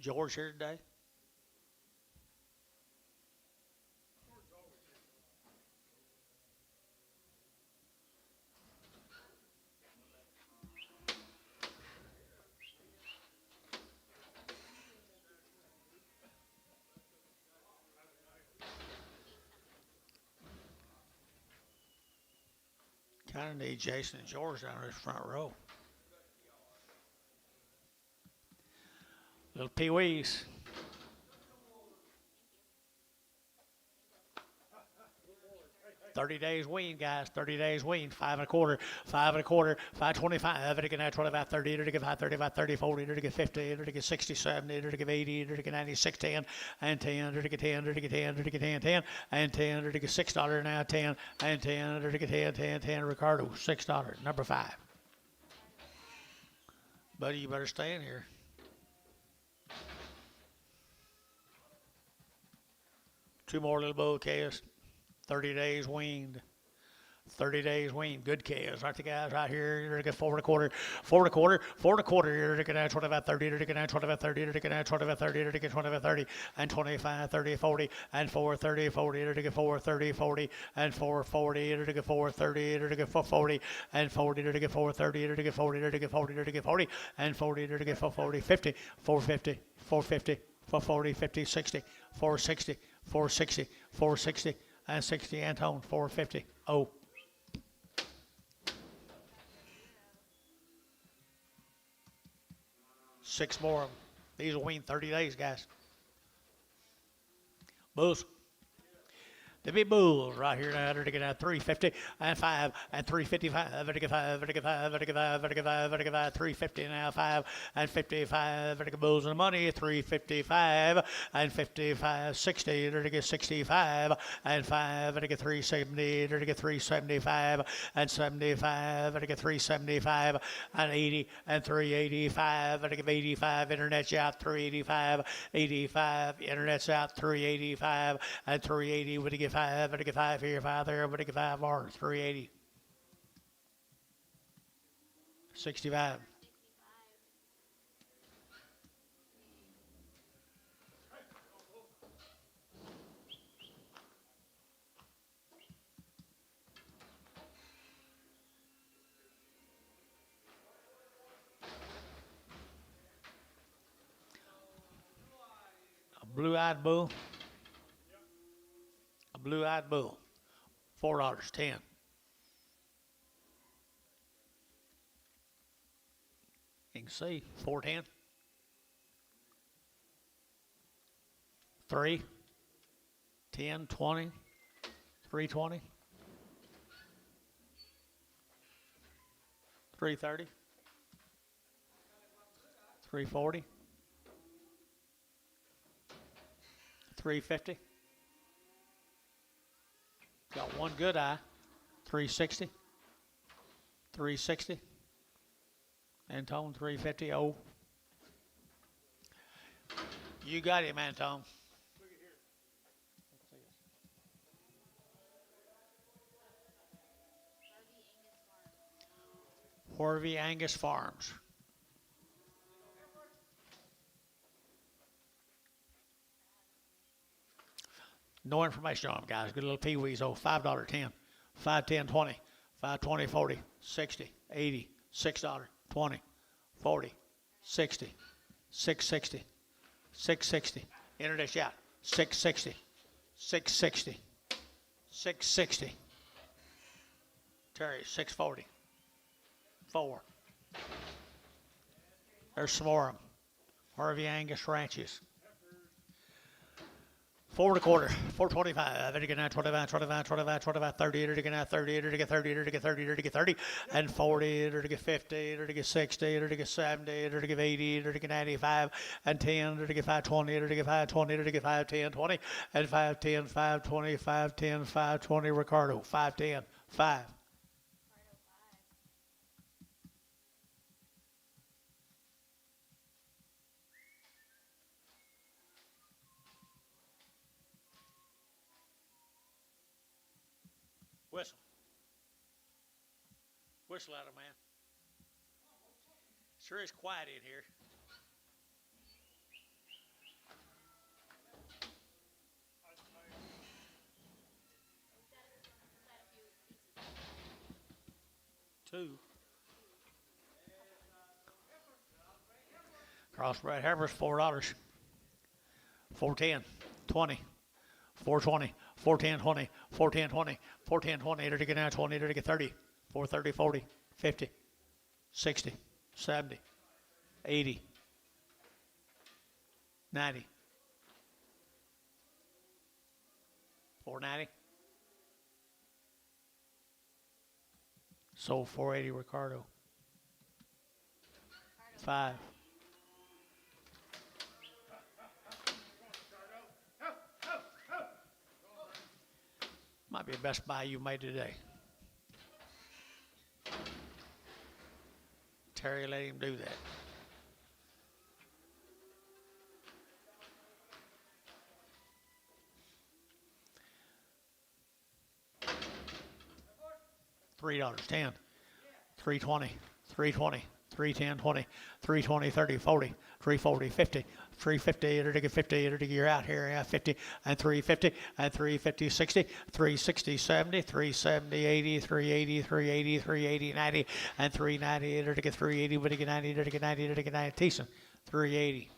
Speaker 1: George here today? Kind of need Jason and George down in this front row. Little pee-wees. $30 wean, guys. 30 days wean. 5 1/4, 5 1/4, 5.25. It can 25, 30, it can 35, 30, 40, it can 50, it can 60, 70, it can 80, it can 96, 10, and 10, it can 10, it can 10, it can 10, 10, and 10, it can $6 now, 10, and 10, it can 10, 10, 10. Ricardo, $6. Number 5. Buddy, you better stay in here. Two more little bull calves. 30 days weaned. 30 days weaned. Good calves. Aren't the guys right here? You're going to get 4 1/4, 4 1/4, 4 1/4. You're going to get 25, 30, you're going to get 25, 30, you're going to get 25, 30, you're going to get 25, 30, and 25, 30, 40, and 4, 30, 40, you're going to get 4, 30, 40, and 4, 40, you're going to get 4, 30, you're going to get 4, 40, and 40, you're going to get 4, 30, you're going to get 40, you're going to get 40, you're going to get 40, and 40, you're going to get 4, 40, 50, 450, 450, 440, 50, 60, 460, 460, 460, and 60. Antone, 450. Oh. 6 more of them. These will wean 30 days, guys. Bulls. The big bulls right here now. They're getting 350 and 5 and 355. Vertical 5, vertical 5, vertical 5, vertical 5, vertical 5, 350 now 5 and 55. Vertical bulls in the money. 355 and 55, 60. Vertical 65 and 5. Vertical 370. Vertical 375 and 75. Vertical 375 and 80 and 385. Vertical 85. Internet's out 385. 85. Internet's out 385 and 380. Would get 5, but get 5 here, 5 there, but get 5 more, 380. 65. A blue-eyed bull. A blue-eyed bull. $4, 10. You can see 410. 3, 10, 20, 320, 330, 340, 350. Got one good eye, 360, 360, Antone, 350. Oh, you got him, Antone.
Speaker 3: Look at here.
Speaker 1: Harvey Angus Farms. No information on them, guys. Good little pee-wees. Oh, $5, 10, 5, 10, 20, 5, 20, 40, 60, 80, $6, 20, 40, 60, 660, 660. Internet shot, 660, 660, 660. Terry, 640, 4. There's some more of them. Harvey Angus Ranches. 4 1/4, 425. It get 25, 25, 25, 25, 30. It get 30. It get 30. It get 30. It get 30, and 40. It get 50. It get 60. It get 70. It get 80. It get 95, and 10. It get 520. It get 520. It get 510, 20, and 510, 520, 510, 520. Ricardo, 510, 5. Whistle. Whistle at him, man. Sure is quiet in here.
Speaker 4: 2.
Speaker 1: Crossbred heifers, $4. 410, 20, 420, 410, 20, 410, 20, 410, 20, to get now 20, to get 30, 430, 40, 50, 60, 70, 80, 90, 490. Sold 480 Ricardo. 5. Might be the best buy you made today. Terry let him do that. $3, 10, 320, 320, 310, 20, 320, 30, 40, 340, 50, 350, to get 50, to get you're out here, yeah, 50, and 350, and 350, 60, 360, 70, 370, 80, 380, 380, 380, 90, and 390, to get 380, but to get 90, to get 90, to get 90, decent, 380.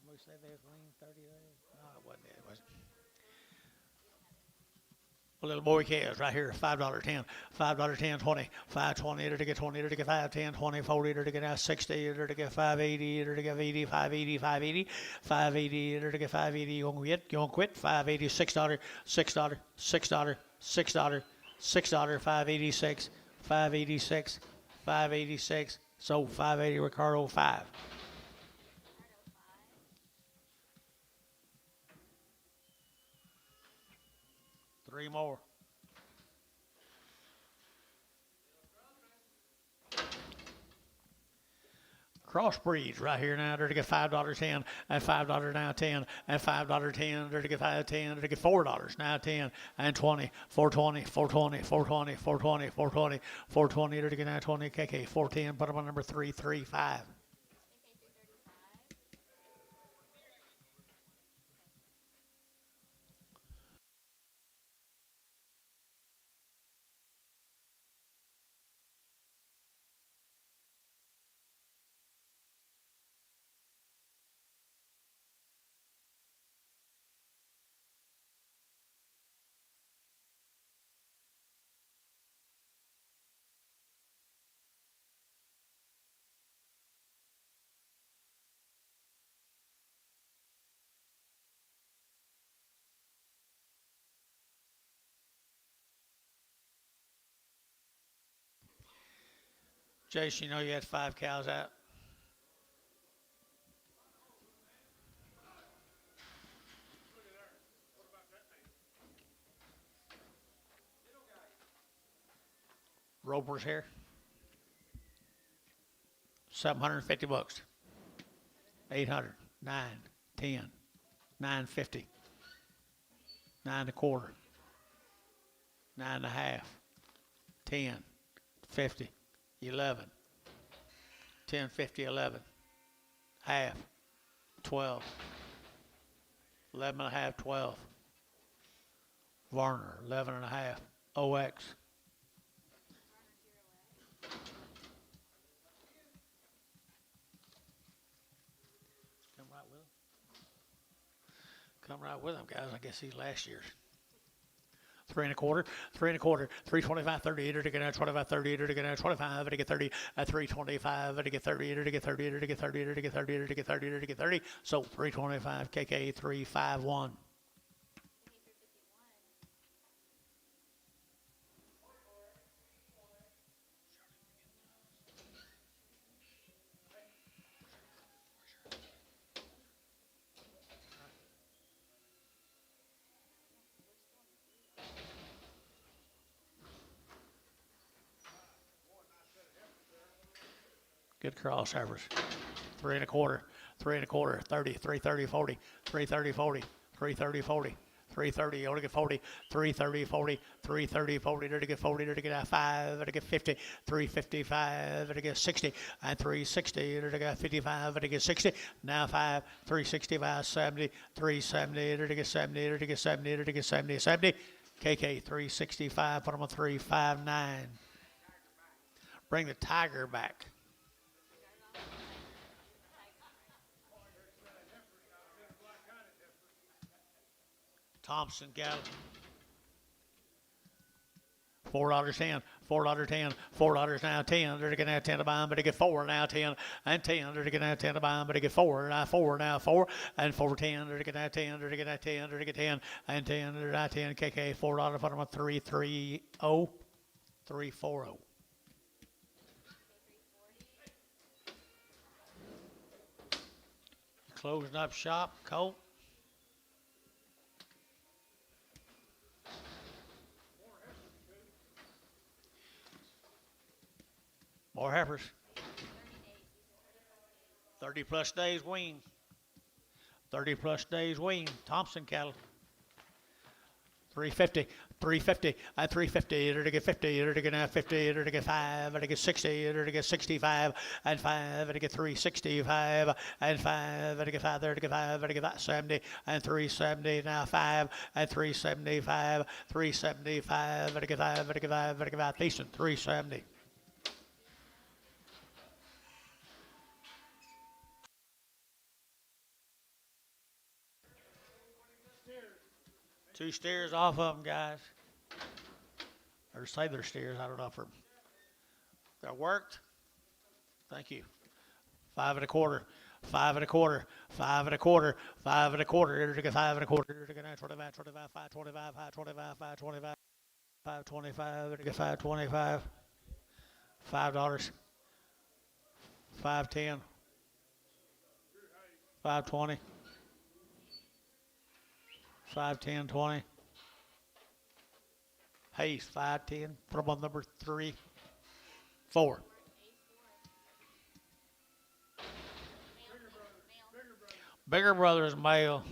Speaker 1: We say they was lean 30 days? No, it wasn't. It wasn't. A little boy calves right here, $5, 10, $5, 10, 20, 520, to get 20, to get 5, 10, 20, 40, to get now 60, to get 580, to get 80, 580, 580, 580, to get 580, you gonna quit, 580, $6, $6, $6, $6, $6, 586, 586, 586, so 580 Ricardo 5. 3 more. Crossbreeds right here now. They're to get $5 10 and $5 now 10 and $5 10. They're to get 5 10. They're to get $4 now 10 and 20 420 420 420 420 420 420. They're to get now 20 KK 410. Put them on number 335. Jace, you know you had 5 cows out. Roper's here. $750. 800, 9, 10, 950, 9 1/4, 9 1/2, 10, 50, 11, 10, 50, 11, half, 12, 11 1/2, 12, Varner, 11 1/2, OX. Come right with him. Come right with him, guys. I guess he's last year's. 3 1/4, 3 1/4, 325, 30, to get 25, 30, to get 25, to get 30, at 325, to get 30, to get 30, to get 30, to get 30, to get 30, to get 30. So 325, KK 351. Good cross heifers. 3 1/4, 3 1/4, 30, 330, 40, 330, 40, 330, 40, 330, only get 40, 330, 40, 330, 40, there to get 40, there to get 5, there to get 50, 355, there to get 60, and 360, there to get 55, there to get 60, now 5, 365, 70, 370, there to get 70, there to get 70, there to get 70, 70, KK 365, put them on 359. Bring the tiger back. Thompson cattle. $4.10, $4.10, $4 now 10. They're gonna have 10 to buy them, but they get 4 now 10 and 10. They're gonna have 10 to buy them, but they get 4 now 4 now 4 and 410. They're gonna have 10. They're gonna have 10. They're gonna get 10 and 10. They're not 10. KK $4. Put them on 330, 340. Closing up shop, Colt. More heifers. 30 plus days wean. 30 plus days wean. Thompson cattle. 350, 350, and 350. They're to get 50. They're to get 50. They're to get 5. They're to get 60. They're to get 65 and 5. They're to get 365 and 5. They're to get 5. They're to get 5. They're to get 70 and 370. Now 5 and 375. 375. They're to get 5. They're to get 5. They're to get 5. Decent. 370. Two steers off of them, guys. Or say they're steers. I don't know if that worked. Thank you. 5 1/4. 5 1/4. 5 1/4. 5 1/4. Here to get 5 1/4. Here to get 25, 25, 525, 525, 525, 525. Here to get 525. $5. 510. 520. 510, 20. Hayes, 510. Put them on number 3, 4. Bigger brother is male.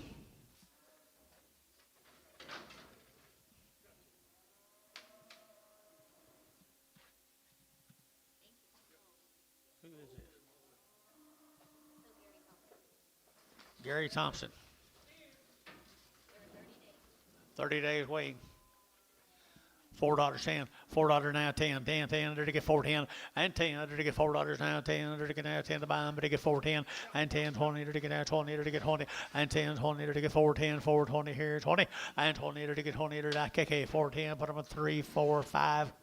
Speaker 1: Who is this? Gary Thompson. 30 days waiting. $4.10. $4 now 10. 10, 10. They're to get 410 and 10. They're to get $4 now 10. They're to get now 10 to buy them, but they get 410 and 10, 20. They're to get now 20. They're to get 20 and 10, 20. They're to get 410, 420 here, 20 and 20. They're to get 20. They're to KK 410. Put them at 3, 4, 5.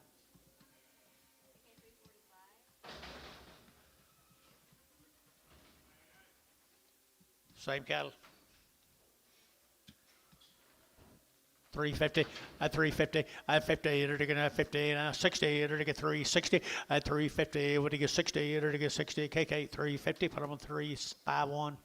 Speaker 1: Same cattle. 350 at 350 at 50. They're to get 50 now 60. They're to get 360 at 350. Would he get 60? They're to get 60. KK 350. Put them on 351.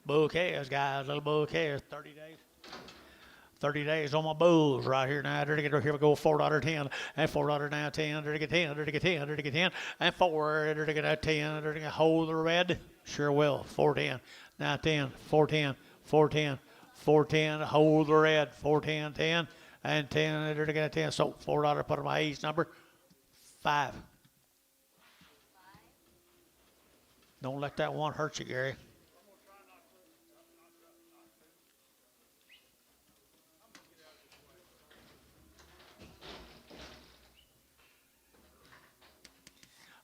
Speaker 1: Bull calves, guys, little bull calves, 30 days. 30 days on my bulls right here now. They're to get here we go $4.10 and $4 now 10. They're to get 10. They're to get 10. They're to get 10 and 4. They're to get 10. They're to get hold the red. Sure will. 410 now 10. 410. 410. 410. Hold the red. 410 10 and 10. They're to get 10. So $4. Put on my age number 5. Don't let that one hurt you, Gary.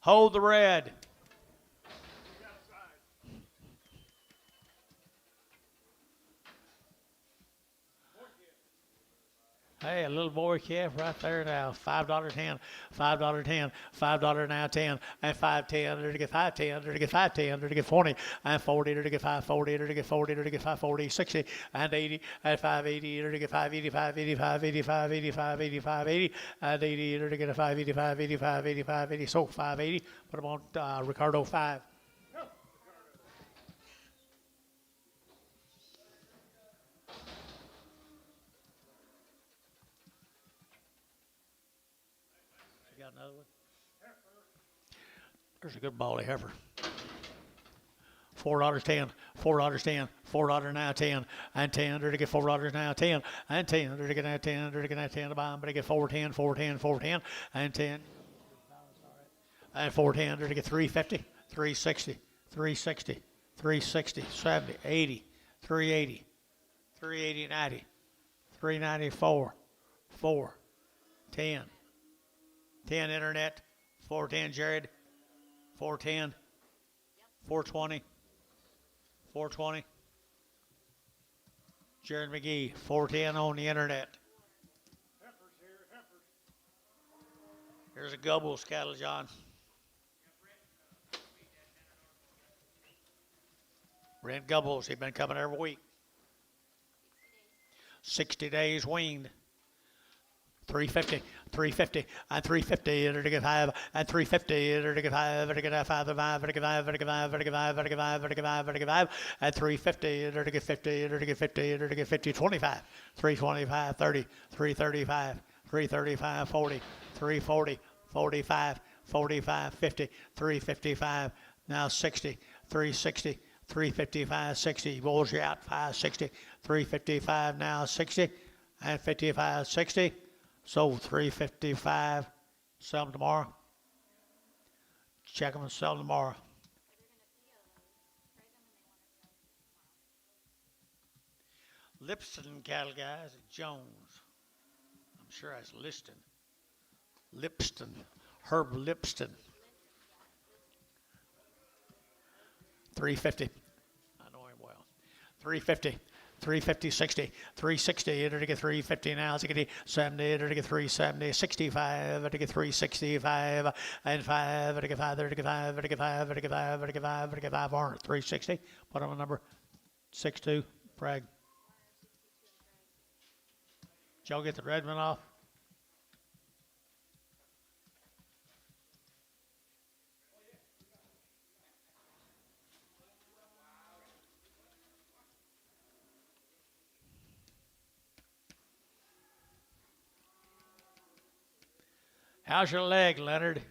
Speaker 1: Hold the red. Hey, a little boy calf right there now. $5.10, $5.10, $5 now 10, and 5.10. There to get 5.10. There to get 5.10. There to get 40, and 40. There to get 5.40. There to get 40. There to get 5.40, 60, and 80, and 5.80. There to get 5.85, 85, 85, 85, 85, 80, and 80. There to get a 5.85, 85, 85, 80. So 5.80. Put them on Ricardo 5. You got another one? There's a good bally heifer. $4.10, $4.10, $4 now 10, and 10. There to get $4 now 10, and 10. There to get now 10. There to get now 10 to buy them, but to get 4.10, 4.10, 4.10, and 10. And 4.10. There to get 3.50, 3.60, 3.60, 3.60, 70, 80, 3.80, 3.80, 90, 3.94, 4, 10, 10 internet, 4.10 Jared, 4.10, 4.20, 4.20. Jared McGee, 4.10 on the internet.
Speaker 3: Heifers here, heifers.
Speaker 1: Here's a Gobbles cattle, John. Brent Gobbles, he's been coming every week. 60 days weaned. 350, 350, and 350, and to get 5, and 350, and to get 5, and to get 5, and 5, and to get 5, and to get 5, and to get 5, and to get 5, and to get 5, and to get 5, and 350, and to get 50, and to get 50, and to get 50, 25, 325, 30, 335, 335, 40, 340, 45, 45, 50, 355, now 60, 360, 355, 60, rolls you out, 560, 355, now 60, and 55, 60. So 355, sell them tomorrow. Check them and sell them tomorrow. Lipston cattle guys at Jones. I'm sure that's Liston. Lipston, Herb Lipston. 350. I know him well. 350. 350, 60, 360, to get 350 now, 60, 70, to get 370, 65, to get 365, and 5, to get 5, to get 5, to get 5, to get 5, to get 5, to get 5, 360, put on a number, 62, Bragg. Did y'all get the Redmond off? How's your leg, Leonard?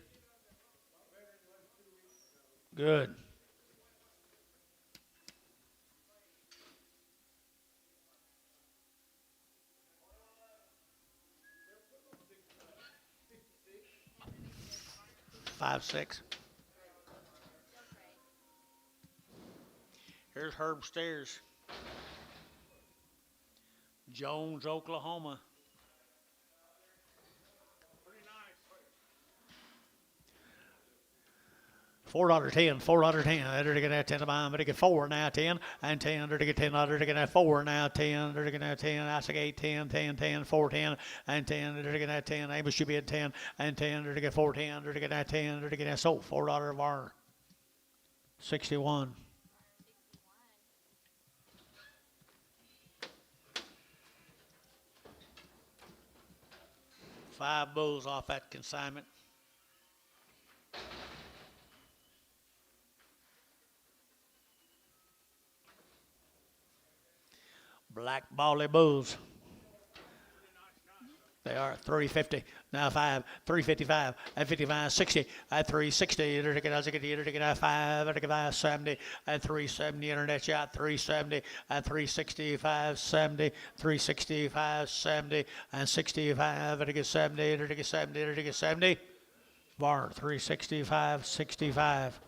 Speaker 1: Good. Five, 6. Here's Herb Stairs. Jones, Oklahoma. $4.10, $4.10. They're to get that 10 to buy them, but they get 4 now, 10, and 10. They're to get 10, they're to get that 4 now, 10. They're to get that 10. I say 8, 10, 10, 10, 4, 10, and 10. They're to get that 10. Amos should be at 10, and 10. They're to get 4, 10. They're to get that 10. They're to get that sold. $4 bar. 61. Five bulls off that consignment. Black Bally bulls. They are 350. Now 5, 355, and 55, 60, at 360. They're to get 5, they're to get 570, at 370. Internet shot 370, at 365, 70, 365, 70, and 65. They're to get 70, they're to get 70, they're to get 70. Bar 365, 65.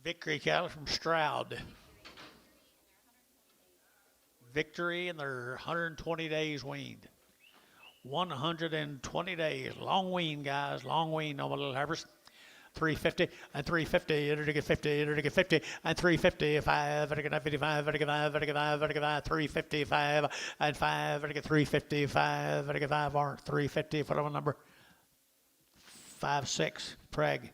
Speaker 1: Victory cattle from Stroud. Victory, and they're 120 days weaned. 120 days. Long wean, guys. Long wean on my little heifers. 350 and 350, it'll get 50, it'll get 50 and 355, it'll get 55, it'll get 5, it'll get 5, it'll get 5, 355 and 5, it'll get 355, it'll get 5 aren't 350 for the number 56 Preg.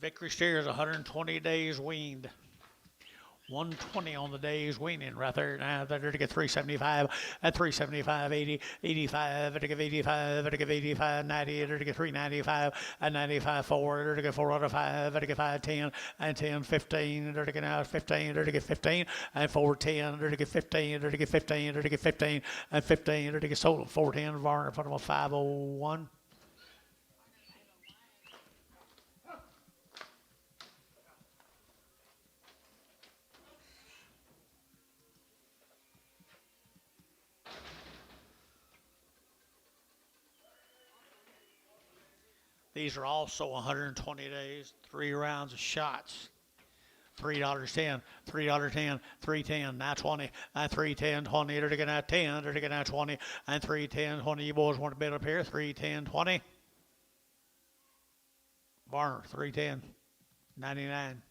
Speaker 1: Victory steers 120 days weaned. 120 on the days weaning right there. Now they're to get 375 at 375, 80, 85, to give 85, to give 85, 90, to get 395 and 95, 4, to get 4 out of 5, to get 5, 10 and 10, 15, to get out 15, to get 15 and 4, 10, to get 15, to get 15, to get 15 and 15, to get sold 410, Varner put them on 501. These are also 120 days, 3 rounds of shots. $3.10, $3.10, $3.10, now 20, and $3.10, 20, they're getting out 10, they're getting out 20, and $3.10, 20. You boys want to bid up here? $3.10, 20. Varner, $3.10, 99.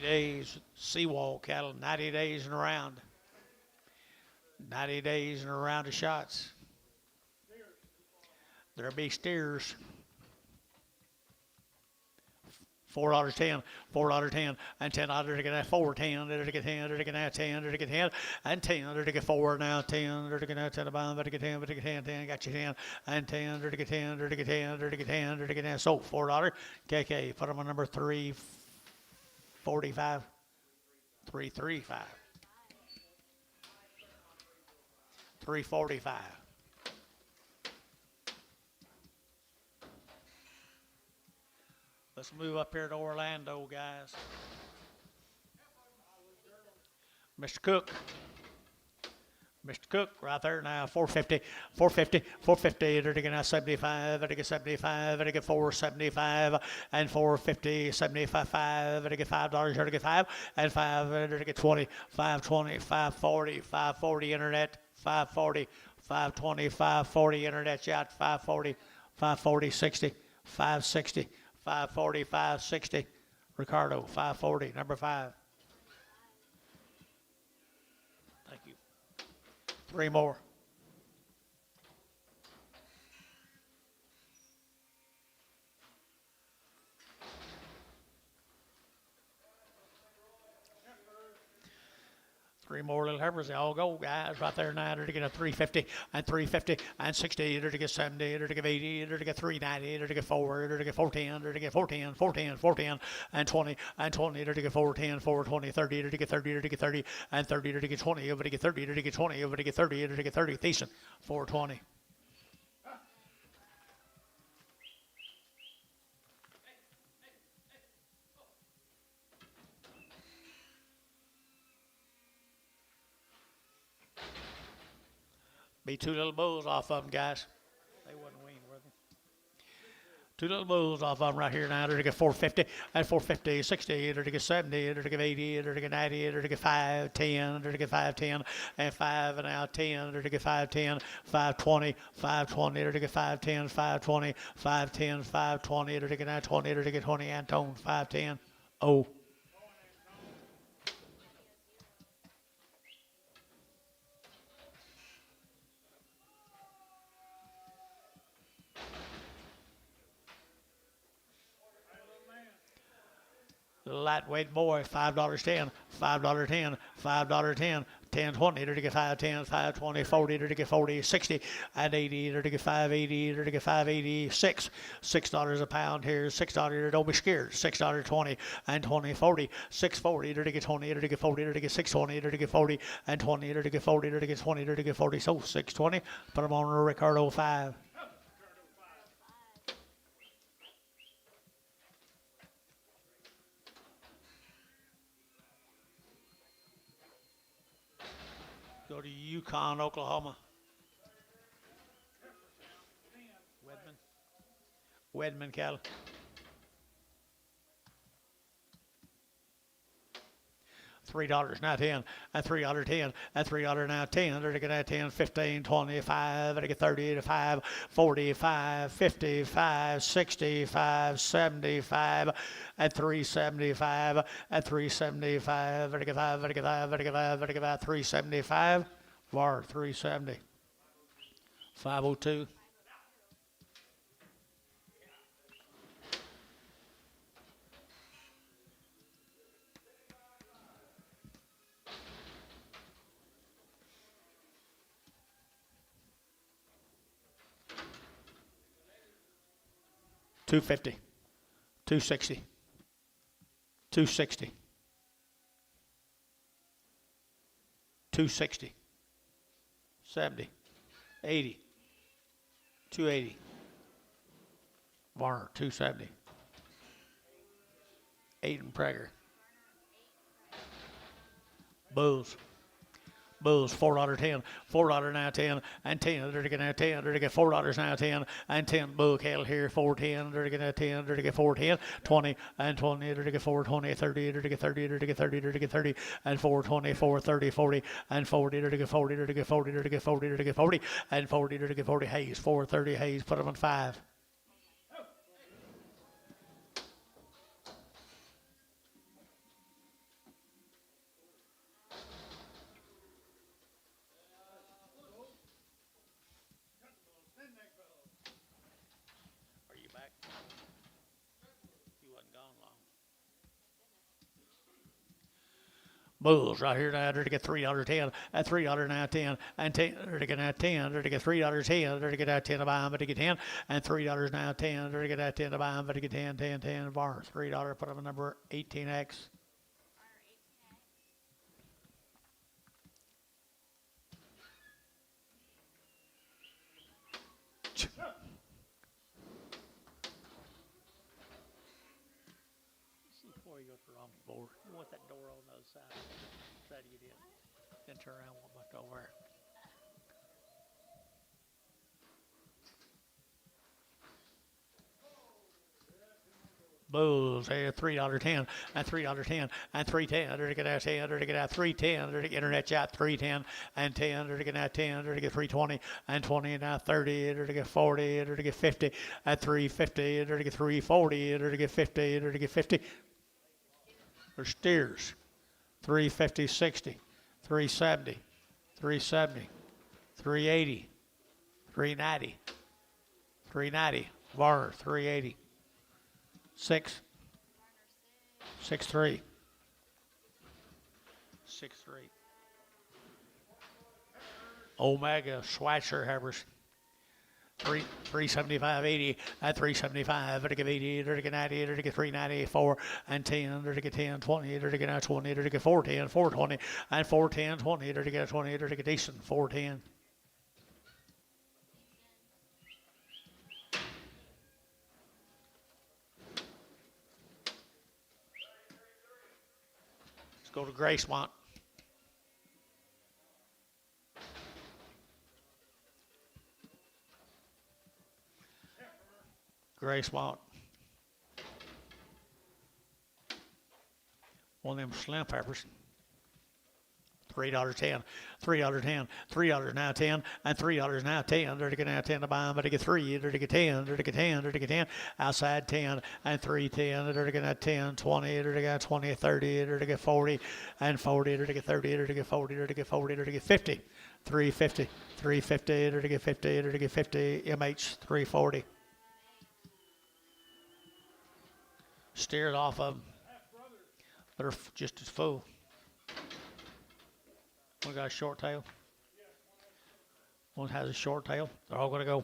Speaker 1: Days, seawall cattle, 90 days and around. 90 days and a round of shots. There'll be steers. $4.10, $4.10, and $10 to get that 410, to get 10, to get that 10, to get 10, and 10 to get 4 now, 10 to get that 10 about, to get 10, to get 10, 10, got you 10, and 10 to get 10, to get 10, to get 10, to get 10, so $4, KK, put them on number 345, 335, 345. Let's move up here to Orlando, guys. Mr. Cook. Mr. Cook, right there now, 450, 450, 450, they're getting out 75, they're getting 75, they're getting 475, and 450, 75, 5, they're getting $5, they're getting 5, and 5, they're getting 20, 520, 540, 540 internet, 540, 520, 540 internet shot, 540, 540, 60, 560, 540, 560, Ricardo, 540, number 5. Thank you. 3 more. Three more little heifers, they all go, guys, right there now. They're to get a 350 and 350 and 60, they're to get 70, they're to get 80, they're to get 390, they're to get 4, they're to get 410, they're to get 410, 410, 410, and 20, and 20, they're to get 410, 420, 30, they're to get 30, they're to get 30, and 30, they're to get 20, everybody get 30, they're to get 20, everybody get 30, they're to get 30, Thiessen, 420. Be 2 little bulls off of them, guys. They wasn't weaned, were they? Two little bulls off of them right here now. They're to get 450, at 450, 60, they're to get 70, they're to get 80, they're to get 90, they're to get 5, 10, they're to get 5, 10, and 5, and now 10, they're to get 5, 10, 5, 20, 5, 20, they're to get 5, 10, 5, 20, 5, 10, 5, 20, they're to get now 20, they're to get 20, and tone, 5, 10, oh. Lightweight boy, $5.10, $5.10, $5.10, 10, 20, they're to get 5, 10, 5, 20, 40, they're to get 40, 60, and 80, they're to get 580, they're to get 586, $6 a pound here, $6, don't be scared, $6.20, and 20, 40, 640, they're to get 20, they're to get 40, they're to get 620, they're to get 40, and 20, they're to get 40, they're to get 20, they're to get 40, so 620, put them on a Ricardo 5. Go to Yukon, Oklahoma. Wedman cattle. $3 now 10, and $3.10, and $3 now 10, they're to get 10, 15, 25, they're to get 30, 5, 45, 55, 65, 75, and 375, and 375, they're to get 5, they're to get 5, they're to get 5, they're to get 5, 375, VAR 370, 502. $250, $260, $260, $260, $70, $80, $280, Varner, $270, Aiden Prager, Bulls. Bulls, $4.10, $4 now 10, and 10, they're to get now 10, they're to get $4 now 10, and 10 bull cattle here, 410, they're to get now 10, they're to get 410, 20, and 20, they're to get 420, 30, they're to get 30, they're to get 30, they're to get 30, and 420, 430, 40, and 40, they're to get 40, they're to get 40, they're to get 40, they're to get 40, and 40, they're to get 40, Hayes, 430, Hayes, put them on 5. Bulls right here now, they're to get $3.10, and $3 now 10, and 10, they're to get now 10, they're to get $3.10, they're to get out 10 to buy them, but to get 10, and $3 now 10, they're to get out 10 to buy them, but to get 10, 10, 10, bar, $3, put them in number 18X. Before you go to the wrong board, you want that door on the other side. Try to get in. Then turn around, walk back over there. Bulls here, $3.10, and $3.10, and $3.10, they're to get out 10, they're to get out 3.10, they're to get internet chat 3.10, and 10, they're to get out 10, they're to get 3.20, and 20, and now 30, they're to get 40, they're to get 50, at 3.50, they're to get 3.40, they're to get 50, they're to get 50. There's steers, 350, 60, 370, 370, 380, 390, 390, Varner, 380. 6, 6-3, 6-3. Omega Schweitzer heifers. 375.80 at 375. They're to get 80. They're to get 90. They're to get 394 and 10. They're to get 10, 20. They're to get now 20. They're to get 410, 420 and 410, 20. They're to get 20. They're to get decent 410. Let's go to Gracemont. Gray spot. One of them slim peppers. $3.10, $3.10, $3 now 10, and $3 now 10. They're to get now 10 to buy them, but to get 3, they're to get 10, they're to get 10, they're to get 10, outside 10, and 3.10, they're to get now 10, 20, they're to get 20, 30, they're to get 40, and 40, they're to get 30, they're to get 40, they're to get 40, they're to get 50, 350, 350, they're to get 50, they're to get 50, MH 340. Steers off of them. They're just as full. One got a short tail. One has a short tail. They're all going to go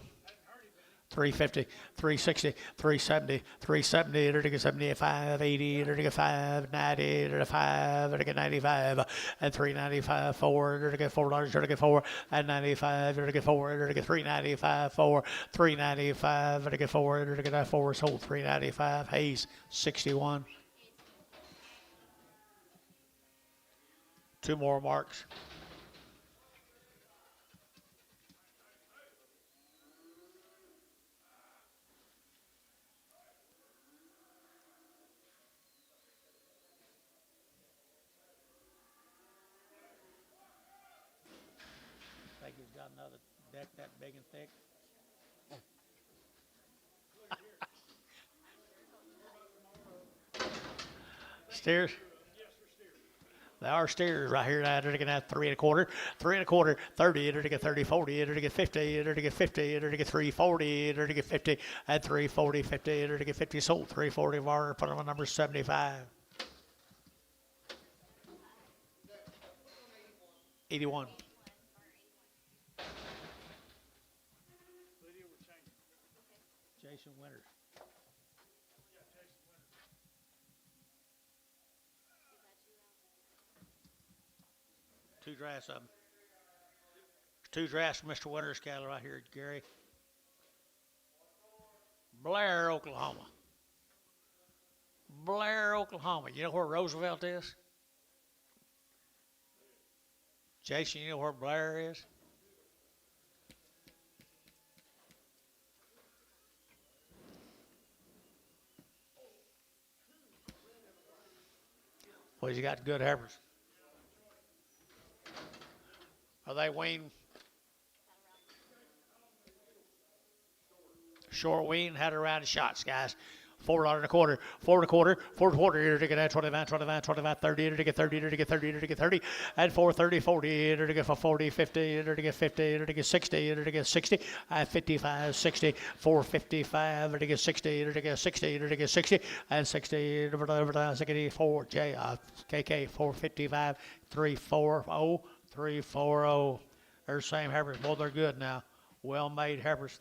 Speaker 1: 350, 360, 370, 370, they're to get 75, 80, they're to get 5, 90, they're to 5, they're to get 95, and 395, 4, they're to get $4, they're to get 4, and 95, they're to get 4, they're to get 395, 4, 395, they're to get 4, they're to get that 4, sold 395, Hayes, 61. 2 more marks. I think he's got another deck that big and thick. Steers? They are steers right here. They're to get 3 1/4, 3 1/4, 30, they're to get 30, 40, they're to get 50, they're to get 50, they're to get 340, they're to get 50, and 340, 50, they're to get 50, sold 340, Varner, put them on number 75. 81. Jason Winters. Two drafts of them. Two drafts from Mr. Winters cattle right here, Gary. Blair, Oklahoma. Blair, Oklahoma. You know where Roosevelt is? Jason, you know where Blair is? Well, you got good heifers. Are they weaned? Short wean, had a round of shots, guys. $4 1/4, 4 1/4, 4 1/4, here to get 25, 25, 25, 30, here to get 30, here to get 30, here to get 30, and 430, 40, here to get 40, 50, here to get 50, here to get 60, here to get 60, 55, 60, 455, here to get 60, here to get 60, here to get 60, and 60, 64, KK, 455, 340, 340. They're the same heifers. Both are good now. Well-made heifers.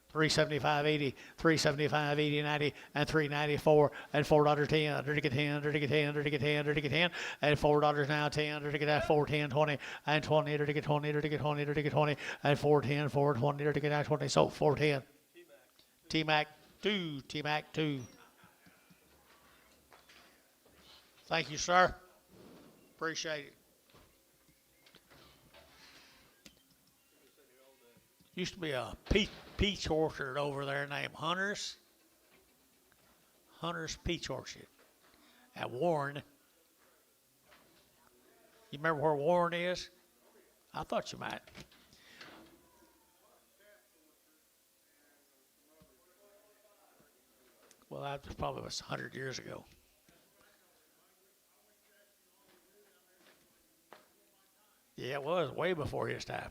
Speaker 1: 375, 80, 375, 80, 90, and 394, and $4.10, they're to get 10, they're to get 10, they're to get 10, they're to get 10, and $4 now 10, they're to get that 410, 20, and 20, they're to get 20, they're to get 20, they're to get 20, and 410, 420, they're to get that 20, so 410. T-Mac 2, T-Mac 2. Thank you, sir. Appreciate it. Used to be a peach orchard over there named Hunter's Peach Orchard at Warren. You remember where Warren is? I thought you might. Well, that was probably 100 years ago. Yeah, it was way before his time.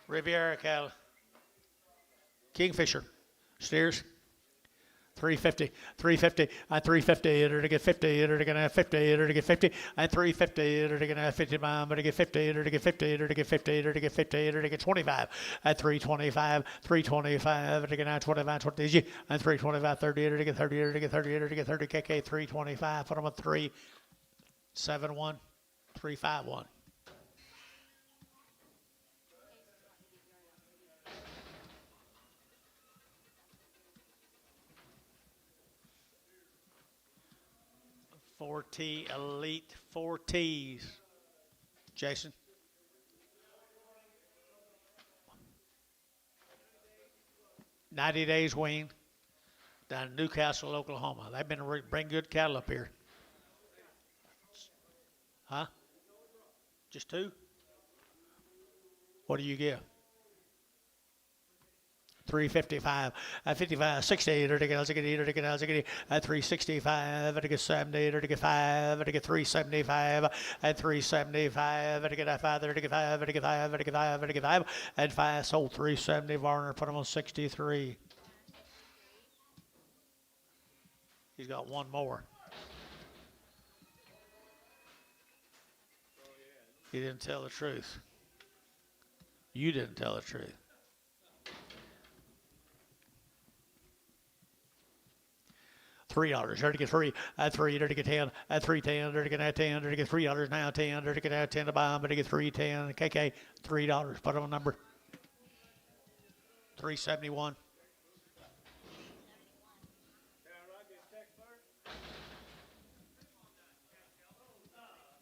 Speaker 1: Riviera cattle. Kingfisher. Steers. 350, 350, and 350, they're to get 50, they're to get 50, they're to get 50, and 350, they're to get 50, they're to get 50, they're to get 50, they're to get 50, they're to get 50, they're to get 25, and 325, 325, they're to get 25, 20, and 325, 30, they're to get 30, they're to get 30, they're to get 30, KK 325, put them at 371, 351. Four T Elite 4 T's. Jason. 90 days wean down in Newcastle, Oklahoma. They've been bring good cattle up here. Huh? Just 2? What do you give? 355, 55, 60, to get 365, to get 70, to get 5, to get 375, at 375, to get 5, to get 5, to get 5, to get 5, to get 5, and 5 sold 370. Varner put him on 63. He's got one more. He didn't tell the truth. You didn't tell the truth. $3. There to get 3. At 3. There to get 10. At 3.10. There to get at 10. There to get $3 now. 10. There to get at 10 to buy them. There to get 3.10. KK $3. Put on a number. 371.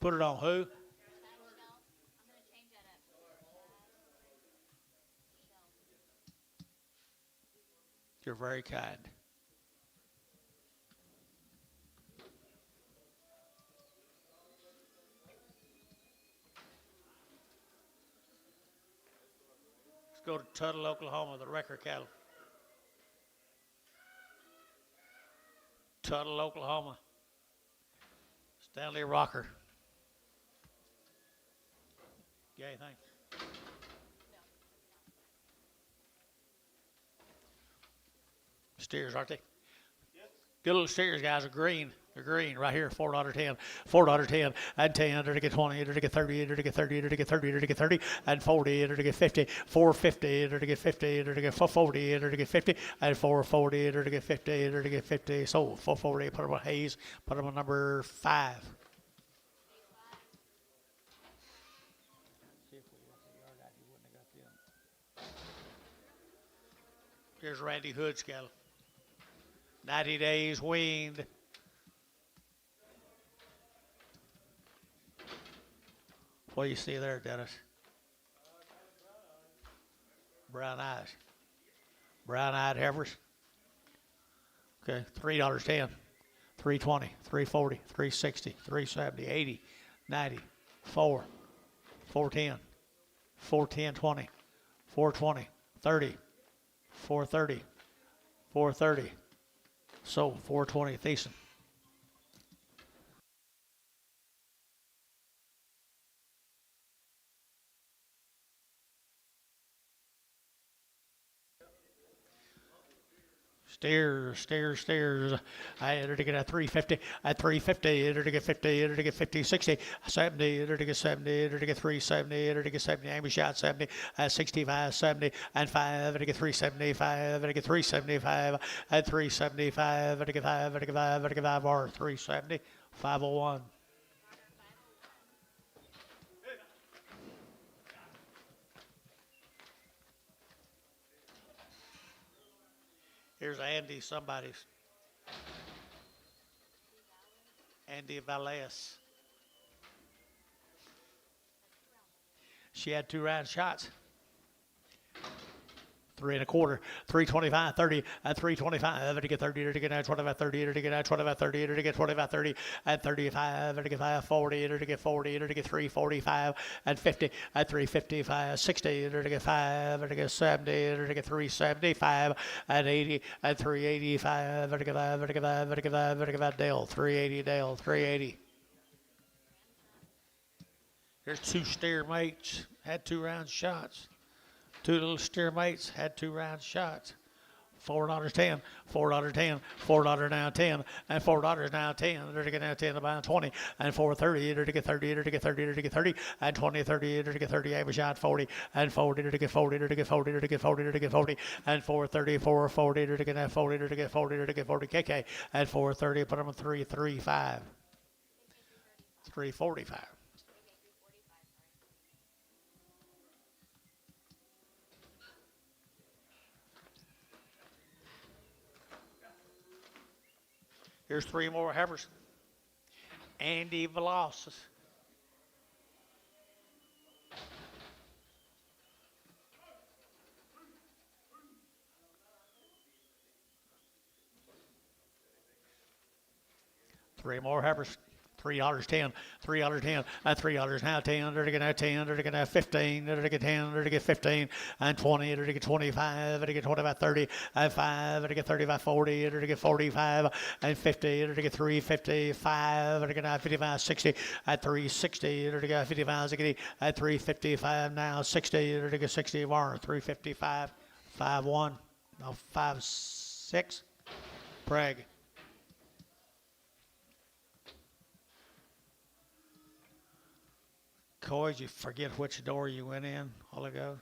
Speaker 1: Put it on who?
Speaker 2: I'm gonna change that up.
Speaker 1: You're very kind. Let's go to Tuttle, Oklahoma, the record cattle. Tuttle, Oklahoma. Stanley Rocker. Got anything? Steers, aren't they? Yes. Good little steers, guys. Are green. They're green right here. $4.10. $4.10. And 10. To get 20. To get 30. To get 30. To get 30. To get 30. And 40. To get 50. 450. To get 50. To get 440. To get 50. And 440. To get 50. To get 50. Sold 440. Put them on Hayes. Put them on number 5. Here's Randy Hood's cattle. 90 days weaned. What do you see there, Dennis? Brown eyes. Brown-eyed heifers. Okay, $3.10, $3.20, $3.40, $3.60, $3.70, $80, $90, $4, $4.10, $4.10, $20, $4.20, $30, $4.30, $4.30. So $4.20 Thiessen. Steers. I entered to get a 350, at 350, entered to get 50, entered to get 50, 60, 70, entered to get 70, entered to get 370, entered to get 70, Amy shot 70, at 65, 70, and 5, entered to get 375, entered to get 375, at 375, entered to get 5, entered to get 5, entered to get 5, or 370, 501. Here's Andy somebody's. Andy Valles. She had 2 round shots. 3 1/4, 325, 30, at 325, to get 30, to get 25, 30, to get 25, 30, to get 25, 30, at 35, to get 540, to get 40, to get 345, at 50, at 355, 60, to get 5, to get 70, to get 375, at 80, at 385, to get 5, to get 5, to get 5, to get 5, Dale, 380, Dale, 380. Here's 2 steer mates, had 2 round shots. 2 little steer mates had 2 round shots. $4.10, $4.10, $4 now 10, and $4 now 10. They're to get now 10 to buy 20, and $4.30. They're to get 30. They're to get 30. They're to get 30, and 20, 30. They're to get 30. I was shot 40, and 40. They're to get 40. They're to get 40. They're to get 40. They're to get 40, and 4.30, 4.40. They're to get 40. They're to get 40. They're to get 40. KK at 4.30. Put them on 3.35. 3.45. Here's 3 more heifers. Andy Velasquez. Three more heifers. $3.10, $3.10, and $3 now 10, to get 10, to get 15, to get 10, to get 15, and 20, to get 25, to get 25, 30, and 5, to get 35, 40, to get 45, and 50, to get 355, to get 55, 60, at 360, to get 55, 60, at 355 now 60, to get 60 more, 355, 51, no 56, Prague. Coy, did you forget which door you went in a while ago?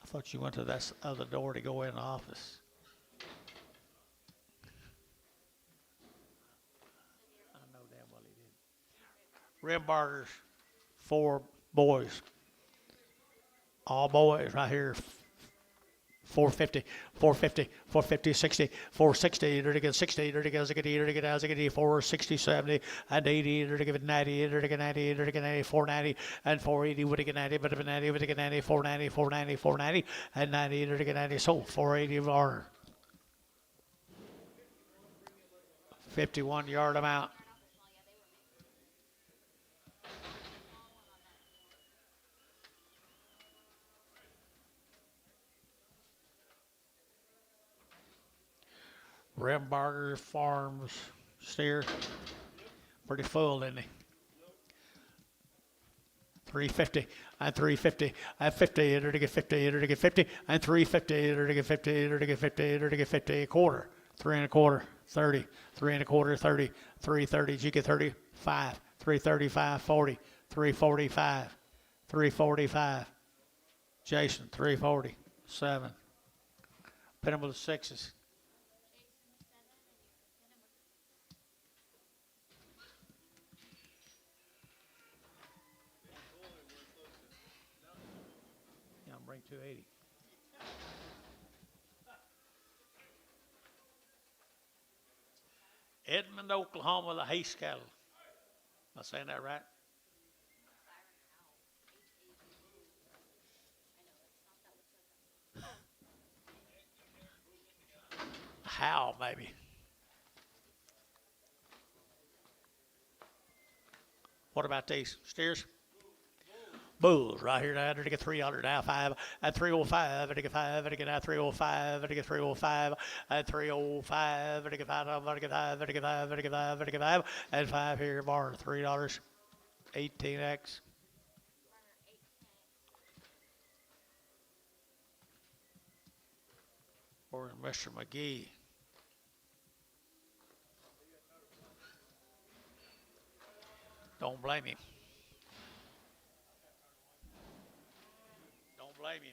Speaker 1: I thought you went to that other door to go in the office. I know damn well he did. Rib burgers, 4 boys. All boys right here. 450, 450, 450, 60, 460, to get 60, to get 60, to get 60, 460, 70, and 80, to get 90, to get 90, to get 90, 490, and 480, would get 90, but 90, would get 90, 490, 490, 490, and 90, to get 90, so 480 varner. 51-yard amount. Rembarger Farms steer. Pretty full, isn't he? 350 and 350 and 50 to get 50 to get 50 and 350 to get 50 to get 50 to get 50 a quarter. 3 1/4, 30, 3 1/4, 30, 330, you get 35, 335, 40, 345, 345. Jason, 340, 7. Pin him with the 6s. Yeah, I'm bring 280. Edmond, Oklahoma, the Haste cattle. Am I saying that right? How, maybe. What about these steers? Bulls right here now to get 300 now 5 at 305 to get 5 to get out 305 to get 305 at 305 to get 5 to get 5 to get 5 to get 5 to get 5 and 5 here bar $3 18x. Or Mr. McGee. Don't blame him. Don't blame you.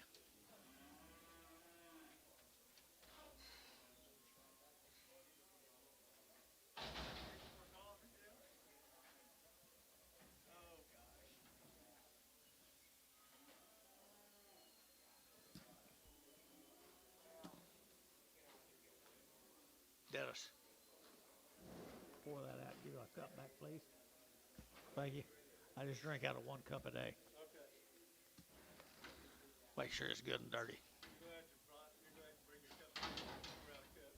Speaker 1: Dennis. Pour that out. Give me a cup back, please. Thank you. I just drink out of 1 cup a day.
Speaker 3: Okay.
Speaker 1: Make sure it's good and dirty.
Speaker 3: You're going to have to bring your cup around the cups.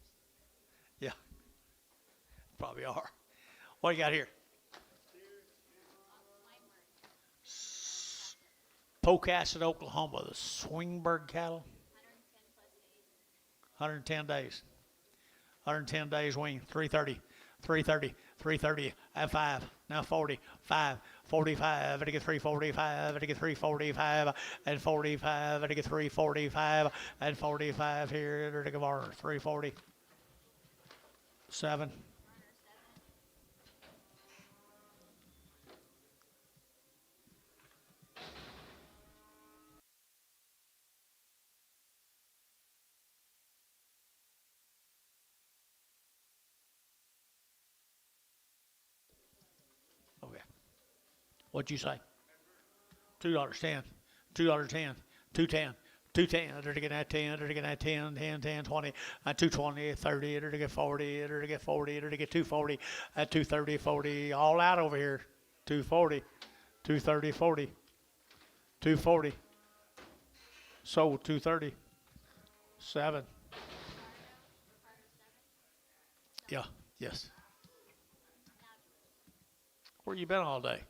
Speaker 1: Yeah. Probably are. What do you got here? Pocasset, Oklahoma, the Swingberg cattle. 110 days. 110 days wean. 330, 330, 330, at 5. Now 40, 5, 45, to get 345, to get 345, and 45, to get 345, and 45 here to get our 340. 7. Okay. What'd you say? $2.10, $2.10, 210, 210, to get that 10, to get that 10, 10, 10, 20, 220, 30, to get 40, to get 40, to get 240, 230, 40, all out over here. 240, 230, 40, 240, sold 230, 7. Yeah. Yes. Where you been all day?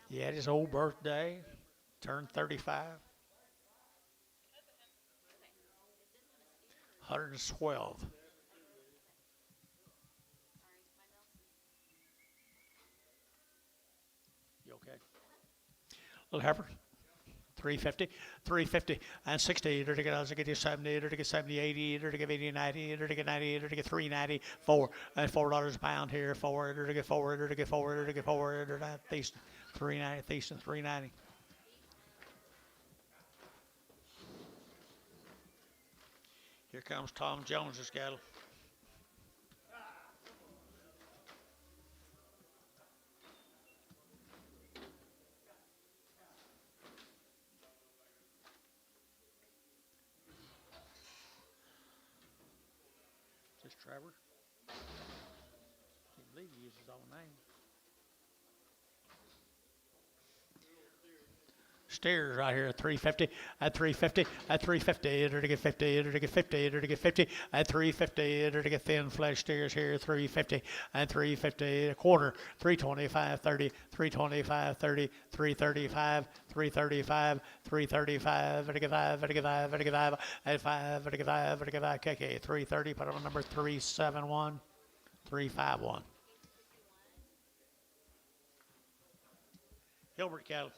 Speaker 1: Yeah, his old birthday. Turned 35. 112. You okay? Little heifer. 350, 350, and 60, either to get you 70, either to get 70, 80, either to get 80, 90, either to get 90, either to get 390, 4, and $4 a pound here, 4, either to get 4, either to get 4, either to get 4, either to Thieston, 390, Thieston, 390. Here comes Tom Jones's cattle. Is this Trevor? Can't believe he uses his own name. Steers right here at 350, at 350, at 350, either to get 50, either to get 50, either to get 50, at 350, either to get thin flesh steers here, 350, and 350, a quarter, 325, 30, 325, 30, 335, 335, 335, at a get 5, at a get 5, at a get 5, at 5, at a get 5, at a get 5, KK, 330, put on number 371, 351. Hilbert cattle.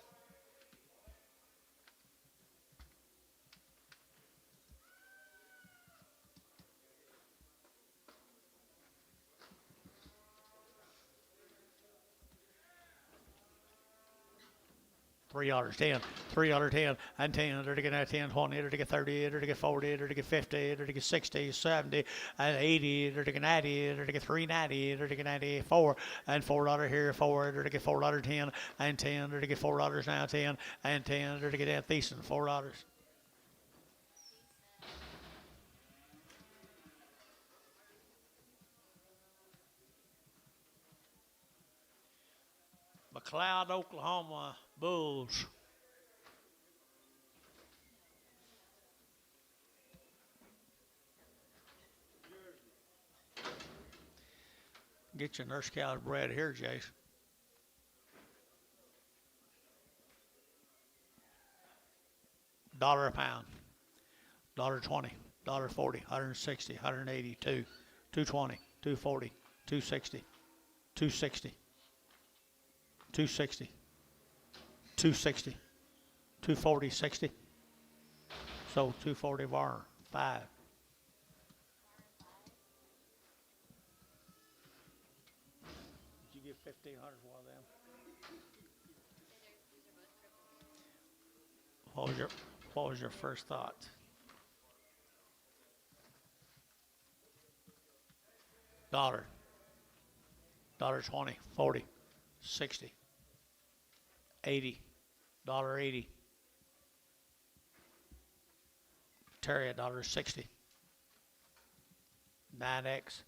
Speaker 1: $3, 10, and 10, or to get 10, 20, or to get 30, or to get 40, or to get 50, or to get 60, 70, and 80, or to get 90, or to get 390, or to get 94, and $4 here, 4, or to get $4, 10, and 10, or to get $4 now, 10, and 10, or to get that Thiessen, $4. McLeod, Oklahoma Bulls. Get your nurse cow bred here, Jace. $1 a pound. $1.20. $1.40. 160. 182. 220. 240. 260. 260. 260, 260, 240, 60. So 240 bar, 5. Did you get 1,500 for one of them? What was your first thought? $1, $1.20, 40, 60. 80, $1.80. Terry $1.60. 9X.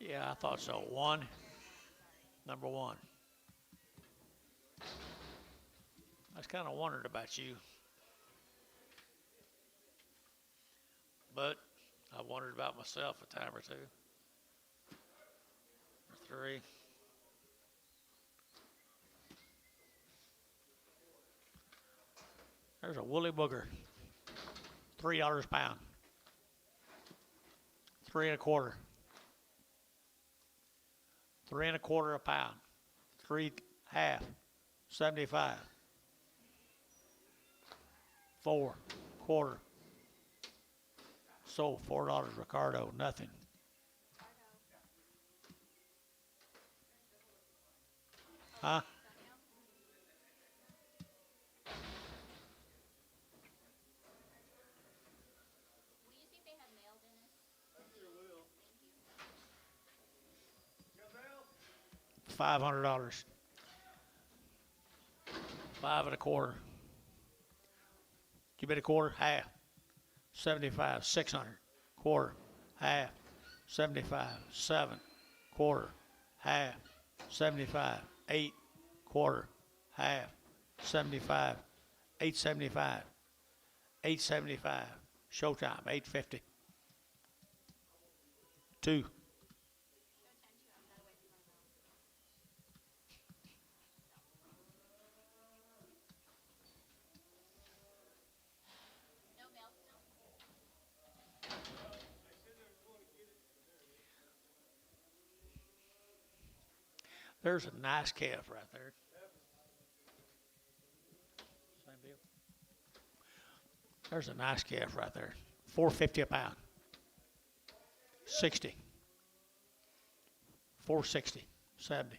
Speaker 1: Yeah, I thought so. Number 1. I was kind of wondering about you. But I wondered about myself a time or 2. Or 3. There's a woolly booger. $3 a pound. 3 1/4. 3 1/4 a pound. 3 1/2. 75. 4 1/4. Sold $4, Ricardo, nothing. Huh?
Speaker 2: Will you see if they have mail, Dennis?
Speaker 3: I sure will.
Speaker 2: Thank you.
Speaker 1: $500. 5 1/4. You bet a quarter, half. 75, 600, quarter, half, 75, 7, quarter, half, 75, 8, quarter, half, 75, 875, 875, showtime, 850, 2,
Speaker 2: No milk still?
Speaker 1: there's a nice calf right there. Same deal. There's a nice calf right there. 450 a pound. 60. 460, 70,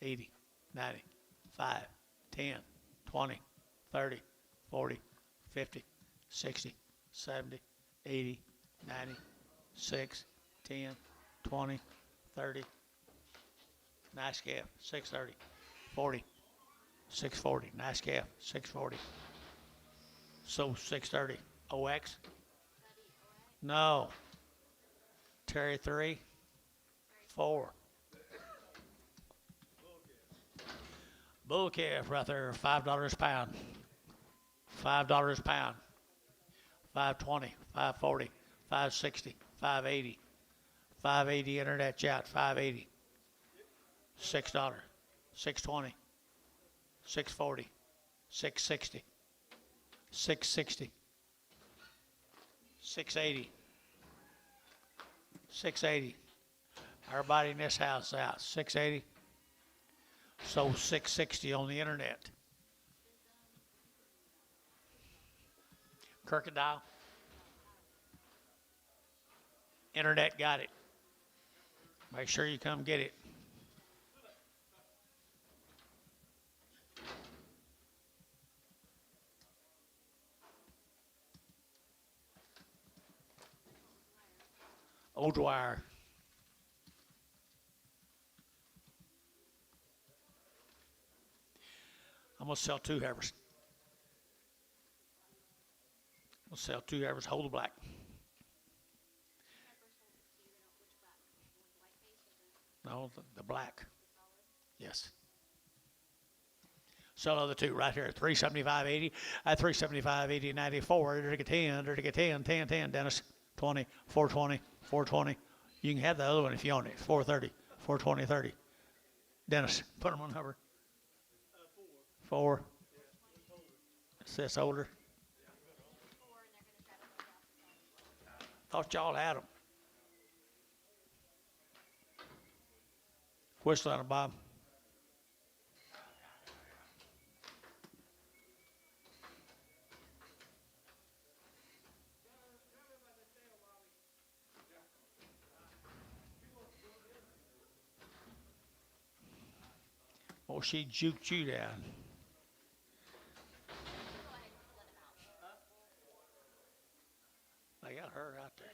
Speaker 1: 80, 90, 5, 10, 20, 30, 40, 50, 60, 70, 80, 90, 6, 10, 20, 30. Nice calf, 630, 40, 640. Nice calf, 640. So 630. OX? No. Terry 3, 4. Bull calf right there, $5 a pound. $5 a pound. 520, 540, 560, 580. 580 internet chat, 580. $6, 620, 640, 660, 660, 680, 680. Everybody in this house out, 680. So 660 on the internet. Crocodile. Internet got it. Make sure you come get it. Old wire. I'm gonna sell 2 heifers. I'll sell 2 heifers, hold the black. No, the black. Yes. Sell other 2 right here. 375.80. At 375.80, 94. There to get 10. There to get 10. 10. 10. Dennis. 20. 420. 420. You can have the other one if you own it. 430. 420. 30. Dennis, put them on cover. 4. That's older. Thought y'all had them. Whistle at 'em, Bob. Oh, she juked you down. They got her out there.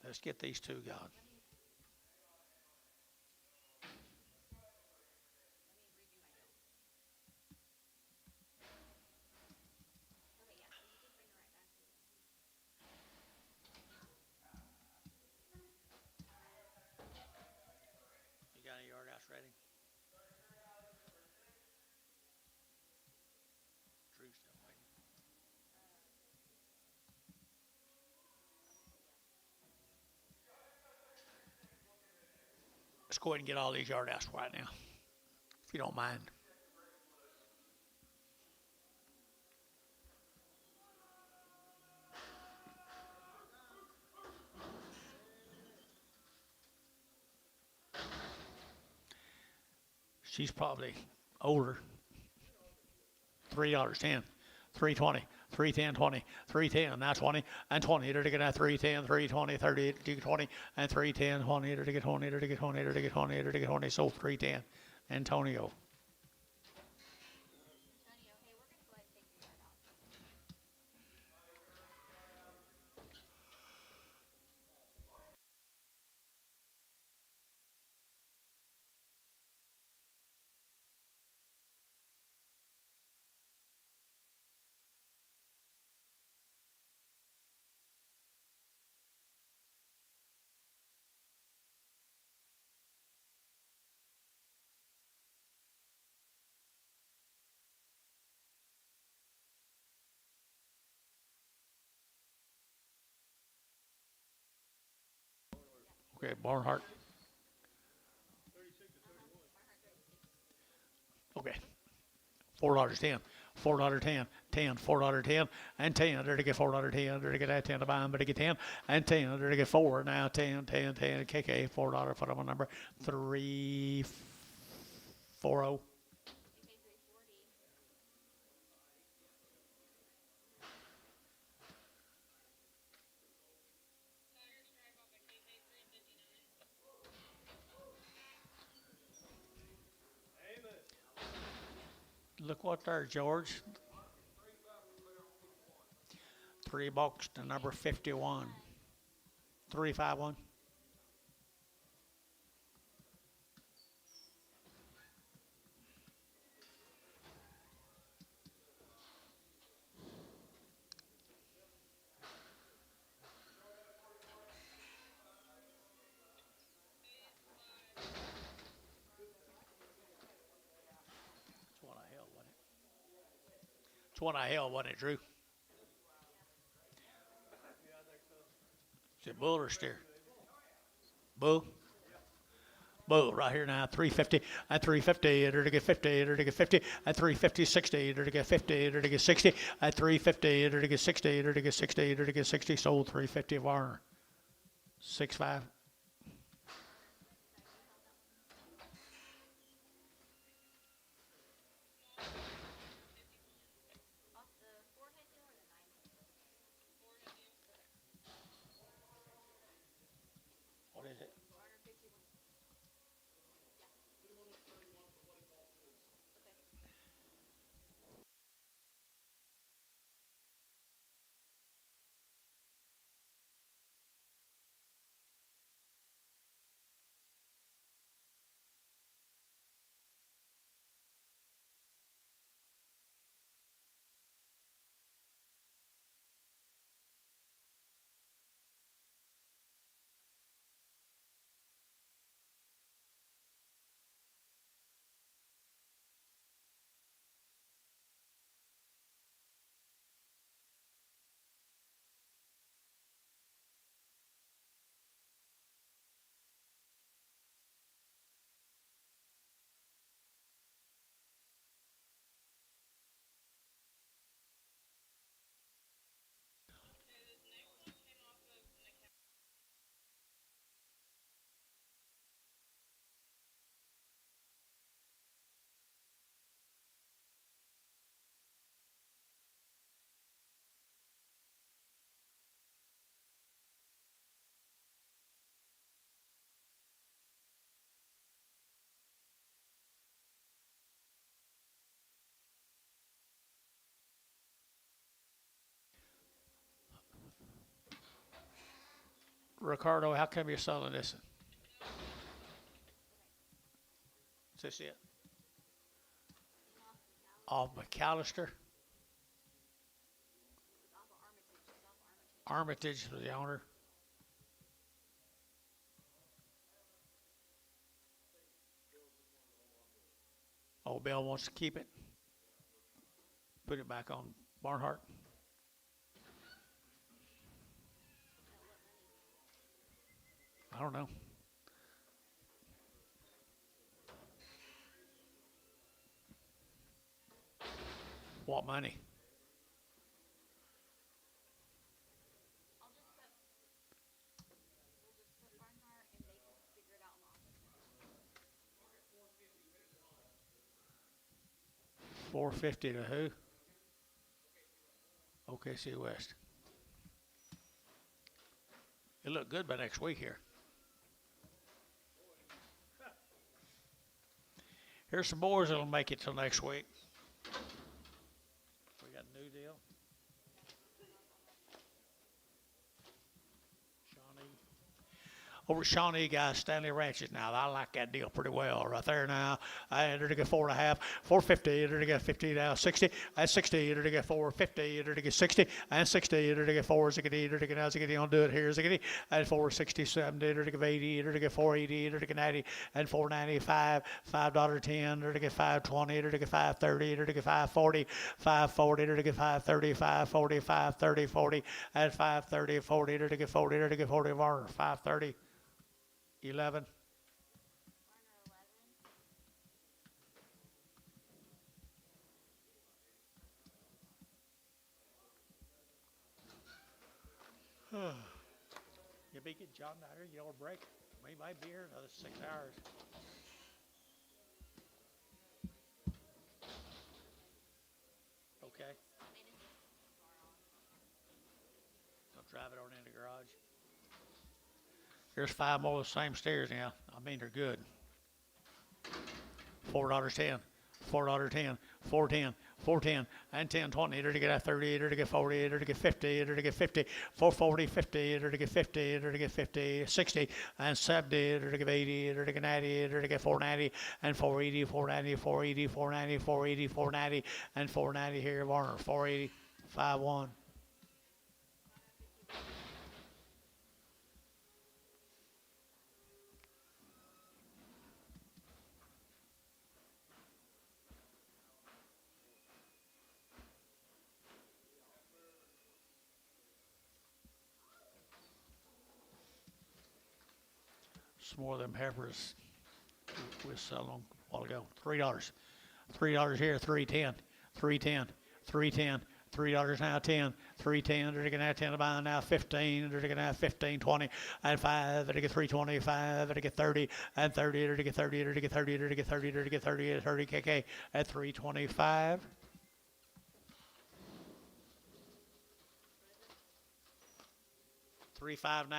Speaker 1: Let's get these 2 going. You got any yard house ready? Drew's still waiting. Let's go ahead and get all these yard house right now, if you don't mind. She's probably older. $3.10, 320, 310, 20, 310, now 20, and 20, to get 310, 320, 30, to get 20, and 310, 20, to get 20, to get 20, to get 20, to get 20, so 310. Antonio. Okay, Barnhart. Okay. $4.10. $4.10. 10. $4.10 and 10. There to get $4.10. There to get that 10 to buy them. There to get 10 and 10. There to get 4. Now 10, 10, 10. KK $4. Put on my number 340.
Speaker 2: KK 340.
Speaker 1: Look what there, George. $3 to number 51. 351. It's one I held, wasn't it, Drew? Is it bull or steer? Bull. Bull right here now, 350 at 350, enter to get 50, enter to get 50 at 350, 60, enter to get 50, enter to get 60 at 350, enter to get 60, enter to get 60, enter to get 60, sold 350 Varner. 6.5.
Speaker 2: Off the 4 head deal or the 9 head deal?
Speaker 1: What is it?
Speaker 2: 451.
Speaker 1: Ricardo, how come you're selling this? Is this it? Off McAllister?
Speaker 2: It's off of Armitage. It's off Armitage.
Speaker 1: Armitage was the owner. Oh, Bill wants to keep it. Put it back on Barnhart. I don't know. What money?
Speaker 2: We'll just put Barnhart and they can figure it out in the office.
Speaker 1: 450 to who? OKC West. It looked good by next week here. Here's some boys that'll make it till next week. We got a new deal. Over at Shawnee, guys, Stanley Ranches. Now, I like that deal pretty well right there now. I entered to get 4.5, 450, entered to get 50 now, 60, at 60, entered to get 450, entered to get 60, and 60, entered to get 4, Ziggity, entered to get now, Ziggity, on do it here, Ziggity, at 467, entered to get 80, entered to get 480, entered to get 90, and 495, $5.10, entered to get 520, entered to get 530, entered to get 540, 540, entered to get 530, 540, 530, 40, at 530, 40, entered to get 40, entered to get 40, 530. 11. You'll be getting John down here. You don't break. We might be here another 6 hours. Okay. I'll drive it on in the garage. Here's 5 more of the same stairs now. I mean, they're good. $4.10. $4.10. $4.10. $4.10 and 10, 20, enter to get a 30, enter to get 40, enter to get 50, enter to get 50, 440, 50, enter to get 50, enter to get 50, 60 and 70, enter to get 80, enter to get 90, enter to get 490 and 480, 490, 480, 490, 480, 490 and 490 here, Warner, 480, 51. Some more of them heifers we was selling them a while ago. $3. $3 here, 310, 310, 310, $3 now, 10, 310, they're going to have 10 to buy now, 15, they're going to have 15, 20, and 5, they're going to get 325, they're going to get 30, and 30, they're going to get 30, they're going to get 30, they're going to get 30, they're going to get 30, 30 KK at 325. $359.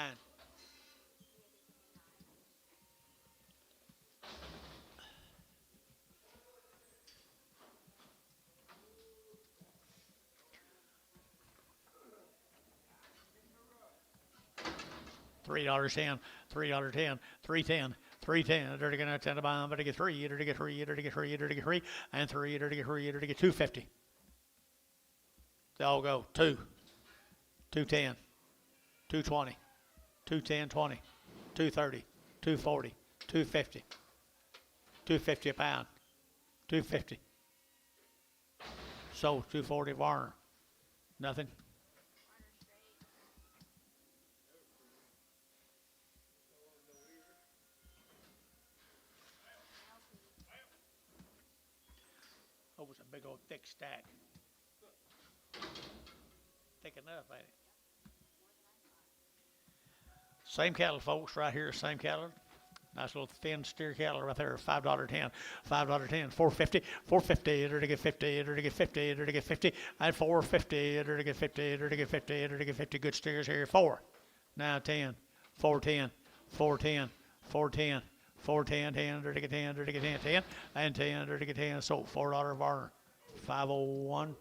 Speaker 1: $3.10, $3.10, $3.10, $3.10. They're gonna have 10 to buy them, but they get 3, they're to get 3, they're to get 3, they're to get 3, and 3, they're to get 3, they're to get 250. They all go 2, 210, 220, 210, 20, 230, 240, 250, 250 a pound, 250. So 240 Varner. Nothing. Oh, it was a big old thick stack. Thick enough, ain't it? Same cattle, folks, right here, same cattle. Nice little thin steer cattle right there, $5.10, $5.10, 450, 450, enter to get 50, enter to get 50, enter to get 50, and 450, enter to get 50, enter to get 50, enter to get 50. Good steers here, 4. Now 10, 410, 410, 410, 410, 10, enter to get 10, enter to get 10, 10, and 10, enter to get 10. So $4 Varner, 501.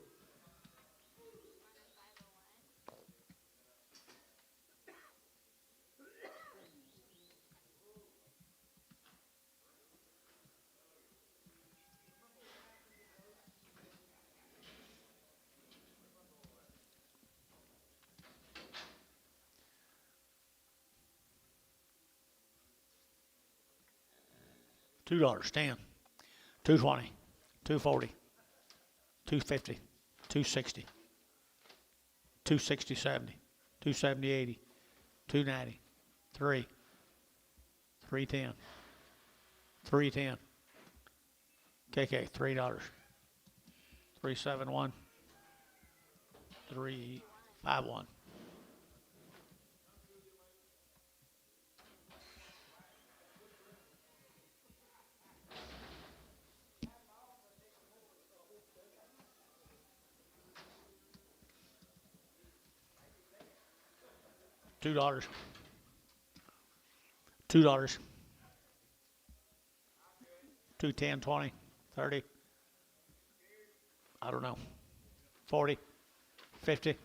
Speaker 1: $2, 10, 220, 240, 250, 260, 260, 70, 270, 80, 290, 3, 310, 310, KK, $3, 371, 351. $2, $2, 210, 20, 30. I don't know. 40, 50,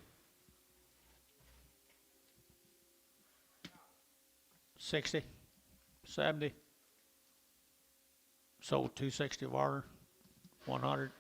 Speaker 1: 60, 70. Sold 260 Varner, 100.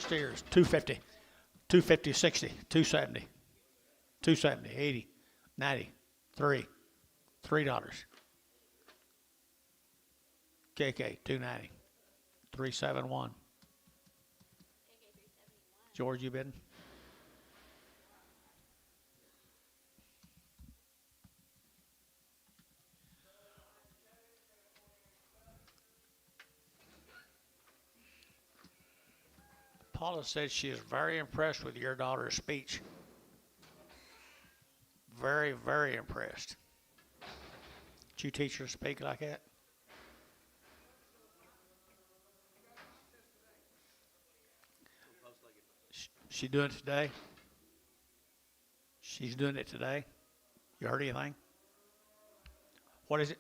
Speaker 1: Steers, 250, 250, 60, 270, 270, 80, 90, $3. KK, 290, 371.
Speaker 2: KK 371.
Speaker 1: George, you bidding? Paula said she is very impressed with your daughter's speech. Very, very impressed. Did you teach her to speak like that? She doing it today? She's doing it today? You heard anything? What is it?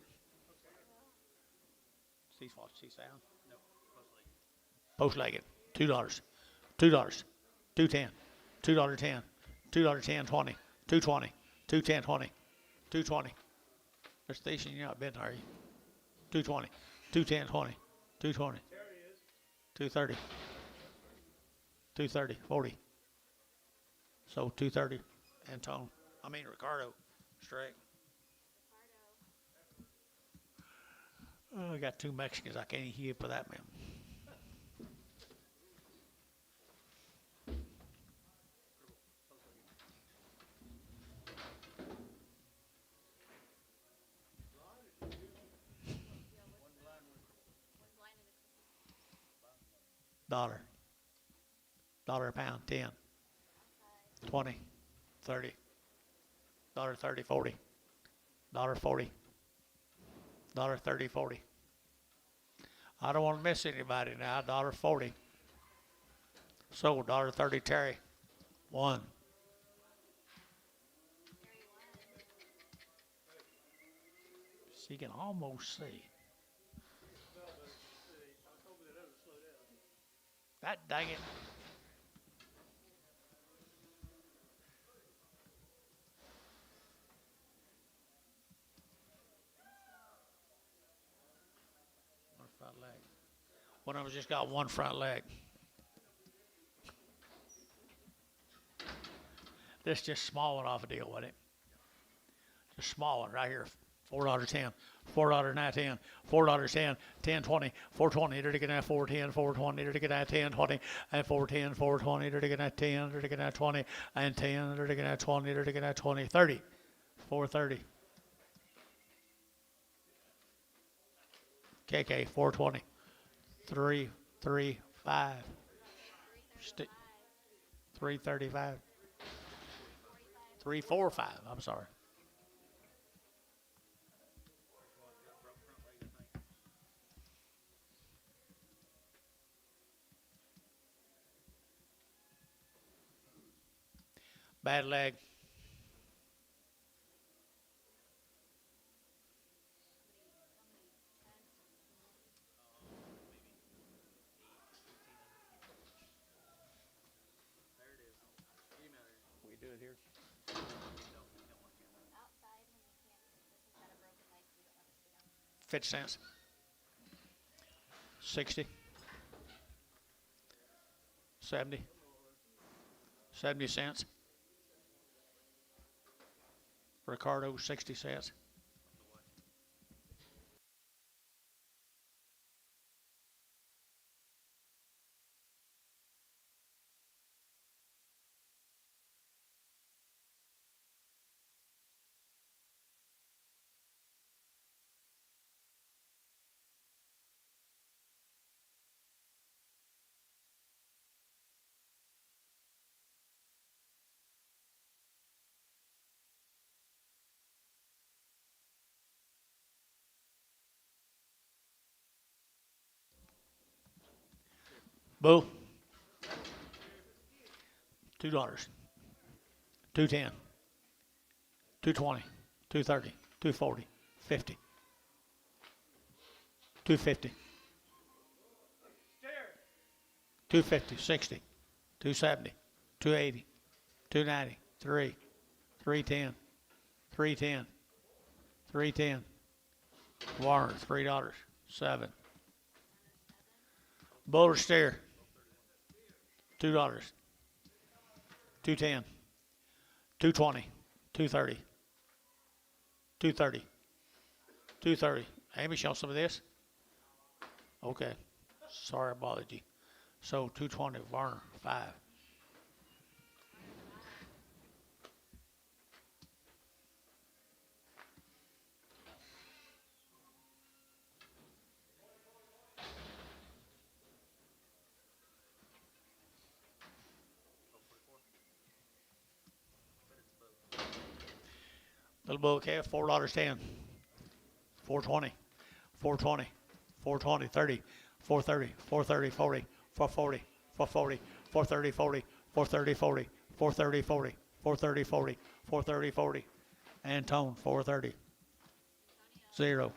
Speaker 1: C-sound?
Speaker 4: No,
Speaker 1: Post-legged. $2. $2. $2.10. $2.10. $2.10. 20. $2.20. $2.10. 20. $2.20. Mr. Station, you're not bidding, are you? $2.20. $2.10. 20. $2.20. $2.30. $2.30. 40. So $2.30. Antone. Ricardo. Straight. Oh, I got 2 Mexicans. I can't hear for that, man. Dollar a pound, 10, 20, 30, $30, 40, $40, $30, 40. I don't want to miss anybody now. $40. Sold $30 Terry. 1. She can almost see. That dang it. One front leg. One of them just got one front leg. This just small one off a deal with it. Just small one right here. $4.10. $4.10. $4.10. $10.20. $4.20. They're taking that $4.10. $4.20. They're taking that $10.20. And $4.10. $4.20. They're taking that $10. They're taking that $20. And $10. They're taking that $20. They're taking that $20. $30. $4.30. KK. $4.20. 335. 335. 345. I'm sorry. Bad leg. We do it here.
Speaker 2: Outside when you can't. This has got a broken leg, so we don't want to stay down.
Speaker 1: 50 cents. 60. 70. 70 cents. Ricardo, 60 cents. Boo. $2. $2.10. $2.20. $2.30. $2.40. $50. $2.50. $2.50. $60. $2.70. $2.80. $2.90. $3. $3.10. $3.10. $3.10. Warner, $3. $7. Bull or steer? $2, $2.10, $2.20, $2.30, $2.30, $2.30. Amy, show some of this. Okay. Sorry I bothered you. So $2.20, Varner, 5. Little bull calf, $4.10, $4.20, $4.20, $4.20, 30, $4.30, $4.30, 40, $4.40, $4.40, $4.30, 40, $4.30, 40, $4.30, 40, $4.30, 40, $4.30, 40, and tone, $4.30, 0.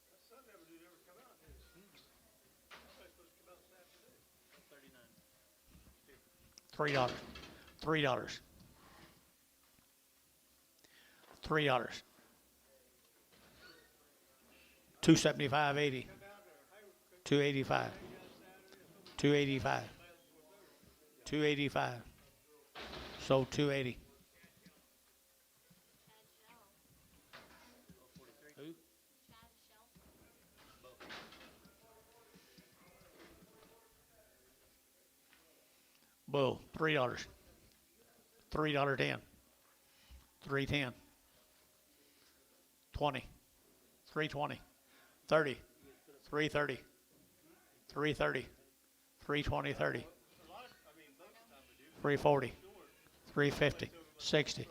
Speaker 3: That sun never did ever come out, did it? Somebody's supposed to come out this afternoon.
Speaker 4: 39.
Speaker 1: $3, $3, $3, $2.75.80, $2.85, $2.85, $2.85, so $2.80. Who?
Speaker 2: Chad Shell.
Speaker 1: Bull, $3, $3.10, $3.10, 20, $3.20, 30, $3.30, $3.30, $3.20, 30, $3.40, $3.50, $60,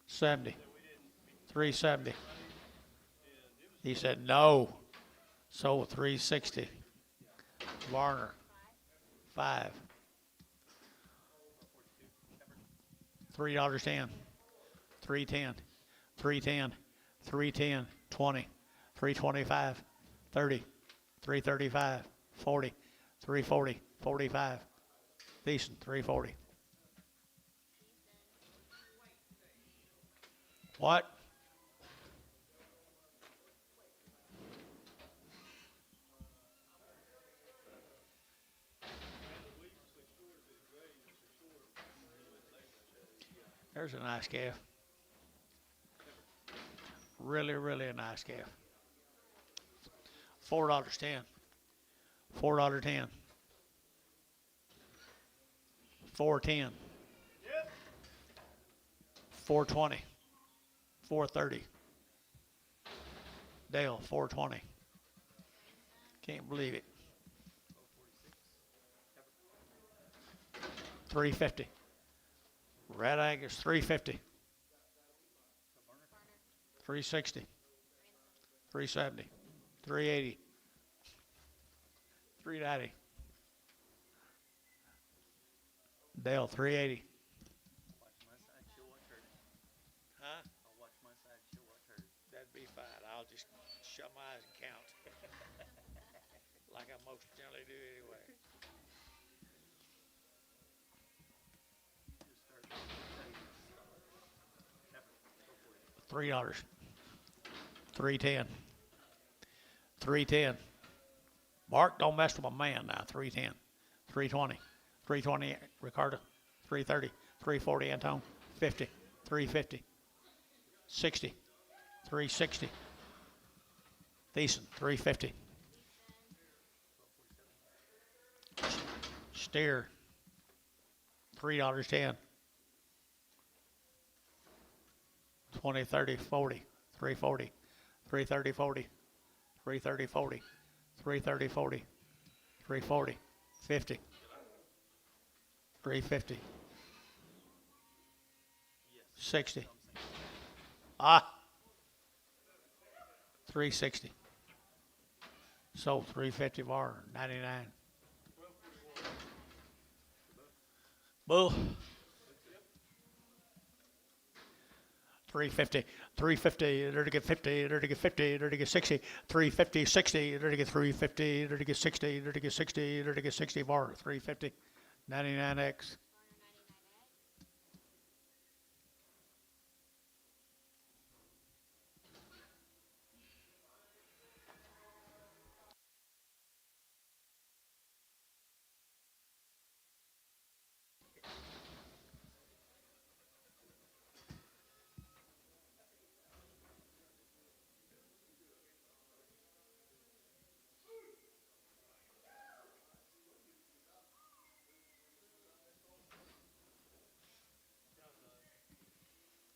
Speaker 1: $70, $3.70. He said no, so $3.60. Varner, 5. $3.10, $3.10, $3.10, $3.10, 20, $3.25, 30, $3.35, 40, $3.40, 45. Decent, $3.40. What? There's a nice calf. Really, really a nice calf. $4.10. $4.10. $4.10. $4.20. $4.30. Dale, $4.20. Can't believe it. $3.50. Red Angus, $3.50. $3.60. $3.70. $3.80. $3.90. Dale, $3.80.
Speaker 4: Watch my side, she'll watch hers.
Speaker 1: Huh?
Speaker 4: I'll watch my side, she'll watch hers.
Speaker 1: That'd be fine. I'll just shut my eyes and count. Like I most generally do anyway.
Speaker 4: Just start. Stop. Go for it.
Speaker 1: $3. $3.10. $3.10. Mark, don't mess with my man now. $3.10. $3.20. $3.20, Ricardo. $3.30. $3.40, Antone. $50. $3.50. $60. $3.60. Decent. $3.50. Steer. $3.10. 20, 30, 40, 340, 330, 40, 330, 40, 330, 40, 340, 50, 350, 60. Ah, 360. Sold 350 bar, 99. Bull. 350, 350, there to get 50, there to get 50, there to get 60, 350, 60, there to get 350, there to get 60, there to get 60, there to get 60 bar, 350, 99X.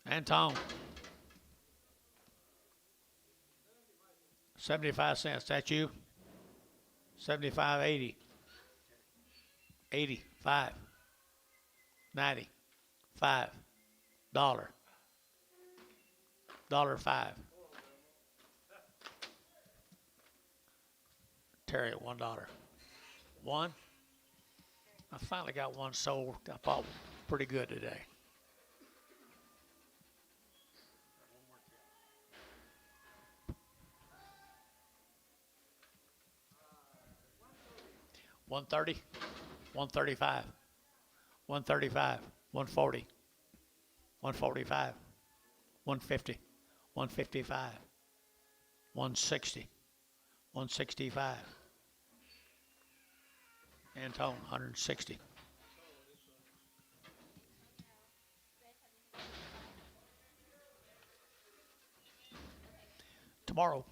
Speaker 1: Antone. 75 cents. That you? 75, 80. 80, 5. 90, 5. Dollar. $1.05. Terry at $1. One. I finally got one sold. I bought pretty good today. $130, $135, $135, $140, $145, $150, $155, $160, $165. Antone, $160. Tomorrow.